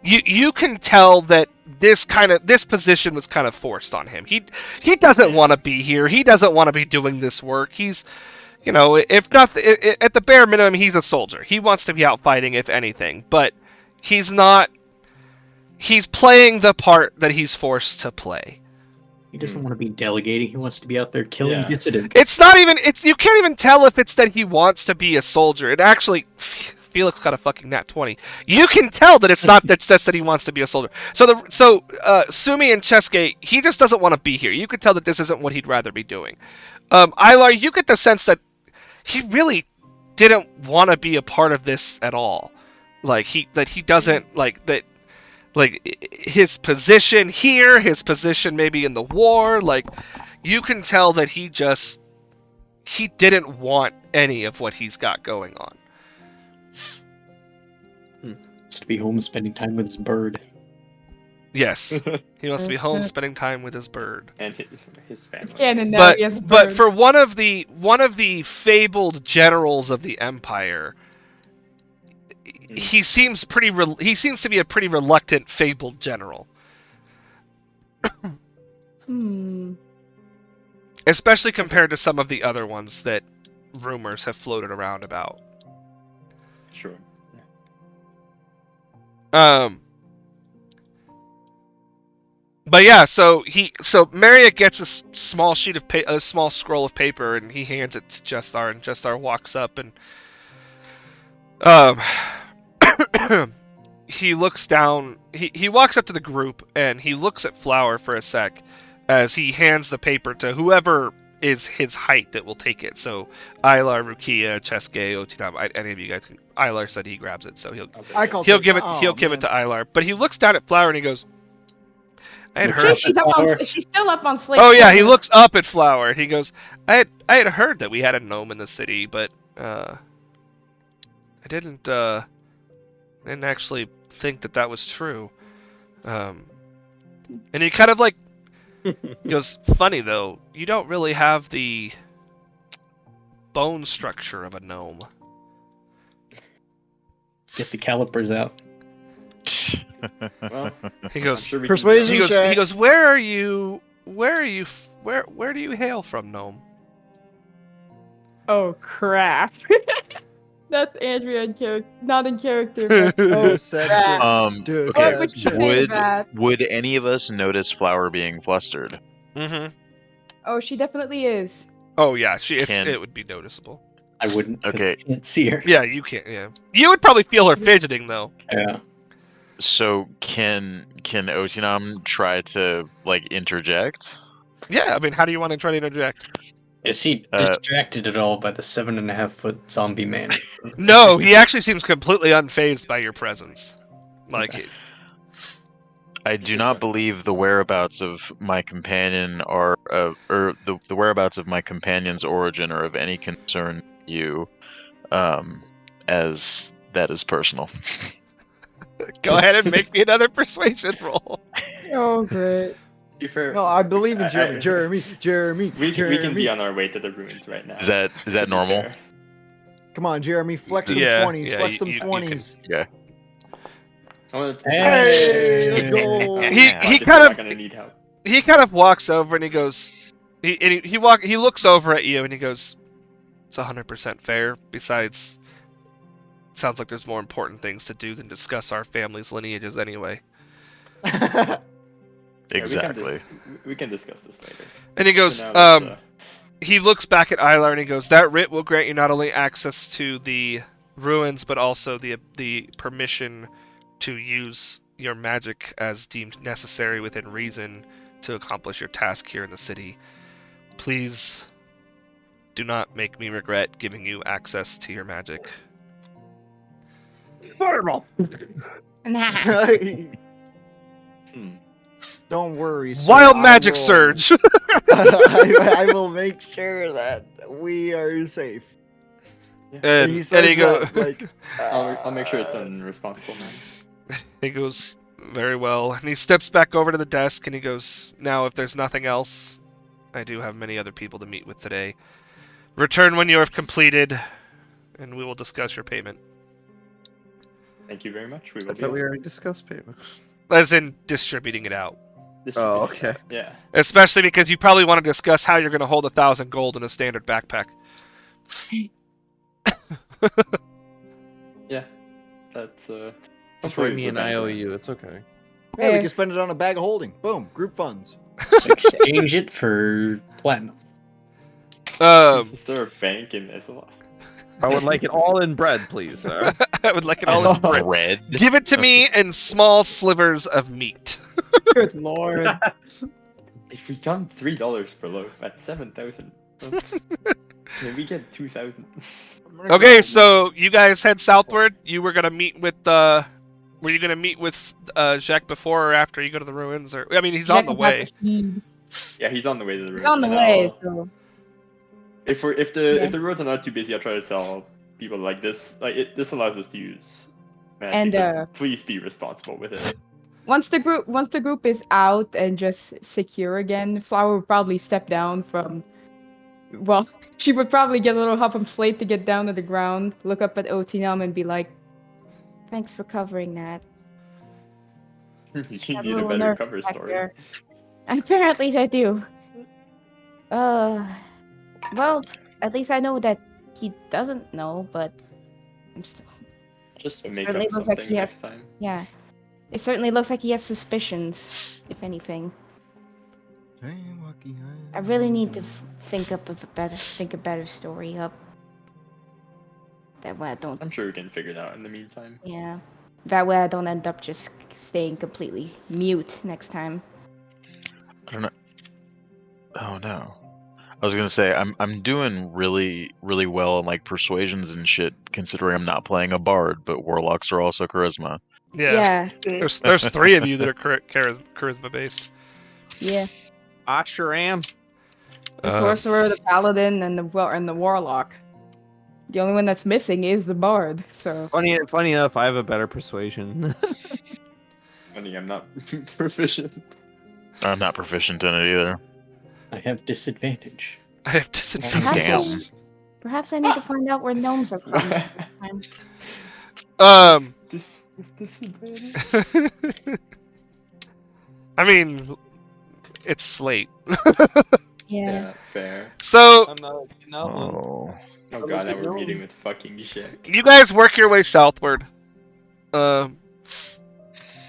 You can tell that this position was kind of forced on him. He doesn't want to be here. He doesn't want to be doing this work. He's, if nothing, at the bare minimum, he's a soldier. He wants to be out fighting, if anything, but he's not. He's playing the part that he's forced to play. He doesn't want to be delegating. He wants to be out there killing dissidents. It's not even. You can't even tell if it's that he wants to be a soldier. It actually, Felix got a fucking nat 20. You can tell that it's not that's that he wants to be a soldier. So Sumi and Cheske, he just doesn't want to be here. You can tell that this isn't what he'd rather be doing. Ilar, you get the sense that he really didn't want to be a part of this at all. He doesn't like that. Like, his position here, his position maybe in the war, you can tell that he didn't want any of what he's got going on. Wants to be home spending time with his bird. Yes, he wants to be home spending time with his bird. And his family. It's canon now. He has a But bird. for one of the fabled generals of the Empire, he seems to be a pretty reluctant fabled general. Especially compared to some of the other ones that rumors have floated around about. Sure. But yeah, so Marriott gets a small a small scroll of paper, and he hands it to Jestar, and Jestar walks up and he looks down. He walks up to the group and he looks at Flower for a sec as he hands the paper to whoever is his height that will take it. So Ilar, Rukia, Cheske, Otinam, any of you guys. Ilar said he grabs it, so he'll give it to Ilar. But he looks down at Flower and he goes, "I had heard." She's still up on Slate. Oh yeah, he looks up at Flower. He goes, I had heard that we had a gnome in the city, but I didn't actually think that was true. And he kind of he goes, "Funny though, you don't really have the bone structure of a gnome." Get the calipers out. Well, He goes, sure we Persuasion can- check. he goes, where do you hail from, gnome? Oh crap! That's Andrea not in character. But... Deception. Why would you say that? would any of us notice Flower being flustered? Mm-hmm. Oh, she definitely is. Oh yeah, Can- it would be noticeable. I wouldn't. 'cause Okay. I can't see her. Yeah, you can't. Yeah, you would probably feel her fidgeting though. Yeah. So can Otinam try to interject? Yeah, I mean, how do you want to try to interject? Is he distracted at all by the 7.5-foot zombie man? No, he actually seems completely unfazed by your presence. I do not believe the whereabouts of my companion are, or the whereabouts of my companion's origin are of any concern to you, as that is personal. Go ahead and make me another persuasion roll. Oh, great. To be fair, No, I believe in I- Jeremy. Jeremy. we Jeremy. can be on our way to the ruins right now. Is that to be normal? fair. Come on, Jeremy. Flex them Yeah, 20s. yeah, Flex them you can- 20s. Yeah. I wanna- Hey, let's go. He Obviously kind not of- gonna need help. He kind of walks over and he goes, he looks over at you and he goes, "It's 100% fair. Besides, it sounds like there's more important things to do than discuss our family's lineages anyway." Yeah, Exactly. we can discuss this later. And he goes, For now, let's, he looks back at Ilar and he goes, "That writ will grant you not only access to the ruins, but also the permission to use your magic as deemed necessary within reason to accomplish your task here in the city. Please do not make me regret giving you access to your magic." Nah. Hmm. Don't worry, sir. Wild I magic will- surge. I will make sure that we are safe. and, he and says he goes. that, like, I'll make sure it's done in a responsible manner. He goes, very well. And he steps back over to the desk and he goes, now if there's nothing else, I do have many other people to meet with today. Return when you have completed, and we will discuss your payment. Thank you very much. We I will be thought we on. already discussed payment. As in distributing it out. Oh, okay. Yeah. Especially because you probably want to discuss how you're going to hold 1,000 gold in a standard backpack. Yeah. That's Just write me an IOU. It's okay. Yeah, we Eh. can spend it on a bag of holding. Boom, group funds. Exchange it for platinum. Is there a bank in Isolas? I would like it all in bread, please, sir. I would like it all in bread. Red. Give it to me in small slivers of meat. Good lord. If we got $3 per loaf at 7,000, can we get 2,000? Okay, so you guys head southward. You were gonna meet with were you gonna meet with Jacques before or after you go to the ruins? Or I mean, he's on the way. Yeah, he's on the way to the room. He's on the way, so If the roads are not too busy, I'll try to tell people like this. This allows us to use magic, And, but please be responsible with it. once the group is out and just secure again, Flower would probably step down from. Well, she would probably get a little help from Slate to get down to the ground, look up at Otinam and be like, "Thanks for covering that." You Got need a little better nerve cover back story. there. Apparently I do. Well, at least I know that he doesn't know, but I'm still. Just It make certainly up looks something like he has- next time. Yeah. It certainly looks like he has suspicions, if anything. I really need to think a better story up. That way I don't. I'm sure we can figure it out in the meantime. Yeah. That way I don't end up just staying completely mute next time. I don't know. Oh no. I was gonna say I'm doing really well in like persuasions and shit, considering I'm not playing a bard, but warlocks are also charisma. Yeah. There's 3 of you that are charisma based. Yeah. I sure am. The sorcerer, the paladin, and the warlock. The only one that's missing is the bard. So Funny enough, I have a better persuasion. Funny, I'm not proficient. I'm not proficient in it either. I have disadvantage. I have disadvantage. Damn. Perhaps I need to find out where gnomes are from this time. Disadvantage. I mean, it's Slate. yeah. Fair. So Oh. Oh god, now we're meeting with fucking shit. you guys work your way southward, and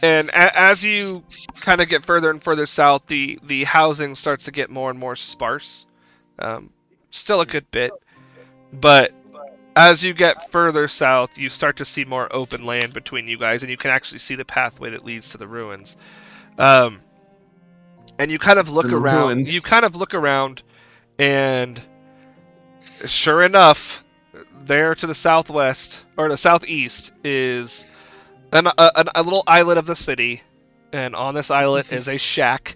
as you kind of get further and further south, the housing starts to get more and more sparse. Still a good bit, but as you get further south, you start to see more open land between you guys, and you can actually see the pathway that leads to the ruins. And you kind of look been around. ruined. You kind of look around, and sure enough, there to the southwest or the southeast is a little islet of the city, and on this islet is a shack.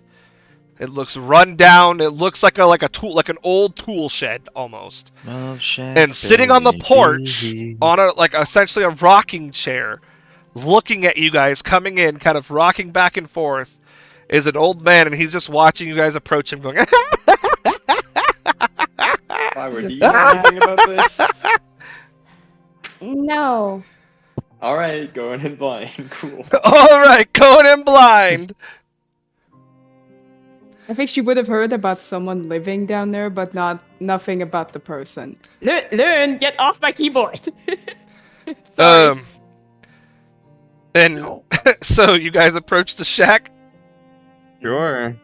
It looks run down. It looks like an old tool shed almost. And sitting on the porch on essentially a rocking chair, looking at you guys coming in, kind of rocking back and forth, is an old man, and he's just watching you guys approach him, going. Flower, do you know anything about this? No. Alright, going in blind. Cool. All right, going in blind. I think she would have heard about someone living down there, but nothing about the person. Learn, get off my keyboard. Sorry. And so you guys approach the shack. Sure.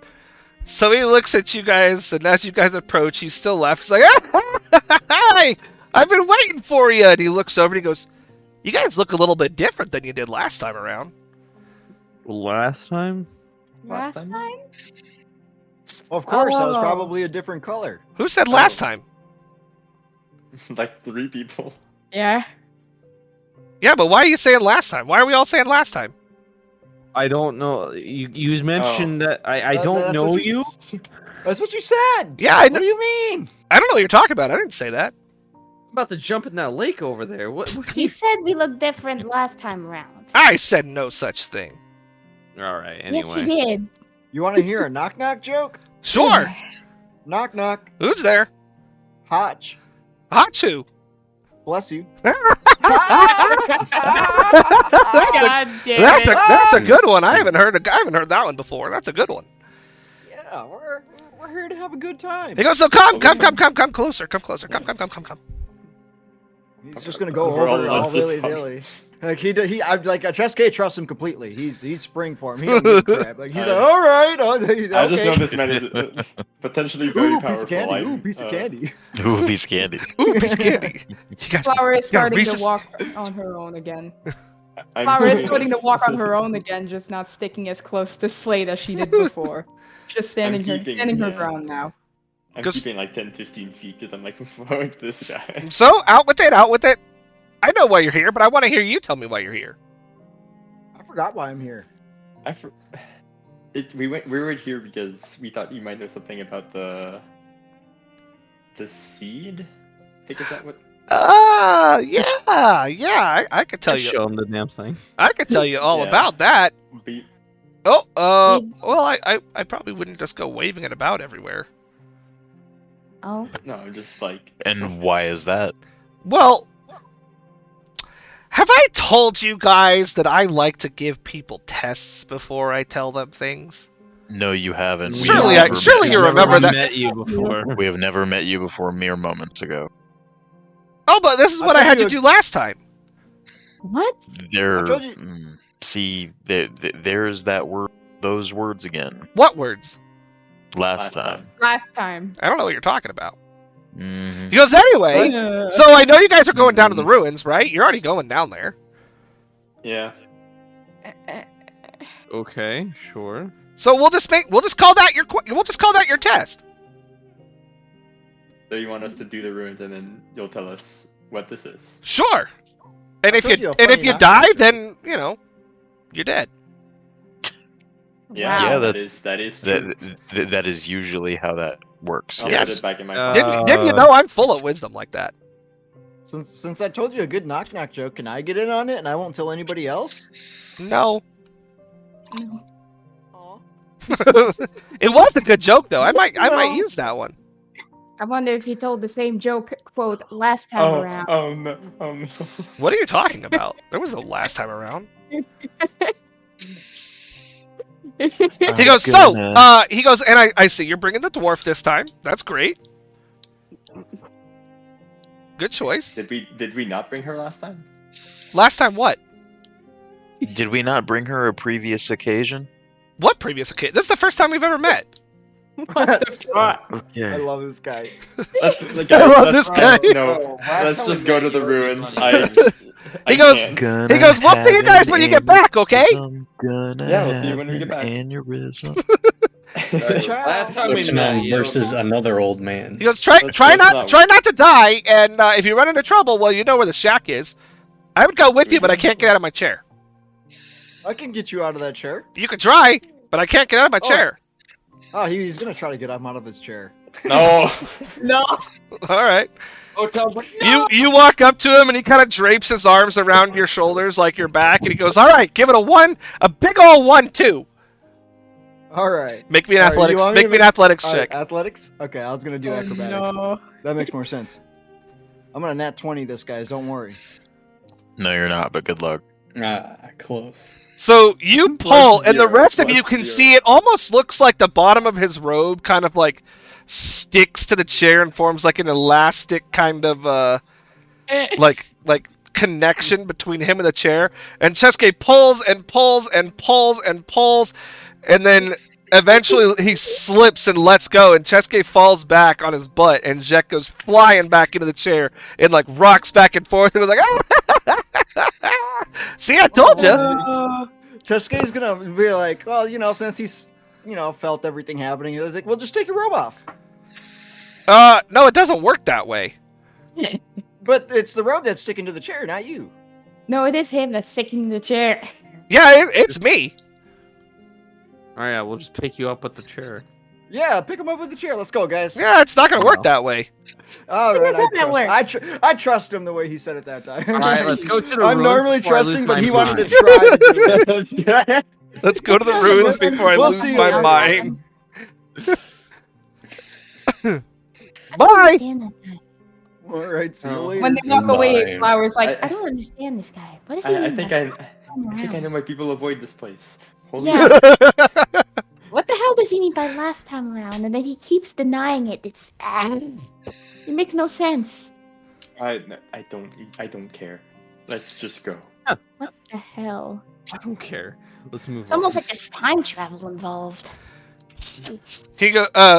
So he looks at you guys, and as you guys approach, he's still laughing. He's like, "Hi, I've been waiting for you." And he looks over and he goes, "You guys look a little bit different than you did last time around." Last time? Last time? Of course, I was Oh. probably a different color. Who said last time? Like 3 people. Yeah. Yeah, but why are you saying last time? Why are we all saying last time? I don't know. You mentioned that I don't That's know what you. That's what you said. Yeah, I What know. do you mean? I don't know what you're talking about. I didn't say that. I'm about to jump in that lake over there. What He said we looked different last time around. I said no such thing. All right. Yes, Anyway. he did. You want to hear a knock knock joke? Sure. Knock knock. Who's there? Hotch. Hachu. Bless you. God damn That's it. that's a good one. I haven't heard that one before. That's a good one. Yeah, we're here to have a good time. He goes, so come closer, come closer, come. He's just gonna go We're all over all love this willy one. nilly. Like I'm like Cheske trusts him completely. He's spring for him. He don't give a crap. Like he's like, all right, okay. I just know this man is potentially very Ooh, piece of powerful. candy. Ooh, piece of candy. Ooh, piece of candy. Ooh, piece of candy. You guys, Flower is you got starting Reese's- to walk on her own again. I'm Flower is keeping- starting to walk on her own again, just not sticking as close to Slade as she did before. Just standing her yeah. ground now. I'm 'Cause- keeping like 10-15 feet because I'm like, fuck this guy. So out with it. I know why you're here, but I want to hear you tell me why you're here. I forgot why I'm here. We were here because we thought you might know something about the seed. I think is that what? Yeah. I could tell Just you. show him the damn thing. I could tell you all Yeah. about that. Be- Oh, well, I probably wouldn't just go waving it about everywhere. Oh, No, I'm just like. And why is that? Well, have I told you guys that I like to give people tests before I tell them things? No, you haven't. We Surely have I- never surely met you remember that- Met you before. We have never met you before mere moments ago. Oh, but this is I'll what I tell had you to do last time. what? There. told you- See, there's that word. Those words again. What words? Last time. Last time. I don't know what you're talking about. Mhm. He goes, anyway, Uh, so I know you guys are going down to the ruins, right? You're already going down there. Yeah. Okay, sure. So we'll just call that your test. So you want us to do the ruins and then you'll tell us what this is. Sure. And I if told you you a and if funny you knock die, knock then you're dead. Yeah, Yeah, that is true. That is usually how that works. I'll Yes. put it back in my Didn't you know I'm full of wisdom like that? Since I told you a good knock knock joke, can I get in on it and I won't tell anybody else? No. No. Aw. It was a good joke though. I might No. use that one. I wonder if he told the same joke quote last time around. Oh no! Oh no! What are you talking about? There was no last time around. He goes, so, he goes, and I see you're bringing the dwarf this time. That's great. Good choice. Did we not bring her last time? Last time what? Did we not bring her a previous occasion? What previous occasion? This is the first time we've ever met. What the fuck? I Okay. love this guy. I love this guy. No, let's just go to the ruins. He goes, Gonna He goes, we'll see you have guys an when you get back, okay? aneurysm, Gonna Yeah, we'll see you have when we get an back. Aneurysm. Last time we Which met man you versus another old man. He goes, try Let's not to die, and if you run into trouble, well, you know where the shack is. I would go with you, but I can't get out of my chair. I can get you out of that chair. You can try, but I can't get out of my Oh. chair. Oh, he's gonna try to get him out of his chair. No. No. All right. Hotel. You walk up to him and he kind of drapes his arms around your shoulders like your back, and he goes, "All right, give it a big ol' 1-2. All right. Make me an All right, you athletics. want me Make to me an athletics All right, check. athletics? Okay, I was gonna do Oh, acrobatics. no. That makes more sense. I'm gonna nat 20 this, guys. Don't worry. No, you're not, but good luck. Close. So you pull, and the zero, rest of you plus can zero. see it almost looks like the bottom of his robe kind of like sticks to the chair and forms like an elastic kind of like connection between him and the chair. And Cheske pulls and pulls and pulls and pulls, and then eventually he slips and lets go, and Cheske falls back on his butt, and Jack goes flying back into the chair and like rocks back and forth and was like, ah! See, I told you. Cheske's gonna be like, well, since he's, felt everything happening, he's like, well, just take your robe off. No, it doesn't work that way. But it's the robe that's sticking to the chair, not you. No, it is him that's sticking in the chair. Yeah, it's me. All right, we'll just pick you up with the chair. Yeah, pick him up with the chair. Let's go, guys. Yeah, it's not gonna work that way. All It right, doesn't that work? I trust him the way he said it that time. All right, let's go to the I'm ruins normally before I lose trusting, but my he wanted to mind. try to do it. Let's go to the ruins before I We'll lose see my later. mind. I don't understand that guy. All right, see you Oh. later. When they walk away, Bye. Flower's like, I don't understand this guy. What does he I mean? think by I come think I know around? why people avoid this place. Holy Yeah. What the hell does he mean by last time around? And then he keeps denying it. It makes no sense. I don't care. Let's just go. What the hell? I don't care. Let's move It's on. almost like there's time travel involved.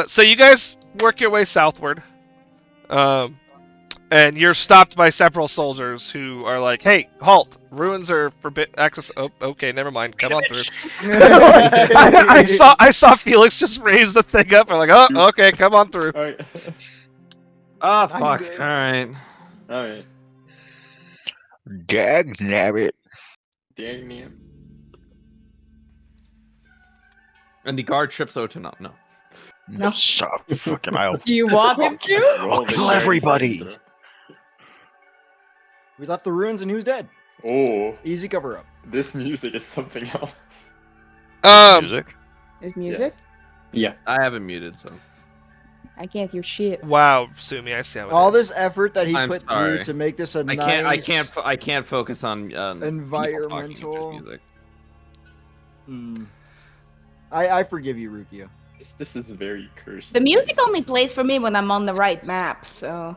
So you guys work your way southward, and you're stopped by several soldiers who are like, "Hey, halt! Ruins are forbidden access." Oh, okay, never mind. Come on through. I saw Felix just raise the thing up. I'm like, oh, okay, come on through. All right. Ah, fuck. All right. All right. Dag nabbit. Dang it. And the guard trips Oten up. No. No. Stop. Fucking I'll do you want him to? Roll the kill character everybody. intro. We left the ruins and he was dead. Oh, Easy cover up. this music is something else. music. There's music? Yeah. I haven't muted, so. I can't hear shit. Wow, Sumi, I see how it All is. this effort that he I'm put sorry. through to make this a I can't focus on people talking environmental- through music. I forgive you, Rukia. This is very cursed. The music only plays for me when I'm on the right map, so.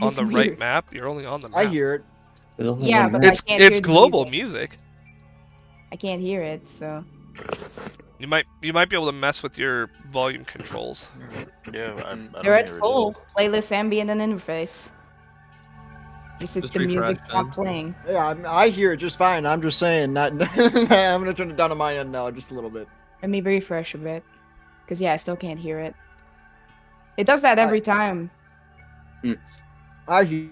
On It's the weird. right map. You're only on the map. I hear it. There's only Yeah, one but map. It's I can't hear the global music. I can't hear it, so. You might be able to mess with your volume controls. Yeah, I don't They're at hear it full. Playlist, ambient, and interface. Just Just the music refresh, not then. playing. Yeah, I hear it just fine. I'm just saying. Not. I'm gonna turn it down on my end now, just a little bit. Let me refresh a bit. Because, yeah, I still can't hear it. It does that every time. I hear.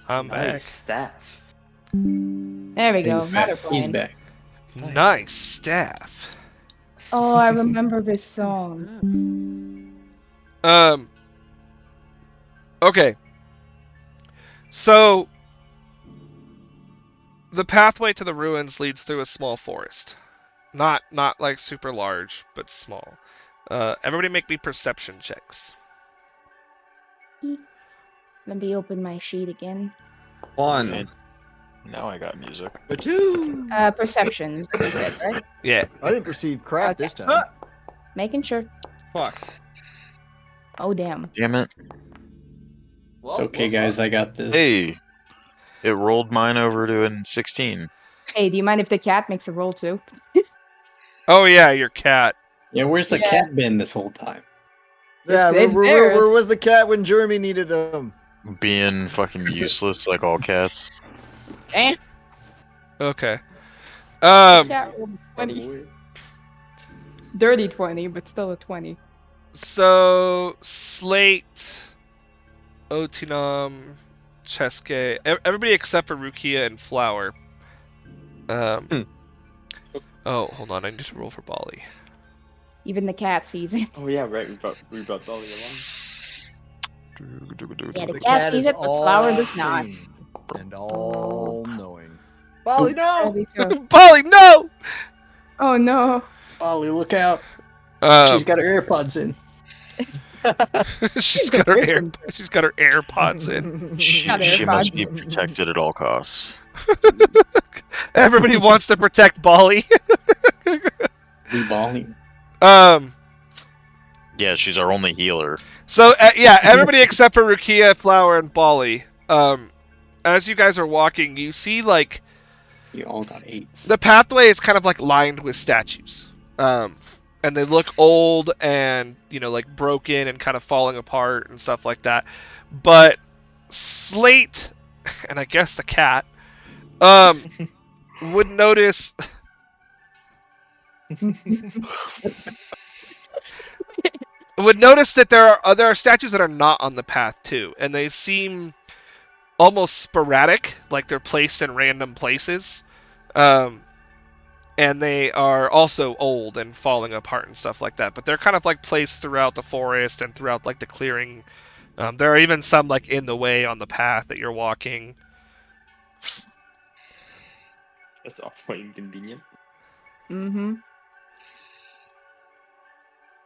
I'm Nice staff. There we go. He's Now back. they're He's playing. back. back. Nice staff. Oh, I remember this song. Okay. So the pathway to the ruins leads through a small forest. Not like super large, but small. Everybody make me perception checks. Let me open my sheet again. One. Man. Now I got music. A two. Perception, is what you said, right? Yeah. I didn't perceive crap Okay. this time. Making sure. Fuck. Oh, damn. Damn it. It's okay, guys. I got this. Hey, it rolled mine over to an 16. Hey, do you mind if the cat makes a roll too? Oh yeah, your cat. Yeah, where's the Yeah. cat been this whole time? Yeah, It's where was the cat when Jeremy needed him? Being fucking useless like all cats. Eh? Okay. Cat rolled 20. Dirty 20, but still a 20. So Slate, Otinam, Cheske, everybody except for Rukia and Flower. Oh, hold on, I need to roll for Bali. Even the cat sees it. Oh yeah, right. We brought Dolly along. Yeah, the The cat is sees it, but all Flower does not. seeing and all knowing. Bali, no! Probably so. Bali, no! Oh no. Ollie, look out. Um, She's got her AirPods in. she's got her AirPods in. Got She must AirPods. be protected at all costs. Everybody wants to protect Bali. We balling. Yeah, she's our only healer. So yeah, everybody except for Rukia, Flower, and Bali. As you guys are walking, you see like You all got 8s. the pathway is kind of like lined with statues. And they look old and, you know, like broken and kind of falling apart and stuff like that. But Slate, and I guess the cat, would notice that there are statues that are not on the path too, and they seem almost sporadic, like they're placed in random places. And they are also old and falling apart and stuff like that. But they're kind of like placed throughout the forest and throughout like the clearing. There are even some like in the way on the path that you're walking. That's awfully inconvenient. Mm-hmm.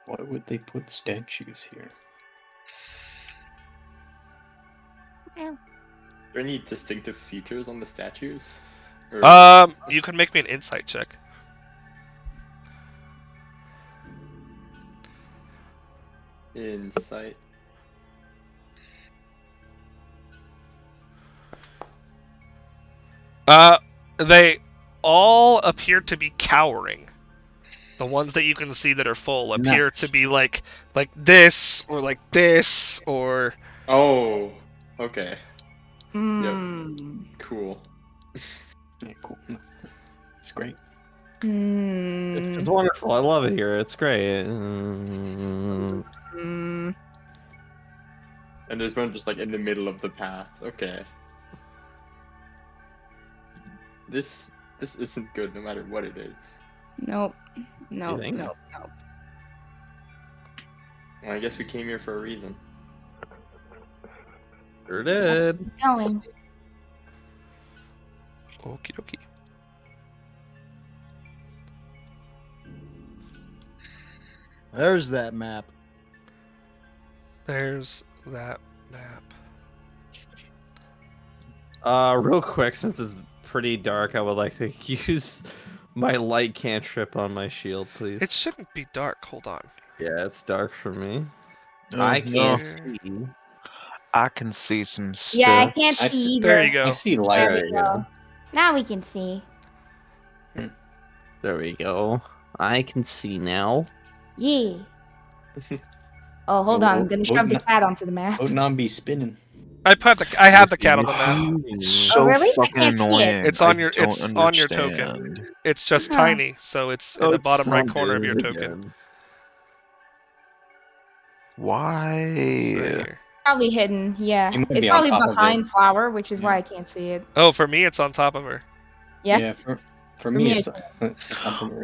Why would they put statues here? Are there any distinctive features on the statues? Or... You can make me an insight check. Insight. They all appear to be cowering. The ones that you can see that are full appear Nuts. to be like this or Oh, okay. Mm. Cool. Yeah, cool. It's great. It's Mm. just wonderful. I love it here. It's great. Mm. And there's one just like in the middle of the path. Okay. This isn't good no matter what it is. Nope. Nope. think? Nope. Nope. Well, I guess we came here for a reason. Sure did. Going. okie dokie. There's that map. There's that map. Real quick, since it's pretty dark, I would like to use my light cantrip on my shield, please. It shouldn't be dark. Hold on. Yeah, it's dark for me. No, I no. can't see. I can see some stuff. Yeah, I can't I see either. There you go. I see light. There we go. Now we can see. There we go. I can see now. Yeah. Oh, hold on. I'm gonna shove the Vote cat onto the map. not be spinning. I have the cat on the map. It's so really? I fucking can't see it. annoying. It's on I your- don't it's on your token. understand. It's just Huh. tiny, so it's in the bottom right corner of your token. Why? It's right here. Probably hidden. Yeah. It might It's be on probably top of behind it. Flower, which is why Yeah. I can't see it. Oh, for me, it's on top of her. Yeah. For me, me, it's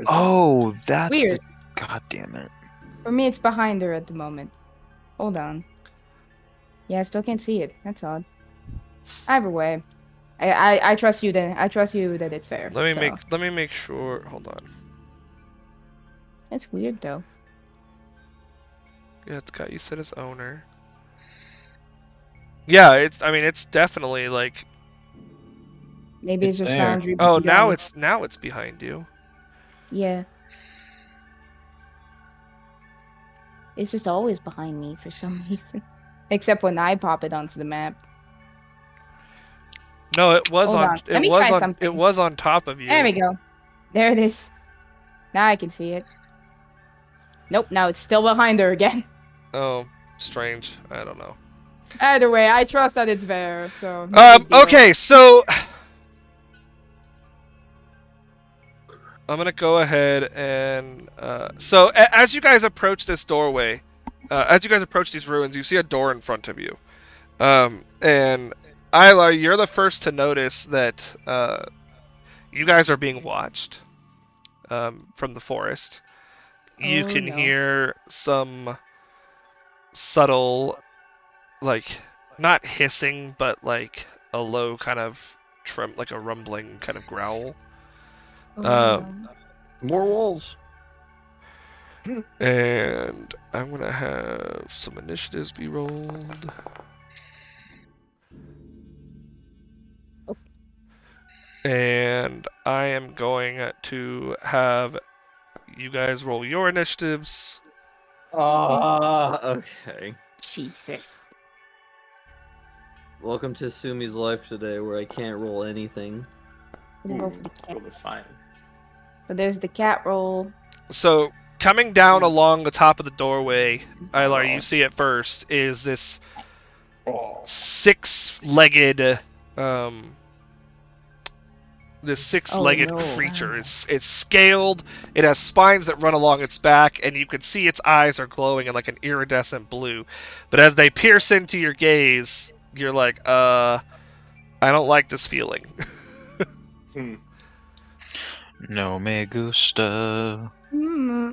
Oh, that's Weird. the. God damn it. For me, it's behind her at the moment. Hold on. Yeah, I still can't see it. That's odd. Either way, I trust you. I trust you that it's fair. Let so. me make sure. Hold on. It's weird though. Yeah, it's got you set as owner. Yeah, it's definitely like. Maybe it's, It's just there. Foundry. Oh, behind. now it's behind you. Yeah. It's just always behind me for some reason. Except when I pop it onto the map. No, it was Hold on. on. Let It me was try on. something. It was on top of you. There we go. There it is. Now I can see it. Nope, now it's still behind her again. Oh, strange. I don't know. Either way, I trust that it's there. So. no big deal. Okay, so I'm gonna go ahead and as you guys approach this doorway, as you guys approach these ruins, you see a door in front of you, and Isla, you're the first to notice that you guys are being watched from the forest. You Oh, can no. hear some subtle, like, not hissing, but like a low kind of like a rumbling kind of growl. More wolves. And I'm gonna have some initiatives be rolled. And I am going to have you guys roll your initiatives. Okay. Jesus. Welcome to Sumi's life today, where I can't roll anything. Gonna roll for the cat. Totally fine. So there's the cat roll. So coming down along the top of the doorway, Ilar, you see it first, is this six-legged creature. It's scaled. It has spines that run along its back, and you can see its eyes are glowing in like an iridescent blue. But as they pierce into your gaze, you're like, I don't like this feeling. No me gusta. Hmm.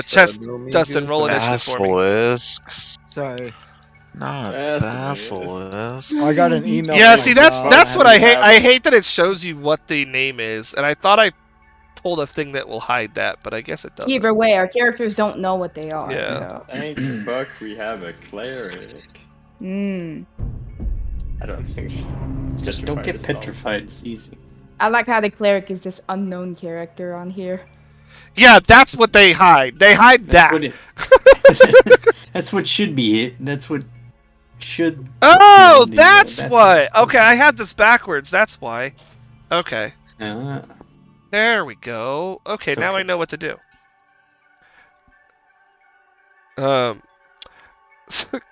Dustin, roll initiative for me. Basilisks. Sorry. Not Basilisk. basilisk. I got an email. Yeah, from see, my that's job. that's what I hate. have I it. hate that it shows you what the name is, and I thought I pulled a thing that will hide that, but I guess it doesn't. Either way, our characters don't know what they are. Yeah. So. Thank fuck we have a cleric. Mm. I don't think. Just don't get is solid. petrified. It's easy. I like how the cleric is just unknown character on here. Yeah, that's what they hide. They hide That's that. what it, that's what should be it. That's what should. Oh, be the, that's best what. response. Okay, I had this backwards. That's why. Okay, Ah. there we go. Okay, It's now I okay. know what to do.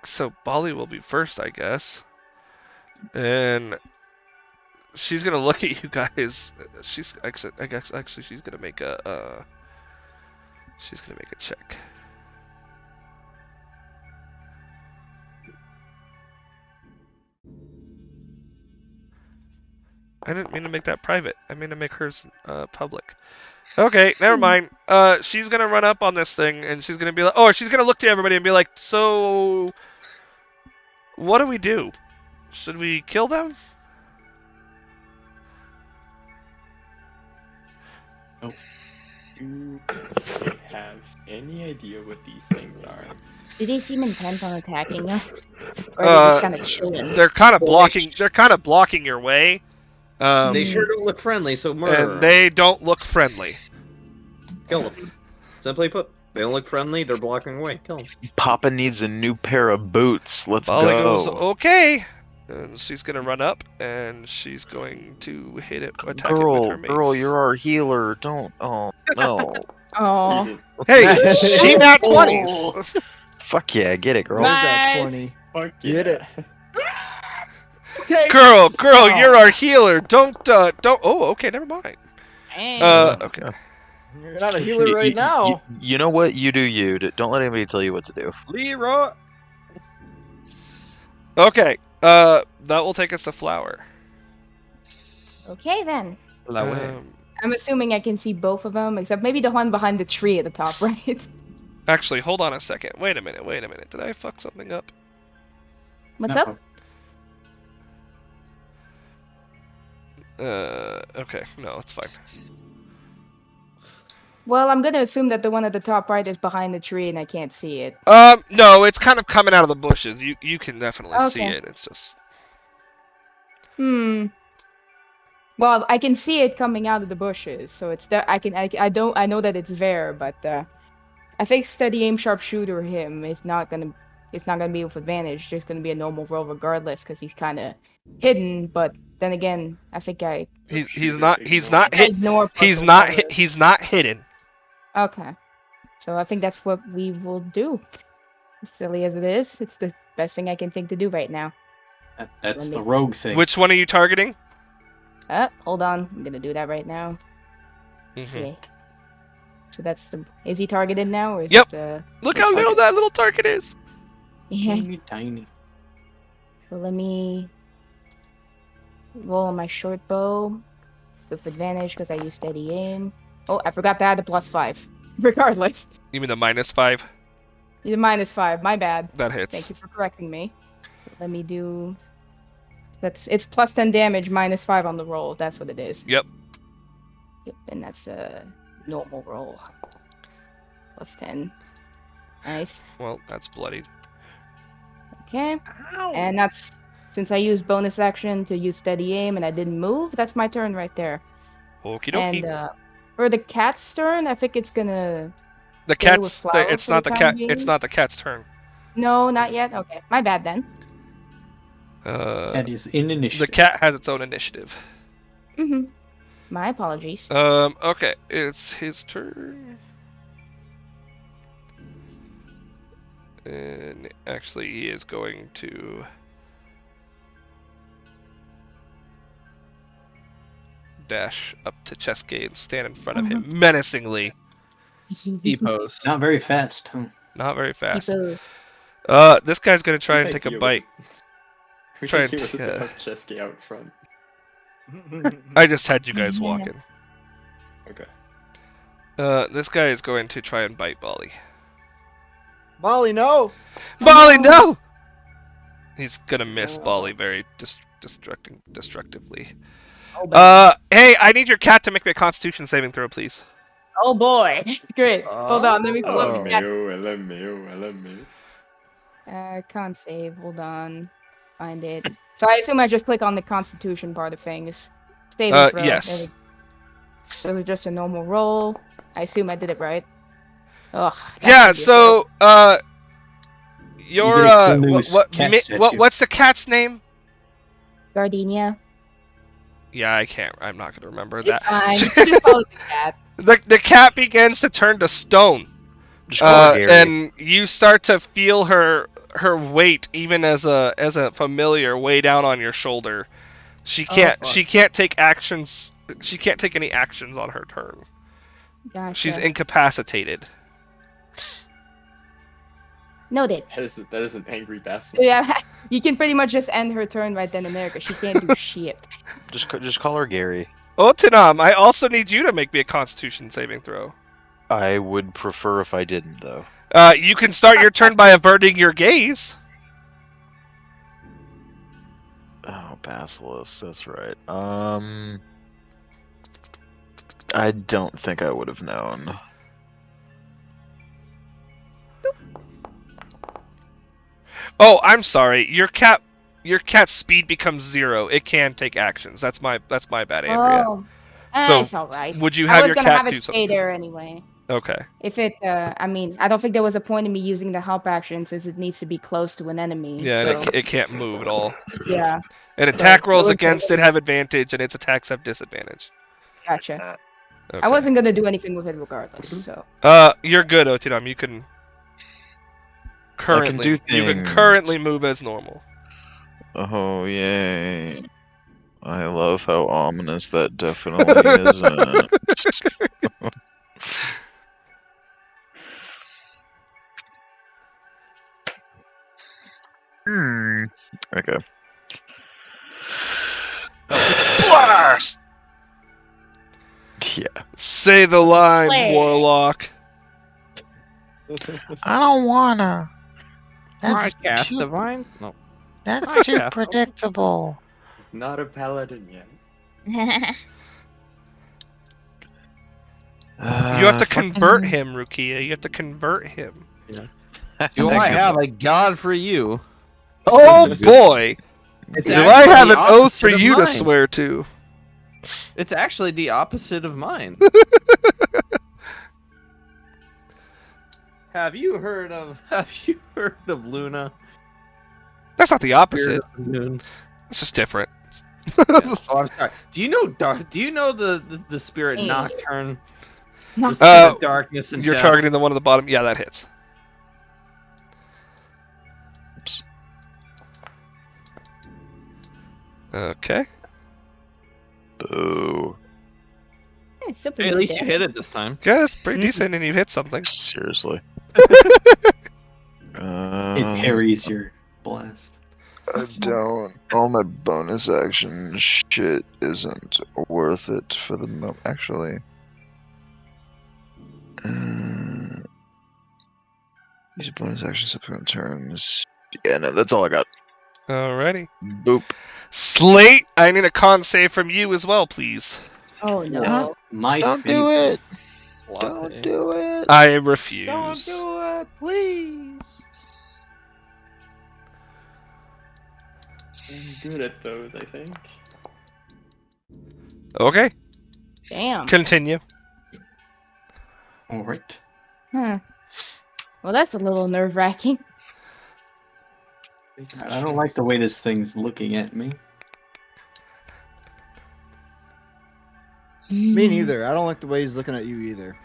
So Bali will be first, I guess, and she's gonna look at you guys. She's actually, I guess, she's gonna make a. She's gonna make a check. I didn't mean to make that private. I mean to make hers public. Okay, never mind. She's gonna run up on this thing and she's gonna be like, oh, she's gonna look to everybody and be like, so, what do we do? Should we kill them? You have any idea what these things are? Do they seem intent on attacking us? Or are they just kind of chilling? They're kind of blocking. They're kind of blocking your way. They sure don't look friendly, so murder. And they don't look friendly. Kill them. Simply put, they don't look friendly. They're blocking away. Kill them. Papa needs a new pair of boots. Let's Bali go. goes, okay. And she's gonna run up and she's going to hit it, attack it with her mace. Girl, you're our healer. Don't. Oh no. Oh. Easy. Hey, she nat 20s. Fuck yeah, get it, girl. There's that Nice. 20. Fuck Get yeah. it. Girl, Oh. you're our healer. Don't. Oh, okay, never mind. Dang. Okay. You're not a healer right now. You know what? You do you. Don't let anybody tell you what to do. Leroy. Okay. That will take us to Flower. Okay then. I'm assuming I can see both of them, except maybe the one behind the tree at the top, right? Actually, hold on a second. Wait a minute. Did I fuck something up? What's No. up? Okay. No, it's fine. Well, I'm gonna assume that the one at the top right is behind the tree and I can't see it. No, it's kind of coming out of the bushes. You can definitely see Okay. it. It's just. Well, I can see it coming out of the bushes, so it's there. I know that it's there, but I think steady aim sharpshooter him is not gonna be with advantage. It's just gonna be a normal roll regardless because he's kind of hidden. But then again, I think I He's not hit. ignore. He's puzzle not cover. he's not hidden. Okay, so I think that's what we will do. As silly as it is, it's the best thing I can think to do right now. That's the rogue thing. Which one are you targeting? Hold on, I'm gonna do that right now. Mhm. Okay. So that's the. Is he targeted now, or is Yep. it? Look Looks how like little it. that little target is. Yeah. Tiny, tiny. So let me roll on my short bow with advantage because I use steady aim. Oh, I forgot to add a +5. Regardless, You mean the -5? the -5. My bad. That hits. Thank you for correcting me. Let me do. It's +10 damage, -5 on the roll. That's what it is. Yep. Yep, and that's a normal roll. +10. Nice. Well, that's bloodied. Okay. And that's since I used bonus action to use steady aim and I didn't move. That's my turn right there. Okie dokie. And for the cat's turn, I think it's gonna. The stay with cat's. Flower It's for not the the time cat. It's being? not the cat's turn. No, not yet. Okay, my bad then. That is in The initiative. cat has its own initiative. My apologies. Okay, it's his turn. And actually, he is going to. Dash up to Cheske and stand in front of him menacingly. E-pose. Not very fast. Huh? Not very fast. People- This guy's gonna try and This take a idea bite. Try He was and, a Chesky out front. I just had you guys walking. Okay. This guy is going to try and bite Bali. Molly, no! Bali, no! He's gonna miss Bali very destructively. Hey, I need your cat to make me a Constitution saving throw, please. Oh boy. Great. Hold on, let me pull up the cat. LMAO. Can't save. Hold on. Find it. So I assume I just click on the Constitution part of things. Saving throw. Yes. Those are just a normal roll. I assume I did it right. Ugh. that Yeah. should be a So, You get a cool new cat statue. what's the cat's name? fail. Gardenia. Yeah, I'm not gonna remember It's that. fine. Just follow the cat. The cat begins to turn to stone. Just call her Gary. And you start to feel her weight, even as a familiar, weigh down on your shoulder. She can't take actions. She can't take any actions on her turn. Gotcha. She's incapacitated. Noted. That is an angry bastard. Yeah, you can pretty much just end her turn right then and there because she can't do shit. Just call her Gary. Otinam, I also need you to make me a Constitution saving throw. I would prefer if I didn't, though. You can start your turn by averting your gaze. Oh, Basilisk, that's right. I don't think I would have known. Oh, I'm sorry. Your cat's speed becomes 0. It can take actions. That's my bad, Andrea. Oh, So, it's alright. Would you I have was your gonna cat have do it stay something? there anyway. Okay. If it, I mean, I don't think there was a point in me using the help action since it needs to be close to an enemy. Yeah, so, and it can't move at all. yeah, And attack rolls was- against it have advantage, and its attacks have disadvantage. gotcha. Okay. I wasn't gonna do anything with it regardless. So You're good, Otinam. You can currently do you can things. currently move as normal. Oh, yay. I love how ominous that definitely isn't. Okay. Blast! Yeah. Say the line, Play. Warlock. I don't wanna. I That's cast too, divines? No. that's I too cast them. predictable. Not a paladin yet. You have to convert fucking- him, Rukia. You have to convert him. Do I have a god for you? Oh boy! It's Do I actually have the an oath for opposite of you to mine. swear to? It's actually the opposite of mine. Have you heard of Luna? That's not the opposite. Spirit of the Moon? It's just different. Oh, I'm sorry. Do you know the spirit Hey. Nocturne? The no. spirit of darkness and You're death? targeting the one at the bottom. Yeah, that hits. Okay. Boo. It's super Hey, at good least you there. hit it this time. Yeah, it's pretty decent, and you hit something. Seriously. It parries your blast. I don't. All my bonus action shit isn't worth it for the moment. Actually. Use a bonus action subsequent turns. Yeah, no, that's all I got. Alrighty. Boop. Slate, I need a con save from you as well, please. Oh no. Not my Don't favorite. do it. Latte. Don't do it. I refuse. it, please. I'm good at those, I think. Okay, Damn. continue. All right. Huh. Well, that's a little nerve-wracking. I don't like the way this thing's looking at me. Me neither. I don't like the way he's looking at you either.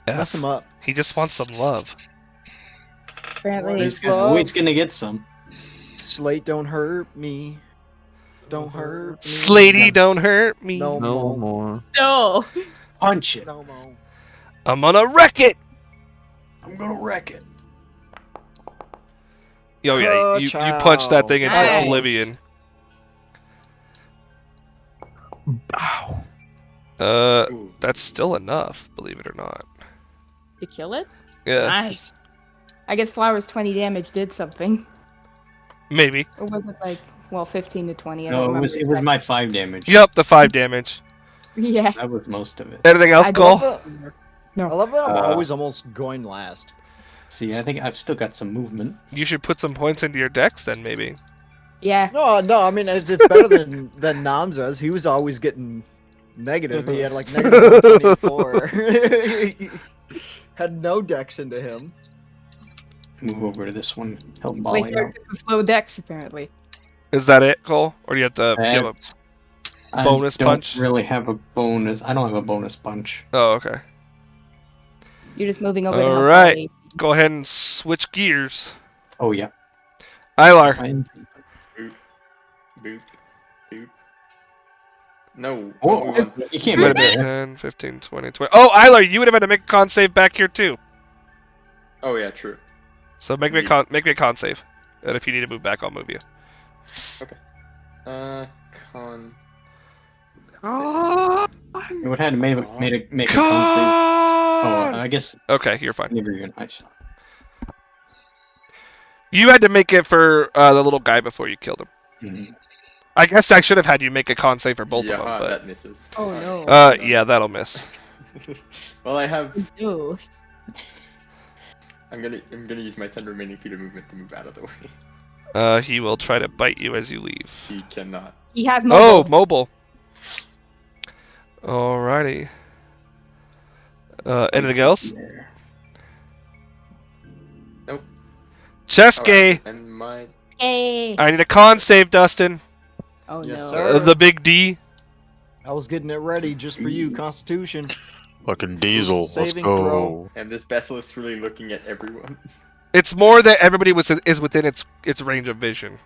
Mess him up. He just wants some love. Apparently, Please. Oh, he's gonna get some. Slate, don't hurt me. Don't hurt me. Slatey, don't hurt me. No, No more. more. no. Punch it. No more. I'm gonna wreck it. I'm gonna wreck it. Oh yeah, you punched that thing into Nice. oblivion. Ooh. That's still enough, believe it or not. To kill it? Yeah, Nice. I guess Flower's 20 damage did something. maybe. Or was it like, well, 15 to 20? I No, don't it remember. was my 5 damage. Yep, the 5 damage. Yeah. That was most of it. Anything else, I Cole? No. I love that I'm Uh, always almost going last. See, I think I've still got some movement. You should put some points into your decks then, maybe. Yeah. No, I mean it's better than Namza's. He was always getting negative. He had like negative 124. Had no decks into him. Move over to this one. Help Play Molly out. characters with low decks, apparently. Is that it, Cole? Or do you have to give a... That's- I bonus don't punch? really have a bonus. I don't have a bonus punch. Oh, okay. You're just moving over to All help right. Molly. Go ahead and switch gears. Oh yeah. Ilar. Boop. Boop. No. Oh, move on. you can't Wait a move minute. there. 10, 15, 20, 20. Oh, Ilar, you would have had to make a con save back here too. Oh yeah, true. So make me a con save. And if you need to move back, I'll move you. Con. You would have had to make a con save. Con! Oh, I guess Okay, you're fine. never even I saw. You had to make it for the little guy before you killed him. Mhm. I guess I should have had you make a con save for both Yeah, of them, but that misses. Oh, no. yeah, that'll miss. Well, I have. No. I'm gonna use my 10 remaining feet of movement to move out of the way. He will try to bite you as you leave. He cannot. He has Oh, mobile. mobile. Alrighty. Anything else? There. Nope. Cheske! Alright, and my. Yay! I need a con save, Dustin. Oh, Yes, no. sir. The big D. I was getting it ready just for you, Constitution. Fucking Diesel, let's Saving go. throw. And this Basilisk's really looking at everyone. It's more that everybody is within its range of vision.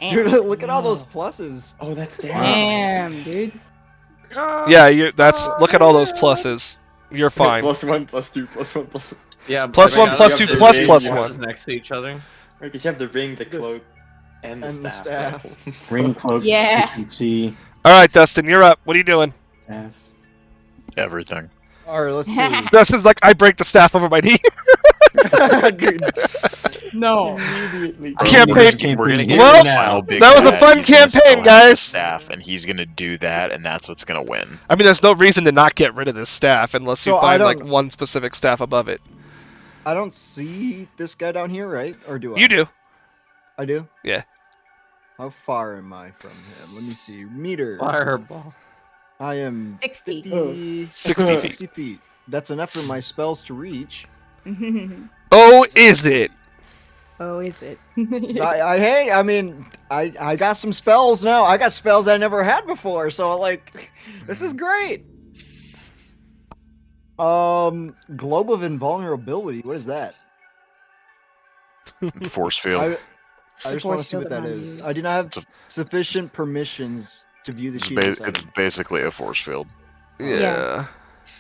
Dude, look at all those pluses. Oh, that's Damn, dude. Yeah, look at all those pluses. You're fine. +1, +2, +1, +1. Yeah. Plus right one, now plus you two, have the plus ring plus horses one. next to each other. Right, because you have the ring, the cloak, and the And the staff. staff. Ring cloak. Yeah. You can see Alright, Dustin, you're up. What are you doing? staff. Everything. All right, let's see. Dustin's like, I break the staff over my knee. Dude, No. Immediately. Campaign- We're gonna get Well, now, big that was a bad. fun He's gonna still campaign, have the guys. Staff, and he's gonna do that, and that's what's gonna win. I mean, there's no reason to not get rid of this staff unless you So I find like don't- one specific staff above it. I don't see this guy down here, right? Or do I? You do. I do? Yeah. How far am I from him? Let me see. Meter. Fireball. I am 60. 50, 60 feet. 60 feet. That's enough for my spells to reach. Oh, is it? Oh, is it? Hey, I mean, I got some spells now. I got spells I never had before, so like, this is great. Globe of Invulnerability. What is that? Force field. I just Force want to see field what that around is. you. I do not have It's a- sufficient permissions to view the It's, sheet. of it's sight. basically a force field. Yeah.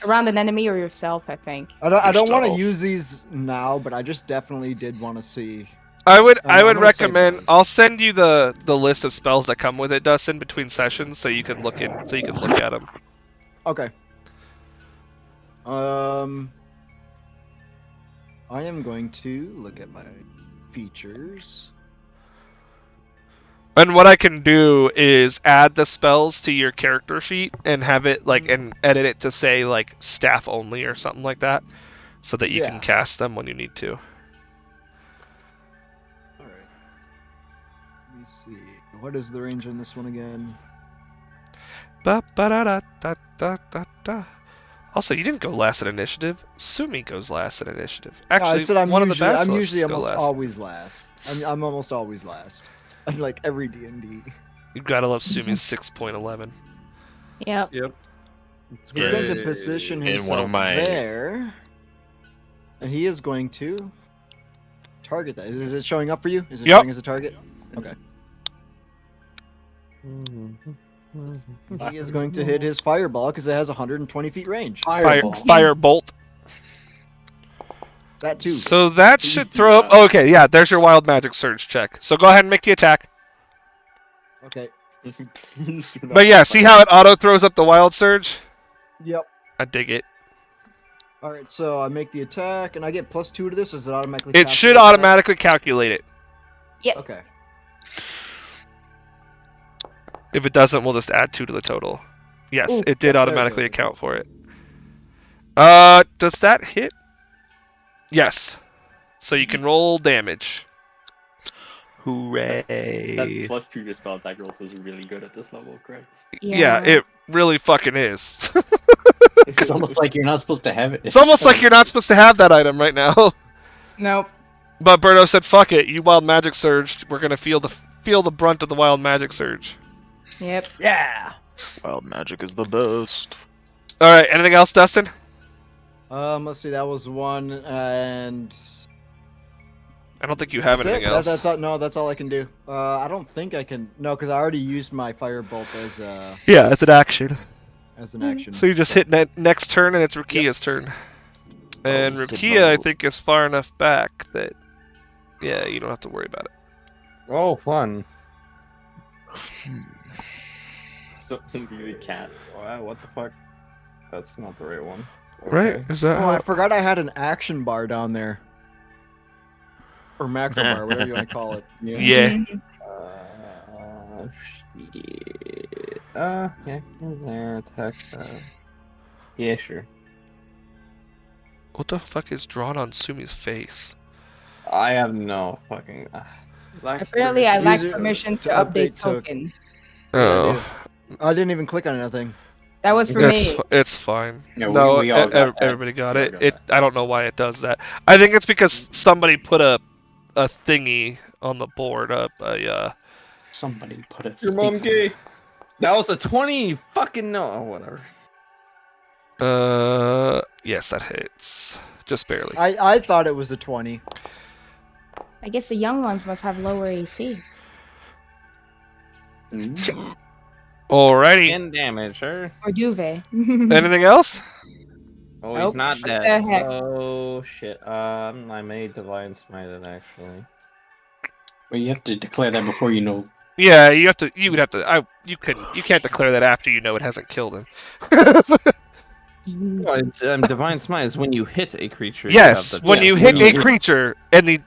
Around an enemy or yourself, I think. I don't want to yourself. use these now, but I just definitely did want to see. I would I'm gonna save recommend. those. I'll send you the list of spells that come with it, Dustin, between sessions, so you can look at them. Okay. I am going to look at my features. And what I can do is add the spells to your character sheet and have it like and edit it to say like staff only or something like that, so that you Yeah. can cast them when you need to. All right. Let me see. What is the range on this one again? Ba ba da da da da da da. Also, you didn't go last in initiative. Sumi goes last in initiative. No, Actually, I said I'm one usually, of the I'm basilisks usually go almost last. always last. I'm almost always last. Like every D&D. You gotta love Sumi's 6.11. Yep. Yep. He's going to position In himself one of my- there, and he is going to target that. Is it showing up for you? Is it Yep. showing as a target? Okay. He is going to hit his fireball because it has 120 feet range. Fire, Fireball. fire bolt. That too. So that Please should do throw up. that. Okay, yeah, there's your wild magic surge check. So go ahead and make the attack. Okay. Please do not But yeah, fuck see up. how it auto throws up the wild surge? Yep. I dig it. All right. So I make the attack, and I get +2 to this. Or does it automatically? It should calculate that? automatically calculate it. Okay. If it doesn't, we'll just add 2 to the total. Yes, Ooh, it did there it automatically goes. account for it. Does that hit? Yes. So you can roll damage. Hooray! That +2 to spell attack rolls is really good at this level, Christ. Yeah, it really fucking is. It's almost like you're not supposed to have it. It's almost like you're not supposed to have that item right now. Nope. But Birdo said, "Fuck it, you wild magic surged. We're gonna feel the brunt of the wild magic surge." Yep. Yeah. Wild magic is the best. All right. Anything else, Dustin? Let's see. That was one, and I don't think you have that's anything it. else. That's all. No, that's all I can do. I don't think I can. No, because I already used my firebolt Yeah, it's an action. as an action. So you just hit next turn, and it's Rukia's turn. And Oh, sit Rukia, I down. think, is far enough back that, yeah, you don't have to worry about it. Oh, fun. So really cat. Wow, what the fuck? That's not the right one. Right? Okay. Is that Oh, I how? forgot I had an action bar down there, or macro bar, whatever you want to call it. Yeah. Shit. Yeah, there, attack. Yeah, sure. What the fuck is drawn on Sumi's face? I have no fucking. Apparently, I lack User permission to to update update token. token. Oh, I didn't even click on anything. That was for me. it's fine. Yeah, No, we all got that. everybody got We all it. got It. that. I don't know why it does that. I think it's because somebody put a thingy on the board up. Somebody put a. Your mom thing- gay. That was a 20. Fucking no. Oh, whatever. Yes, that hits. Just barely. I thought it was a 20. I guess the young ones must have lower AC. Alrighty. 10 damage, sir. Or Duvet. Anything else? Oh, Nope. he's not What dead. the heck? Oh shit. I made divine smite it actually. Well, you have to declare that before you know. Yeah, you have to. You would have to. You can't declare that after you know it hasn't killed him. Well, it's, divine smite is when you hit a creature. Yes, you have when the, you yeah, hit when a you- creature and the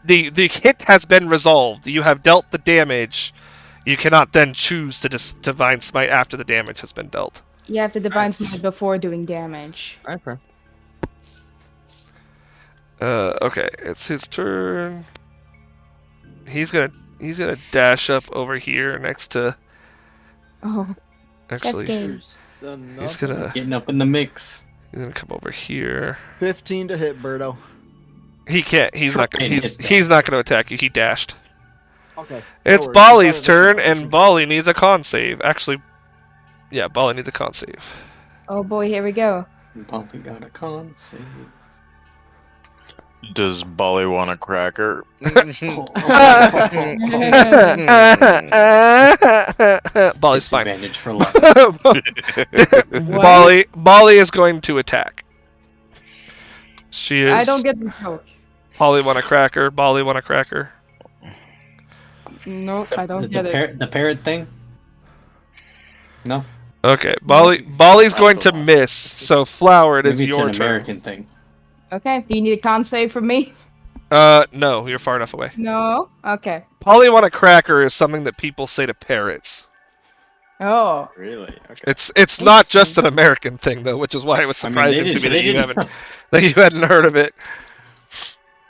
hit has been resolved, you have dealt the damage. You cannot then choose to divine smite after the damage has been dealt. You have to divine smite before doing damage. Okay. Okay, it's his turn. He's gonna dash up over here next to. Oh, Actually, game. he's gonna Getting up in the mix. come over here. 15 to hit, Birdo. He can't. He's not gonna. And hit He's that. he's not gonna attack you. He dashed. Okay. It's no worries. Bali's It's not turn, an and action. Bali needs a con save. Actually, yeah, Bali needs a con save. Oh boy, here we go. Probably got a con save. Does Bolly want a cracker? Bali's fine. Disadvantage for luck. Bali is going to attack. She is. I don't get the joke. Bali want a cracker. Bali want a cracker. Nope, I don't get it. The parrot thing? No? Okay, Bali's going to miss. So Flower, it is Maybe it's your an turn. American thing. Okay, do you need a con save from me? No, you're far enough away. No? Okay. Polly want a cracker is something that people say to parrots. Oh. Really? Okay. It's not just an American thing though, which is why it was I mean, surprising they to me didn't- that you hadn't heard of it.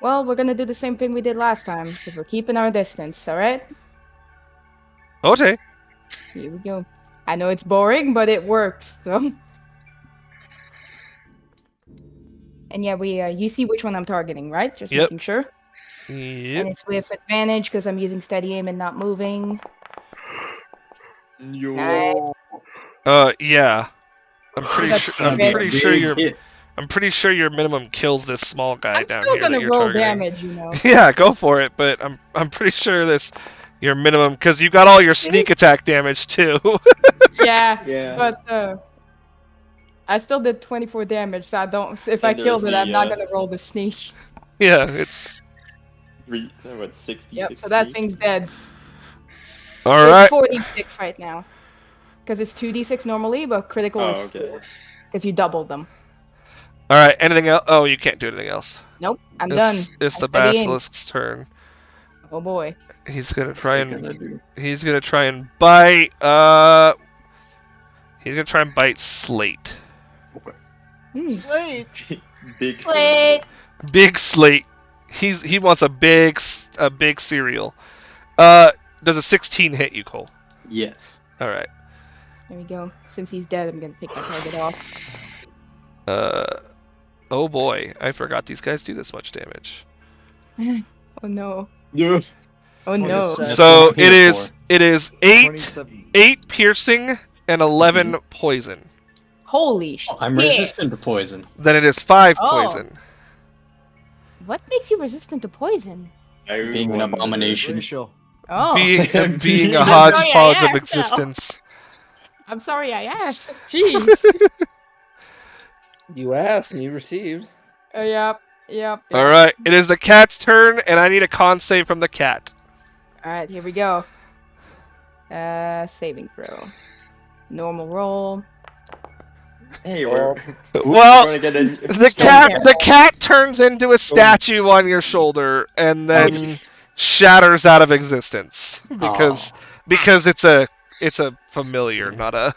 Well, we're gonna do the same thing we did last time, because we're keeping our distance, alright? Okay. Here we go. I know it's boring, but it works, so. And yeah, you see which one I'm targeting, right? Just Yep. making sure. And Yep. it's with advantage because I'm using steady aim and not moving. Yo. Nice. Yeah. I'm pretty That's sure. I'm fair. pretty sure Big your. hit. I'm pretty sure your minimum kills this small guy I'm down still here that gonna you're roll targeting. damage, you know. Yeah, go for it. But I'm pretty sure that's your minimum because you got all your sneak attack damage too. Yeah, Yeah. but I still did 24 damage, so I don't. If I And there's killed it, I'm not the, gonna roll the sneak. Yeah, it's 60? Yep, so that 60? thing's dead. all It's right. 4d6 right now. Because it's 2d6 normally, but critical Oh, is okay. 4. Because you doubled them. All right. Anything else? Oh, you can't do anything else. Nope, I'm done. It's the I steady aim. basilisk's turn. Oh boy. He's gonna try What's it and gonna do? he's gonna try and bite. He's gonna try and bite Slate. Hmm. Slate. Big Wait. Big Slate. He wants a big cereal. Does a 16 hit you, Cole? Yes. All right. There we go. Since he's dead, I'm gonna take my target off. Oh boy, I forgot these guys do this much damage. Oh no. Yeah. Oh no. 27. So what I'm here it is 27. 8 piercing and 11 poison. Holy shit. I'm resistant to poison. Then it is 5 Oh. poison. What makes you resistant to poison? Being an abomination. Racial. Oh. Being a I'm hodgepodge sorry, I of asked now. existence. I'm sorry I asked. Jeez. You asked and you received. Yep. Yep. All right, it is the cat's turn, and I need a con save from the cat. Alright, here we go. Saving throw. Normal roll. Hey, we're Well, gonna get a the cat turns into a statue on your shoulder and then shatters out of existence because it's a familiar, not a.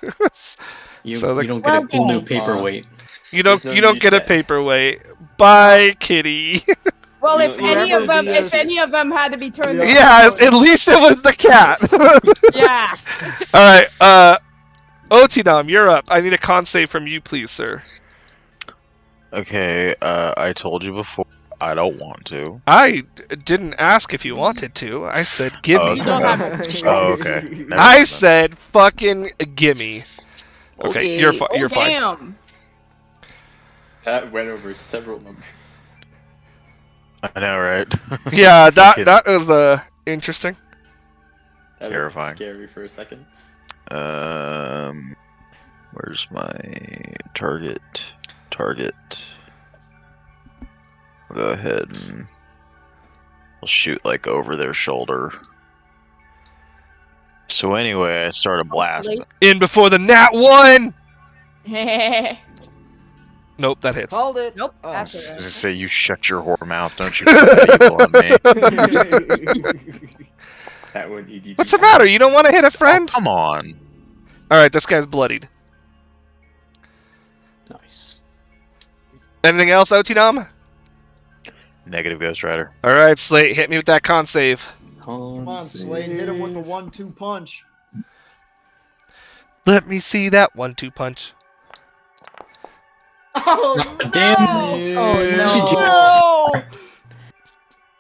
You, So the- you don't get a Well cool new done. paperweight. You don't There's no don't use get a that. paperweight. Bye, kitty. Well, You if know, any of them, whoever if any of them had to be turned, into Yeah, stone- at least it was the cat. yeah. All right, Otinam, you're up. I need a con save from you, please, sir. Okay, I told you before, I don't want to. I didn't ask if you wanted to. I said gimme. Oh, You don't have Oh, okay. Never I mind then. said fucking gimme. Okay, you're Oh, you're fine. damn. That went over several numbers. I know, right? Yeah, that Kid. that was interesting. That looked Terrifying. Scary for a second. Where's my target? Target. I'll go ahead and I'll shoot like over their shoulder. So anyway, I start a blast. In before the nat 1. Nope, that hits. Called it. Nope. Oh. I was That's gonna it. say, you shut your whore mouth, don't you put evil on me. That one EDP. What's the matter? You don't want to hit a friend? Come on. All right, this guy's bloodied. Nice. Anything else, Otinam? Negative Ghost Rider. All right, Slate, hit me with that con save. Come on, Slade, hit him with the 1-2 punch. Let me see that 1-2 punch. Oh, Damn. Oh no. no!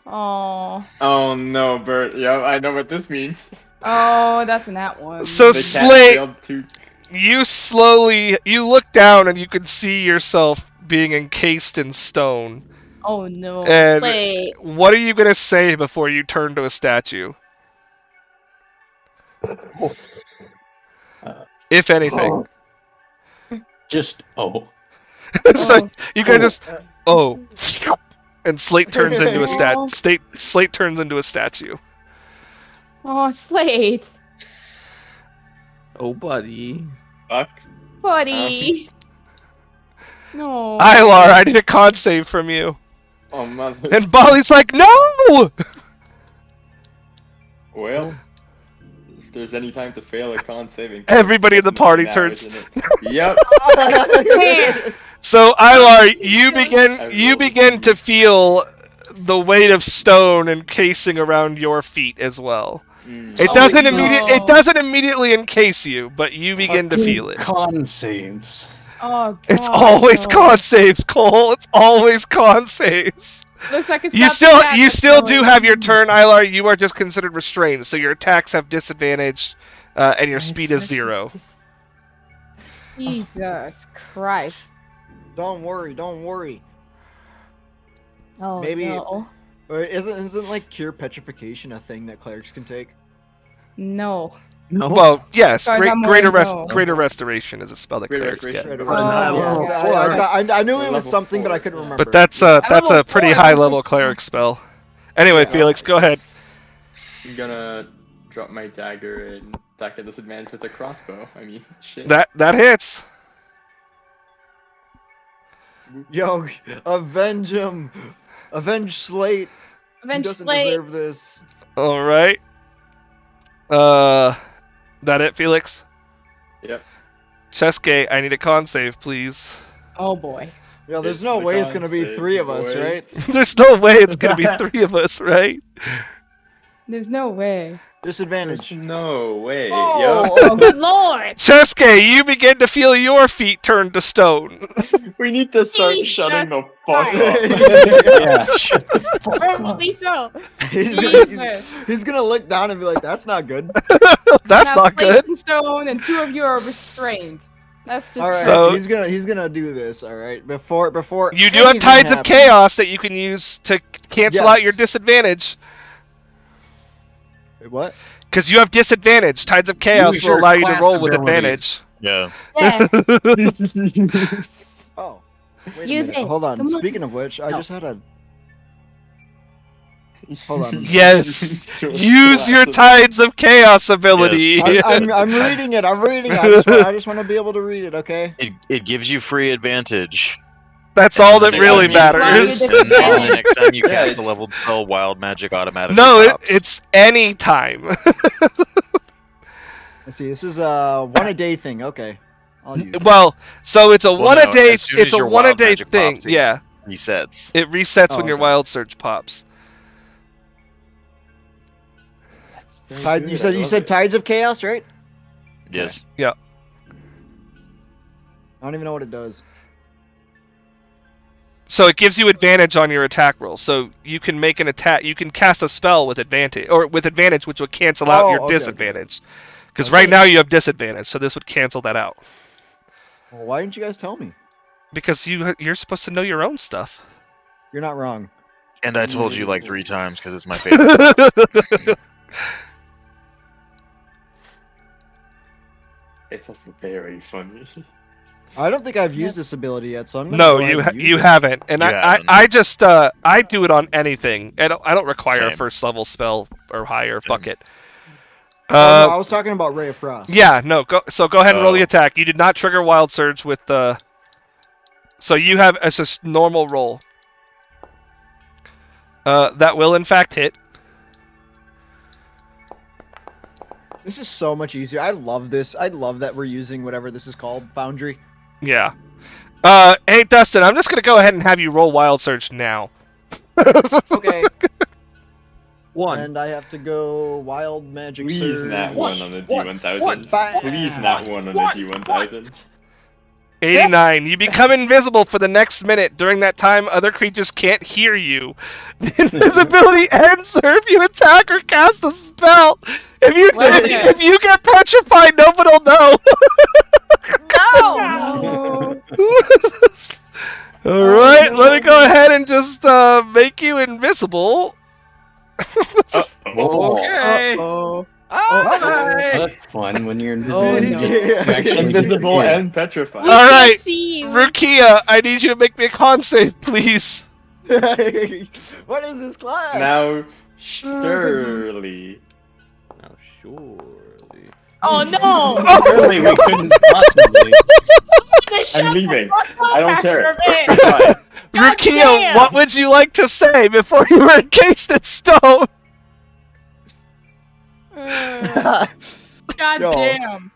Oh. Oh no, Bert. Yeah, I know what this means. Oh, that's in that one. So The cat Slate, failed to. you look down and you can see yourself being encased in stone. Oh no. And- Wait. What are you gonna say before you turn to a statue? If anything. Just So Oh. you can just and Slate turns into a Slate turns into a statue. Oh, Slate. Oh, buddy. Fuck. Buddy. No. Ilar, I need a con save from you. Oh mother. And Bali's like, no! Well, if there's any time to fail a con saving, Everybody in the party now, turns. isn't it? Yep. So Ilar, you I begin to feel the weight of stone encasing around your feet as well. It Oh, doesn't no. it doesn't immediately encase you, but you begin to feel it. Con saves. Oh, God. It's always no. con saves, Cole. It's always con saves. Looks like it's You not still bad, you but still no, do it- have your turn, Ilar. You are just considered restrained, so your attacks have disadvantage, and your speed is 0. Jesus Christ. Don't worry. Oh Maybe- no. Or isn't like cure petrification a thing that clerics can take? No. No. Well, yes, Sorry, I'm more no. greater restoration is a spell that Greater clerics get. restoration. Yes, I knew it was Level something, but I 4. couldn't remember. But that's level a pretty 4, high that's level like- cleric spell. Anyway, Yeah. Felix, go ahead. I'm gonna drop my dagger and attack at disadvantage with a crossbow. I mean, shit. That hits. Yo, avenge him! Avenge Slate! He Avenge doesn't Slate. deserve this. All right. That it, Felix? Yep. Cheske, I need a con save, please. Oh boy. Yo, there's It's no the way it's gonna be concept, 3 of us, boy. right? There's no way it's gonna be 3 of us, right? There's no way. Disadvantage. There's no way. Oh, Oh, good lord! Cheske, you begin to feel your feet turn to stone. We need to start Jesus shutting the fuck Christ. up. Yeah. Shut the fuck up. Apparently so. He's gonna look down and be like, "That's not good." That's Now, not Slate good. and Stone, and 2 of you are restrained. That's just All right, So- he's gonna do this. All right, before You do have anything Tides of happens. Chaos that you can use to cancel out your Yes. disadvantage. What? Because you have disadvantage. Tides of Chaos Use will your allow you to class roll with abilities. advantage. Yeah. Yeah. Oh, wait Use a minute. it. Hold on. Come on. Speaking of which, I No. just had a. Hold on. Yes. Use your Tides of Chaos ability. I'm reading it. I'm reading it. I just want to be able to read it. Okay. It gives you free advantage. That's all that And really next time you- matters. Right. And then the next time you Yeah, cast a it's- level spell, wild magic automatically No, stops. it's any time. Let's see. This is a 1 a day thing. Okay. I'll use it. Well, so it's a Well, one no, a day. as soon It's as a your one a wild day magic thing. pops, it Yeah, resets. it resets Oh, when your okay. wild surge pops. You said Tides of Chaos, right? Yes. I don't even know what it does. So it gives you advantage on your attack roll. So you can make an attack. You can cast a spell with advantage, which would cancel out Oh, your okay, disadvantage. Because Okay. right now you have disadvantage, so this would cancel that out. Well, why didn't you guys tell me? Because you're supposed to know your own stuff. You're not wrong. And I told you like 3 times because it's my favorite. It's also very funny. I don't think I've used this ability yet, so I'm gonna No, go ahead and use you it. haven't, and You I haven't. just I do it on anything. I don't require a Same. first level spell or higher. Fuck it. Oh, no, I was talking about Ray of Frost. Yeah, no. Go ahead and roll the Oh. attack. You did not trigger Wild Surge with the. So you have as a normal roll. That will in fact hit. This is so much easier. I love this. I love that we're using whatever this is called, Foundry. Yeah. Hey Dustin, I'm just gonna go ahead and have you roll Wild Surge now. Okay. 1. And I have to go Wild Magic Please Surge. nat 1 on the D1000. What? Please nat 1 on the D1000. 89. You become invisible for the next minute. During that time, other creatures can't hear you. The invisibility ends, or if you attack or cast a spell. If you get petrified, nobody will know. No! All right, let me go ahead and just make you invisible. Okay. That's fun when you're invisible. Oh, and no. you actually- Invisible Yeah. and petrified. We All can't right, see you. Rukia, I need you to make me a con save, please. What is this class? Now, surely. Oh, surely. Oh no! Surely we couldn't. Possibly. I'm leaving. I don't care. Bye. Bye. God Rukia, damn! what would you like to say before you were encased in stone? God Yo. damn.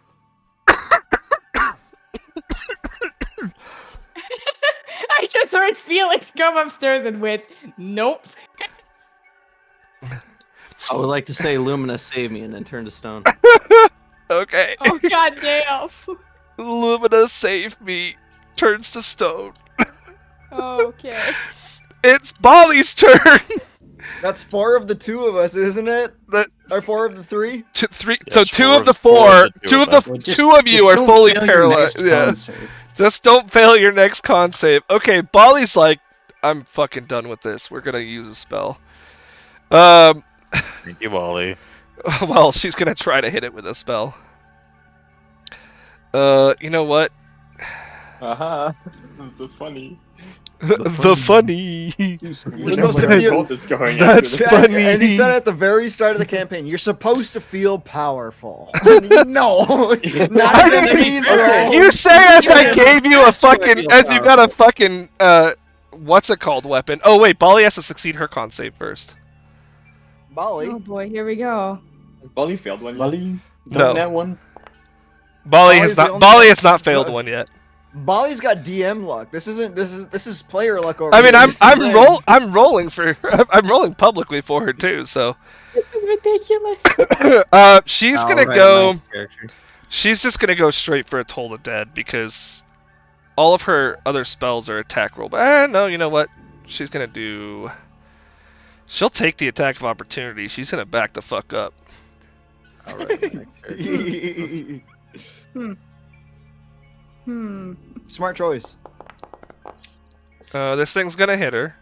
I just heard Felix come upstairs and went, nope. I would like to say Lumina save me and then turn to stone. Okay. Oh, god damn. Lumina save me. Turns to stone. Okay. It's Bali's turn. That's 4 of the 2 of us, isn't it? That- Or 4 of the 3? Three. Yes, so two four of the of- four. four of the Two two of of the us. Well, two of you are don't fully fail your paralyzed. next Yeah. con save. Just don't fail your next con save. Okay, Bali's like, I'm fucking done with this. We're gonna use a spell. Thank you, Wally. Well, she's gonna try to hit it with a spell. You know what? Aha. That's funny. The funny. You're supposed to feel. Bolt is going That's after Guys, funny. and he said at the very start of the campaign, you're supposed to feel powerful. No, not didn't- in these okay. roles. You say as I gave you a fucking, feel as you got a fucking, what's it called weapon? Oh wait, Bali has to succeed her con save first. Molly. Oh boy, here we go. Bali failed one. Molly, No. done that one. Bali Bali's has the not. only Bali one- has not failed No. one yet. Bali's got DM luck. This is player luck over I mean, here. I'm This is I'm rigged. I'm rolling for I'm rolling publicly for her too. So, This is ridiculous. she's I'll gonna write go. my character. She's just gonna go straight for a Toll the Dead because all of her other spells are attack roll. But no, you know what? She's gonna do. She'll take the attack of opportunity. She's gonna back the fuck up. I'll write my character. Smart choice. This thing's gonna hit her.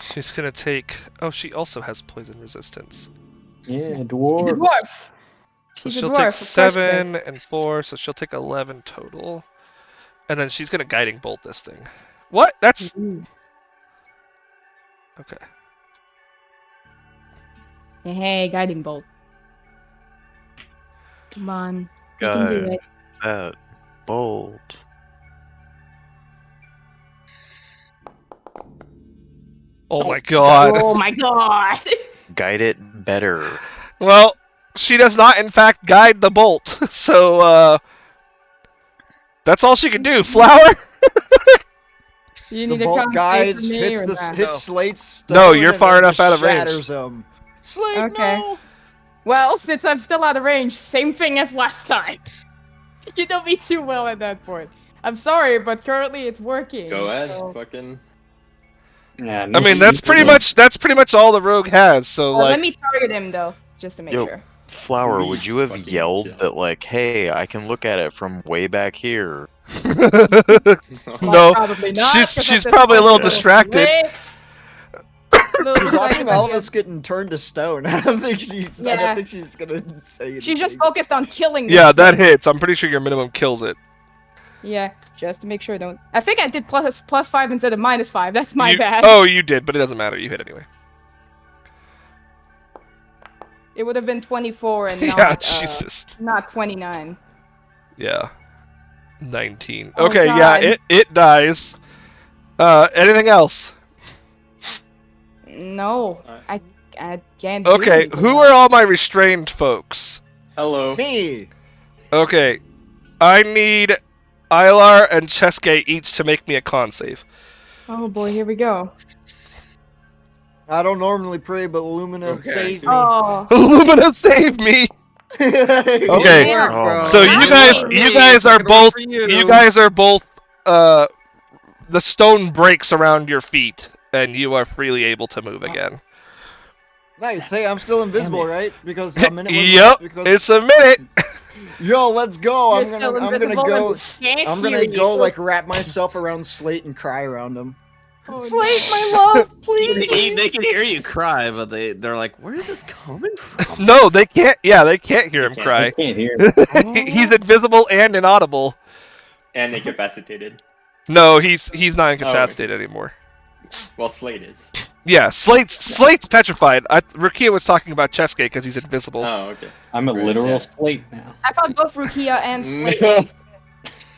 She's gonna take. Oh, she also has poison resistance. Yeah, She's a dwarf. dwarf. So She's a she'll dwarf, take of course she 7 does. and 4, so she'll take 11 total. And then she's gonna guiding bolt this thing. What? That's Ooh. okay. Hey, guiding bolt. Come on. You can do God, it. that bolt. Oh my god. Oh my god. Guide it better. Well, she does not in fact guide the bolt. So that's all she can do. Flower? You The need a bolt con guides, save from me hits or the not? hits Slate's stone. No, you're and far then enough just out of range. shatters him. Slate, Okay. no. Well, since I'm still out of range, same thing as last time. You know me too well at that point. I'm sorry, but currently it's working. Go ahead. so- Fucking. Yeah, I no mean, that's super pretty much all the rogue has. So Let like me target him though, just to make Yo. sure. Flower, would you have Fucking yelled chill. that like, "Hey, I can look at it from way back here"? No, Probably not. she's 'cause she's at this probably a point little it's distracted. way- She's watching all of us getting turned to stone. I don't think she's. I Yeah. don't think she's gonna say anything. She's just focused on killing. this Yeah, that thing. hits. I'm pretty sure your minimum kills it. Yeah, just to make sure. Don't. I think I did +5 instead of -5. That's my You- bad. Oh, you did, but it doesn't matter. You hit anyway. It would have been 24 and not, Yeah, Jesus. not 29. Yeah. 19. Oh, Okay, God. yeah, it dies. Anything else? No, Alright. I can't. do Okay, anything who else. are all my restrained folks? Hello. Me. Okay, I need Ilar and Cheske each to make me a con save. Oh boy, here we go. I don't normally pray, but Lumina Okay. save me. Oh, Lumina, save me! Okay, damn. Oh, so my you God. guys are both you guys are both the stone breaks around your feet and you are freely able to move again. Nice. Hey, I'm still invisible, right? Because a minute. was Yep, up, because... it's a minute. Yo, let's go. You're I'm still gonna invisible go. and can't I'm hear gonna go you. like wrap myself around Slate and cry around him. Oh, Slate, no. my love, please. They can hear you cry, but they're like, where is this coming from? No, they can't. Yeah, they can't hear him They cry. I can't hear. He's invisible and inaudible. And incapacitated. No, he's not incapacitated anymore. Well, Slate is. Yeah, Slate's petrified. Rukia was talking about Cheske because he's invisible. Oh, okay. I'm a Right, literal yeah. Slate now. I thought both Rukia and Slate.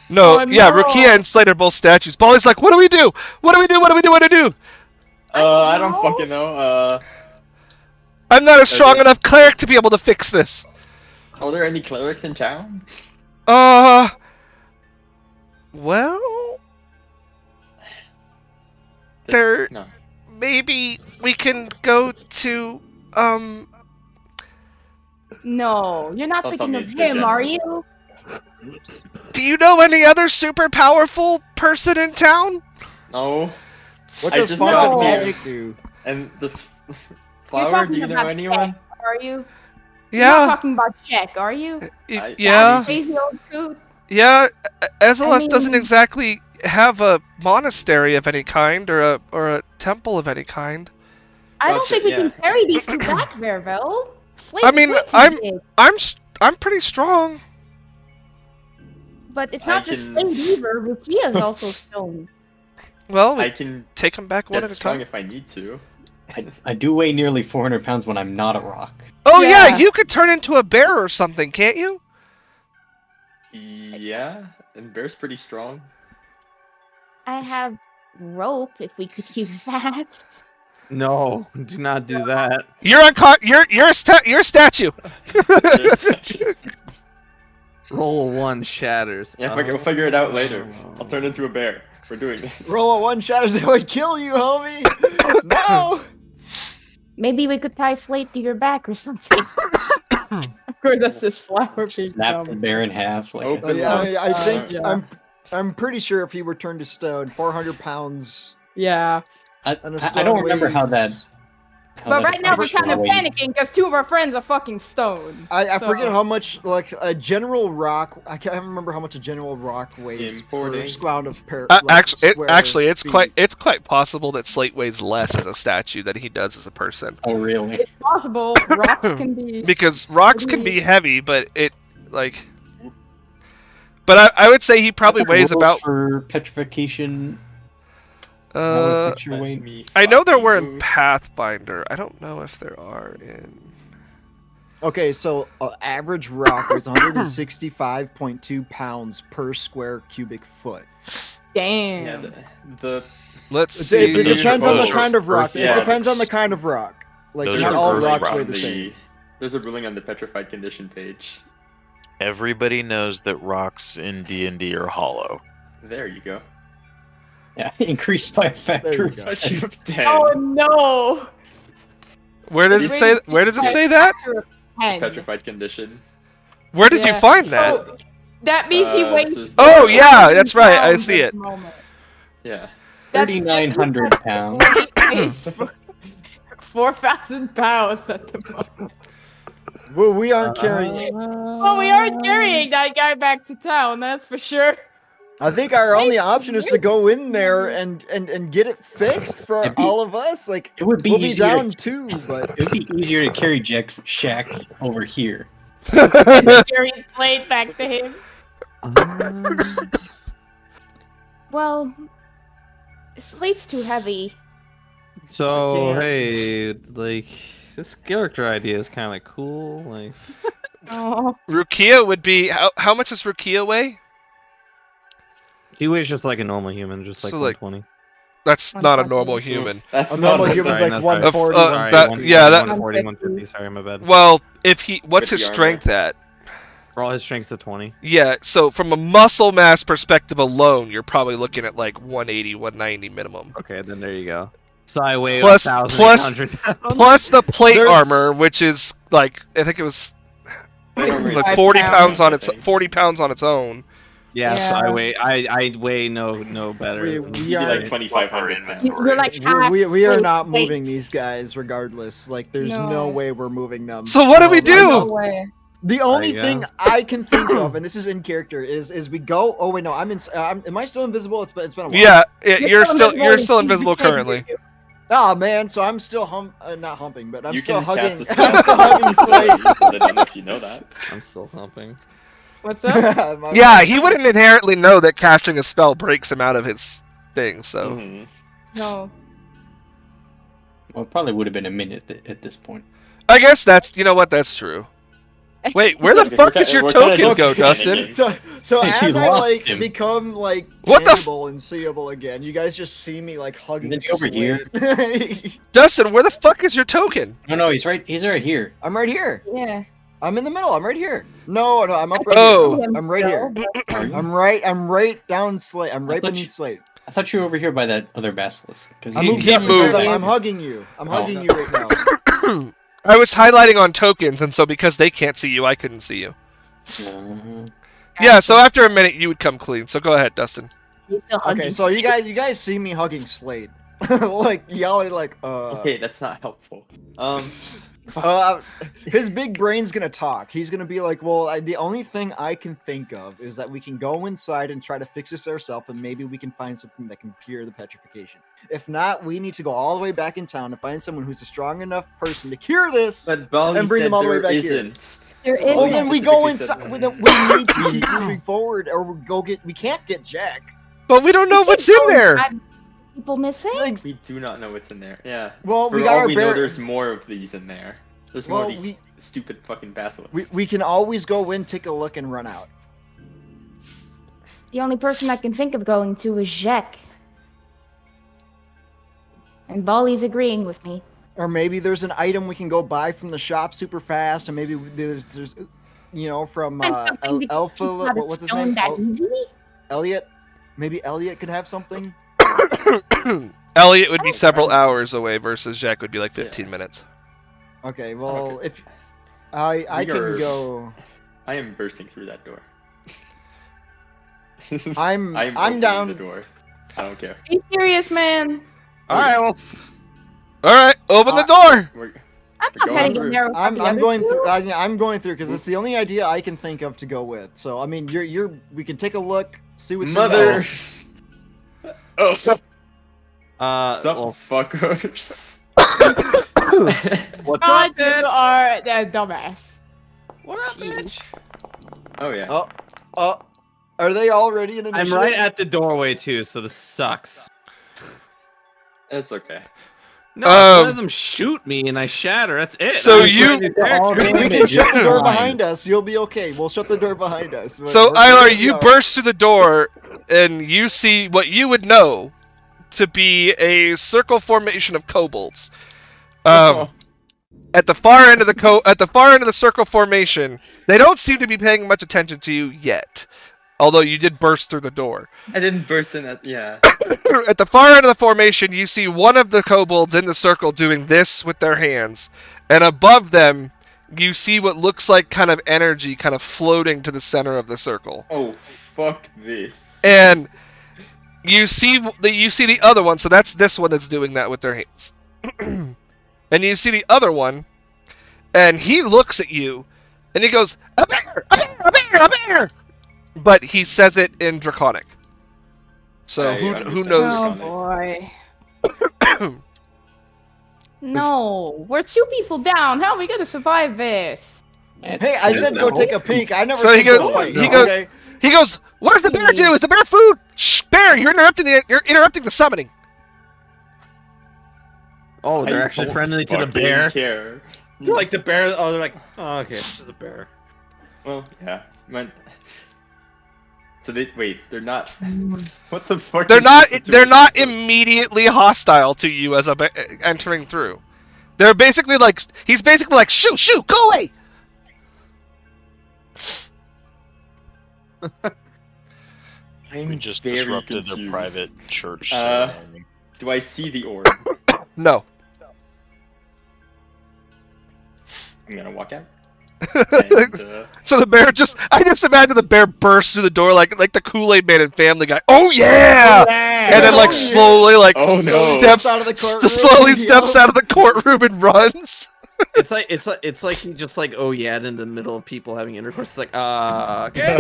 No, Oh, yeah, no. Rukia and Slate are both statues. Bally's like, what do we do? What do we do? What do we do? What do we do? I don't know. fucking know. I'm not a strong Okay. enough cleric to be able to fix this. Are there any clerics in town? Well, there. No. Maybe we can go to No, you're not I'll thinking tell of me it's the him, are general. you? do you know any other super powerful person in town? No. What I does just Font got of here. Magic do? And this You're flower, talking do you know about anyone? Jack, are you? You're not Yeah, talking about Jack, are you? yeah, Crazy old dude. yeah. Ezelos doesn't mean- exactly have a monastery of any kind or a temple of any kind. I don't Gotcha, think we yeah. can carry these two back, Vervel. Slate I is mean, way too big. I'm pretty strong. But it's I not just can- Slate either. Rukia is also stone. Well, I we can take them back one get at a strong time. if I need to. I do weigh nearly 400 pounds when I'm not a rock. Oh yeah, Yeah. you could turn into a bear or something, can't you? Yeah, and Bear's pretty strong. I have rope if we could use that. No, do not do that. You're you're a statue. Roll a 1 shatters. Yeah, we'll figure it out later. I'll turn into a bear. We're doing this. Roll a 1 shatters, they would kill you, homie. No. Maybe we could tie Slate to your back or something. Of course, that's just flower being Snap the dumb. bear in half. Like Open Yeah, up. I think Yeah. I'm pretty sure if he were turned to stone, 400 pounds. Yeah. I And the I stone don't remember how that. weighs- But right now we're actually kind of weighs. panicking because 2 of our friends are fucking stoned. I So- forget how much, like, a general rock. I can't remember how much a general rock weighs per Importing. square of per. Actually, it's feet. quite possible that Slate weighs less as a statue than he does as a person. Oh really? It's possible. Rocks can be. Because rocks can be heavy, but it like. But I would say he probably weighs Rules about. for petrification. How would it affect your Let weight? me I know there find were in you. Pathfinder. I don't know if there are in. Okay, so average rock weighs 165.2 pounds per square cubic foot. Damn. Yeah, the Let's It, see. it depends on the Those are kind of rock. earth It rocks. depends on the kind of rock. Like Those not are all earth rocks weigh rocks. the same. There's a ruling on the petrified condition page. Everybody knows that rocks in D&D are hollow. There you go. Yeah, increased by a There factor. you go. of 10. 10. Oh no. Where does it say? Where does it say that? Petrified condition. Where did you Yeah. find that? Oh, that means he This weighs. is Oh the- yeah, that's right. I 10 see at it. the moment. Yeah. That's- 3,900 pounds. He weighs 4,000 pounds at the moment. Well, we aren't carrying it. Well, we aren't carrying that guy back to town, that's for sure. I think our only option is to go in there and get it fixed for It'd be- all of us. Like It would be we'll be easier. down 2, but It would be easier to carry Jack's shack over here. Carry Slade back to him. Well, Slade's too heavy. So I can't. hey, like this character idea is kind of cool. Like, Oh, Rukia would be how much does Rukia weigh? he weighs just like a normal human, just like So, like, 120. That's not a 120. normal human. That's a not normal a- human's Sorry, like that's right. 140. Sorry, that- 140, yeah, that- 140, 150. 150. Sorry, my bad. Well, if he what's With his the strength at? For all his strength's at 20. Yeah, so from a muscle mass perspective alone, you're probably looking at like 180, 190 minimum. Okay, then there you go. So I weigh Plus- 1,800 pounds. Plus the plate There's- armor, which is like I think it was Plate armor is like 5 40 pounds, pounds on I its think. 40 pounds on its own. Yeah, so Yeah. I weigh no better. We- than- we You are- like 2,500 pounds. You're like We are half not Slade's moving weight. these guys regardless. Like there's no, No. way we're moving them. So what do we Um, do? no way. The only you go. thing I can think of, and this is in character, is we go. Oh wait, no, am I still invisible? It's been a while. Yeah, you're still invisible He can't currently. hear you. Oh man, so I'm still not humping, but I'm You still can hugging. cast a I'm still hugging Slade. I don't know if you know that. I'm still humping. What's up? My Yeah, bad. he wouldn't inherently know that casting a spell breaks him out of his thing. So Mhm. No. Well, it probably would have been a minute at this point. I guess that's that's true. Wait, where the Okay, fuck we're does your kinda- we're token kinda go, just Dustin? panicking. So Hey, as you I lost like him. become like What the f- tangible and seeable again, you guys just see me like hugging. Isn't he over here? Slade. Dustin, where the fuck is your token? No, he's right. He's right here. I'm right here. Yeah. I'm in the middle. I'm right here. No, I'm up right Oh. here. I'm right here. Are you? I'm right down Slate. I'm right thought beneath you- Slate. I thought you were over here by that other basilisk. 'cause I He- moved he up because moved. I'm hugging you. I'm Oh. hugging you right now. I was highlighting on tokens, and so because they can't see you, I couldn't see you. Yeah, so after a minute, you would come clean. So go ahead, Dustin. He's still hugging. Okay, so you guys see me hugging Slade, like yelling like Okay, that's not helpful. His big brain's gonna talk. He's gonna be like, well, the only thing I can think of is that we can go inside and try to fix this ourselves, and maybe we can find something that can cure the petrification. If not, we need to go all the way back in town and find someone who's a strong enough person to cure this But Bali and bring said them all the way there back isn't. There here. is. Oh, then we go inside. We need to keep moving forward, or we go get. We can't get Jack. But we don't know what's in there. People missing? Like, We do not know what's in there. Yeah. well, For we got all our we know, bear. there's more of these in there. There's more Well, of these stupid fucking basilisks. We can always go in, take a look, and run out. The only person I can think of going to is Jack. And Bali's agreeing with me. Or maybe there's an item we can go buy from the shop super fast, and maybe there's from And something that Alpha. keeps out of What's his stone name? that easy? Elliot. Maybe Elliot could have something. Elliot would be several hours away versus Jack would be like 15 minutes. Okay, well, Okay. if I We can are- go. I am bursting through that door. I'm opening down. the door. I don't care. Are you serious, man? All right, well, All right, open the door. We're, I'm We're not going heading through. in there without I'm the other going two. through. I'm going through because it's the only idea I can think of to go with. So I mean, we can take a look, see what's Mother. in Oh, sup, some fuckers. what's God, up, you bitch? are that dumbass. What up, bitch? Oh yeah. there. Oh, are they already in I'm initiative? right at the doorway too, so this sucks. It's okay. No, one of them shoot me and I shatter. That's it. So I'm you- crazy character. We can shut the door Fine. behind us. You'll be okay. We'll shut the door behind us. So, We're gonna Ilar, be you all right. burst through the door, and you see what you would know to be a circle formation of kobolds. At the far end of the circle formation, they don't seem to be paying much attention to you yet. Although you did burst through the door. I didn't burst in at yeah. At the far end of the formation, you see one of the kobolds in the circle doing this with their hands. And above them, you see what looks like kind of energy kind of floating to the center of the circle. Oh fuck this. And you see the other one, so that's this one that's doing that with their hands. And you see the other one, and he looks at you, and he goes, "A bear! A bear! A bear! A bear!" But he says it in Draconic. So I who understand knows? Oh boy. No, we're 2 people down. How are we gonna survive this? Hey, I said go take a peek. I never So said he go goes- fight. he goes- Okay? He goes, "What does the bear do? Is the bear food? Shh, bear! You're interrupting the summoning." Oh, they're I actually don't friendly to the fucking bear. Care. They're like the bear. Oh, they're like, oh, okay, it's just a bear. Well, yeah. So they're not. What the fuck? They're is not. this They're situation? not immediately hostile to you as entering through. They're basically like. He's basically like, "Shoot, shoot, go away." I'm We just very disrupted confused. their private church. Uh, ceremony. Do I see the orb? No. I'm gonna walk out. And, So the bear I just imagine the bear bursts through the door like the Kool-Aid Man and Family Guy. Oh yeah! And then like Oh, yeah. slowly like Oh, no. steps out of the courtroom. slowly steps out of the courtroom and runs. It's like he just like oh yeah in the middle of people having intercourse. It's like okay.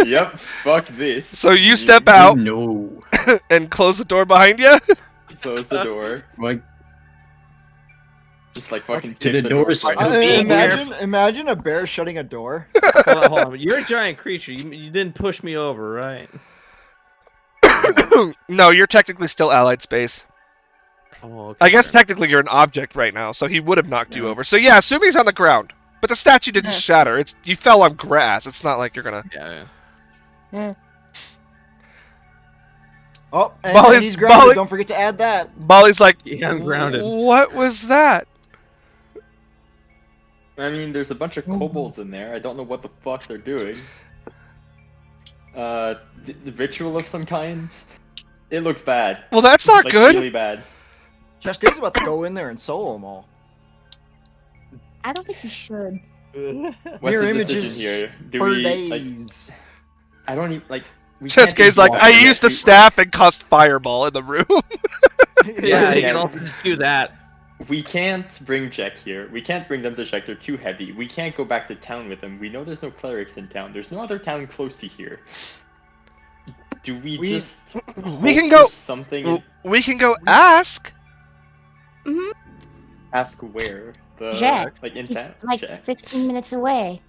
Yep. Fuck this. So you step out No. and close the door behind you. Close the door. Like, Just like fucking Did kick the door doors- right I- in. Imagine a bear shutting a door. Hold on. You're a giant creature. You didn't push me over, right? No, you're technically still allied space. Oh, okay. I guess technically you're an object right now, so he would have knocked you over. So yeah, assume he's on the ground. But the statue didn't shatter. You fell on grass. It's not like you're gonna. Yeah. Oh, and Molly's- he's grounded. Molly- Don't forget to add that. Molly's like, Yeah, I'm grounded. What was that? I mean, there's a bunch of kobolds in there. I don't know what the fuck they're doing. The ritual of some kind. It looks bad. Well, that's not Like, good. really bad. Cheska's about to go in there and solo them all. I don't think you should. What's Mirror the images decision here? Do per we like? days. I don't even like. We can't Cheska's just like, walk I in used that the staff and cast fireball in the room. Yeah, you Yeah. can also just do that. We can't bring Jack here. We can't bring them to Jack. They're too heavy. We can't go back to town with them. We know there's no clerics in town. There's no other town close to here. Do we just We can hope go. there's something in- We can go ask. Mm-hmm. ask where? Jack. Like in He's town? like Jack. 15 minutes away.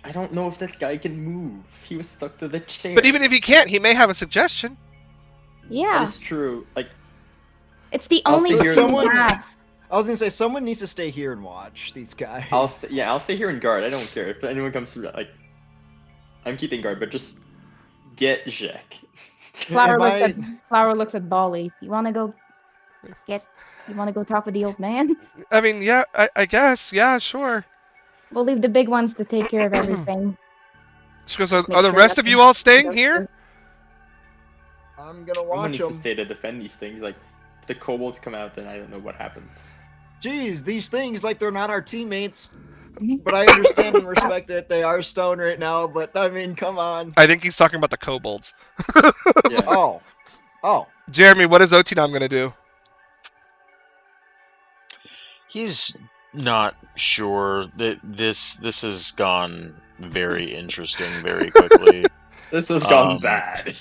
I don't know if that guy can move. He was stuck to the chair. But even if he can't, he may have a suggestion. Yeah. That is true. Like, It's the I'll only sit here thing we and- have. I was gonna say someone needs to stay here and watch these guys. I'll stay here and guard. I don't care if anyone comes through. Like, I'm keeping guard, but just get Jack. Flower looks at Bali. You wanna go talk with the old man? I mean, yeah, I guess, yeah, sure. We'll leave the big ones to take care of everything. She goes, Just make are the sure rest of nothing you all staying goes here? through. I'm gonna Someone watch needs to them. stay to defend these things. Like, if the kobolds come out, then I don't know what happens. Jeez, these things like they're not our teammates. But I understand and respect that they are stoned right now. But I mean, come on. I think he's talking about the kobolds. Yeah. Oh. Jeremy, what is Otinam gonna do? He's not sure that this has gone very interesting very quickly. This has gone bad.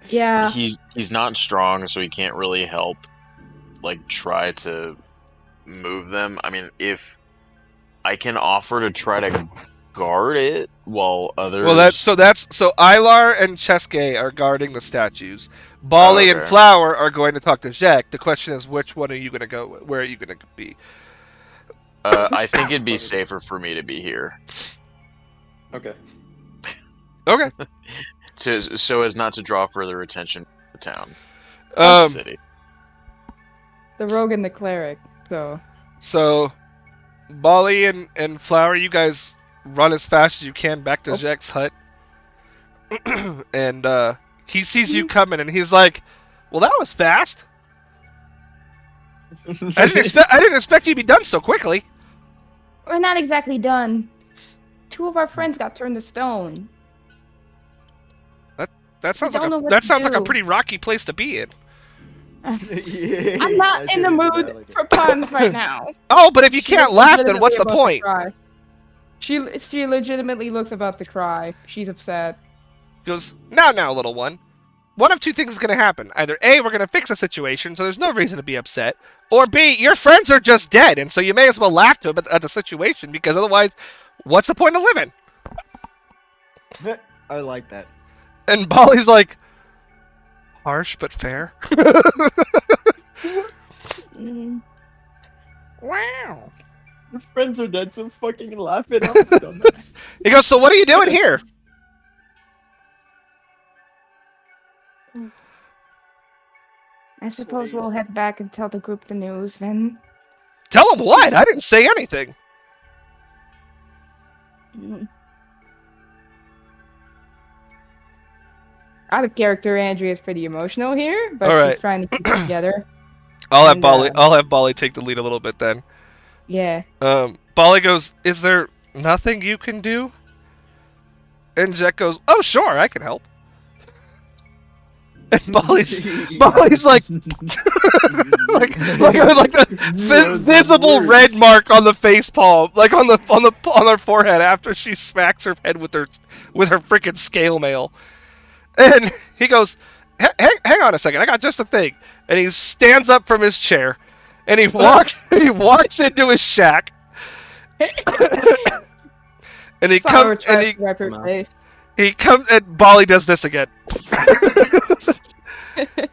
Yeah. He's not strong, so he can't really help like try to move them. I mean, if I can offer to try to guard it while others Well, so Ilar and Cheske are guarding the statues. Bali and Okay. Flower are going to talk to Jack. The question is, which one are you gonna go with? Where are you gonna be? I think it'd be safer for me to be here. Okay. Okay. So as not to draw further attention to the town. The city. The rogue and the cleric. So, Bali and Flower, you guys run as fast as you can back to Jack's hut. And he sees you coming and he's like, well, that was fast. I didn't expect you to be done so quickly. We're not exactly done. 2 of our friends got turned to stone. That sounds don't know like what that to sounds like a do. pretty rocky place to be in. Yeah, I'm not in the mood for puns right now. Oh, but if you She can't looks laugh, then what's the legitimately about to point? cry. She legitimately looks about to cry. She's upset. Goes, now, little one. One of two things is going to happen. Either A, we're going to fix the situation, so there's no reason to be upset. Or B, your friends are just dead, and so you may as well laugh to at the situation, because otherwise, what's the point of living? I like that. And Bali's like, harsh but fair. Mm. Wow. Your friends are dead, so fucking laugh it up, dumbass. He goes, so what are you doing here? I suppose we'll head back and tell the group the news then. Tell him what? I didn't say anything. Mm. Out of character, Andrea's pretty emotional here, but All right. she's trying to keep it together. I'll have And, Bali take the lead a little bit then. Yeah. Bali goes, is there nothing you can do? And Jack goes, oh sure, I can help. And Bali's like, like the visible red mark on the face palm, like on her forehead after she smacks her head with her freaking scale mail. And he goes, hang on a second, I got just the thing. And he stands up from his chair, and he walks into his shack. And he Flower comes, tries to wipe her face. and Bali does this again.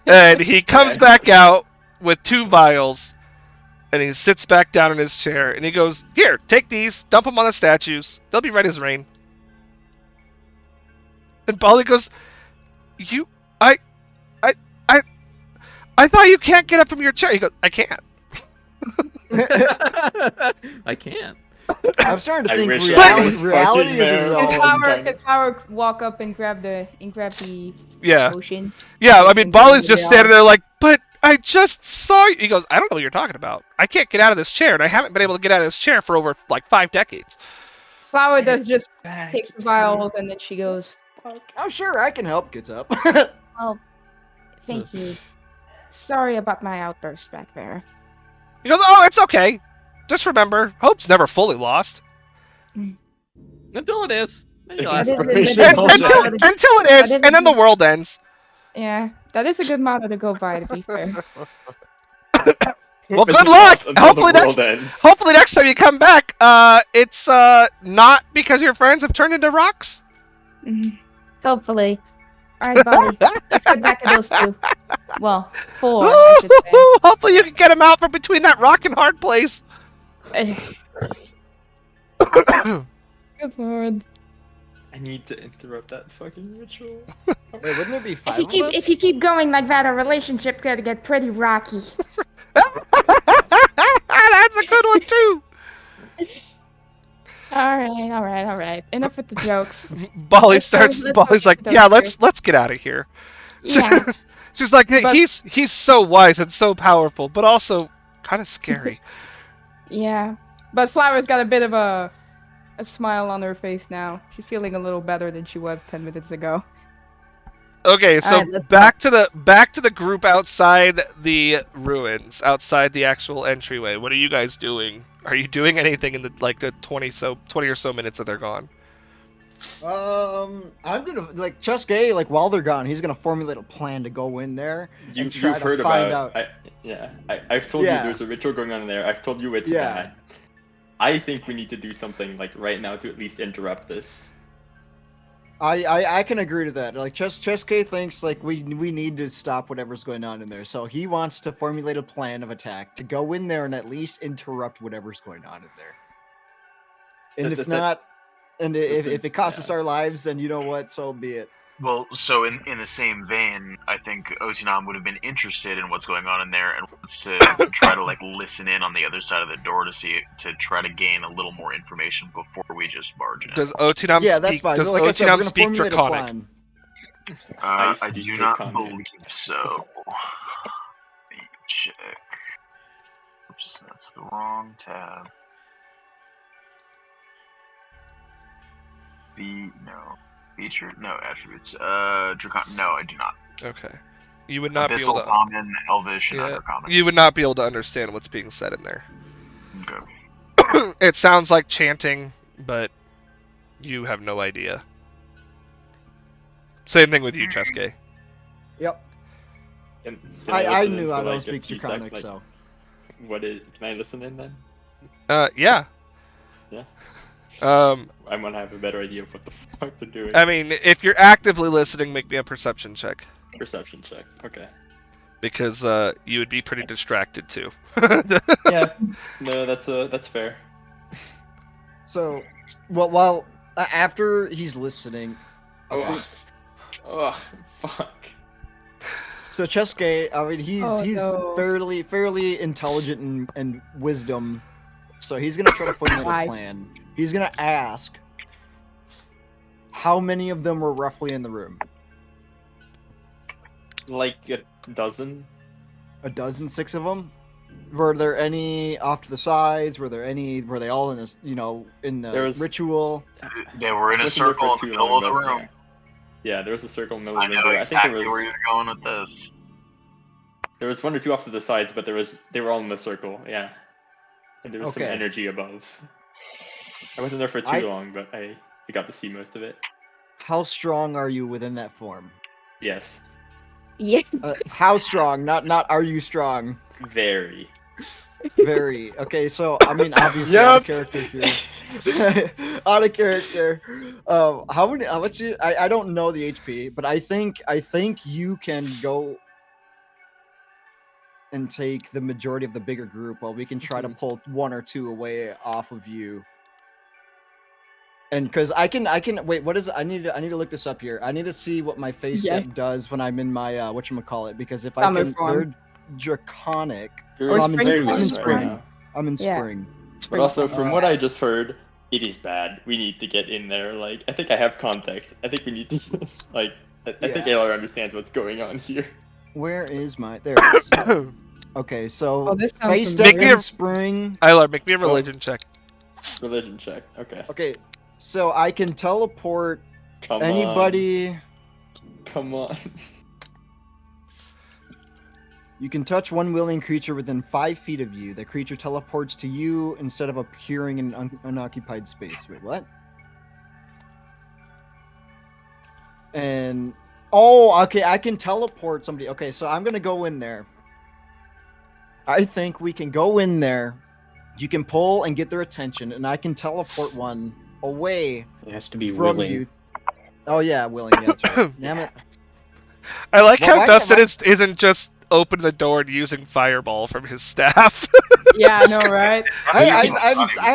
And he comes back out with 2 vials, and he sits back down in his chair, and he goes, here, take these, dump them on the statues, they'll be right as rain. And Bali goes, I thought you can't get up from your chair. He goes, I can't. I can't. I'm starting to I think wish reality, I was reality fucking is there. his Can own. Flower walk up and grab the Yeah. potion? Yeah, I mean, And Bali's turn it just standing there like, but I just saw you. He goes, I don't know what you're talking about. I can't get out of this chair, and I haven't been able to get out of this chair for over, 5 decades. Flower does just takes the vials and then she goes, Oh sure, I can help. Gets up. Oh, thank you. Sorry about my outburst back there. He goes, "Oh, it's okay. Just remember, hope's never fully lost." Until it is. That is a Inspirational. good motto to- Until it is, that is and then the good- world ends. Yeah, that is a good motto to go by, to be fair. Well, Hope good isn't luck. lost until Hopefully the next, world ends. hopefully next time you come back, it's not because your friends have turned into rocks. Mhm. Hopefully. Alright, buddy. Let's get back to those 2. Well, 4, I should say. Hopefully you can get him out from between that rock and hard place. Good lord. I need to interrupt that fucking ritual. Wait, wouldn't there be 5 If you of us? if you keep going like that, our relationship's gonna get pretty rocky. That's a good one too. Alright. Enough with the jokes. Bolly Let's go- starts. let's go Bolly's get like, to those yeah, two." let's get out of here. Yeah. She's like, hey, But- he's so wise and so powerful, but also kind of scary. Yeah. But Flower's got a bit of a smile on her face now. She's feeling a little better than she was 10 minutes ago. Okay, so Alright, let's back to the group outside the ruins, outside the actual entryway. What are you guys doing? Are you doing anything in the 20 or so minutes that they're gone? I'm gonna Chesuke, while they're gone, he's gonna formulate a plan to go in there and try You've to heard find about. out. I've told you Yeah. there's a ritual going on in there. I've told you it's Yeah. bad. I think we need to do something right now to at least interrupt this. I can agree to that. Chesuke thinks we need to stop whatever's going on in there, so he wants to formulate a plan of attack to go in there and at least interrupt whatever's going on in there. And if not, and if it costs us our lives, then you know what, so be it. Well, so in the same vein, I think Otinam would have been interested in what's going on in there and wants to try to listen in on the other side of the door to try to gain a little more information before we just barge in. Does Otinam Yeah, speak? that's fine. Does Like I said, we're Otinam gonna speak formulate a Draconic? plan. I speak do not Draconic. believe so. Let me check. Oops, that's the wrong tab. Feature? No, attributes. Dracon. No, I do not. Okay. You would not be Abyssal, able to. common, elvish, and Yeah, undercommon. you would not be able to understand what's being said in there. Okay. It sounds like chanting, but you have no idea. Same thing with you, Chesuke. Yep. Can I listen in knew for, I don't a speak few Draconic, sec- so. Can I listen in then? Yeah. Yeah. Um, I want to have a better idea of what the fuck they're doing. I mean, if you're actively listening, make me a perception check. Perception check. Okay. Because you would be pretty distracted too. Yeah. No, that's fair. So, while after he's listening, Oh. Oh, fuck. so Chesuke, I mean, he's no. fairly intelligent and wisdom, so he's gonna try to formulate a Right. plan. He's gonna ask how many of them were roughly in the room. Like a dozen? A dozen, 6 of them. Were there any off to the sides? Were they all in this? In the There was- ritual? They were in a Listen there circle for in the too middle of long, the but, room. Yeah, there was a circle in the middle I of the know room. I exactly think where you're going with this. there was 1 or 2 off to the sides, but they were all in the circle. Yeah, and there was some Okay. energy above. I wasn't there for too long, but I got to see most of it. How strong are you within that form? Yes, Yeah. How strong? Not are you strong? very. Very. Okay, so I mean, obviously, out of character here. Out of character. How many? How much? I don't know the HP, but I think you can go and take the majority of the bigger group, while we can try to pull 1 or 2 away off of you. And because I can wait. What is it? I need to look this up here. I need to see what my face Yes. step does when I'm in my whatchamacallit, because if Summer I can, form. they're draconic. You're Or I'm in spring spring. form. I'm in right spring. now. I'm in Yeah. spring. But also, from what I just heard, it is bad. We need to get in there. I think I have context. I think we need to, I think Yeah. Aylar understands what's going on here. Where is my? There it is. Okay, so Oh, this sounds face familiar. step Make me in a- spring. Ilar, make me a religion check. Religion check. Okay. Okay, so I can teleport Come anybody. on. Come on. You can touch one willing creature within 5 feet of you. The creature teleports to you instead of appearing in an unoccupied space. Wait, what? And oh, okay, I can teleport somebody. Okay, so I'm gonna go in there. I think we can go in there. You can pull and get their attention, and I can teleport one away It has to be from willing. you. Oh yeah, willing. Yeah, that's right. Damn it. I like Well, how why- Dustin why- isn't just open the door and using fireball from his staff. Yeah, I know, right? I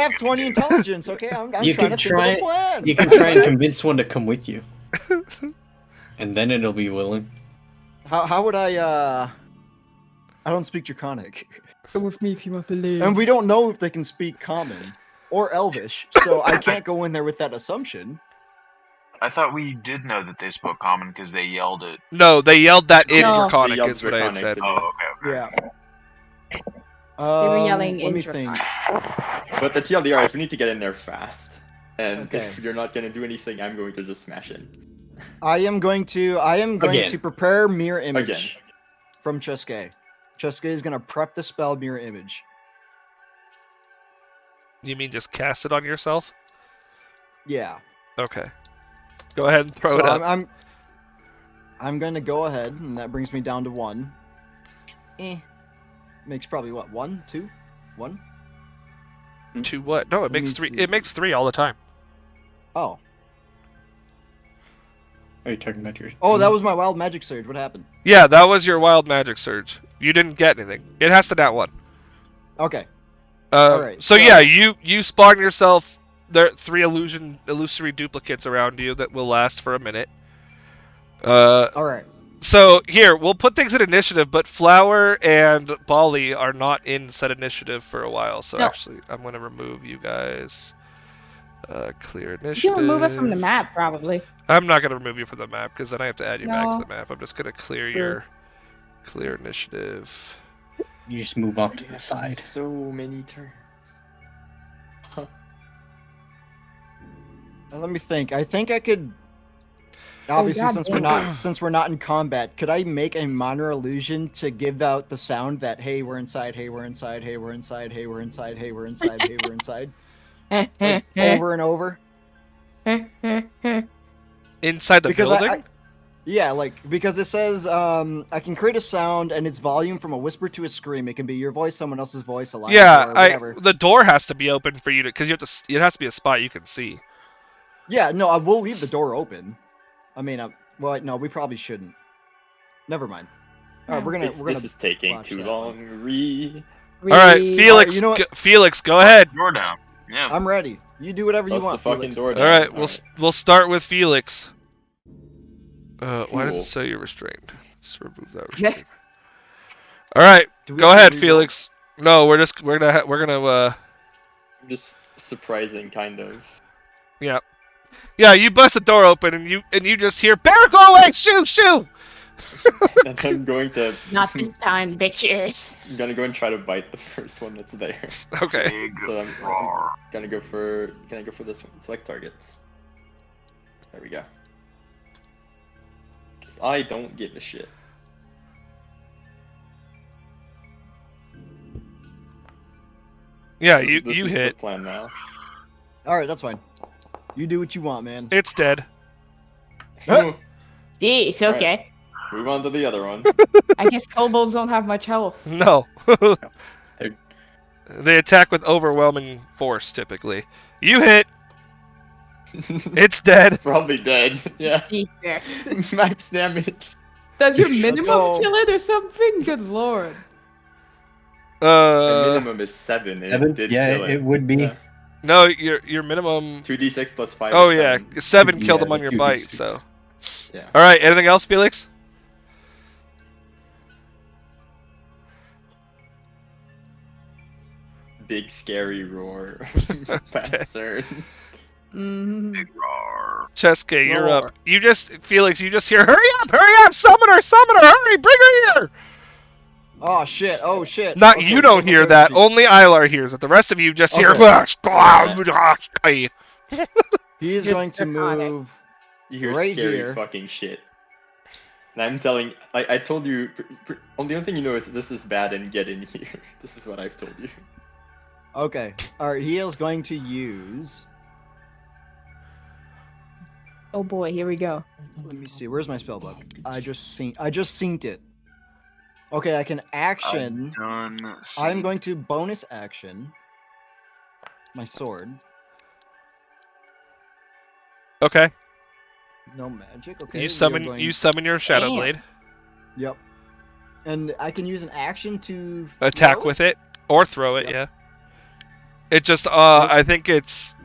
have 20 intelligence. Okay, I'm You trying can to think of try- a plan. You can try and convince one to come with you. And then it'll be willing. How would I don't speak Draconic. Go with me if you want to live. And we don't know if they can speak Common or Elvish, so I can't go in there with that assumption. I thought we did know that they spoke common because they yelled it. No, they yelled that in No. Draconic, They yelled is what I had Draconic, said. didn't Oh, okay. Yeah. They were yelling Let in me Draconic. think. But the TLDR is we need to get in there fast. And Okay. if you're not gonna do anything, I'm going to just smash in. I am going to Again. to prepare mirror image Again. from Cheske. Cheske is gonna prep the spell mirror image. You mean just cast it on yourself? Yeah. Okay. Go ahead and throw so it up. I'm gonna go ahead, and that brings me down to 1. Makes probably what, 1, 2, 1? To what? No, it Let me makes 3. see. It makes 3 all the time. Oh. Are you talking about your? Oh, that was my wild magic surge. What happened? Yeah, that was your wild magic surge. You didn't get anything. It has to nat 1. Okay. So, so- yeah, you spawn yourself there 3 illusory duplicates around you that will last for a minute. Alright. So here we'll put things in initiative, but Flower and Bali are not in set initiative for a while. So No. actually, I'm gonna remove you guys. Clear initiative. You can remove us from the map, probably. I'm not gonna remove you from the map because then I have to add you back No. to the map. I'm just gonna clear Sure. your clear initiative. You just move off to the side. So many turns. Let me think. I think I could. Obviously, God since we're not in combat, could I make a minor illusion to give out the sound that hey, we're inside, hey, we're inside, hey, we're inside, hey, we're inside, hey, we're inside, hey, we're inside, like, over and over? Inside the Because building. yeah, like because it says I can create a sound and its volume from a whisper to a scream. It can be your voice, someone else's voice, a line, Yeah, or whatever. the door has to be open for you to because you have to. It has to be a spot you can see. Yeah, no, I will leave the door open. I mean, well, no, we probably shouldn't. Never mind. All right, we're gonna This is taking watch too that long. All right, Felix. you know what? Felix, go ahead. Door down. Yeah. I'm ready. You do whatever you Close want, the fucking Felix. door All down. right, we'll start with Felix. Why does Cool. it say you're restrained? Let's remove that restraint. All right, Do we go have to ahead, reroll? Felix. No, we're gonna. I'm just surprising, kind of. Yeah, you bust the door open and you just hear Barrack, go away, shoo, shoo. And I'm going to Not this time, bitches. I'm gonna go and try to bite the first one that's there. Okay. Big So I'm roar. gonna go for. Can I go for this one? Select targets. There we go. Cause I don't give a shit. Yeah, This you is the hit. plan now. All right, that's fine. You do what you want, man. It's dead. Huh? Jeez, Alright. okay. Move on to the other one. I guess kobolds don't have much health. No. They're- They attack with overwhelming force typically. You hit. It's dead. Probably dead. Yeah. Jesus. Max damage. Does your Let's minimum go. kill it or something? Good lord. The minimum is 7. It 7? did Yeah, kill it would be. Yeah. No, your minimum. 2d6 plus 5. Oh is yeah, 7. 7 killed Yeah, him on your 2d6. bite. So. Yeah. All right. Anything else, Felix? Big scary roar. Bastard. Mm. Big roar. Cheske, you're Roar. up. You just Felix, you just hear, hurry up, summoner, hurry, bring her here. Oh shit! Oh shit! Not Okay, you don't okay, hear okay, that. okay. Only Ilar hears it. The rest of you just hear. Okay. He is Just going to draconic. move You hear Right scary here. fucking shit. And I'm telling, I told you, the only thing you know is this is bad and get in here. This is what I've told you. Okay. Alright, he is going to use. Oh boy, here we go. Let me see. Where's my spell book? I just seen it. Okay, I can action. I'm going to bonus action my sword. Okay. No magic. Okay. You summon your Shadow Damn. Blade. Yep. And I can use an action to Attack throw with it or throw it. Yep. Yeah. It just I think it's.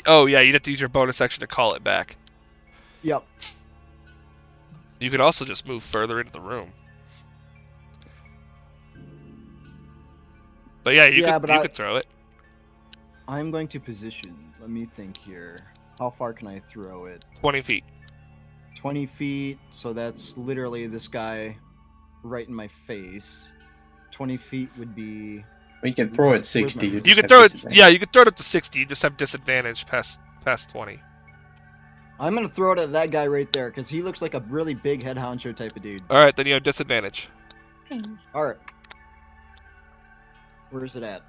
Oh yeah, you'd have to use your bonus action to call it back. Yep. You could also just move further into the room. But yeah, you could throw it. I'm going to position. Let me think here. How far can I throw it? 20 feet. 20 feet. So that's literally this guy right in my face. 20 feet would be. Well, you can throw it Where's 60. my- You You just could have throw it. disadvantage. Yeah, you could throw it up to 60. You just have disadvantage past 20. I'm gonna throw it at that guy right there because he looks like a really big head honcho type of dude. All right, then you have disadvantage. All right. Where's it at?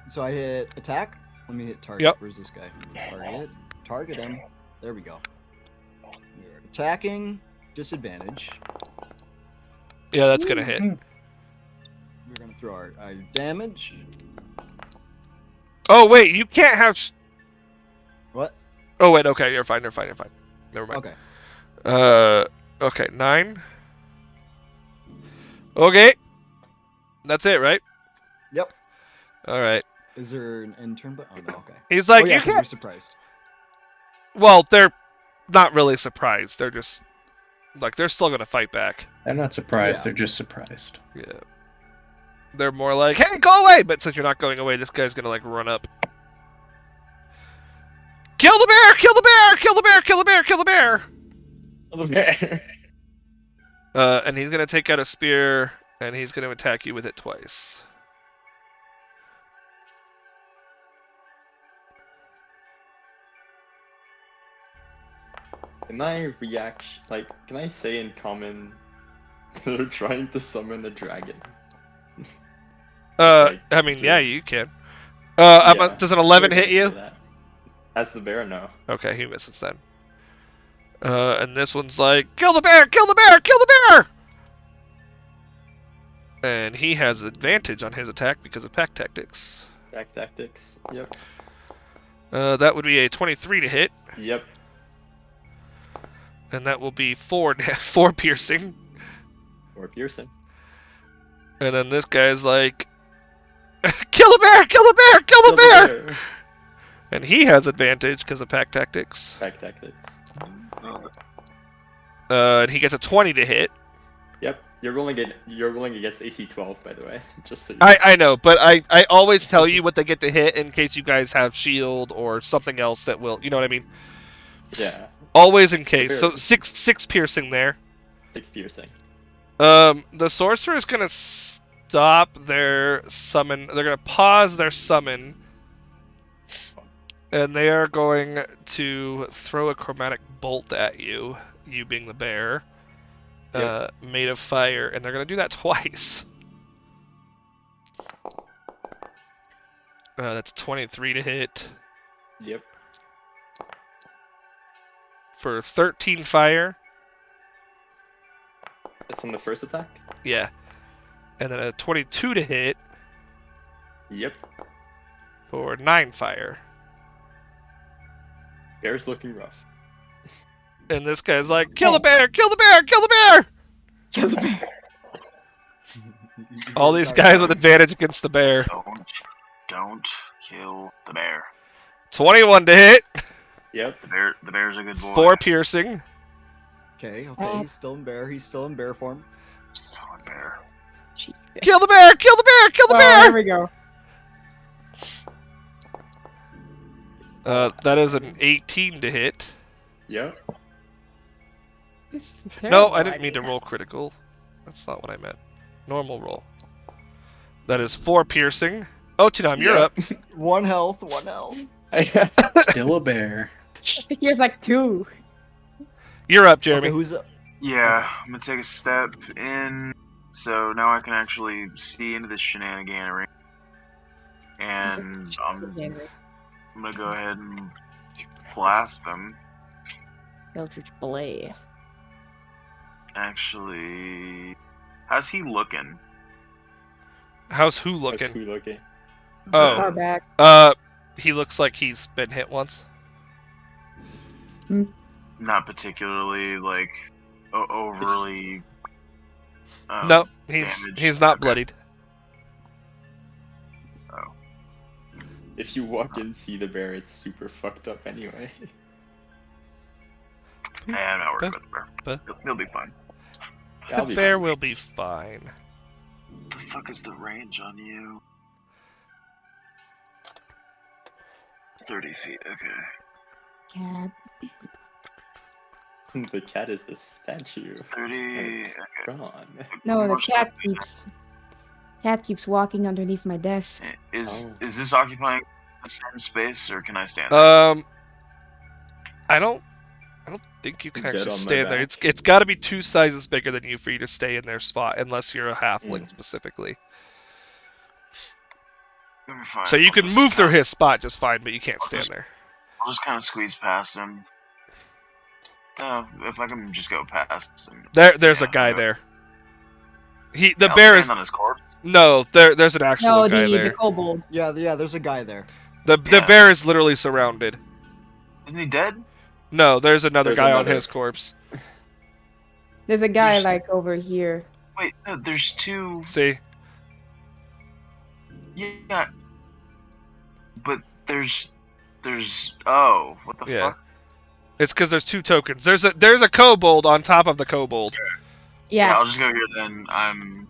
So I hit attack. Let me hit target. Yep. Where's this guy? Target him. There we go. We're attacking. Disadvantage. Yeah, that's gonna hit. We're gonna throw our damage. Oh wait, you can't have. What? Oh wait, okay, you're fine. Never mind. Okay. Okay, 9. Okay. That's it, right? Yep. All right. Is there an end turn? But oh no. Okay. He's like, oh, yeah, you 'cause we're can't. surprised. Well, they're not really surprised. They're just like they're still gonna fight back. They're not surprised. Yeah. They're just surprised. Yeah. They're more like, hey, go away! But since you're not going away, this guy's gonna like run up. Kill the bear! Kill the bear! Kill the bear! Kill the bear! Kill the bear! The bear. And he's gonna take out a spear, and he's gonna attack you with it twice. Can I react? Like, can I say in common? They're trying to summon a dragon. Like, I mean, yeah, you can. yeah, Does an 11 they're hit you? gonna do that. As the bear, no. Okay, he misses then. And this one's like, kill the bear! Kill the bear! Kill the bear! And he has advantage on his attack because of pack tactics. Back tactics. Yep. That would be a 23 to hit, Yep. and that will be 4 piercing. Or piercing. And then this guy's like, kill the bear! Kill the bear! Kill the bear! And he has advantage because of pack tactics. Back tactics. And he gets a 20 to hit. Yep. You're rolling against AC 12, by the way. Just so you I know, but I always tell you what they get to hit in case you guys have shield or something else that will, you know what I mean? Yeah. Always in case. So Fair. six piercing there. 6 piercing. The sorcerer is gonna stop their summon. They're gonna pause their summon, and they are going to throw a chromatic bolt at you. You being the bear, Yep. made of fire, and they're gonna do that twice. That's 23 to hit Yep. for 13 fire. That's on the first attack? Yeah, and then a 22 to hit Yep. for 9 fire. Bear's looking rough. And this guy's like, kill the bear! Kill the bear! Kill the bear! Kill the bear. All these guys with advantage against the bear. Don't kill the bear. 21 to hit. Yep. The bear's a good boy. 4 piercing. Okay. He's still in bear. He's still in bear form. Still a bear. Kill the bear! Kill the bear! Kill the Oh, bear! here we go. That is an 18 to hit. Yep. This is a No, terrible I didn't mean to idea. roll critical. That's not what I meant. Normal roll. That is 4 piercing. Oh, Tinam, you're Yep. up. 1 health. 1 health. Still a bear. I think he has like 2. You're up, Jeremy. Okay, who's up? Yeah, I'm gonna take a step in, so now I can actually see into the shenaniganery. And I'm gonna go ahead and blast them. Eldritch Blade. Actually, how's he looking? How's who That's looking? who looking. Far Oh, back. he looks like he's been hit once. Not particularly like overly. No, he's damaged. not Okay. bloodied. If you walk in, see the bear, it's super fucked up anyway. Yeah, I'm not worried about the But- bear. He'll be fine. I'll The be bear fine. will be fine. What the fuck is the range on you? 30 feet. Okay. Cat. The cat is a statue. 30. And it's Okay. gone. No, the More cat stuff. keeps walking underneath my desk. Is Oh. is this occupying the same space, or can I stand? I don't think you can Get actually on my stand there. back. It's got to be 2 sizes bigger than you for you to stay in their spot, unless you're a halfling specifically. You'll be fine. So you I'll can just move through kinda- his spot just fine, but you can't I'll stand just- there. I'll just kind of squeeze past him. No, if I can just go past him. There's Yeah, a guy I'll go. there. The I'll bear stand is on his corpse. no. There's an actual No, guy the there. kobold. Yeah, there's a guy there. The Yeah. bear is literally surrounded. Isn't he dead? No, there's another There's guy on another. his corpse. There's a guy There's- like over here. Wait, no, there's two. See, Yeah. But there's. Oh, what the Yeah. fuck? it's because there's 2 tokens. There's a kobold on top of the kobold. Yeah. I'll just go here then. I'm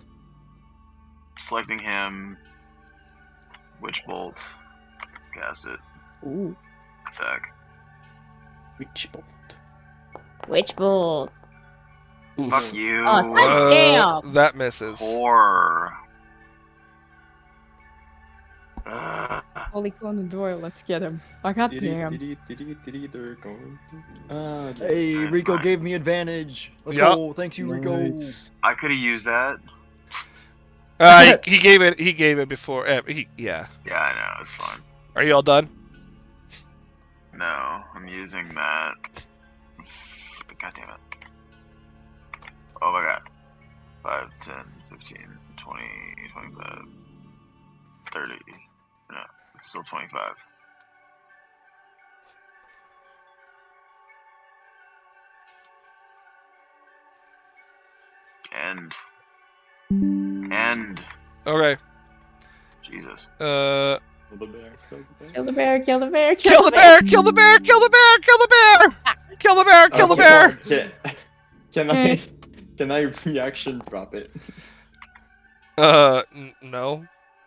selecting him. Witch bolt. Cast it. Ooh. Attack. Witch bolt. Witch bolt. Oof. Fuck you. Oh, God damn. That misses. Horror. Holy Conador, let's get him. I got damn. They're going to... Hey, Alright, Rico fine. gave me advantage. Let's Yup. go. Thanks you, Rico. Nice. I could have used that. He gave it before. Yeah. Yeah, I know. It's fine. Are you all done? No, I'm using that. God damn it. Oh my god. 5, 10, 15, 20, 25, 30. No, it's still 25. End. Okay. Jesus. Kill the bear. Kill the bear, kill the bear, Kill the bear! Kill the bear! Kill the bear! Kill the bear! Kill the bear! Kill the bear! Can I reaction drop it? No.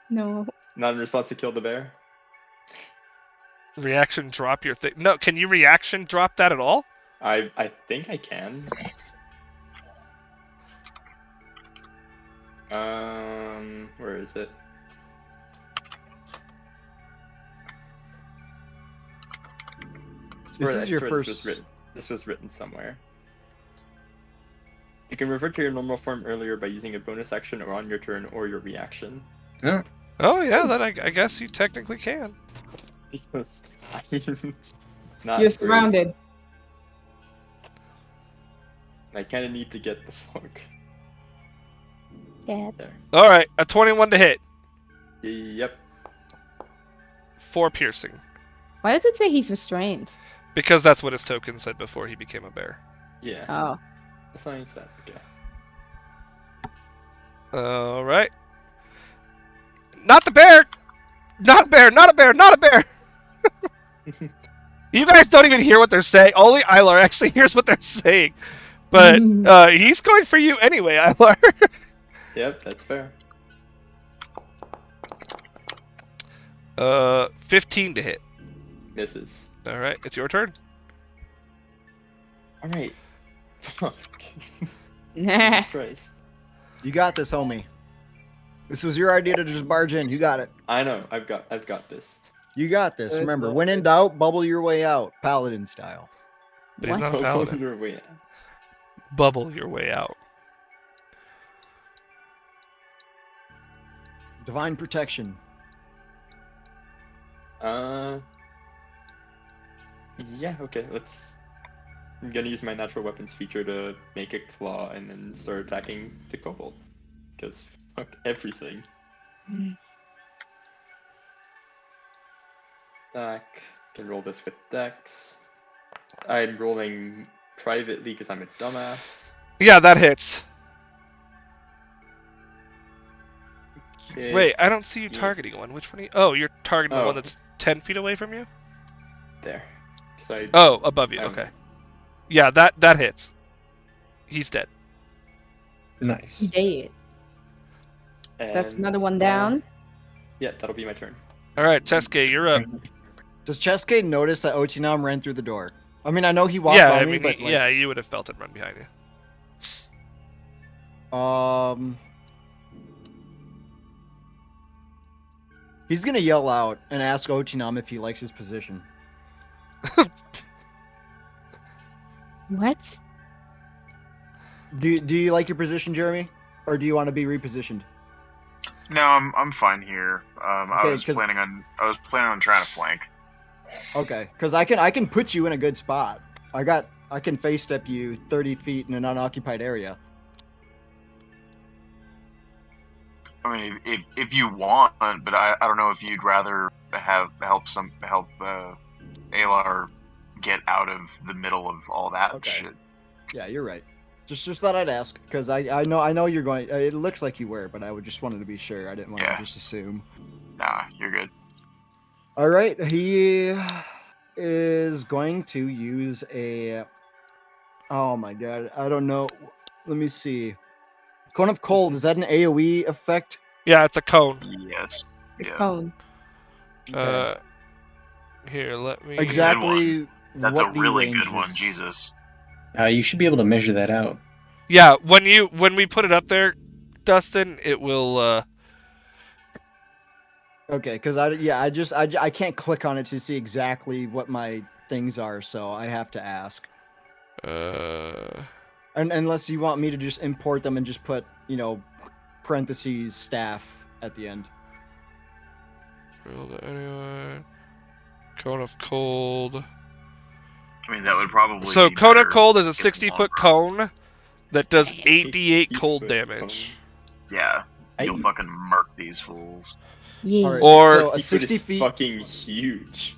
No. Not in response to kill the bear? Reaction drop your thing. No, can you reaction drop that at all? I think I can. Where is it? This is your first. This was written somewhere. You can revert to your normal form earlier by using a bonus action or on your turn or your reaction. Oh yeah, then I guess you technically can. Because not You're very- surrounded. I kind of need to get the fuck Cat. there. All right, a 21 to hit, Yep. 4 piercing, Why does it say he's restrained? because that's what his token said before he became a bear. Yeah. Oh. That's not that. Okay. All right. Not the bear. Not a bear. Not a bear. Not a bear. You guys don't even hear what they're saying. Only Ilar actually hears what they're saying. But he's going for you anyway, Ilar. Yep, that's fair. 15 to hit. Misses. All right, it's your turn. All right. Fuck. Nah. Jesus Christ. You got this, homie. This was your idea to just barge in. You got it. I know. I've got this. You got this. Remember, when in doubt, bubble your way out, paladin style. But he's not a What? paladin. Your way out. Bubble your way out. Divine protection. Yeah, okay, I'm gonna use my natural weapons feature to make a claw and then start attacking the kobold. Because fuck everything. Attack. Can roll this with Dex. I'm rolling privately because I'm a dumbass. Yeah, that hits. Okay. Wait, I don't see you Yeah. targeting one. Which one? Oh, you're targeting the Oh. one that's 10 feet away from you? There. 'Cause I Oh, above you. Um, Okay. Yeah, that hits. He's dead. Nice. Dead. That's and, another one down. Yeah, that'll be my turn. All right, Chesuke, you're up. Does Chesuke notice that Ochinam ran through the door? I mean, I know he walked Yeah, by I me, mean, but like, yeah, you would have felt it run behind you. He's gonna yell out and ask Ochinam if he likes his position. What? Do you like your position, Jeremy, or do you want to be repositioned? No, I'm fine here. I Okay, was 'cause- planning on trying to flank. Okay, because I can put you in a good spot. I can face step you 30 feet in an unoccupied area. I mean, if you want, but I don't know if you'd rather help Alar get out of the middle of all that Okay. shit. Yeah, you're right. Just thought I'd ask because I know you're going. It looks like you were, but I would just wanted to be sure. I didn't want Yeah. to just assume. Nah, you're good. All right, he is going to use a. Oh my god, I don't know. Let me see. Cone of Cold, is that an AoE effect? Yeah, it's a cone. Yes. The Yeah. cone. Here, let me. Exactly That's what a the really range good one. is. Jesus. You should be able to measure that out. Yeah, when we put it up there, Dustin, it will. Okay, because I can't click on it to see exactly what my things are, so I have to ask. And unless you want me to just import them and just put, parentheses staff at the end. Roll it anyway. Cone of Cold. I mean, that would probably. So be Cone of better Cold is a in the 60-foot long run. cone that does 8d8 cold 8 foot damage. Yeah. You'll I- fucking murk these fools. Yeah. All right, Or- so a 60 60 foot is feet. fucking huge.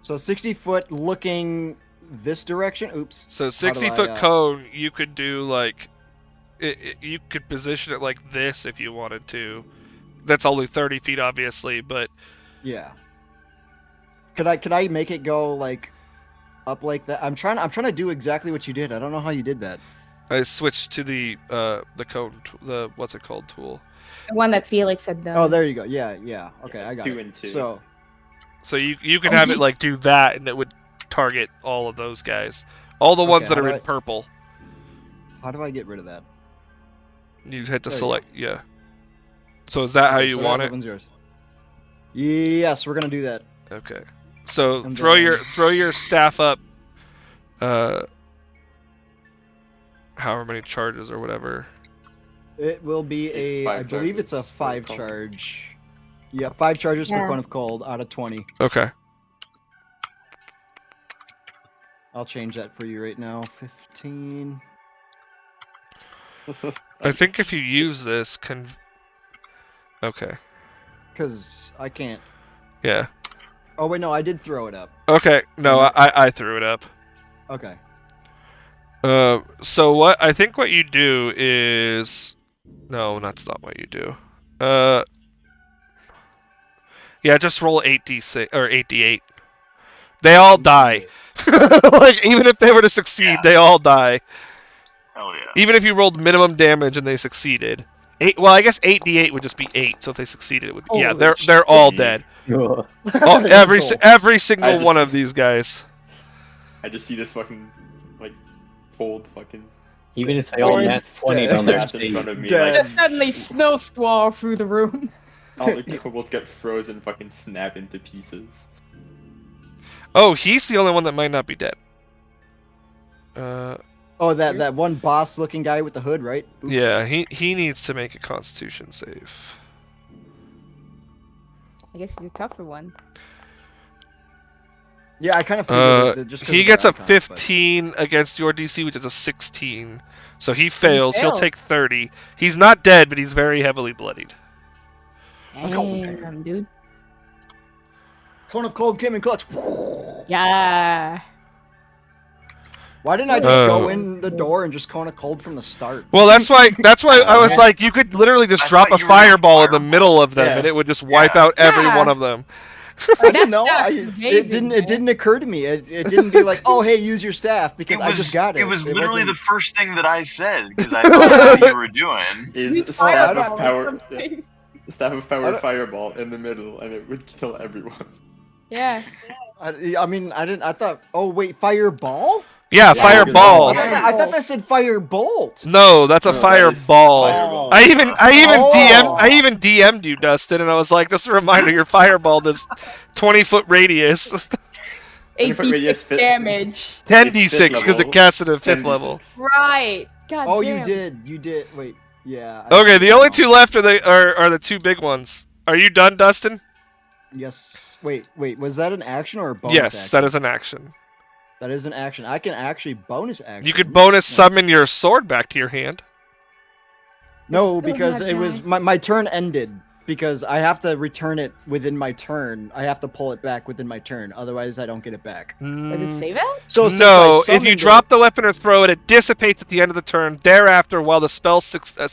So 60 foot looking this direction. Oops. So How do 60-foot I, cone, you could do like, you could position it like this if you wanted to. That's only 30 feet, obviously, but Yeah. Could I make it go like up like that? I'm trying to do exactly what you did. I don't know how you did that. I switched to the cone, the what's it called tool. The one that Felix had done. Oh, there you go. Yeah. Okay, Yeah, I got 2 it. and 2. So So you can Oh, have it he- like do that, and it would target all of those guys, all the ones Okay, that how are do in I- purple. how do I get rid of that? You hit to There you select, yeah. So is that how Okay, you so want that it? one's yours. Yes, we're gonna do that. Okay. So And throw then- your staff up. However many charges or whatever. It will be It's I 5 believe it's a charges for 5 cone. charge. Yeah, 5 charges for Yeah. Cone of Cold out of 20. Okay. I'll change that for you right now. 15. I think if you use this, Okay. Because I can't. Yeah. Oh wait, no, I did throw it up. Okay. No, Mhm. I threw it up. Okay. So what I think what you do is, no, that's not what you do. Yeah, just roll 8d6 or 8d8. They all die. Like even if they were to succeed, they all die. Hell yeah. Even if you rolled minimum damage and they succeeded. Well, I guess 8d8 would just be 8. So if they succeed, it would be, yeah, Holy they're all shit. dead. Ugh. Oh, every Cool. single I just- one of these guys. I just see this fucking cold fucking Even if they all Or- nat 20 on their grass in stage. front of me. Dead. Like, Just suddenly snow squall through the room. all the kobolds get frozen, fucking snap into pieces. Oh, he's the only one that might not be dead. Oh, that one boss-looking guy with the hood, right? Oops. Yeah, he needs to make a Constitution save. I guess he's a tougher one. Yeah, I kind of figured it just 'cause He of gets their a icons, 15 against your DC, which is a 16. So he fails. He'll failed. take 30. He's not dead, but he's very heavily bloodied. Let's go. Damn, dude. Cone of Cold came in clutch. Yeah. Why didn't I just go in the door and just Cone of Cold from the start? Well, that's why I was like, you could literally just I drop a thought you were doing fireball in the fireball. middle of them, Yeah. and it would just wipe Yeah. out every Yeah. one of them. I didn't know. That It staff is didn't. amazing, It didn't occur to me. It didn't be like, oh, hey, use your staff because I just got it. It was literally wasn't- the first thing that I said because I thought that's what you were doing. Is Oh, I staff don't- of power. Something. Staff of I power don't- fireball in the middle, and it would kill everyone. Yeah. I mean, I didn't. I thought. Oh wait, fireball? Yeah, Yeah, fireball. good I thought that said firebolt. No, that's a No, that is fireball. fireball. I even Oh. DM'd you, Dustin, and I was like, just a reminder, your fireball does 20-foot radius, 20-foot radius 86 fit- damage. 10d6 because it level, casts it at 5th 10d6. level. Right. God Oh, damn. you did. You did. Wait. Yeah. Okay, the only two left are the two big ones. Are you done, Dustin? Yes. Wait. Was that an action or a bonus Yes, action? that is an action. That is an action. I can actually bonus action. You could bonus Nice. summon your sword back to your hand. No, Still because not it was done. my turn ended because I have to return it within my turn. I have to pull it back within my turn, otherwise I don't get it back. Does Mm, it say that? So since no, I if you summoned drop the weapon or throw it, it dissipates at the end of the turn. Thereafter, while the spell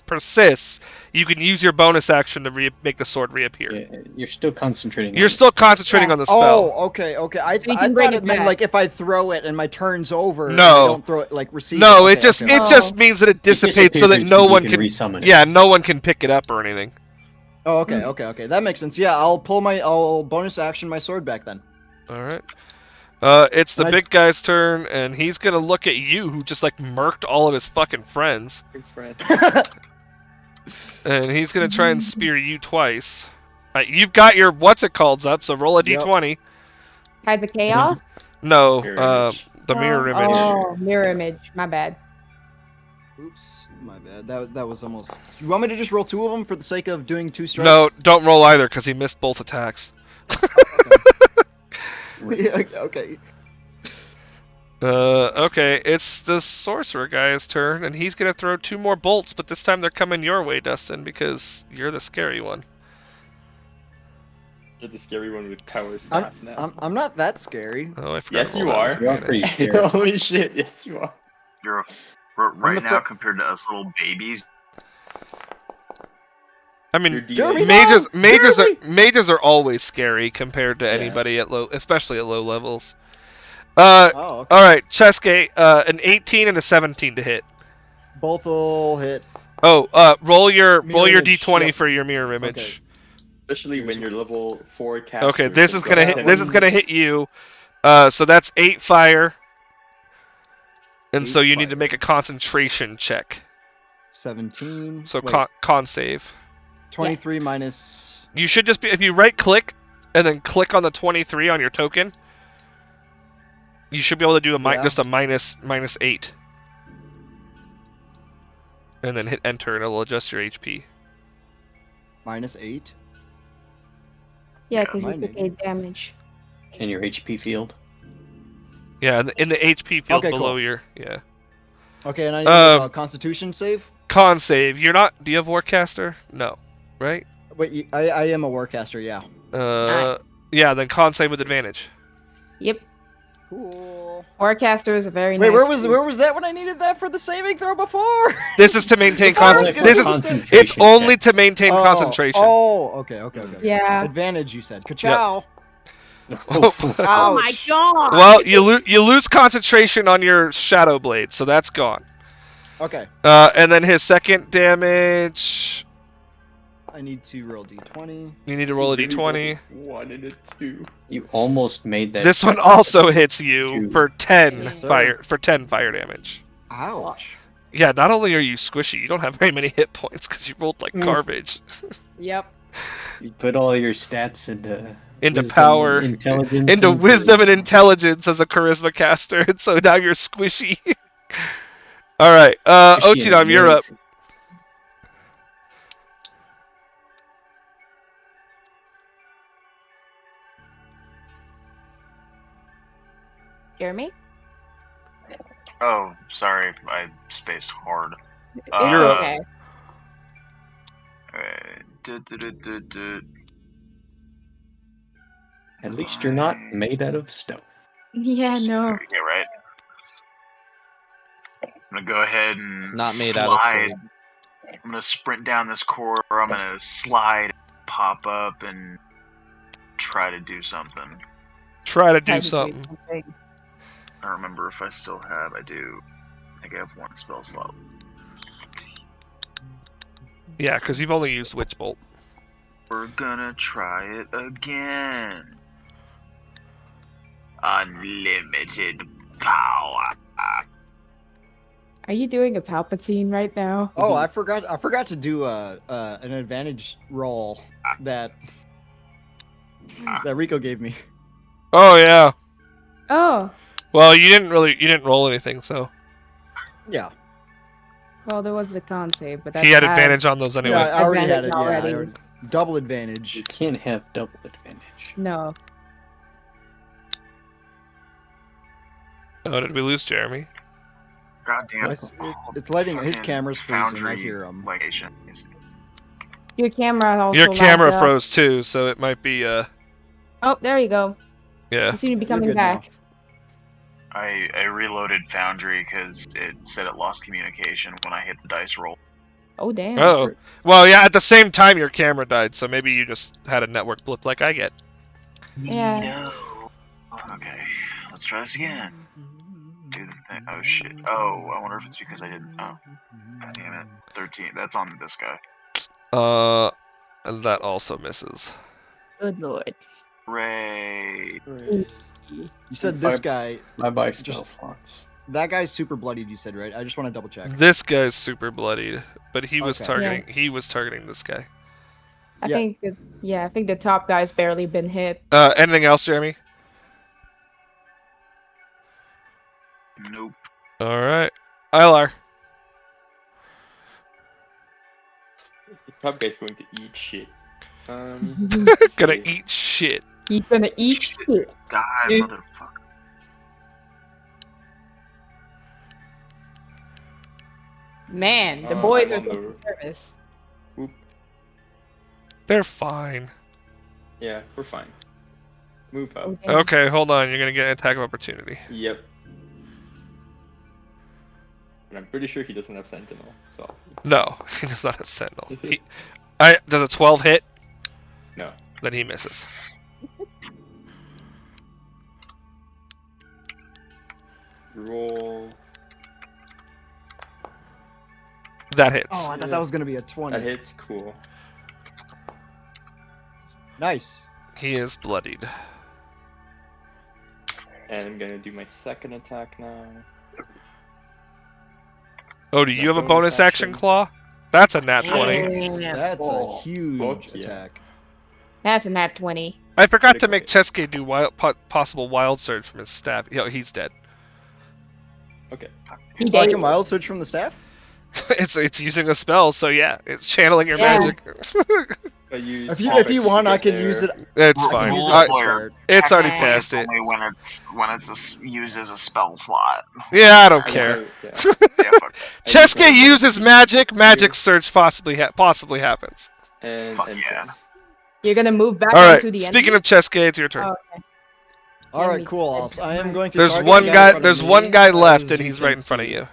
persists, you can use your bonus action to make the sword reappear. Yeah, you're still concentrating. You're on still concentrating Yeah. on the spell. Oh, okay. I So you I can bring thought it it meant back. like if I throw it and my turn's over, and No. I don't throw it like receive. No, it it just okay. it just means that it dissipates so that disappears, no but you one can can. resummon it. Yeah, no one can pick it up or anything. Oh, okay. That makes sense. Yeah, I'll bonus action my sword back then. All right. It's the I- big guy's turn, and he's gonna look at you, who just like murked all of his fucking friends, Big friend. and he's gonna try and spear you twice. You've got your what's it called up, so roll a Yep. d20. Hide the chaos? No, Mirror image. the mirror image. Oh, mirror image. My bad. Oops, my bad. That was almost. You want me to just roll two of them for the sake of doing two strikes? No, don't roll either, because he missed both attacks. Okay. Okay, it's the sorcerer guy's turn, and he's gonna throw two more bolts, but this time they're coming your way, Dustin, because you're the scary one. You're the scary one with power staff now. I'm not that scary. Oh, I forgot. Yes, to you roll are. that. You are pretty scary. Holy shit! Yes, you are. You're right the now fir- compared to us little babies. I You're mean, Jeremy, dealing. no! mages are always scary compared to Yeah. anybody at low, especially at low levels. Oh, okay. All right, Cheskate, an 18 and a 17 to hit. Both will hit. Oh, roll your Mirror image, d20 yep. for your mirror image. Okay. Especially when you're level 4 caster. Okay, this is gonna hit. that This is one- gonna hit you. So that's 8 fire, and 8 so you need to fire. make a concentration check. 17. So Wait, con save. 23 minus. You should just be if you right click and then click on the 23 on your token. You should be able to do Yeah. just a minus 8. And then hit enter and it'll adjust your HP. Minus 8. Yeah, because you Mine took didn't. 8 damage. In your HP field. Yeah, in the HP field Okay, below cool. your yeah. Okay, and I need Um, a Constitution save. Con save. You're not. Do you have Warcaster? No, right? Wait, I am a Warcaster, yeah. Uh, Nice. yeah. Then con save with advantage. Yep. Cool. Warcaster is a very Wait, nice where was tool. that when I needed that for the saving throw before? This is to maintain Before I was concentration. gonna This is. concentration It's only checks. to maintain Oh, concentration. Oh, okay. Yeah. Advantage, you said. Ka-chow. Oh my Ouch. god! Well, you lose concentration on your shadow blade, so that's gone. Okay, And then his second damage. I need to roll d20. You need to roll a Really d20. rolled 1 and a 2. You almost made that. This one also hits you Two. for 10 Yes, sir. fire damage. Ouch. Yeah, not only are you squishy, you don't have very many hit points because you rolled like Mm. garbage. Yep. You put all your stats into wisdom, Power, intelligence, into and wisdom and charisma. intelligence as a charisma caster, and so now you're squishy. All right, Is she Otinom, you're up. amazing? Jeremy? Oh, sorry, I spaced hard. It's You're up. okay. At least you're not made out of stone. Yeah, no. Yeah, right. I'm gonna go ahead and Not made slide. out of stone. I'm gonna sprint down this corridor. I'm gonna slide, pop up, and try to do something. Try to Try do to something. something. I don't remember if I still have. I do. I think I have one spell slot. Yeah, because you've only used Witch Bolt. We're gonna try it again. Unlimited power. Are you doing a Palpatine right now? Oh, I forgot to do an advantage roll that Rico gave me. Oh yeah. Oh, Well, you didn't roll anything, so Yeah. well, there was the con save, but he that's had advantage on those anyway. Yeah, I already had it. Advantage Yeah, I already. already- double advantage. You can't have double advantage. No. Oh, did we lose Jeremy? Goddamn. It's letting his Fucking camera's freezing. I Foundry hear him. location. Your camera also. Your camera lagged out. froze too, so it might be Oh, there you go. yeah. You seem to be You're coming good now. back. I reloaded Foundry because it said it lost communication when I hit the dice roll. Oh damn. Oh. Well, yeah, at the same time your camera died, so maybe you just had a network blip like I get. Yeah. No. Okay, let's try this again. Do the thing. Oh shit. Oh, I wonder if it's because I didn't. Oh, God damn it. 13. That's on this guy. And that also misses. Good lord. Ray. You said this guy. Bye-bye spell Just- slots. That guy's super bloodied. You said, right? I just want to double check. This guy's super bloodied, but he was Okay. targeting. He was targeting this guy. I Yeah. think that I think the top guy's barely been hit. Anything else, Jeremy? Nope. All right, Ilar. The top guy's going to eat shit. Gonna eat shit. He's gonna eat shit. Die, Yeah. motherfucker. Man, the Oh, boys I'm are on the- taking service. They're fine. Yeah, we're fine. Move up. Okay. Okay, hold on. You're gonna get an attack of opportunity. Yep. And I'm pretty sure he doesn't have Sentinel, so No, he does not have Sentinel. Does a 12 hit? no. Then he misses. Roll. That hits. Oh, I thought that was gonna be a 20. That hits. Cool. Nice. He is bloodied. And I'm gonna do my second attack now. Oh, do you have a bonus action claw? That's a nat 20. That's a huge Fuck yeah. attack. That's a nat 20. I forgot to make Chesuke do possible wild surge from his staff. He's dead. Okay. He Like did. a wild surge from the staff? it's using a spell, so yeah, it's channeling your Yeah. magic. I use If you want, I can there. use it. It's I can fine. use it I- for- it's already Technically, past it. Only when it's used as a spell slot. Yeah, I don't care. Yeah. Yeah, fuck that. Chesuke uses magic. Magic surge possibly happens. And, Fuck and yeah. You're gonna move back All right. into the Speaking of Chesuke, it's your turn. Oh, okay. All right, Enemy cool. dead. I am going to. There's target one the in guy. front of There's me, one guy left, as and you he's can right in front of see. you.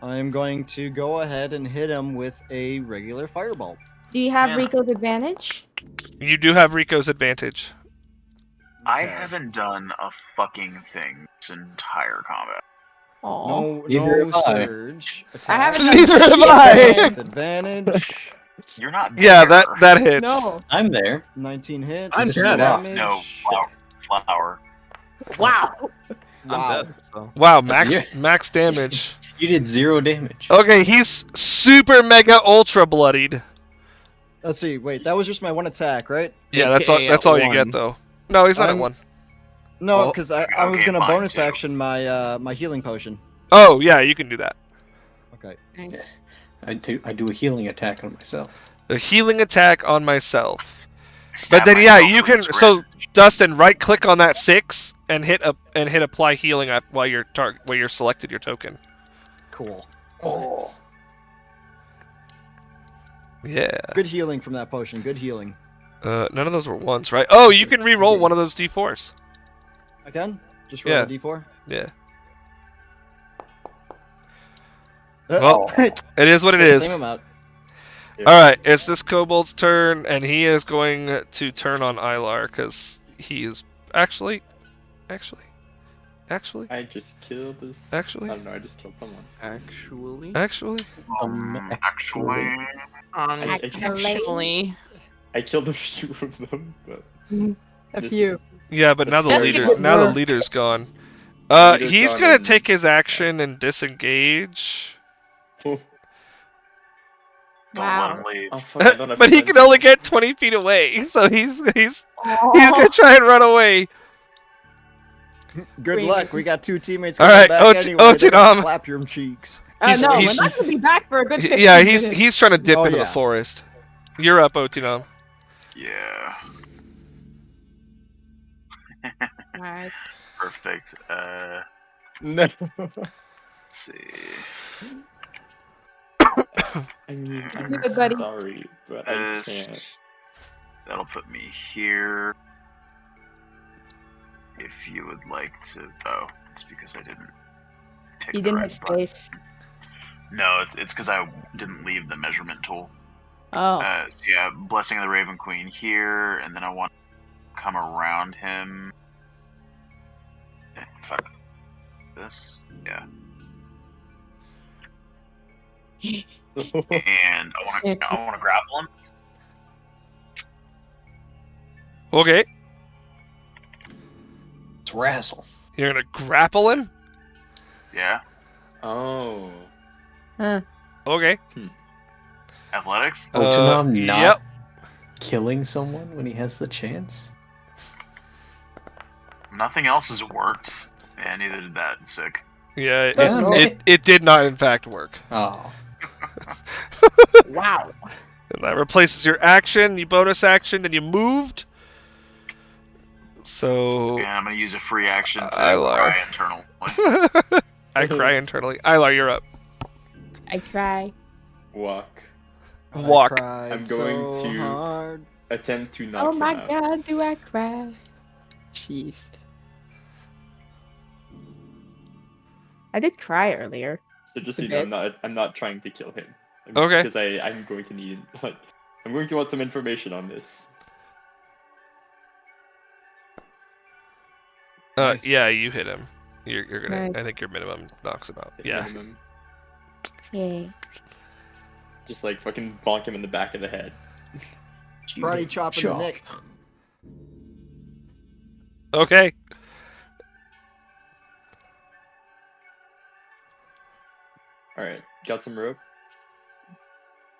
I am going to go ahead and hit him with a regular fireball. Do you have Man. Rico's advantage? You do have Rico's advantage. I Okay. haven't done a fucking thing this entire combat. Oh. No, Neither no have I. surge. I haven't Attack done Neither have shit. I. with advantage. You're not. Yeah, there. that hits. No. I'm there. 19 hits. I'm dead. damage. No, flower. Wow. I'm Wow. dead. So. Wow, max Yeah. max damage. You did 0 damage. Okay, he's super mega ultra bloodied. Let's see. Wait, that was just my one attack, right? Yeah, that's all. AKA That's at all you 1. get though. No, he's not at I'm- 1. No, Oh, because I was okay, gonna fine, bonus too. action my my healing potion. Oh yeah, you can do that. Okay. Nice. I do a healing attack on myself. A healing attack on myself. Stab But then yeah, myself you with can. this So red. Dustin, right click on that 6 and hit apply healing while you're selected your token. Cool. Oh. Yeah. Good healing from that potion. Good healing. None of those were ones, right? Oh, you can re-roll one of those d4s. I can? Just roll Yeah. a d4? Yeah. Uh, Well, it is what it is. Same amount. Alright, it's this kobold's turn, and he is going to turn on Ilar, because he is... Actually... I just killed this. Actually? I don't know. I just killed someone. Actually. Actually? Actually. Actually. I killed a few of them, but A this few. is- Yeah, but now the That's leader, good now the work. leader's gone. leader's He's gone gonna and- take his action and disengage. Don't Wow. let him leave. Oh fuck! I don't have But he friends. can only get 20 feet away, so he's gonna try and run away. Good Crazy. luck. We got 2 teammates All coming right, back anyway. They're gonna Otinom. clap your cheeks. No, He's- we're he's- not gonna be back for a good 15 Yeah, minutes. he's trying to dip Oh, into yeah. the forest. You're up, Otinom. Yeah. Nice. Perfect. No. Let's see. I mean, I'm Good, buddy. sorry, but I can't. This, that'll put me here. If you would like to. Oh, it's because I didn't pick You the didn't right hit button. space. No, it's because I didn't leave the measurement tool. Oh. So yeah, Blessing of the Raven Queen here, and then I want to come around him. Fuck. This? Yeah. And I want to grapple him. Okay, It's wrestle. you're gonna grapple him. Yeah. Oh. Okay. Athletics. Otinom not Yep. killing someone when he has the chance? Nothing else has worked. Yeah, neither did that. Sick. Yeah, Damn it did not in fact work. Oh. Wow. And that replaces your action, you bonus action, then you moved. So And I'm gonna use a free action to Ilar. cry internal. I cry internally. Ilar, you're up. I cry. Walk. Walk. I cried I'm going so to- hard. Attempt to knock Oh him my out. god, do I cry? Jeez. I did cry earlier. So just A so you know, bit. I'm not trying to kill him. Okay. Because I'm going to need I'm going to want some information on this. Nice. Yeah, you hit him. You're gonna. Nice. I think your minimum knocks him out. Hit Yeah. minimum. Yay. Just like fucking bonk him in the back of the head. Karate chop in the neck. Okay. Alright, got some rope?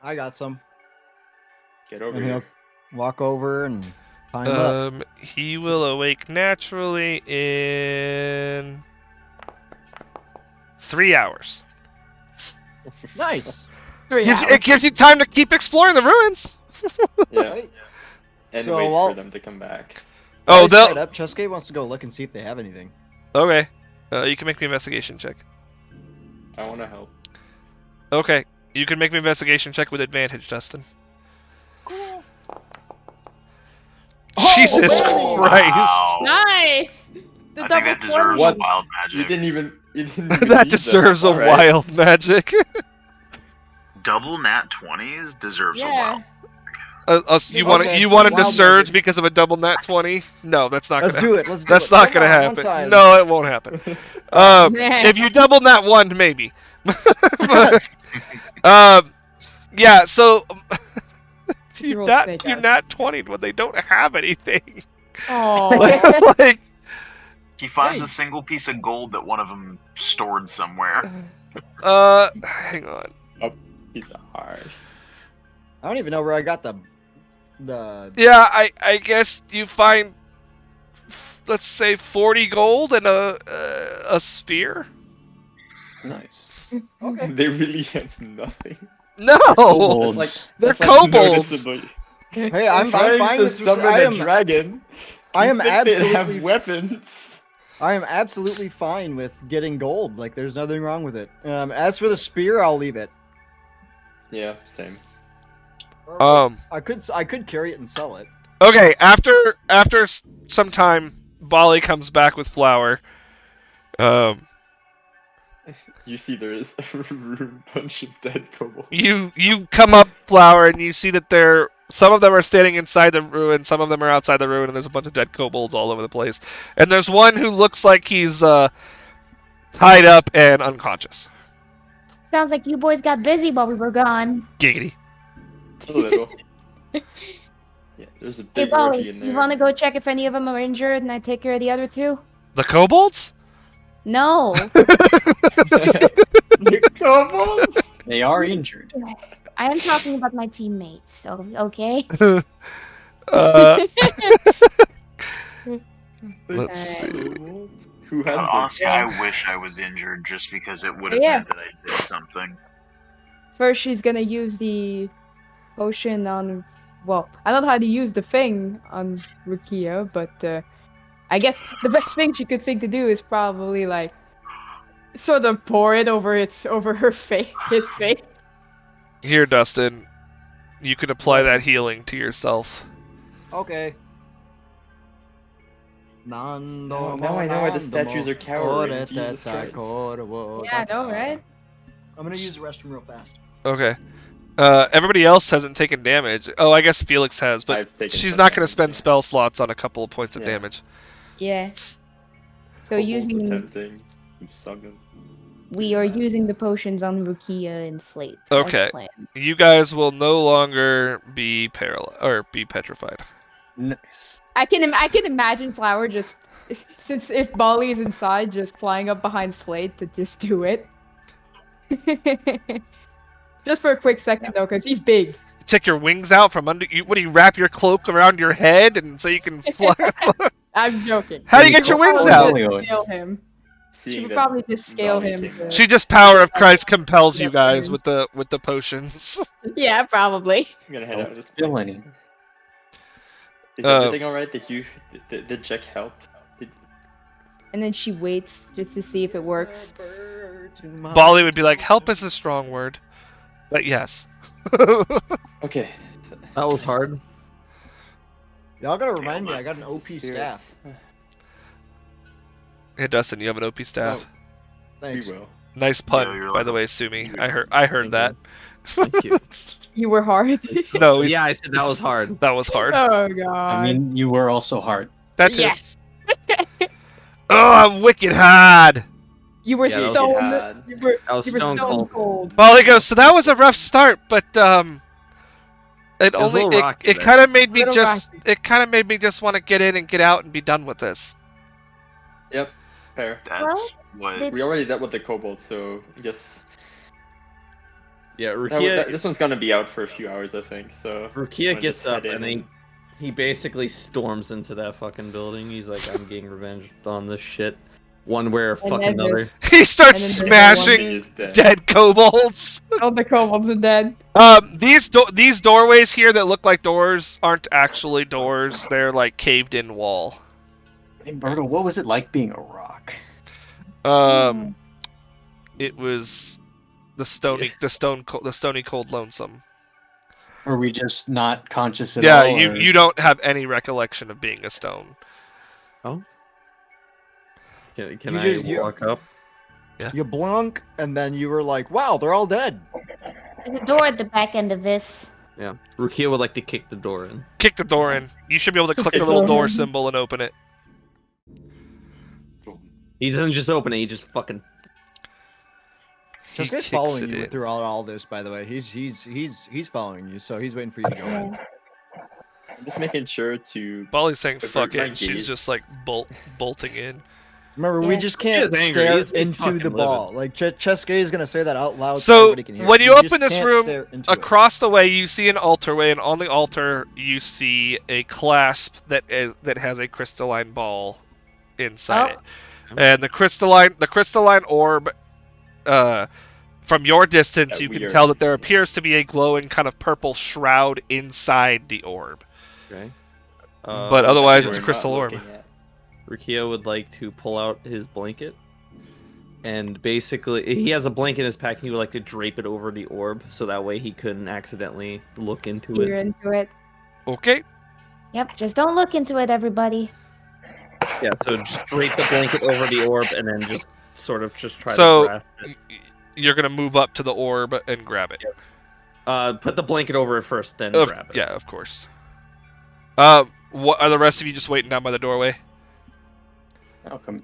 I got some. Get over And here. he'll walk over and climb up. He will awake naturally in 3 hours. Nice. It gives you time to keep exploring the ruins. Yeah. Right? And So wait I'll- for them to come back. Oh, Guys, tied they'll. up. Cheskate wants to go look and see if they have anything. Okay. You can make me an investigation check. I wanna help. Okay. You can make me an investigation check with advantage, Dustin. Jesus wow. Christ! Wow. Nice! The I double think that deserves What? wild You magic. didn't even need That deserves a Alright. wild magic. Double nat 20s deserves a Yeah. wild. You want Okay, you want him to wild surge magic. because of a double nat 20? No, that's not Let's gonna. do it. Let's do That's it. not Come gonna on, one happen. time. No, it won't happen. If you double nat 1, maybe. Yeah. So You rolled you snake eyes. nat 20 when they don't have anything. Oh. like, He finds Hey. a single piece of gold that one of them stored somewhere. hang on. He's a horse. I don't even know where I got the. Yeah, I guess you find, let's say 40 gold and a spear. Nice. Okay. They really have nothing. No, Kobolds. That's they're that's kobolds. noticeable. Hey, I'm Trying fine to with summon I a am dragon. I You am think they'd have absolutely weapons. I am absolutely fine with getting gold. Like, there's nothing wrong with it. As for the spear, I'll leave it. Yeah, same. I could carry it and sell it. Okay, after some time, Bali comes back with flour. You see, there is a bunch of dead kobolds. You come up, flour, and you see that some of them are standing inside the ruin, some of them are outside the ruin, and there's a bunch of dead kobolds all over the place. And there's one who looks like he's tied up and unconscious. Sounds like you boys got busy while we were gone. Giggity. A little. Yeah, there's a Hey, big orgy Polly, in there. you want to go check if any of them are injured and I take care of the other two? The kobolds? No. The kobolds? They are injured. I am talking about my teammates, so okay? Let's see. Who has Honestly, Yeah. I wish I was injured just because it would have Yeah. meant that I did something. First, she's gonna use the potion on. Well, I don't know how to use the thing on Rukia, but I guess the best thing she could think to do is probably like sort of pour it over her face, his face. Here, Dustin. You can apply that healing to yourself. Okay. Now I know why the statues are cowering. Jesus Christ. Yeah, I know, right? I'm gonna use the restroom real fast. Okay. Everybody else hasn't taken damage. Oh, I guess Felix has, but I've taken she's some not going to damage, spend yeah. spell slots on a couple of points of Yeah. damage. Yeah. So Kobolds using attempting to summon. We are using the potions on Rukia and Slate. as Okay. planned. You guys will no longer be be petrified. Nice. I can imagine Flower just since if Bali is inside, just flying up behind Slate to just do it. Just for a quick second though, because he's big. You take your wings out from under you. What do you wrap your cloak around your head and so you can fly? I'm joking. How do you get your wings out? Scale him. She Seeing would that probably just scale Bali him. came to- She just power of Christ compels you guys with the potions. Yeah, probably. I'm gonna head out of this. Still any. Is everything alright? Did Jack help? And then she waits just to see if it works. Bali would be like, "Help is a strong word," but yes. Okay. That was hard. Y'all gotta remind me, I got an OP staff. Hey Dustin, you have an OP staff. Thanks. We will. Nice pun, Yeah, you're by the way, Sumi. I heard that. Thank you. You were hard. No, Yeah, I said that was hard. that was hard. Oh god. I mean, you were also hard. That's yes. Oh, I'm wicked hard. You were Yeah, that was stone. hard. You were, That was you were stone stone cold. cold. Bali goes. So that was a rough start, but it was a only little rocky it there. kind of made me Little just rocky. it kind of made me just want to get in and get out and be done with this. Yep. Fair. That's what. did- We already dealt with the kobolds, so I guess Yeah, that- this one's gonna be out for a few hours, I think. So Rukia wanna gets just head up and in he basically storms into that fucking building. He's like, I'm getting revenge on this shit. One way or And fucking then the- another. He starts And then the other one smashing is dead. dead kobolds. All the kobolds are dead. These doorways here that look like doors aren't actually doors. They're like caved in wall. Hey, Berto, what was it like being a rock? It was the stony cold lonesome. Are we just not conscious at Yeah, all? or- you don't have any recollection of being a stone. Can You I just- you- walk up? You blunk, and then you were like, wow, they're all dead. There's a door at the back end of this. Yeah. Rukia would like to kick the door in. Kick the door in. You should be able to click the little door symbol and open it. He doesn't just open it, he just fucking... This He guy's kicks following it you in. throughout all this, by the way. He's following you, so he's waiting for you to go in. I'm just making sure to. Bali's saying Avert fuck it, my and she's gaze. just like bolting in. Remember, we Yeah. just can't He is angry. stare He's into fucking the livid. ball. Like, Cheske is gonna say that out loud So, everybody can hear. when you We open just this can't room, stare into it. Across the way, you see an altarway, and on the altar, you see a clasp that has a crystalline ball inside it. And the crystalline orb from your distance, Yeah, you we can are- tell that there appears to be a glowing kind of purple shroud inside the orb. Okay. But otherwise, We're it's a not crystal orb. looking at- Rukia would like to pull out his blanket. And basically, he has a blanket in his pack, and he would like to drape it over the orb, so that way he couldn't accidentally look into Peer it. into it. Okay. Yep, just don't look into it, everybody. Yeah, so just drape the blanket over the orb, and then just sort of just try So- to grasp it. You're gonna move up to the orb and grab it. Put the blanket over it first, then grab it. Yeah, of course. What are the rest of you just waiting down by the doorway? I'll come.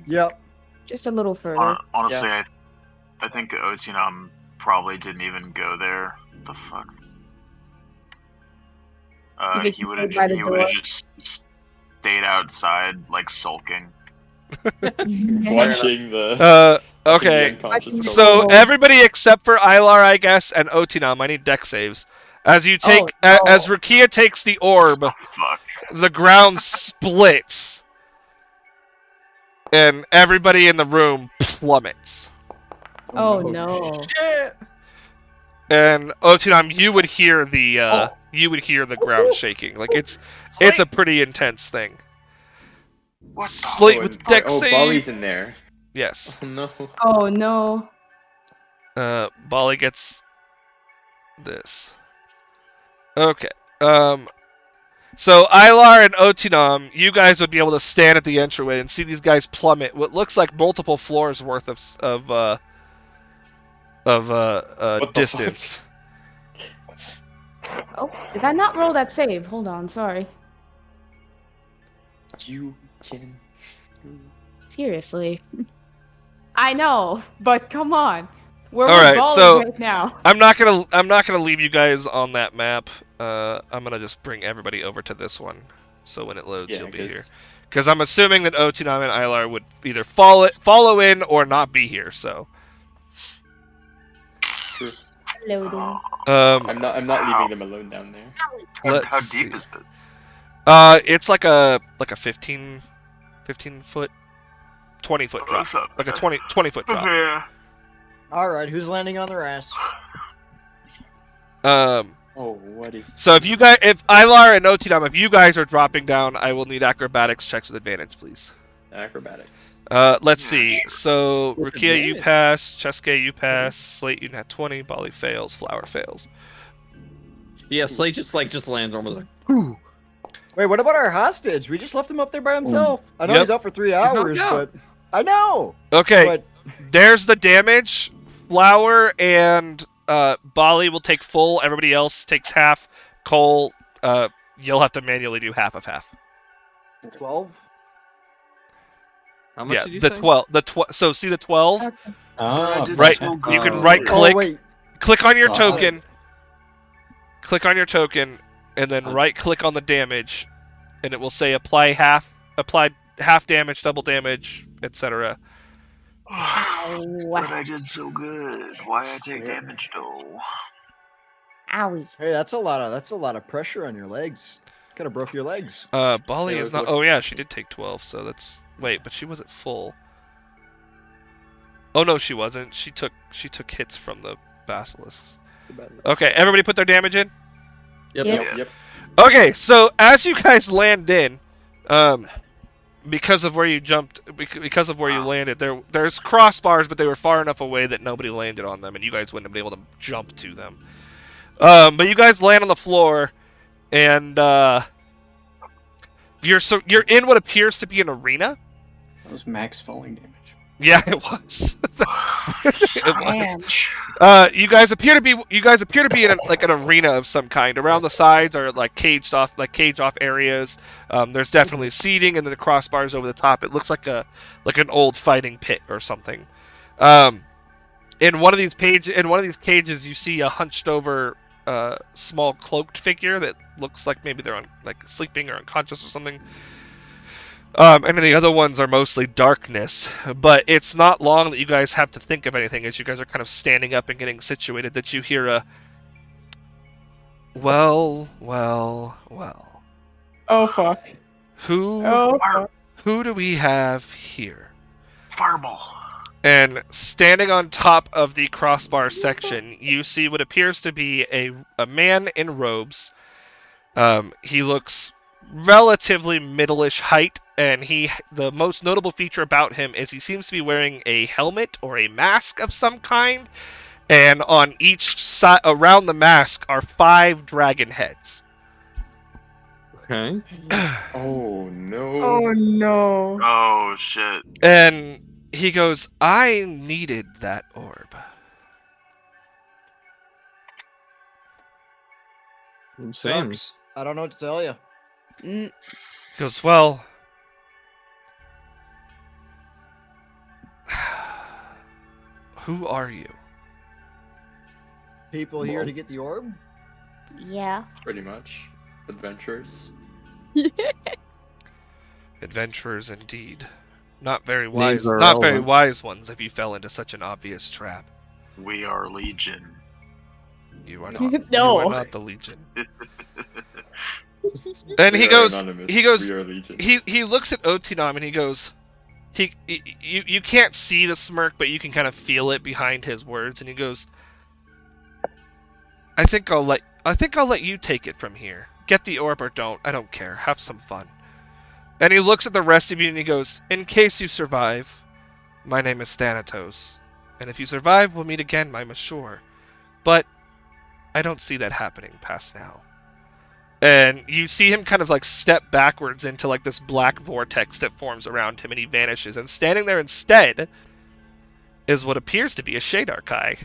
Yep. Just a little further. Honestly, I think Otinam probably didn't even go there. The fuck? You think He he would have stayed by the door? just stayed outside, like sulking. Watching the. Okay. unconscious So Cole. everybody except for Ilar, I guess, and Otinam, I need deck saves. As you take, as Rukia takes the orb, the ground splits, and everybody in the room plummets. Oh no. And Otinam, you would hear the ground shaking. Like it's a pretty intense thing. Slate with deck Oh, save. Bali's in there. Yes. Oh no. Oh no. Bali gets this. Okay. So Ilar and Otinam, you guys would be able to stand at the entryway and see these guys plummet what looks like multiple floors worth of distance. Oh, did I not roll that save? Hold on, sorry. You can. Seriously. I know, but come on. We're All right, balling so right now. I'm not gonna leave you guys on that map. I'm gonna just bring everybody over to this one, so when it loads, Yeah, you'll be here. 'cause- Because I'm assuming that Otinam and Ilar would either follow in or not be here. So. True. Loading. I'm not leaving them alone down there. Let's How see. deep is it? It's like a 15 foot, 20 foot drop, like a 20 foot drop. Yeah. All right, who's landing on their ass? Oh, what is? So if Ilar and Otinam, if you guys are dropping down, I will need acrobatics checks with advantage, please. Acrobatics. Let's see. So With Rukia, you advantage. pass. Cheske, you pass. Slate, you nat 20. Bali fails. Flower fails. Yeah, Slate just lands almost like. Wait, what about our hostage? We just left him up there by himself. I know Yep. he's out for 3 knocked hours, out. but I know. Okay, But there's the damage. Flower and Bali will take full. Everybody else takes half. Cole, you'll have to manually do half of half. 12. How much Yeah, did you the say? 12. So see the 12. Ah, Right. so You can good. right Oh click. wait, Click on your Awesome. token. Click on your token, and then right click on the damage, and it will say apply half damage, double damage, etc. But I did so good. Why I take damage though? Owie. hey, that's a lot of pressure on your legs. Could have broke your legs. Bali Yeah, is let's not. look. Oh yeah, she did take 12. So that's wait, but she wasn't full. Oh no, she wasn't. She took hits from the basilisks. Okay, everybody put their damage in. Yep. Yep. Yep. Okay, so as you guys land in, because of where you jumped, because of where you landed, there's crossbars, but they were far enough away that nobody landed on them, and you guys wouldn't have been able to jump to them. But you guys land on the floor, and you're in what appears to be an arena. That was max falling damage. Yeah, it was. It Man. was. You guys appear to be in an arena of some kind. Around the sides are caged off areas. There's definitely seating, and then the crossbars over the top. It looks like an old fighting pit or something. In one of these cages, you see a hunched over small cloaked figure that looks like maybe they're sleeping or unconscious or something. And then the other ones are mostly darkness, but it's not long that you guys have to think of anything as you guys are kind of standing up and getting situated that you hear a well. Oh fuck. Who Oh fuck. do we have here? Fireball. And standing on top of the crossbar section, you see what appears to be a man in robes. He looks relatively middle-ish height, and the most notable feature about him is he seems to be wearing a helmet or a mask of some kind, and on each side around the mask are 5 dragon heads. Okay. Oh no. Oh no. Oh shit. And he goes, I needed that orb. Same. Sucks. I don't know what to tell you. Mm, He goes, well, who are you? People here to get the orb? Yeah. Pretty much. Adventures. Adventurers indeed. Not very Names wise. are Not very irrelevant. wise ones if you fell into such an obvious trap. We are Legion. You are not. No. You are not the Legion. And We he are goes. anonymous. He goes. We are Legion. He looks at Otinam and he goes. You can't see the smirk, but you can kind of feel it behind his words, and he goes. I think I'll let you take it from here. Get the orb or don't. I don't care. Have some fun. And he looks at the rest of you and he goes, in case you survive, my name is Thanatos. And if you survive, we'll meet again, I'm sure. But I don't see that happening past now. And you see him kind of like step backwards into like this black vortex that forms around him and he vanishes. And standing there instead is what appears to be a Shadarkai.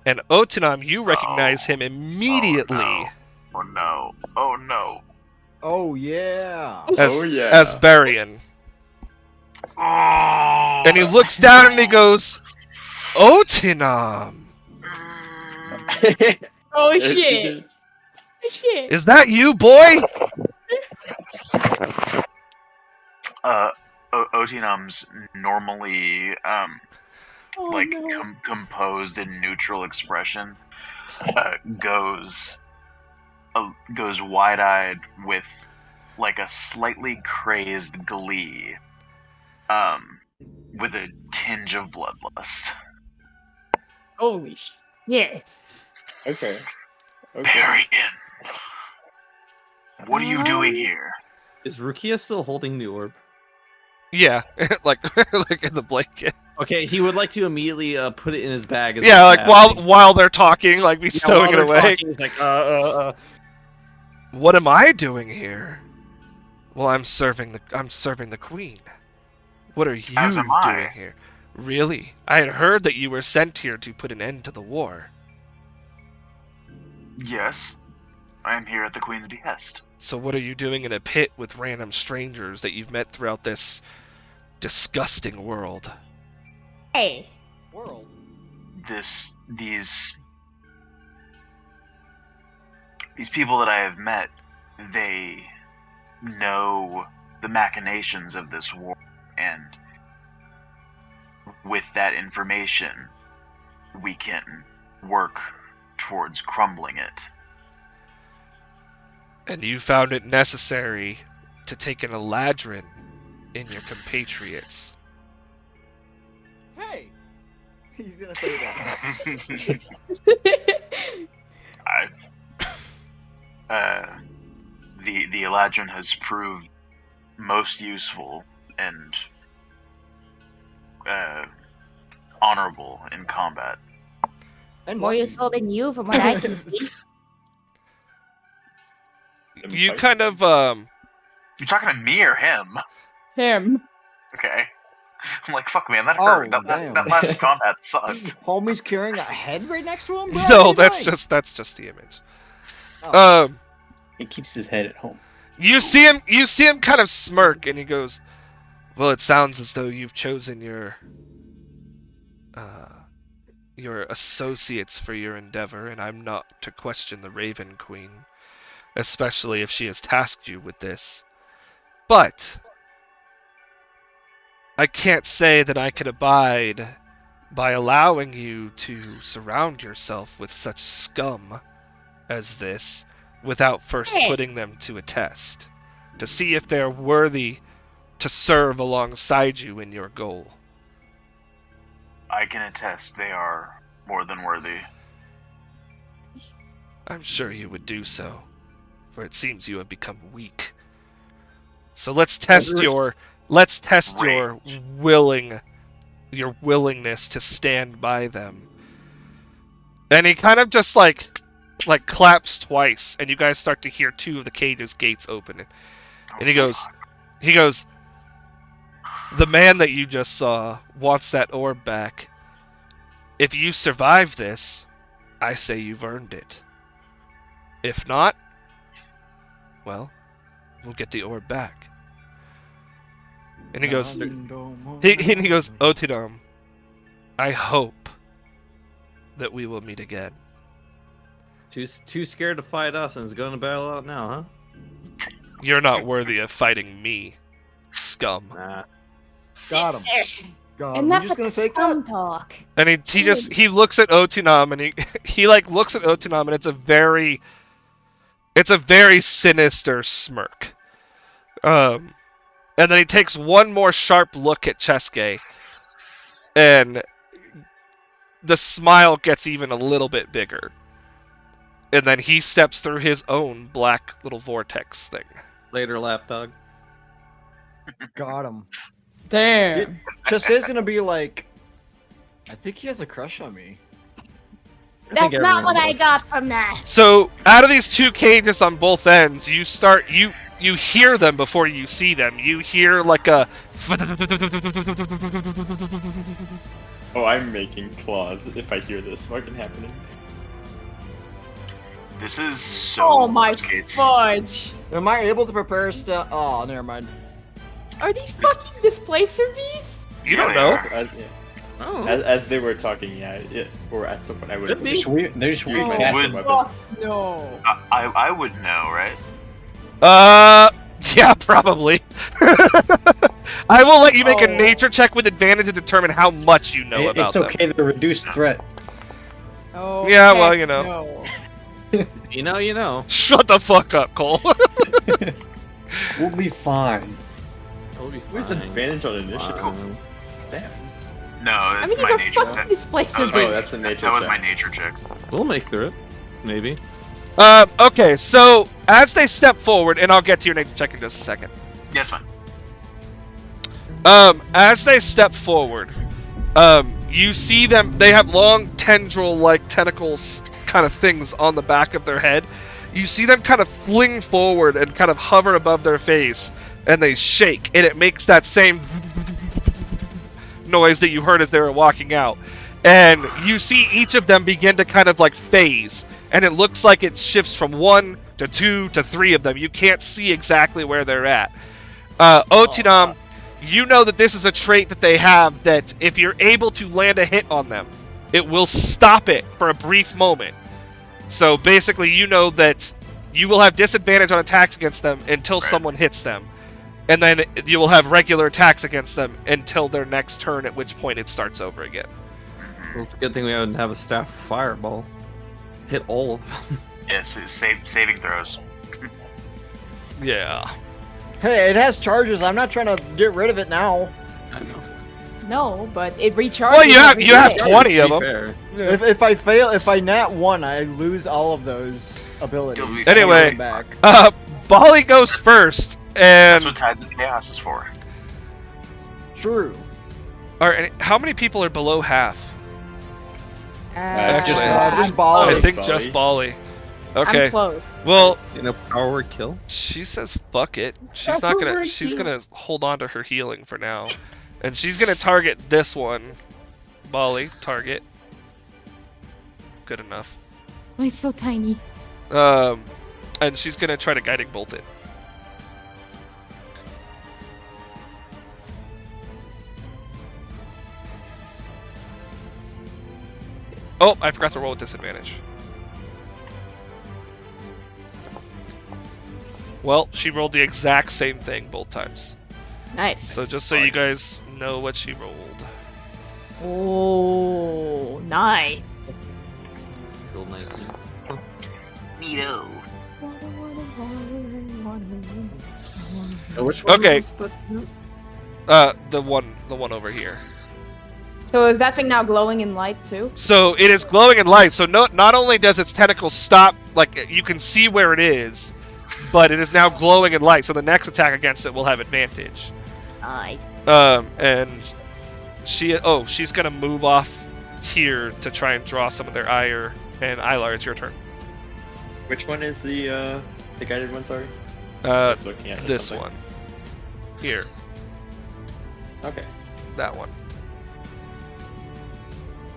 And Otinam, you recognize him immediately Oh no. Oh no. Oh yeah. as, Oh, yeah. as Barian. Oh. And he looks down and he goes, Otinam! oh shit. Shit. Is that you, boy? Otinum's normally Oh, like no. composed and neutral expression goes wide-eyed with like a slightly crazed glee, with a tinge of bloodlust. Holy shit. Yes. Okay. Barian, what are you doing here? Is Rukia still holding the orb? Yeah, like in the blanket. Okay, he would like to immediately put it in his bag. as Yeah, he's like happy. while they're talking, like be Yeah, stowing while it they're away. talking, he's like, What am I doing here? Well, I'm serving the queen. What are you As am I. doing here? Really? I had heard that you were sent here to put an end to the war. Yes, I am here at the Queen's behest. So what are you doing in a pit with random strangers that you've met throughout this disgusting world? Hey. World. These people that I have met, they know the machinations of this war, and with that information, we can work towards crumbling it. And you found it necessary to take an Eladrin in your compatriots. Hey. He's gonna say that. The Eladrin has proved most useful and honorable in combat. And More lucky. useful than you, from what I can see. You kind of You talking to me or him? Him. Okay. I'm like, fuck, man, that Oh, hurt. That damn. last combat sucked. Homie's carrying a head right next to him, bro? no, What are that's you doing? just the image. Oh. He keeps his head at home. You see him kind of smirk, and he goes, "Well, it sounds as though you've chosen your associates for your endeavor, and I'm not to question the Raven Queen, especially if she has tasked you with this. But I can't say that I could abide by allowing you to surround yourself with such scum as this without first Hey. putting them to a test to see if they're worthy to serve alongside you in your goal." I can attest they are more than worthy. I'm sure you would do so, for it seems you have become weak. So let's test your willingness to stand by them. And he kind of just like claps twice, and you guys start to hear two of the cage's gates open. And he goes, the man that you just saw wants that orb back. If you survive this, I say you've earned it. If not, well, we'll get the orb back. And he goes, Otidam, I hope that we will meet again. Too scared to fight us and is going to battle out now, huh? You're not worthy of fighting me, scum. Nah. Got him. God, Enough you just with gonna the take that? scum talk. And he looks at Otunam, and he like looks at Otunam, and it's a very sinister smirk. And then he takes one more sharp look at Cheske, and the smile gets even a little bit bigger. And then he steps through his own black little vortex thing. Later, lapdog. Got him. Damn. Cheske's gonna be like, I think he has a crush on me. That's not what I got from that. So out of these two cages on both ends, you hear them before you see them. You hear like a. Oh, I'm making claws if I hear this fucking happening. This is so. Oh my worst case. fudge. Am I able to prepare stuff? Oh, never mind. Are these fucking displacer beasts? You don't know. Oh. As they were talking, or at some point I would. Could be. They're just Use weird. my Oh, natural would- weapons. Fuck no. I would know, right? Yeah, probably. I will let you make a Oh. nature check with advantage to determine how much you know about It's okay. They're reduced threat. Oh. Yeah, well, heck you know. no. You know. Shut the fuck up, Cole. We'll be fine. We'll be Where's fine. advantage on initiative? Fine. Damn. No, I that's mean, my these are nature. fucking That displacer was Oh, my, beasts. that's a nature that was check. my nature check. We'll make through it. Maybe. Okay, so as they step forward, and I'll get to your nature check in just a second. Yes, fine. As they step forward, you see them. They have long tendril-like tentacles, kind of things on the back of their head. You see them kind of fling forward and kind of hover above their face, and they shake, and it makes that same noise that you heard as they were walking out. And you see each of them begin to kind of like phase, and it looks like it shifts from 1 to 2 to 3 of them. You can't see exactly where they're at. Otinam, you know that this is a trait that they have, that if you're able to land a hit on them, it will stop it for a brief moment. So basically, you know that you will have disadvantage on attacks against them until someone hits them. And then you will have regular attacks against them until their next turn, at which point it starts over again. Well, it's a good thing we don't have a staff fireball. Hit all of them. Yes, it's saving throws. Yeah. Hey, it has charges. I'm not trying to get rid of it now. I know. No, but it recharges. Well, you have every you have day. 20 of To be them. fair. If I fail, if I nat 1, I lose all of those abilities. Anyway, I get them back. Bali goes first, That's and what Tides of Chaos is for. True. how many people are below half? Just Just Bali. I think Bali. just Bali. Okay. I'm close. Well, You know, power word kill. she says fuck it. She's not gonna. She's gonna hold on to her healing for now, and she's gonna target this one. Bali, target. Good enough. Why so tiny? And she's gonna try to guiding bolt it. Oh, I forgot to roll with disadvantage. Well, she rolled the exact same thing both times. Nice. So just so you guys know what she rolled. Oh, nice. Roll 19s. Neato. Which one Okay. was that? The one over here. So is that thing now glowing in light too? So it is glowing in light. So not only does its tentacles stop, like you can see where it is, but it is now glowing in light. So the next attack against it will have advantage. Nice. And she's gonna move off here to try and draw some of their ire. And Ilar, it's your turn. Which one is the guided one? Sorry. I was looking at This something. one. Here. Okay. That one.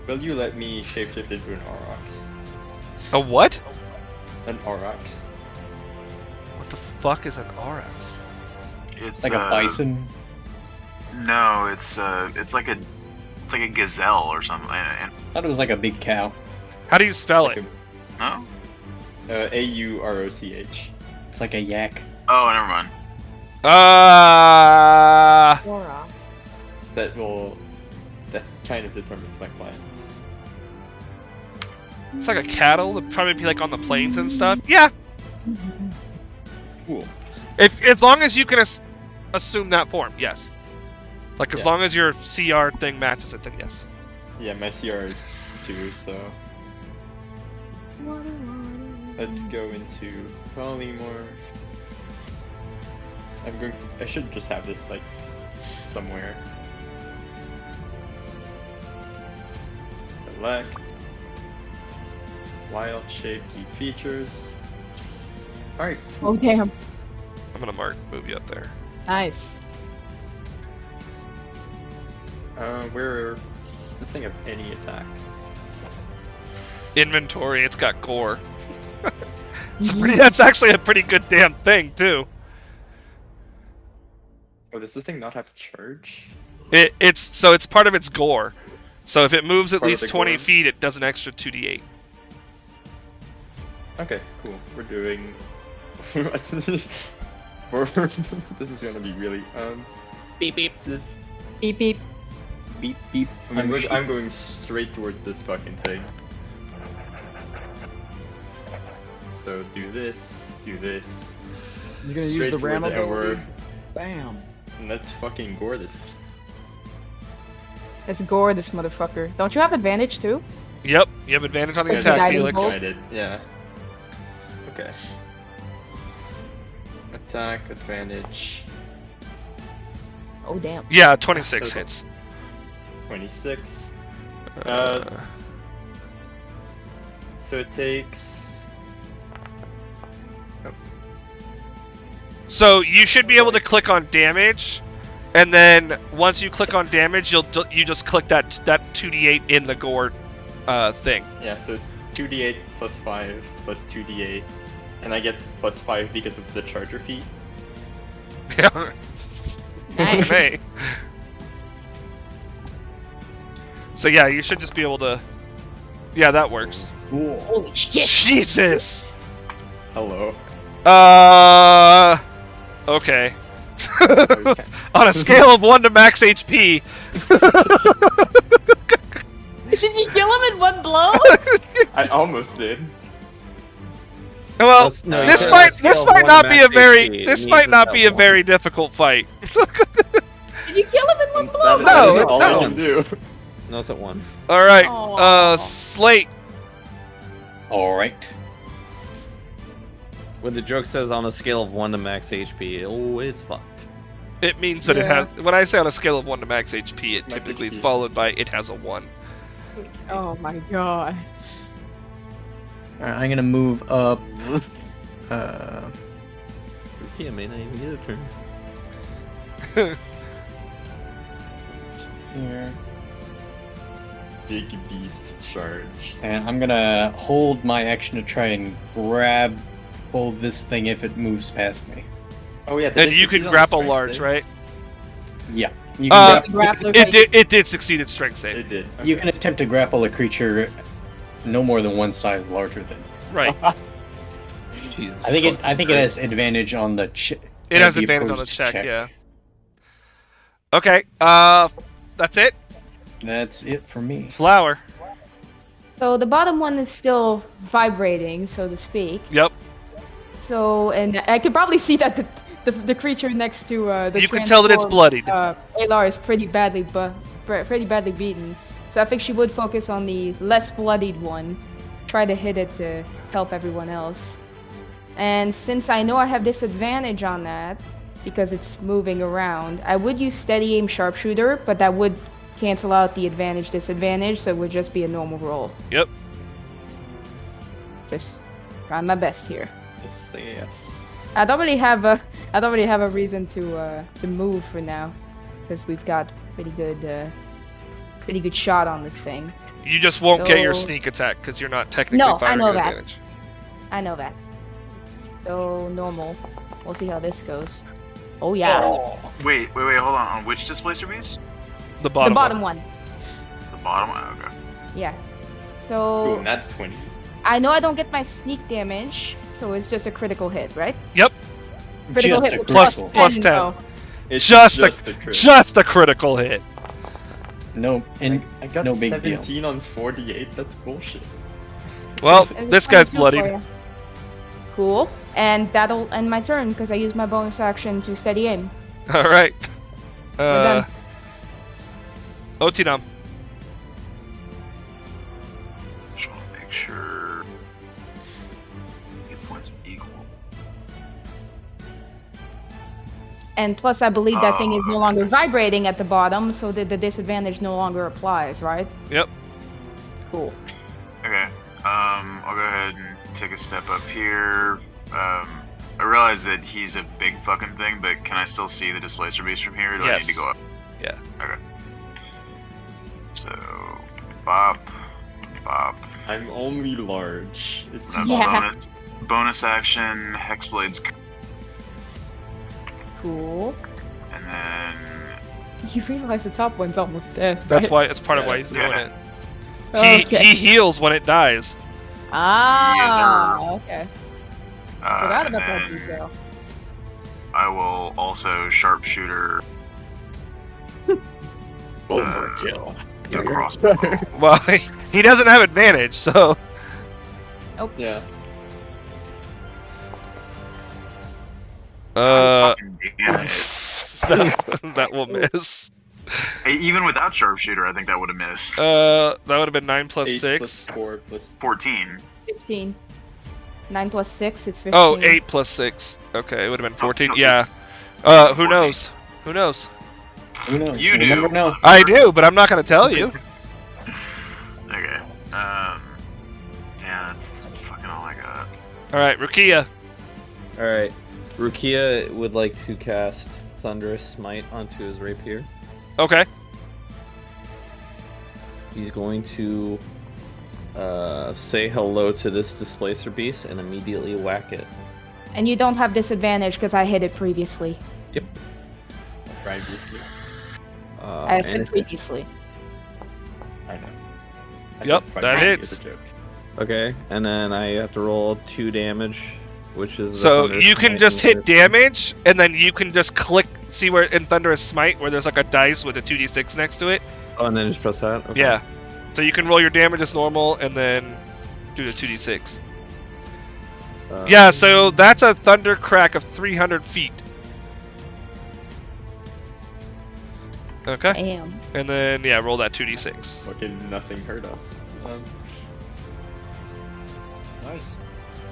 Will you let me shapeshift into an Aurochs? A what? An Aurochs. What the fuck is an Aurochs? It's Like a bison. No, it's like a gazelle or something. I thought it was like a big cow. How do you spell it? No? Auroch. It's like a yak. Oh, never mind. Aura. That kind of determines my plans. It's like a cattle. It'd probably be like on the plains and stuff. Yeah. Cool. As long as you can assume that form, yes. Like as Yeah. long as your CR thing matches it, then yes. Yeah, my CR is 2, so let's go into polymorph. I should just have this like somewhere. Select. Wild shape key features. Alright. Oh damn. I'm gonna move you up there. Nice. Where this thing have any attack? Inventory. It's got gore. That's actually a pretty good damn thing too. Oh, does this thing not have charge? It's part of its gore. So if it moves at Part of least the 20 gore? feet, it does an extra 2d8. Okay, cool. We're doing. This is gonna be really Beep beep. This. Beep beep. Beep beep. I'm going straight towards this fucking thing. So do this. You're gonna use Straight the ram towards it, and ability. Bam. And let's fucking gore this. Let's gore this motherfucker. Don't you have advantage too? Yep, you have advantage on the Is it attack, guiding Felix. bolt? Guided, yeah. Okay. Attack advantage. Oh damn. Yeah, 26 hits. 26. Uh, So it takes. So you should be able to click on damage, and then once you click on damage, you just click that 2d8 in the gore thing. Yeah, so 2d8 plus 5 plus 2d8. And I get plus 5 because of the charger feat. Yeah. Nice. Okay. So yeah, you should just be able to. Yeah, that works. Cool. Holy shit. Jesus. Hello. Okay. On a scale of 1 to max HP. Did you kill him in one blow? I almost did. Well, No, this you might said on a scale of 1 not to be a max very HP, it this means might it's not at be a 1. very difficult fight. Did you kill him in one blow? That is No, all no. I can do. No, it's at 1. All right, Aw. Slate. All right. When the joke says on a scale of 1 to max HP, oh, it's fucked. It means that it has. When I say on a scale of 1 to max HP, it Max typically is HP. followed by it has a 1. Oh my god. All right, I'm gonna move up. Yeah, may not even get a turn. Here. Big beast charge. And I'm gonna hold my action to try and grab hold this thing if it moves past me. Oh yeah. And you can grapple large, right? Yeah. You Uh, can, Grappler It did succeed its strength save. It did. you can attempt to grapple a creature no more than one size larger than. Right. Jesus. I think it has advantage on the. It has advantage on the check. Yeah. Okay. That's it. That's it for me. Flower. So the bottom one is still vibrating, so to speak. Yep. So, and I could probably see that the creature next to the You can tell that it's transformed, bloodied. Alar is pretty badly pretty badly beaten. So I think she would focus on the less bloodied one, try to hit it to help everyone else. And since I know I have disadvantage on that, because it's moving around, I would use steady aim sharpshooter, but that would cancel out the advantage disadvantage, so it would just be a normal roll. Yep. Just trying my best here. Just say yes. I don't really have a reason to move for now, because we've got pretty good shot on this thing. You just won't get your So- sneak attack because you're not technically No, I firing know at that. advantage. I know that. So normal. We'll see how this goes. Oh yeah, Wait, hold on. On which displacer beast? The bottom. the bottom one. The bottom one? Okay. Yeah. So Ooh, not 20. I know I don't get my sneak damage, so it's just a critical hit, right? Yep. Critical Just hit a with plus- critical. plus 10, 10. though. It's Just the a crit. just a critical hit. No, and I got no big deal. 17 on 48. That's bullshit. Well, It's this a guy's 22 bloodied. for ya. Cool. And that'll end my turn because I used my bonus action to steady aim. All right. done. Otinam. Just want to make sure. Hit points equal. And plus, I believe that thing is no longer vibrating at the bottom, so the disadvantage no longer applies, right? Yep. Cool. Okay. I'll go ahead and take a step up here. I realize that he's a big fucking thing, but can I still see the displacer beast from here? Or do I need to Yes. go up? Yeah. Okay. So, bop, bop. I'm only large. It's Then Yeah. bonus action, Hexblades, Cool. and then You realize the top one's almost dead. That's right? why. It's part of why he's doing Yeah. it. He Okay. he heals when it dies. Ah, okay. Forgot and about that then detail. I will also sharpshooter Overkill. across the bow. Well, he doesn't have advantage, so. Yeah. Fucking damn it. that will miss. Hey, even without sharpshooter, I think that would have missed. That would have been 9 plus 8 6. plus 4 plus 14. 15. 9 plus 6, it's 15. Oh, 8 plus 6. Okay, it would have been 14. okay. Yeah. Who 14. knows? Who knows? Who knows? You We'll do. never know. I do, but I'm not going to tell you. Okay. Yeah, that's fucking all I got. Alright, Rukia. Alright. Rukia would like to cast Thunderous Smite onto his rapier. Okay. He's going to say hello to this displacer beast and immediately whack it. And you don't have disadvantage because I hit it previously. Yep. previously. I And said if- previously. I know. I Yep, said that previously hits. as a joke. Okay, and then I have to roll 2 damage, which is the So Thunderous you can Smite just and hit damage, and then you can just click, see where in Thunderous Smite, where there's like a dice with a 2d6 next to it. Oh, and then just press that? Okay. Yeah. So you can roll your damage as normal, and then do the 2d6. Yeah, so that's a thunder crack of 300 feet. Okay. Damn. And then, yeah, roll that 2d6. Fucking nothing hurt us. Nice.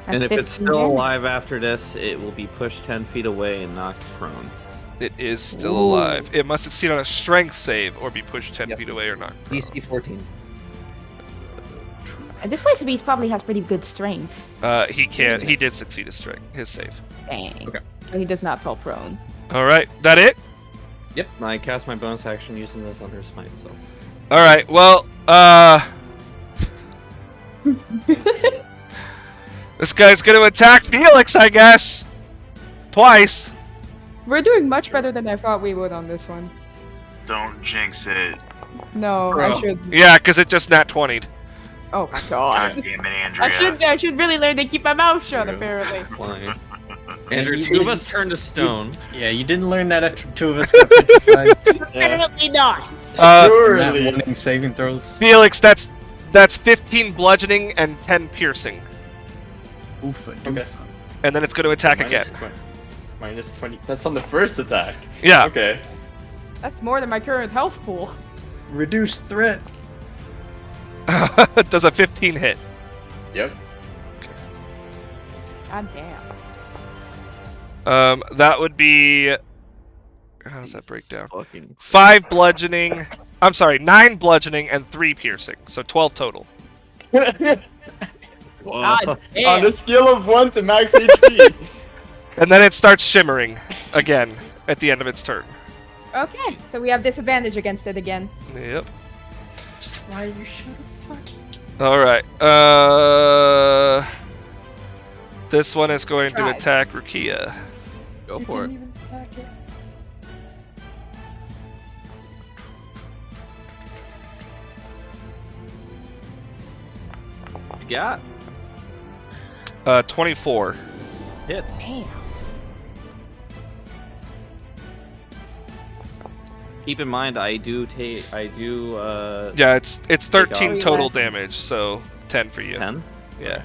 And That's if it's 15 still damage. alive after this, it will be pushed 10 feet away and knocked prone. It is still Ooh. alive. It must succeed on a strength save or be pushed 10 Yep. feet away or not. DC 14. And this place beast probably has pretty good strength. He can't. He did succeed his save. Dang. Okay. So he does not fall prone. All right, that it? Yep, I cast my bonus action using the Thunder Smite, so. All right. Well, this guy's gonna attack Felix, I guess. Twice. We're doing much better than I thought we would on this one. Don't jinx it. No, Bro. I should. Yeah, because it just nat 20'd. Oh my God god. damn it, Andrea. I should really learn to keep my mouth shut. Yeah. Apparently. Flying. Andrew, 2 of us turned to stone. Yeah, you didn't learn that after 2 of us got petrified. Apparently not. Not Surely. wanting saving throws. Felix, that's 15 bludgeoning and 10 piercing, Oofa, Okay. and then it's going to attack Minus again. 20. Minus 20. That's on the first attack. Yeah. Okay. That's more than my current health pool. Reduced threat. Does a 15 hit? Yep. God damn. That would be. How does that break down? Fucking 5 bludgeoning. I'm sorry, 9 bludgeoning and 3 piercing, so 12 total. God On damn. a scale of 1 to max HP. And then it starts shimmering again at the end of its turn. Okay, so we have disadvantage against it again. Yep. Just why you should fucking. All right. This one is going to Try. attack Rukia. Go for it. You got 24. hits. Damn. Keep in mind, I do. Yeah, it's 13 off. total Yes. damage, so 10 for you. 10. Yeah.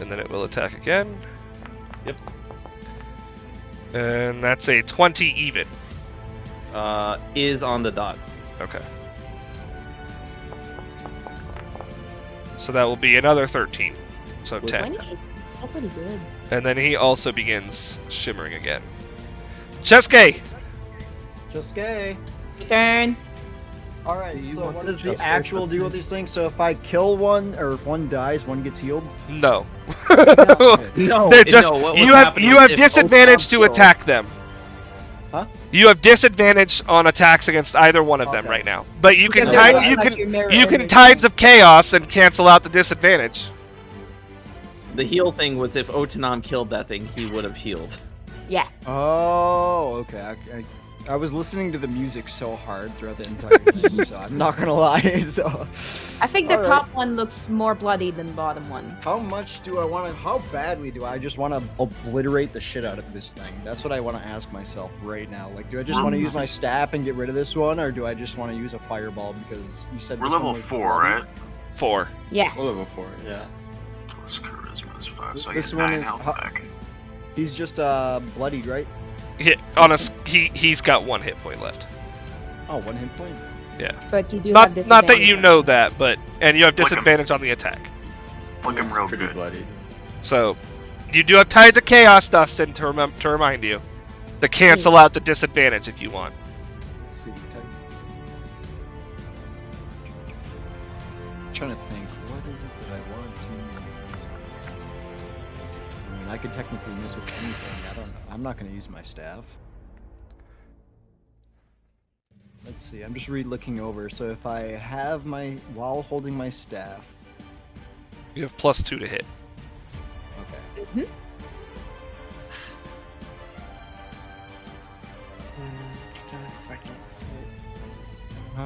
And then it will attack again. Yep. And that's a 20 even. Is on the dot. Okay. So that will be another 13. So 10. 20? That's pretty good. And then he also begins shimmering again. Chesuke! Just gay. Turn. All right. You So want what to is the just go actual for deal with these things? So if I kill one, or if one dies, one gets healed. No. No, They're just what was you have happening you have if disadvantage Otam to killed- attack them. Huh? You have disadvantage on attacks against either one of them Okay. right now. But you can Because tide they're you like can your mirror you can image. tides of chaos and cancel out the disadvantage. The heal thing was if Otanam killed that thing, he would have healed. Yeah. Oh, okay. I was listening to the music so hard throughout the entire thing, so I'm not gonna lie. So, I think the Alright. top one looks more bloody than the bottom one. how much do I want to? How badly do I just want to obliterate the shit out of this thing? That's what I want to ask myself right now. Like, do I just want to use my staff and get rid of this one, or do I just want to use a fireball because you said We're this one level was 4, bloody? right? 4. Yeah. We're level 4, yeah. Plus charisma is 5, so I This get one 9 is health ho- back. He's just bloodied, right? He's got 1 hit point left. Oh, 1 hit point. But you do Not have not that you disadvantage. know that, but and you have Like a- disadvantage on the attack. Like I'm It's real pretty good. bloody. So you do have tides of chaos, Dustin, to remind you to cancel out the disadvantage if you want. Let's see. I'm trying to think. What is it that I want to use? I mean, I could technically miss with anything. I don't know. I'm not going to use my staff. Let's see. I'm just re-looking over. So if I have my while holding my staff. You have +2 to hit. Okay.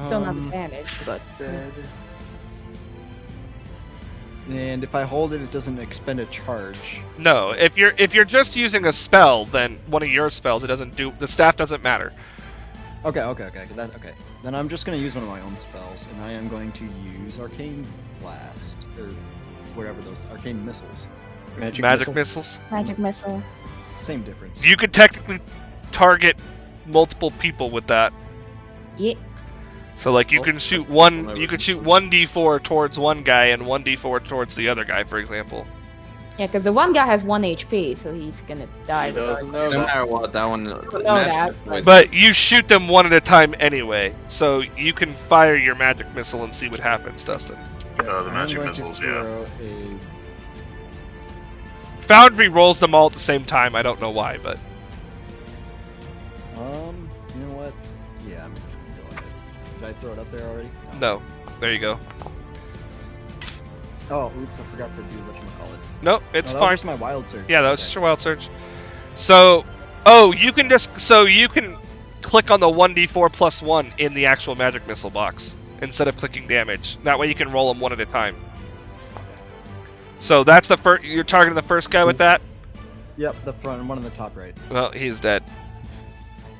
Still not advantage, but And if I hold it, it doesn't expend a charge. No, if you're just using a spell, then one of your spells, it doesn't do the staff doesn't matter. Okay. Okay. Then I'm just gonna use one of my own spells, and I am going to use Arcane Blast or whatever those Arcane Missiles. Magic, Magic missile. missiles. magic missile. Same difference. You could technically target multiple people with that. Yeah. So like you Oh, can shoot that's one, what I you would could shoot consider. 1d4 towards one guy and 1d4 towards the other guy, for example. Yeah, because the one guy has 1 HP, so he's gonna die. He doesn't regardless. know No matter what, that one. know magic that, missile is- But you shoot them one at a time anyway, so you can fire your magic missile and see what happens, Dustin. The I'm magic going to missiles, yeah. throw Foundry rolls them all at the same time. I don't know why, but you know what? Yeah, I'm just gonna go ahead. Did I throw it up there already? no. There you go. Oh, oops! I forgot to do whatchamacallit. No, it's Oh, that fine. was just my wild surge. Yeah, that was Okay. just your wild search. So, you can click on the 1d4 plus 1 in the actual magic missile box instead of clicking damage. That way you can roll them one at a time. So that's the first. You're targeting the first guy with that. Yep, the front one on the top right. Well, he's dead.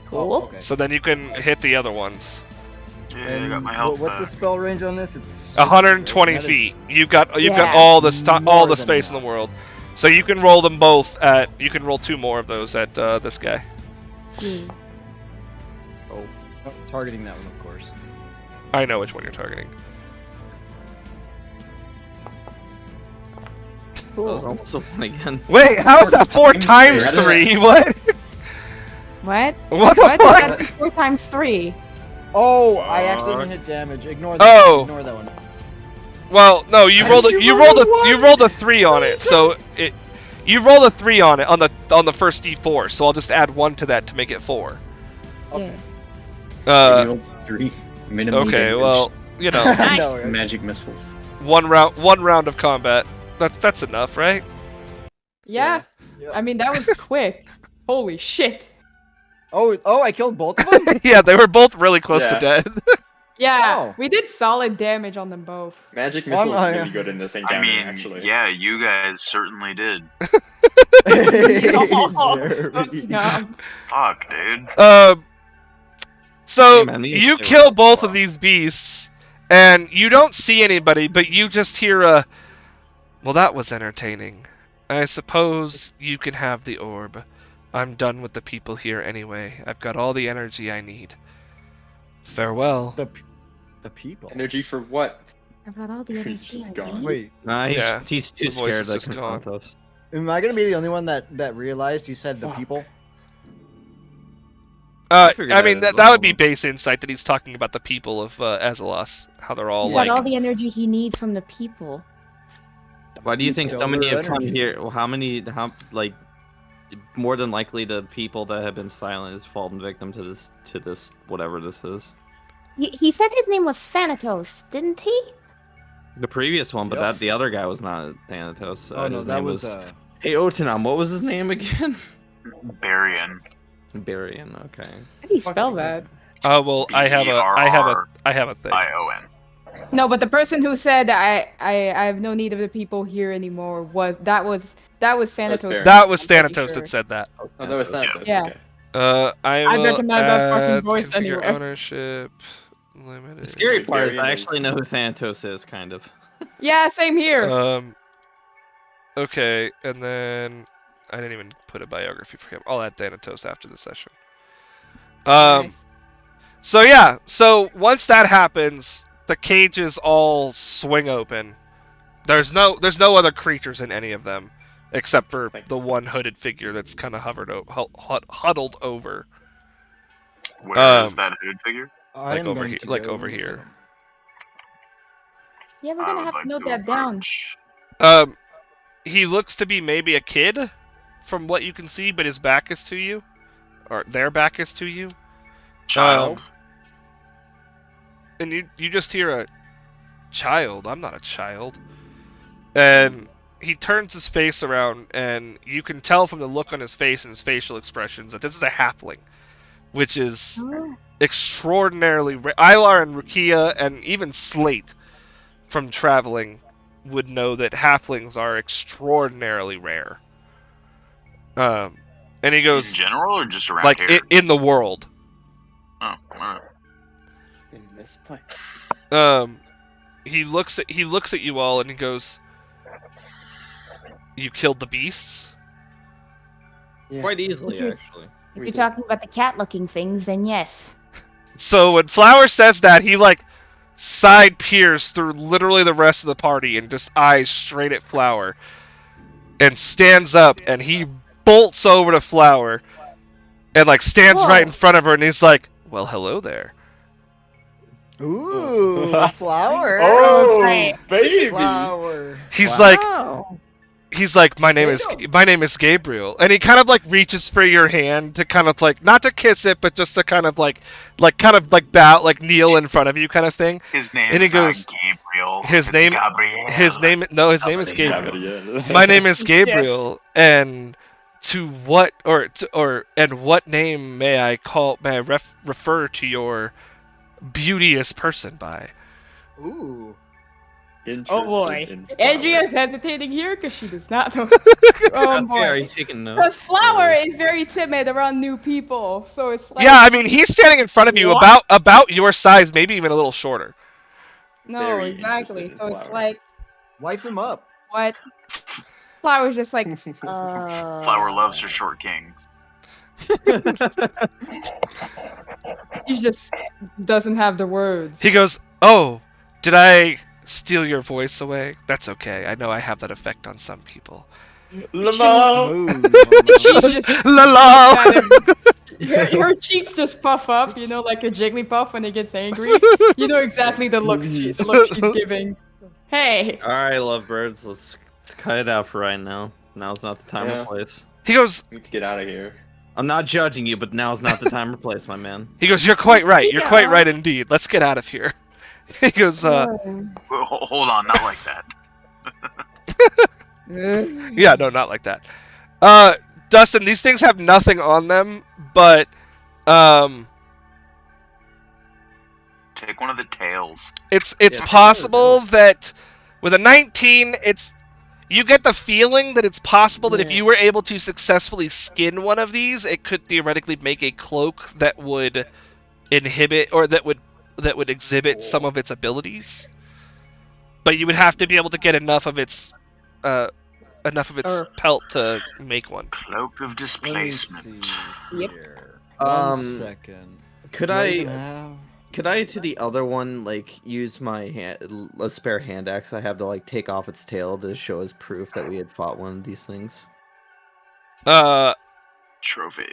Cool. Oh, okay. So then you can hit the other ones. Yeah, I And got my health what's the back. spell range on this? It's 60, 120 right? That is- feet. You've got Yeah. all the More than space in the enough. world. So you can roll them both at. You can roll 2 more of those at this guy. Yeah. Oh, targeting that one, of course. I know which one you're targeting. That was almost a 1 again. Wait, how is that 4 times 3? What? What? What the What? fuck? That's 4 times 3. Oh, I accidentally hit damage. Ignore that. Oh. Ignore that one. Well, no, you How rolled did a you you roll rolled a a you rolled a 3 on it, so it you rolled a 3 on it on the first d4, so I'll just add 1 to that to make it 4. Yeah. Rolled 3. Minimum Okay, damage. well, you know, No, right? Magic missiles. one round of combat. That's enough, right? Yeah. Yep. I mean, that was quick. Holy shit. Oh, I killed both of them? Yeah, they were both really close to Yeah. dead. Yeah, Oh. we did solid damage on them both. Magic Well, missile is yeah. really good in this I encounter, mean, actually. yeah, you guys certainly did. Jeremy. No. Fuck, dude. So Hey, man, these you two kill are both of wild. these beasts, and you don't see anybody, but you just hear a. Well, that was entertaining. I suppose you can have the orb. I'm done with the people here anyway. I've got all the energy I need. Farewell. The people. Energy for what? I've got all the He's energy. just I gone. need. Wait, Nah, Yeah, he's too the voice scared is to just confront us. am I gonna be the only one that realized he said the people? I figured I mean, that that as would be well. base insight that he's talking about the people of Azelos. How they're all He's like. got all the energy he needs from the people. Why do you think so many have come energy. here? Well, how like more than likely the people that have been silent has fallen victim to this whatever this is. He said his name was Thanatos, didn't he? The previous one, but Yep. the other guy was not Thanatos. Oh no, his that name was Hey Otanam, what was his name again? Barian. Barian. Okay. How do you spell that? Oh well, I have a thing. I-O-N. No, but the person who said I have no need of the people here anymore was Thanatos. Baron. That was I'm pretty Thanatos sure. that said that. Oh, that was Thanatos. Yeah. Okay. I I will recognize that fucking add voice configure anyway. ownership. Limited. The scary part is Barian I is- actually know who Thanatos is, kind of. Yeah, same here. Okay, and then I didn't even put a biography for him. I'll add Thanatos after the session. Nice. So yeah, so once that happens, the cages all swing open. There's no other creatures in any of them, except for the one hooded figure that's kind of huddled over. Where is that hooded figure? I am over going here- to like go over look at here. him. Yeah, we're I gonna would have like to note to that down. approach. He looks to be maybe a kid, from what you can see, but his back is to you, or their back is to you. Child. And you just hear a child. I'm not a child. And he turns his face around, and you can tell from the look on his face and his facial expressions that this is a halfling, which is extraordinarily rare. Ilar and Rukia and even Slate from traveling would know that halflings are extraordinarily rare. And he In goes, general or just around like, here? in the world. Oh, alright. In this place. He looks at you all and he goes, "You killed the beasts?" Yeah. Quite easily, If you- actually. If We you're did. talking about the cat-looking things, then yes. So when Flower says that, he like side peers through literally the rest of the party and just eyes straight at Flower, and stands up and he bolts over to Flower, and like stands right in front of her and he's like, "Well, hello there." Ooh, flower. Oh, Right. baby! Flower. He's Wow. like, my name is Gabriel, and he kind of like reaches for your hand to kind of like, not to kiss it, but just to kind of like bow, like kneel in front of you, kind of thing. His name And he is not goes, Gabriel. his it's name- Gabriel. His name is Gabriel. Gabriel. My name is Gabriel, and what name may I refer to your beauteous person by? Ooh. Oh boy. Interesting in Angie flower. is hesitating here because she does not know. Oh Are boy. you taking notes? Because Flower or- is very timid around new people, so it's like Yeah, I mean, he's standing in front of you, What? about your size, maybe even a little shorter. no, very exactly. interested So in it's Flower. like Wife him up. what? Flower's just like Flower loves her short kings. She just doesn't have the words. He goes, "Oh, did I steal your voice away? That's okay. I know I have that effect on some people." She's just La la. kind of- her cheeks just puff up, you know, like a Jigglypuff when he gets angry. You know exactly the look she's giving. Hey. All right, lovebirds, let's cut it out for right now. Now's not the time or place. He goes, "We need to get out of here." I'm not judging you, but now's not the time or place, my man. He goes, "You're quite right. You're quite right indeed. Let's get out of here." He goes, Hold on, not like that. Yeah, no, not like that. Dustin, these things have nothing on them, but Take one of the tails. it's possible that with a 19, you get the feeling that it's possible that if you were able to successfully skin one of these, it could theoretically make a cloak that would inhibit or that would exhibit some of its abilities. But you would have to be able to get enough of its pelt to make one. Cloak of displacement. Yep. One second. Could Do I even have- could I to the other one like use my a spare hand axe I have to like take off its tail to show as proof that we had fought one of these things? Trophy.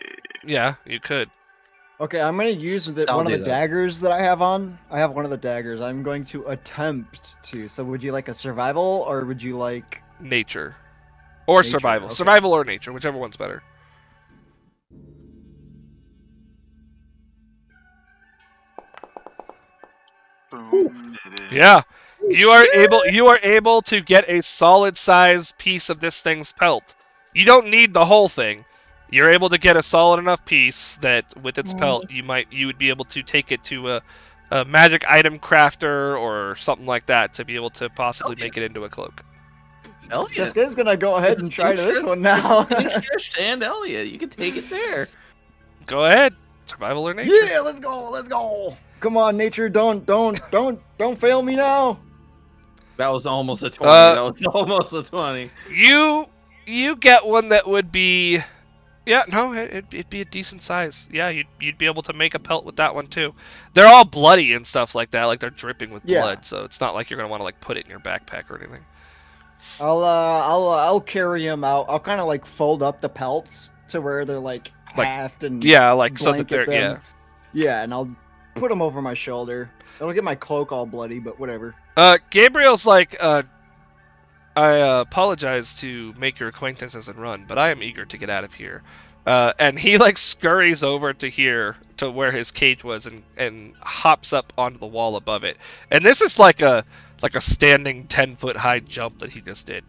Yeah, you could. Okay, I'm gonna use I'll one of do the that. daggers that I have on. I have one of the daggers. I'm going to attempt to. So, would you like a survival or would you like Nature. Or Nature, survival. okay. Survival or nature, whichever one's better. Boom. Yeah. You are able to get a solid size piece of this thing's pelt. You don't need the whole thing. You're able to get a solid enough piece that with its pelt you would be able to take it to a magic item crafter or something like that to be able to possibly make it into a cloak. Elliot, Jessica's gonna go ahead and try this one now. and Elliot, you can take it there. Go ahead. Survival or nature. Yeah, let's go. Come on, nature, don't fail me now. That was almost a 20. Uh, That was almost a 20. You get one that would be, yeah, no, it'd be a decent size. Yeah, you'd be able to make a pelt with that one too. They're all bloody and stuff like that, like they're dripping with Yeah. blood. So it's not like you're gonna want to like put it in your backpack or anything. I'll carry him out. I'll kind of like fold up the pelts to where they're like halved and Yeah, like so that blanket they're them. Yeah, and I'll put them over my shoulder. It'll get my cloak all bloody, but whatever. Gabriel's like, I apologize to make your acquaintances and run, but I am eager to get out of here. And he like scurries over to where his cage was and hops up onto the wall above it. And this is like a standing 10-foot high jump that he just did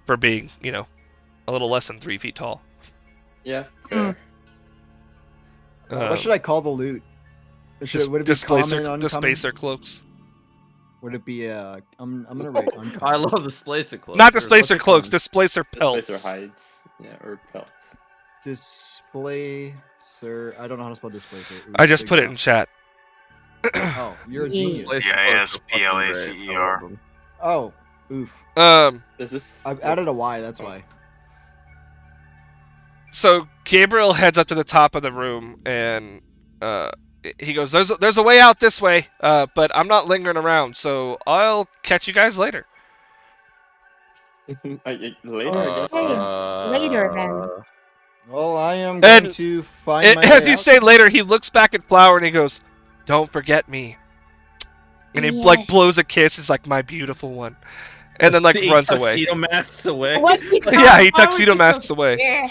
for being, a little less than 3 feet tall. Yeah. Fair. What should I call the loot? Would it be common, uncommon? Displacer cloaks. Would it be I'm gonna rate uncommon. I love displacer cloaks. Not There's- displacer what's it cloaks, called? displacer pelts. Displacer hides. Yeah, or pelts. Displacer. I don't know how to spell displacer. Ooh, I just big put it mouth. in chat. Oh, you're a genius. Displacer D-I-S-P-L-A-C-E-R. cloaks are fucking great. I love them. Oh, oof. Is this? I've added a Y. That's why. So Gabriel heads up to the top of the room and he goes, "There's a way out this way, but I'm not lingering around, so I'll catch you guys later." Later, I guess. Later then. Well, I am going And to find my As way you out. say later, he looks back at Flower and he goes, "Don't forget me." And he like Yeah. blows a kiss. He's like, "My beautiful one," and then like He runs away. tuxedo masks away. What? Yeah, he tuxedo masks away. Yeah.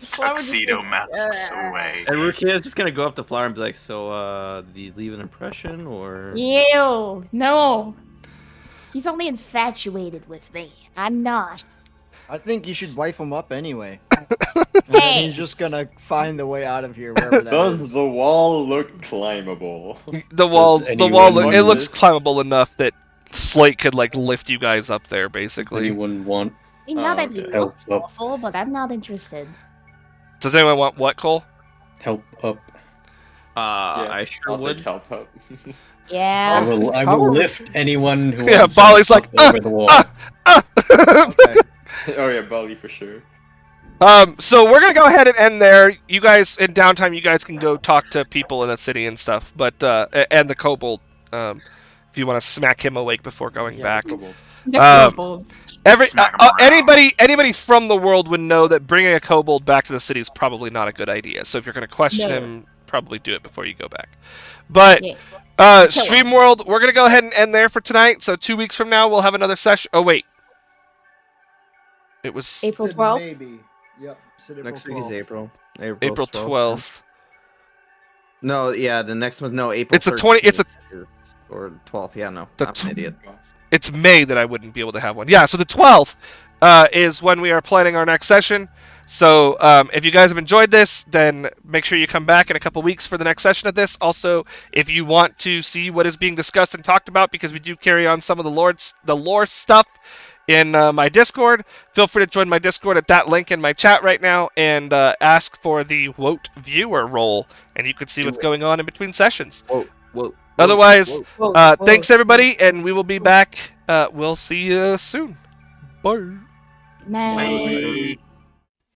Tuxedo masks away. And Rukia is just gonna go up to Flower and be like, "So, did you leave an impression, or?" Ew, no. He's only infatuated with me. I'm not. I think you should wife him up anyway. And then Hey. he's just gonna find the way out of here, wherever that Does is. the wall look climbable? The wall, Does the wall, anyone it want looks it? climbable enough that Slate could like lift you guys up there, basically. Anyone want I mean, not that he okay. looks Help up. awful, but I'm not interested. Does anyone want what, Cole? help up? I sure I'll would. take help up. I Yeah. will How are we- lift anyone who Yeah, wants Bolly's help like, over the wall. Okay. Oh yeah, Bali for sure. So we're gonna go ahead and end there. You guys, in downtime, you guys can go talk to people in the city and stuff. But and the kobold, if you want to smack him awake before going back. The Um, kobold. Smack 'em around. Anybody from the world would know that bringing a kobold back to the city is probably not a good idea. So if you're gonna question No. him, probably do it before you go back. But Yeah. Kill him. StreamWorld, we're gonna go ahead and end there for tonight. So 2 weeks from now, we'll have another session. Oh wait, it was April Said 12th. Maybe. Yep. Said April Next week is 12th. April. April 12th. No, yeah, the next one's no April. It's the 20 it's a- 13th or 12th. Yeah, no, The I'm an idiot. It's May that I wouldn't be able to have one. Yeah, so the 12th is when we are planning our next session. So if you guys have enjoyed this, then make sure you come back in a couple weeks for the next session of this. Also, if you want to see what is being discussed and talked about, because we do carry on some of the lore stuff in my Discord, feel free to join my Discord at that link in my chat right now and ask for the Wote viewer role, and you can see what's going on in between sessions. Whoa. Otherwise, Whoa, thanks whoa. everybody, and we will be back. We'll see you soon. Bye. Night. Wait.